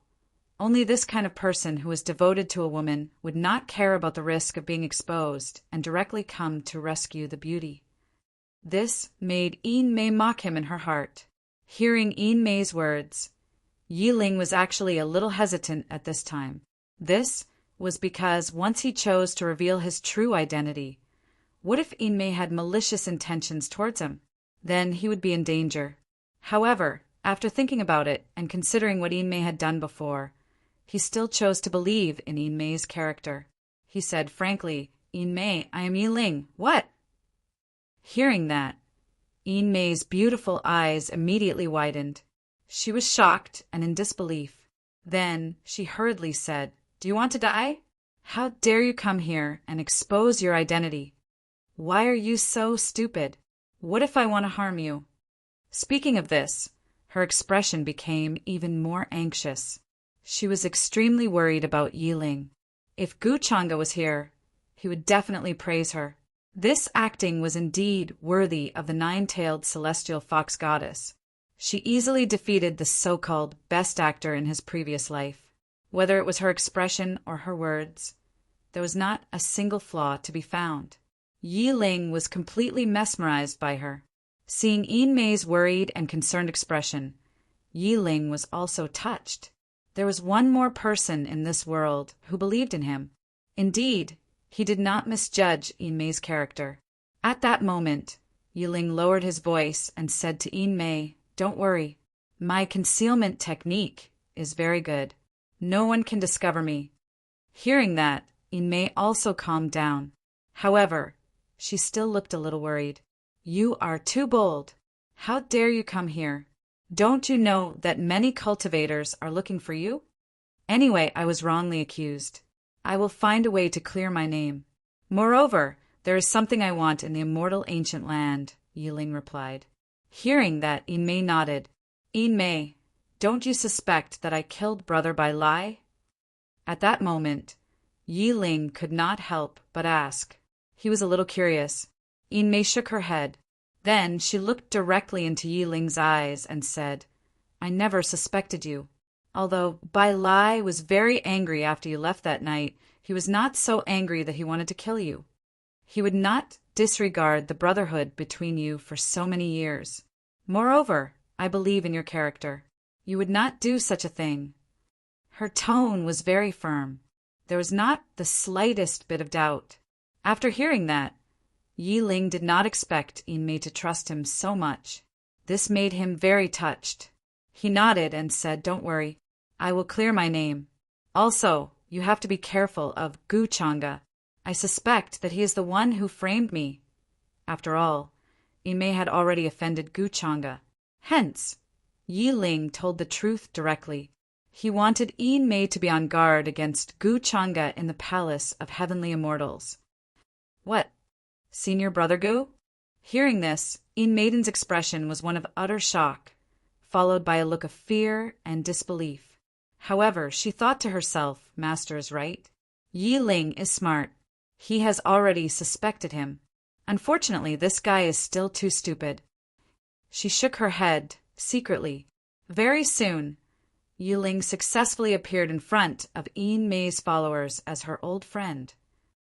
only this kind of person who was devoted to a woman would not care about the risk of being exposed and directly come to rescue the beauty. This made Yin Mei mock him in her heart. Hearing Yin Mei's words, Yi Ling was actually a little hesitant at this time. This was because once he chose to reveal his true identity, what if Yin Mei had malicious intentions towards him? Then he would be in danger. However, after thinking about it and considering what Yin Mei had done before, he still chose to believe in Yin Mei's character. He said frankly, "Yin Mei, I am Yi Ling. What?" Hearing that, Yin Mei's beautiful eyes immediately widened. She was shocked and in disbelief. Then she hurriedly said, "Do you want to die? How dare you come here and expose your identity? Why are you so stupid? What if I want to harm you?" Speaking of this, her expression became even more anxious. She was extremely worried about Yi Ling. If Gu Chang'e was here, he would definitely praise her. This acting was indeed worthy of the nine-tailed celestial fox goddess. She easily defeated the so-called best actor in his previous life. Whether it was her expression or her words, there was not a single flaw to be found. Yi Ling was completely mesmerized by her. Seeing Yin Mei's worried and concerned expression, Yi Ling was also touched. There was one more person in this world who believed in him. Indeed, he did not misjudge Yin Mei's character. At that moment, Yi Ling lowered his voice and said to Yin Mei, "Don't worry. My concealment technique is very good. No one can discover me." Hearing that, Yin Mei also calmed down. However, she still looked a little worried. "You are too bold. How dare you come here? Don't you know that many cultivators are looking for you? Anyway, I was wrongly accused. I will find a way to clear my name. Moreover, there is something I want in the immortal ancient land, Yiling replied. Hearing that, Mei nodded. Mei, don't you suspect that I killed brother by lie? At that moment, Yiling could not help but ask. He was a little curious. Mei shook her head. Then she looked directly into Yiling's eyes and said, I never suspected you. Although Bai Lai was very angry after you left that night, he was not so angry that he wanted to kill you. He would not disregard the brotherhood between you for so many years. Moreover, I believe in your character. You would not do such a thing. Her tone was very firm. There was not the slightest bit of doubt. After hearing that, Yiling did not expect Mei to trust him so much. This made him very touched. He nodded and said, Don't worry, I will clear my name. Also, you have to be careful of Gu Changa. I suspect that he is the one who framed me. After all, Mei had already offended Gu Changa. Hence, Yiling told the truth directly. He wanted Mei to be on guard against Gu Changa in the palace of heavenly immortals. What? Seen your brother Gu? Hearing this, Maiden's expression was one of utter shock, followed by a look of fear and disbelief. However, she thought to herself, Master is right. Yiling is smart. He has already suspected him. Unfortunately, this guy is still too stupid. She shook her head, secretly. Very soon, Yiling successfully appeared in front of Mei's followers as her old friend.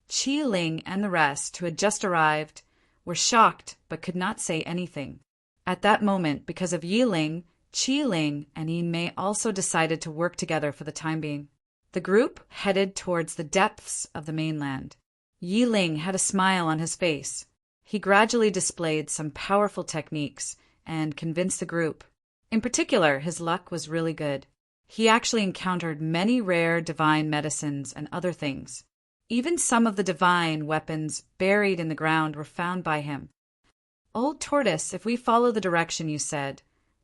Qi Ling and the rest, who had just arrived, were shocked but could not say anything. At that moment, because of Yiling, Qi Ling and Mei also decided to work together for the time being. The group headed towards the depths of the mainland. Yiling had a smile on his face. He gradually displayed some powerful techniques and convinced the group. In particular, his luck was really good. He actually encountered many rare divine medicines and other things. Even some of the divine weapons buried in the ground were found by him. Old Tortoise, if we follow the direction you said,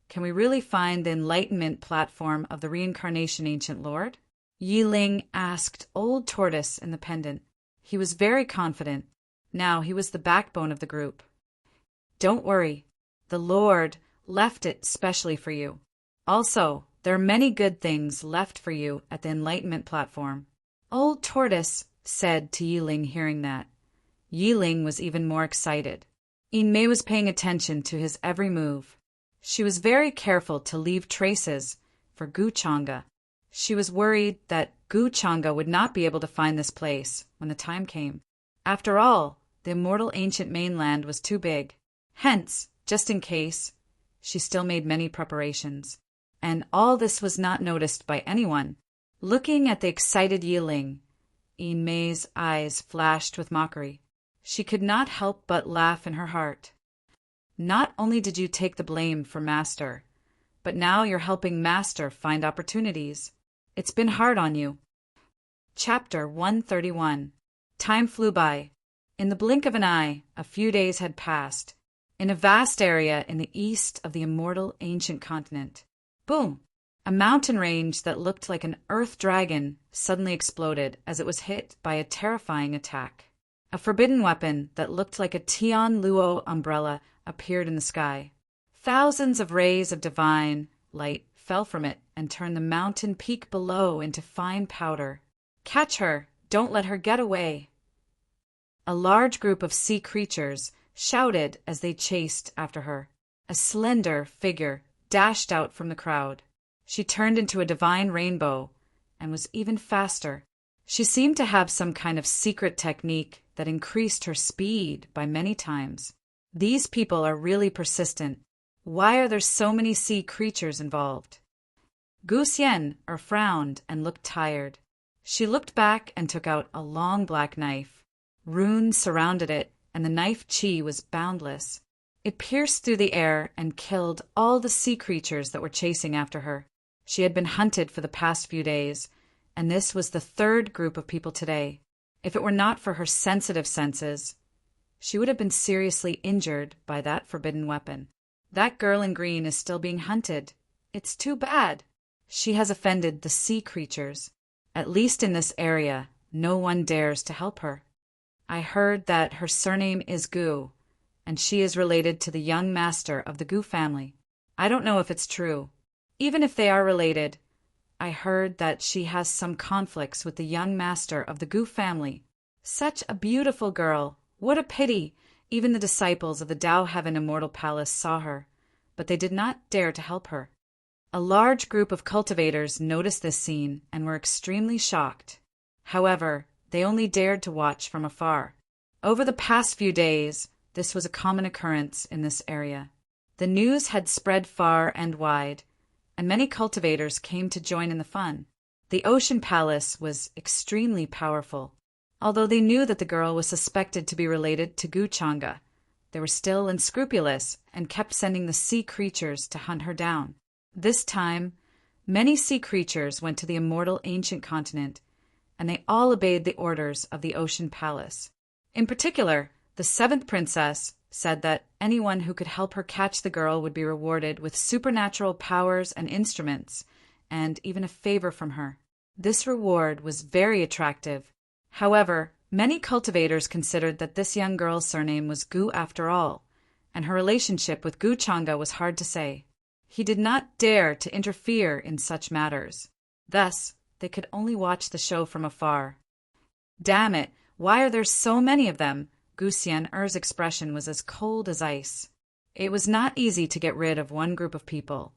can we really find the enlightenment platform of the reincarnation ancient lord? Yiling asked Old Tortoise in the pendant. He was very confident. Now he was the backbone of the group. Don't worry. The Lord left it specially for you. Also, there are many good things left for you at the enlightenment platform. Old Tortoise said to Yiling, hearing that. Yiling was even more excited. Mei was paying attention to his every move. She was very careful to leave traces for Gu Changa. She was worried that Gu Changa would not be able to find this place when the time came. After all, the immortal ancient mainland was too big. Hence, just in case, she still made many preparations. And all this was not noticed by anyone. Looking at the excited Yiling, Mei's eyes flashed with mockery. She could not help but laugh in her heart. Not only did you take the blame for Master, but now you're helping Master find opportunities. It's been hard on you. Chapter 131. Time flew by. In the blink of an eye, a few days had passed. In a vast area in the east of the immortal ancient continent. Boom! A mountain range that looked like an earth dragon suddenly exploded as it was hit by a terrifying attack. A forbidden weapon that looked like a Tian Luo umbrella appeared in the sky. Thousands of rays of divine light fell from it and turned the mountain peak below into fine powder. Catch her! Don't let her get away! A large group of sea creatures shouted as they chased after her. A slender figure dashed out from the crowd. She turned into a divine rainbow and was even faster. She seemed to have some kind of secret technique that increased her speed by many times. These people are really persistent. Why are there so many sea creatures involved? Gu Xian frowned and looked tired. She looked back and took out a long black knife. Runes surrounded it, and the knife chi was boundless. It pierced through the air and killed all the sea creatures that were chasing after her. She had been hunted for the past few days, and this was the third group of people today. If it were not for her sensitive senses, she would have been seriously injured by that forbidden weapon. That girl in green is still being hunted. It's too bad. She has offended the sea creatures. At least in this area, no one dares to help her. I heard that her surname is Gu, and she is related to the young master of the Gu family. I don't know if it's true. Even if they are related, I heard that she has some conflicts with the young master of the Gu family. Such a beautiful girl. What a pity! Even the disciples of the Tao Heaven Immortal Palace saw her, but they did not dare to help her. A large group of cultivators noticed this scene and were extremely shocked. However, they only dared to watch from afar. Over the past few days, this was a common occurrence in this area. The news had spread far and wide, and many cultivators came to join in the fun. The Ocean Palace was extremely powerful. Although they knew that the girl was suspected to be related to Gu Changa, they were still unscrupulous and kept sending the sea creatures to hunt her down. This time, many sea creatures went to the immortal ancient continent, and they all obeyed the orders of the Ocean Palace. In particular, the seventh princess said that anyone who could help her catch the girl would be rewarded with supernatural powers and instruments, and even a favor from her. This reward was very attractive. However, many cultivators considered that this young girl's surname was Gu after all, and her relationship with Gu Changa was hard to say. He did not dare to interfere in such matters. Thus, they could only watch the show from afar. Damn it, why are there so many of them? Gu Xian'er's expression was as cold as ice. It was not easy to get rid of one group of people,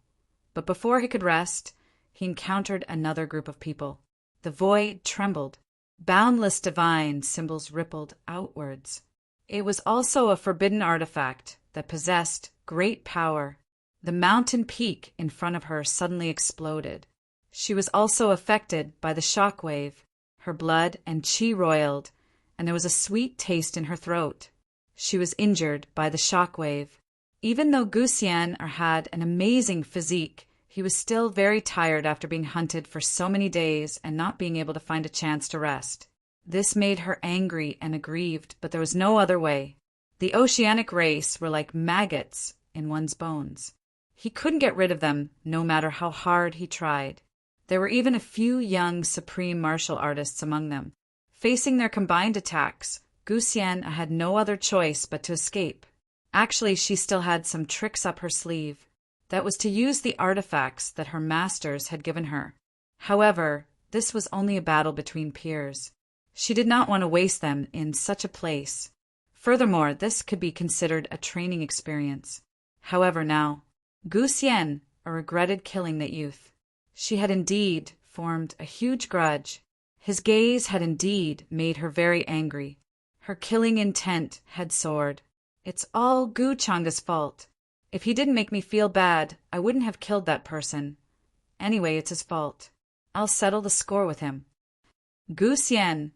but before he could rest, he encountered another group of people. The void trembled. Boundless divine symbols rippled outwards. It was also a forbidden artifact that possessed great power. The mountain peak in front of her suddenly exploded. She was also affected by the shock wave. Her blood and qi roiled, and there was a sweet taste in her throat. She was injured by the shock wave. Even though Gu Xian had an amazing physique, he was still very tired after being hunted for so many days and not being able to find a chance to rest. This made her angry and aggrieved, but there was no other way. The oceanic race were like maggots in one's bones. He couldn't get rid of them, no matter how hard he tried. There were even a few young supreme martial artists among them. Facing their combined attacks, Gu Xian had no other choice but to escape. Actually, she still had some tricks up her sleeve. That was to use the artifacts that her masters had given her. However, this was only a battle between peers. She did not want to waste them in such a place. Furthermore, this could be considered a training experience. However, now, Gu Xian regretted killing that youth. She had indeed formed a huge grudge. His gaze had indeed made her very angry. Her killing intent had soared. It's all Gu Changa's fault. If he didn't make me feel bad, I wouldn't have killed that person. Anyway, it's his fault. I'll settle the score with him. Gu Xian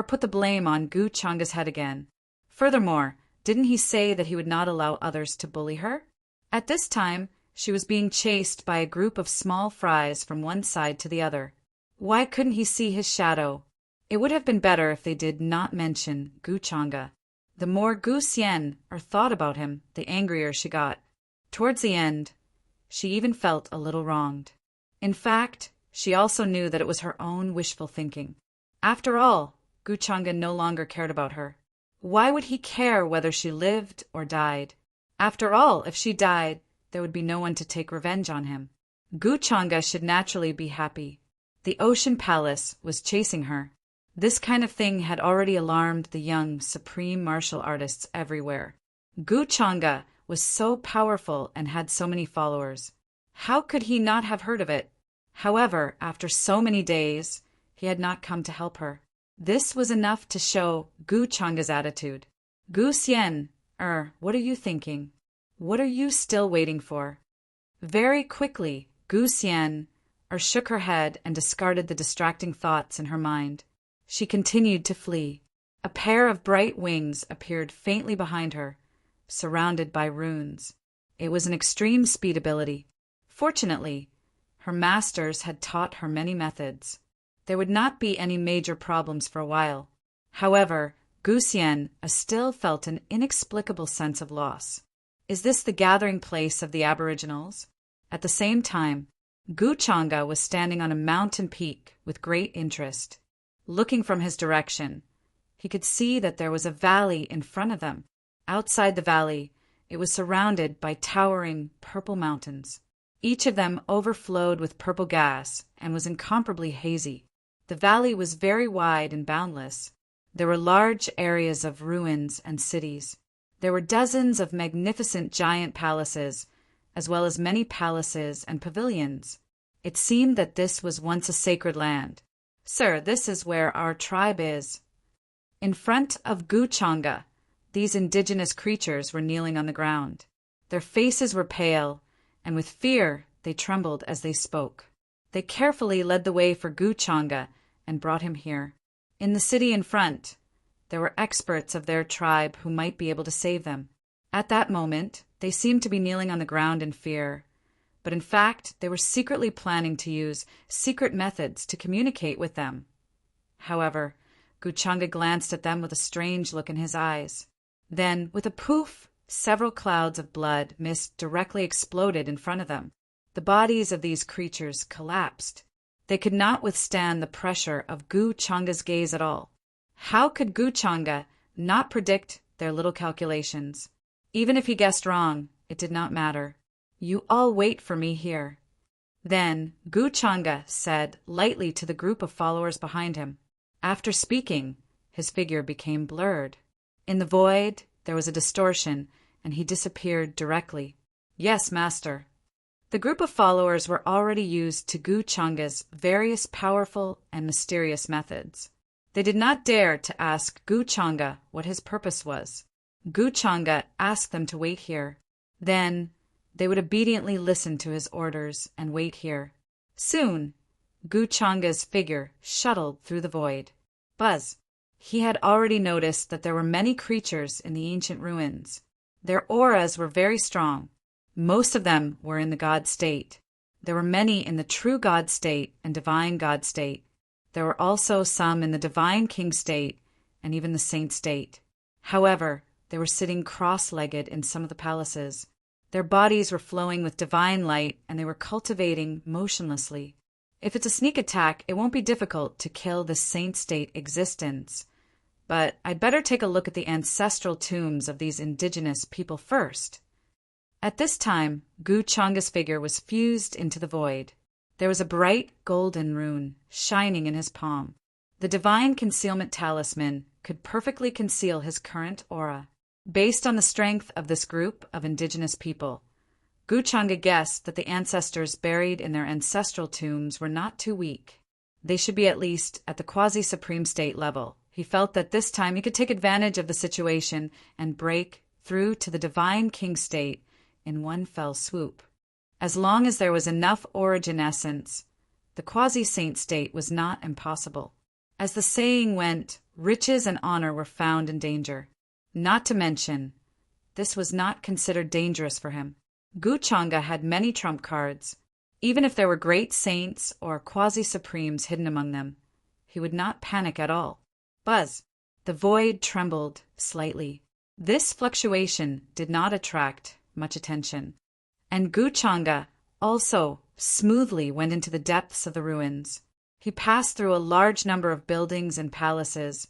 put the blame on Gu Changa's head again. Furthermore, didn't he say that he would not allow others to bully her? At this time, she was being chased by a group of small fries from one side to the other. Why couldn't he see his shadow? It would have been better if they did not mention Gu Changa. The more Gu Xian thought about him, the angrier she got. Towards the end, she even felt a little wronged. In fact, she also knew that it was her own wishful thinking. After all, Gu Changa no longer cared about her. Why would he care whether she lived or died? After all, if she died, there would be no one to take revenge on him. Gu Changa should naturally be happy. The Ocean Palace was chasing her. This kind of thing had already alarmed the young supreme martial artists everywhere. Gu Changa was so powerful and had so many followers. How could he not have heard of it? However, after so many days, he had not come to help her. This was enough to show Gu Changa's attitude. Gu Xian, what are you thinking? What are you still waiting for? Very quickly, Gu Xian shook her head and discarded the distracting thoughts in her mind. She continued to flee. A pair of bright wings appeared faintly behind her, surrounded by runes. It was an extreme speed ability. Fortunately, her masters had taught her many methods. There would not be any major problems for a while. However, Gu Xian still felt an inexplicable sense of loss. Is this the gathering place of the Aboriginals? At the same time, Gu Changa was standing on a mountain peak with great interest. Looking from his direction, he could see that there was a valley in front of them. Outside the valley, it was surrounded by towering purple mountains. Each of them overflowed with purple gas and was incomparably hazy. The valley was very wide and boundless. There were large areas of ruins and cities. There were dozens of magnificent giant palaces, as well as many palaces and pavilions. It seemed that this was once a sacred land. "Sir, this is where our tribe is." In front of Guchanga, these indigenous creatures were kneeling on the ground. Their faces were pale, and with fear they trembled as they spoke. They carefully led the way for Guchanga and brought him here. In the city in front, there were experts of their tribe who might be able to save them. At that moment, they seemed to be kneeling on the ground in fear, but in fact, they were secretly planning to use secret methods to communicate with them. However, Guchanga glanced at them with a strange look in his eyes. Then, with a poof, several clouds of blood mist directly exploded in front of them. The bodies of these creatures collapsed. They could not withstand the pressure of Guchanga's gaze at all. How could Guchanga not predict their little calculations? Even if he guessed wrong, it did not matter. "You all wait for me here." Then Guchanga said lightly to the group of followers behind him. After speaking, his figure became blurred. In the void, there was a distortion, and he disappeared directly. "Yes, master." The group of followers were already used to Guchanga's various powerful and mysterious methods. They did not dare to ask Guchanga what his purpose was. Guchanga asked them to wait here. Then they would obediently listen to his orders and wait here. Soon, Guchanga's figure shuttled through the void. Buzz. He had already noticed that there were many creatures in the ancient ruins. Their auras were very strong. Most of them were in the God state. There were many in the true God state and divine God state. There were also some in the divine king state and even the saint state. However, they were sitting cross-legged in some of the palaces. Their bodies were flowing with divine light, and they were cultivating motionlessly. If it's a sneak attack, it won't be difficult to kill this saint state existence. But I'd better take a look at the ancestral tombs of these indigenous people first. At this time, Guchanga's figure was fused into the void. There was a bright golden rune shining in his palm. The divine concealment talisman could perfectly conceal his current aura. Based on the strength of this group of indigenous people, Guchanga guessed that the ancestors buried in their ancestral tombs were not too weak. They should be at least at the quasi-supreme state level. He felt that this time he could take advantage of the situation and break through to the divine king state in one fell swoop. As long as there was enough origin essence, the quasi-saint state was not impossible. As the saying went, riches and honor were found in danger. Not to mention, this was not considered dangerous for him. Guchanga had many trump cards. Even if there were great saints or quasi-supremes hidden among them, he would not panic at all. Buzz. The void trembled slightly. This fluctuation did not attract much attention. And Guchanga also smoothly went into the depths of the ruins. He passed through a large number of buildings and palaces,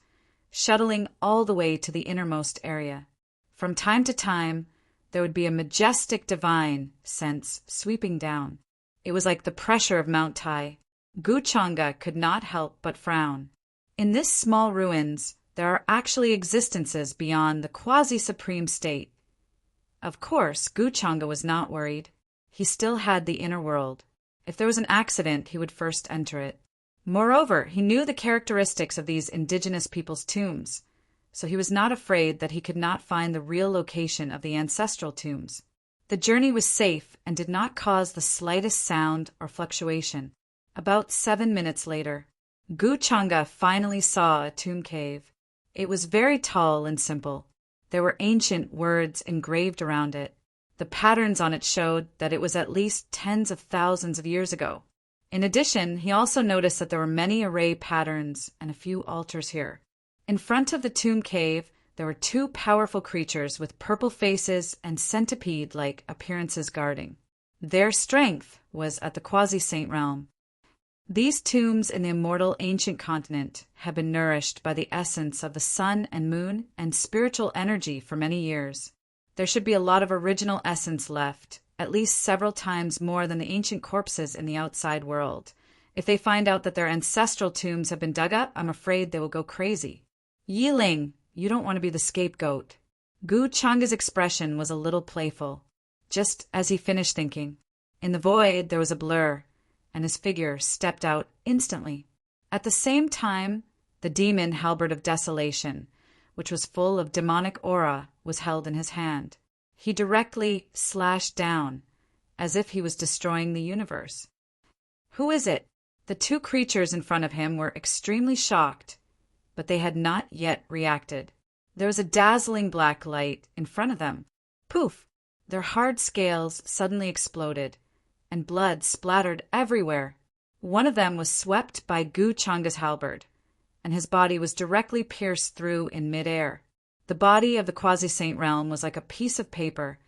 shuttling all the way to the innermost area. From time to time, there would be a majestic divine sense sweeping down. It was like the pressure of Mount Tai. Guchanga could not help but frown. In this small ruins, there are actually existences beyond the quasi-supreme state. Of course, Guchanga was not worried. He still had the inner world. If there was an accident, he would first enter it. Moreover, he knew the characteristics of these indigenous people's tombs, so he was not afraid that he could not find the real location of the ancestral tombs. The journey was safe and did not cause the slightest sound or fluctuation. About 7 minutes later, Guchanga finally saw a tomb cave. It was very tall and simple. There were ancient words engraved around it. The patterns on it showed that it was at least tens of thousands of years ago. In addition, he also noticed that there were many array patterns and a few altars here. In front of the tomb cave, there were two powerful creatures with purple faces and centipede-like appearances guarding. Their strength was at the quasi-saint realm. These tombs in the immortal ancient continent have been nourished by the essence of the sun and moon and spiritual energy for many years. There should be a lot of original essence left, at least several times more than the ancient corpses in the outside world. If they find out that their ancestral tombs have been dug up, I'm afraid they will go crazy. Yiling, you don't want to be the scapegoat. Gu Changa's expression was a little playful, just as he finished thinking. In the void there was a blur, and his figure stepped out instantly. At the same time, the demon halberd of desolation, which was full of demonic aura, was held in his hand. He directly slashed down, as if he was destroying the universe. Who is it? The two creatures in front of him were extremely shocked, but they had not yet reacted. There was a dazzling black light in front of them. Poof! Their hard scales suddenly exploded, and blood splattered everywhere. One of them was swept by Gu Changa's halberd, and his body was directly pierced through in midair. The body of the quasi-saint realm was like a piece of paper,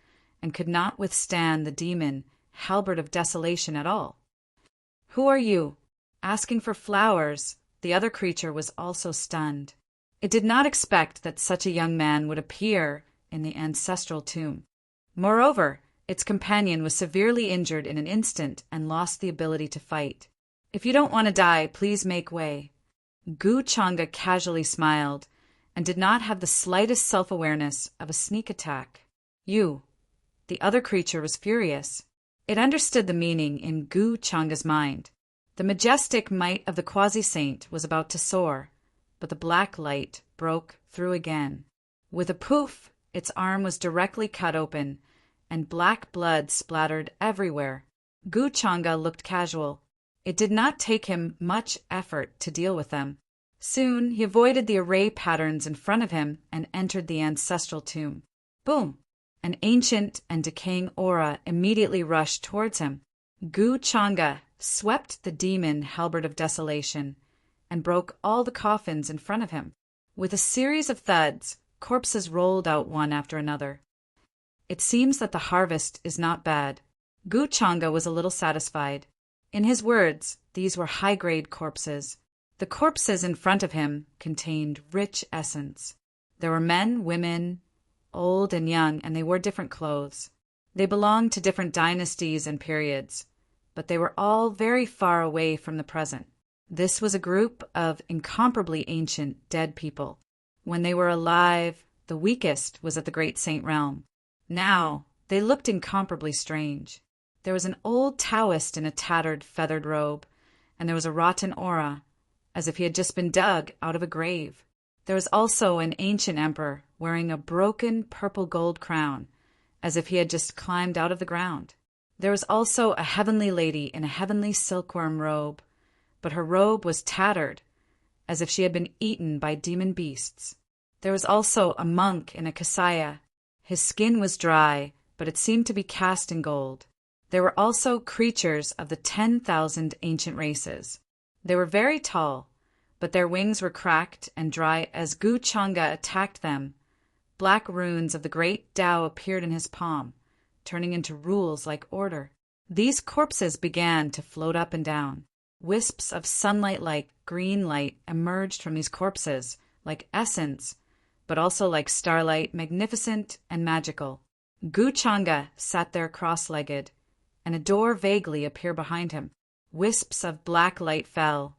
and could not withstand the demon halberd of desolation at all. Who are you? Asking for flowers, the other creature was also stunned. It did not expect that such a young man would appear in the ancestral tomb. Moreover, its companion was severely injured in an instant and lost the ability to fight. If you don't want to die, please make way. Gu Changa casually smiled and did not have the slightest self-awareness of a sneak attack. You. The other creature was furious. It understood the meaning in Gu Changa's mind. The majestic might of the quasi-saint was about to soar, but the black light broke through again. With a poof, its arm was directly cut open, and black blood splattered everywhere. Gu Changa looked casual. It did not take him much effort to deal with them. Soon he avoided the array patterns in front of him and entered the ancestral tomb. Boom! An ancient and decaying aura immediately rushed towards him. Gu Changa swept the demon halberd of desolation and broke all the coffins in front of him. With a series of thuds, corpses rolled out one after another. It seems that the harvest is not bad. Gu Changa was a little satisfied. In his words, these were high-grade corpses. The corpses in front of him contained rich essence. There were men, women, old and young, and they wore different clothes. They belonged to different dynasties and periods, but they were all very far away from the present. This was a group of incomparably ancient dead people. When they were alive, the weakest was at the great saint realm. Now, they looked incomparably strange. There was an old Taoist in a tattered, feathered robe, and there was a rotten aura, as if he had just been dug out of a grave. There was also an ancient emperor wearing a broken purple gold crown, as if he had just climbed out of the ground. There was also a heavenly lady in a heavenly silkworm robe, but her robe was tattered, as if she had been eaten by demon beasts. There was also a monk in a kasaya. His skin was dry, but it seemed to be cast in gold. There were also creatures of the 10,000 ancient races. They were very tall, but their wings were cracked and dry as Gu Changa attacked them. Black runes of the great Tao appeared in his palm, turning into rules like order. These corpses began to float up and down. Wisps of sunlight-like green light emerged from these corpses, like essence, but also like starlight, magnificent and magical. Gu Changa sat there cross-legged, and a door vaguely appeared behind him. Wisps of black light fell,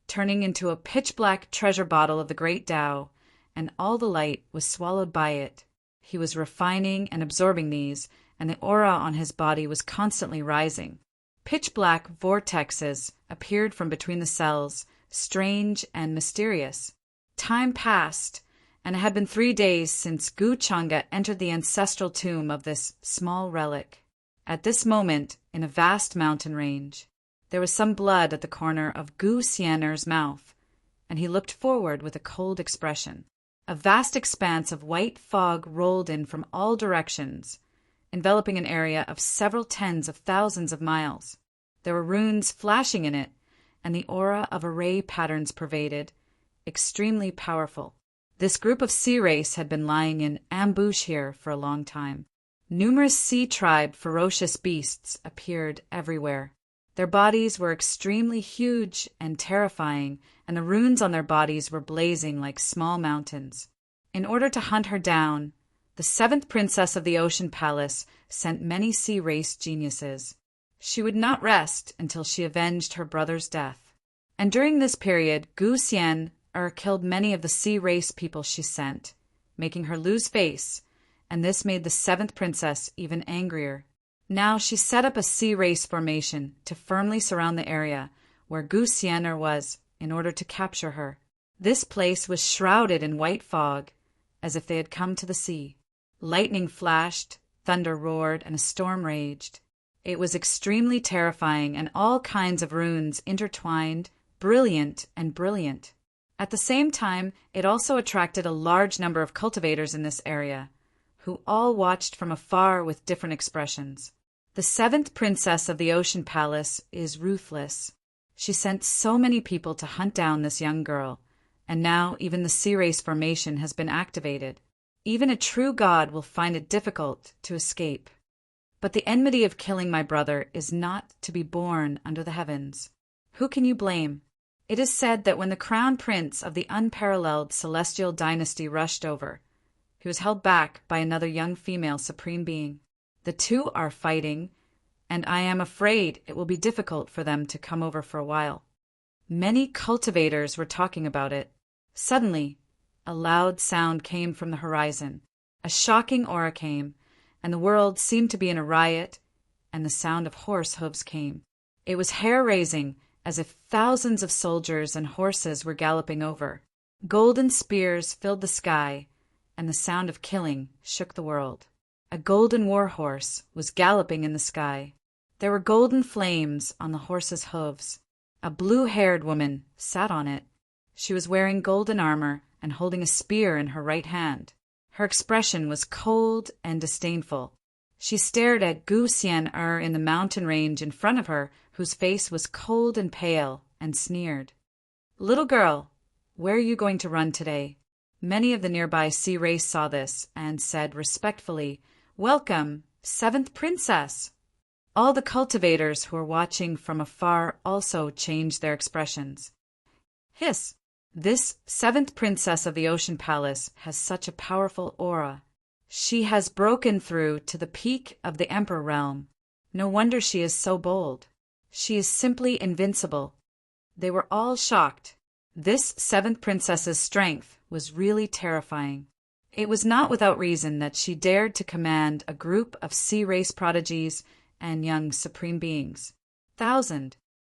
turning into a pitch-black treasure bottle of the great Tao, and all the light was swallowed by it. He was refining and absorbing these, and the aura on his body was constantly rising. Pitch-black vortexes appeared from between the cells, strange and mysterious. Time passed, and it had been 3 days since Gu Changa entered the ancestral tomb of this small relic. At this moment, in a vast mountain range, there was some blood at the corner of Gu Xianer's mouth, and he looked forward with a cold expression. A vast expanse of white fog rolled in from all directions, enveloping an area of several tens of thousands of miles. There were runes flashing in it, and the aura of array patterns pervaded, extremely powerful. This group of sea race had been lying in ambush here for a long time. Numerous sea tribe ferocious beasts appeared everywhere. Their bodies were extremely huge and terrifying, and the runes on their bodies were blazing like small mountains. In order to hunt her down, the seventh princess of the Ocean Palace sent many sea race geniuses. She would not rest until she avenged her brother's death. And during this period, Gu Xian killed many of the sea race people she sent, making her lose face, and this made the seventh princess even angrier. Now she set up a sea race formation to firmly surround the area where Gu Xian was in order to capture her. This place was shrouded in white fog, as if they had come to the sea. Lightning flashed, thunder roared, and a storm raged. It was extremely terrifying, and all kinds of runes intertwined, brilliant and brilliant. At the same time, it also attracted a large number of cultivators in this area, who all watched from afar with different expressions. The seventh princess of the Ocean Palace is ruthless. She sent so many people to hunt down this young girl, and now even the sea race formation has been activated. Even a true god will find it difficult to escape. But the enmity of killing my brother is not to be borne under the heavens. Who can you blame? It is said that when the crown prince of the unparalleled celestial dynasty rushed over, he was held back by another young female supreme being. The two are fighting, and I am afraid it will be difficult for them to come over for a while. Many cultivators were talking about it. Suddenly, a loud sound came from the horizon. A shocking aura came, and the world seemed to be in a riot, and the sound of horse hooves came. It was hair-raising, as if thousands of soldiers and horses were galloping over. Golden spears filled the sky, and the sound of killing shook the world. A golden war horse was galloping in the sky. There were golden flames on the horse's hooves. A blue-haired woman sat on it. She was wearing golden armor and holding a spear in her right hand. Her expression was cold and disdainful. She stared at Gu Xian in the mountain range in front of her, whose face was cold and pale, and sneered. "Little girl, where are you going to run today?" Many of the nearby sea race saw this and said respectfully, "Welcome, seventh princess!" All the cultivators who were watching from afar also changed their expressions. Hiss! This seventh princess of the Ocean Palace has such a powerful aura. She has broken through to the peak of the Emperor realm. No wonder she is so bold. She is simply invincible. They were all shocked. This seventh princess's strength was really terrifying. It was not without reason that she dared to command a group of sea race prodigies and young supreme beings. 1,000,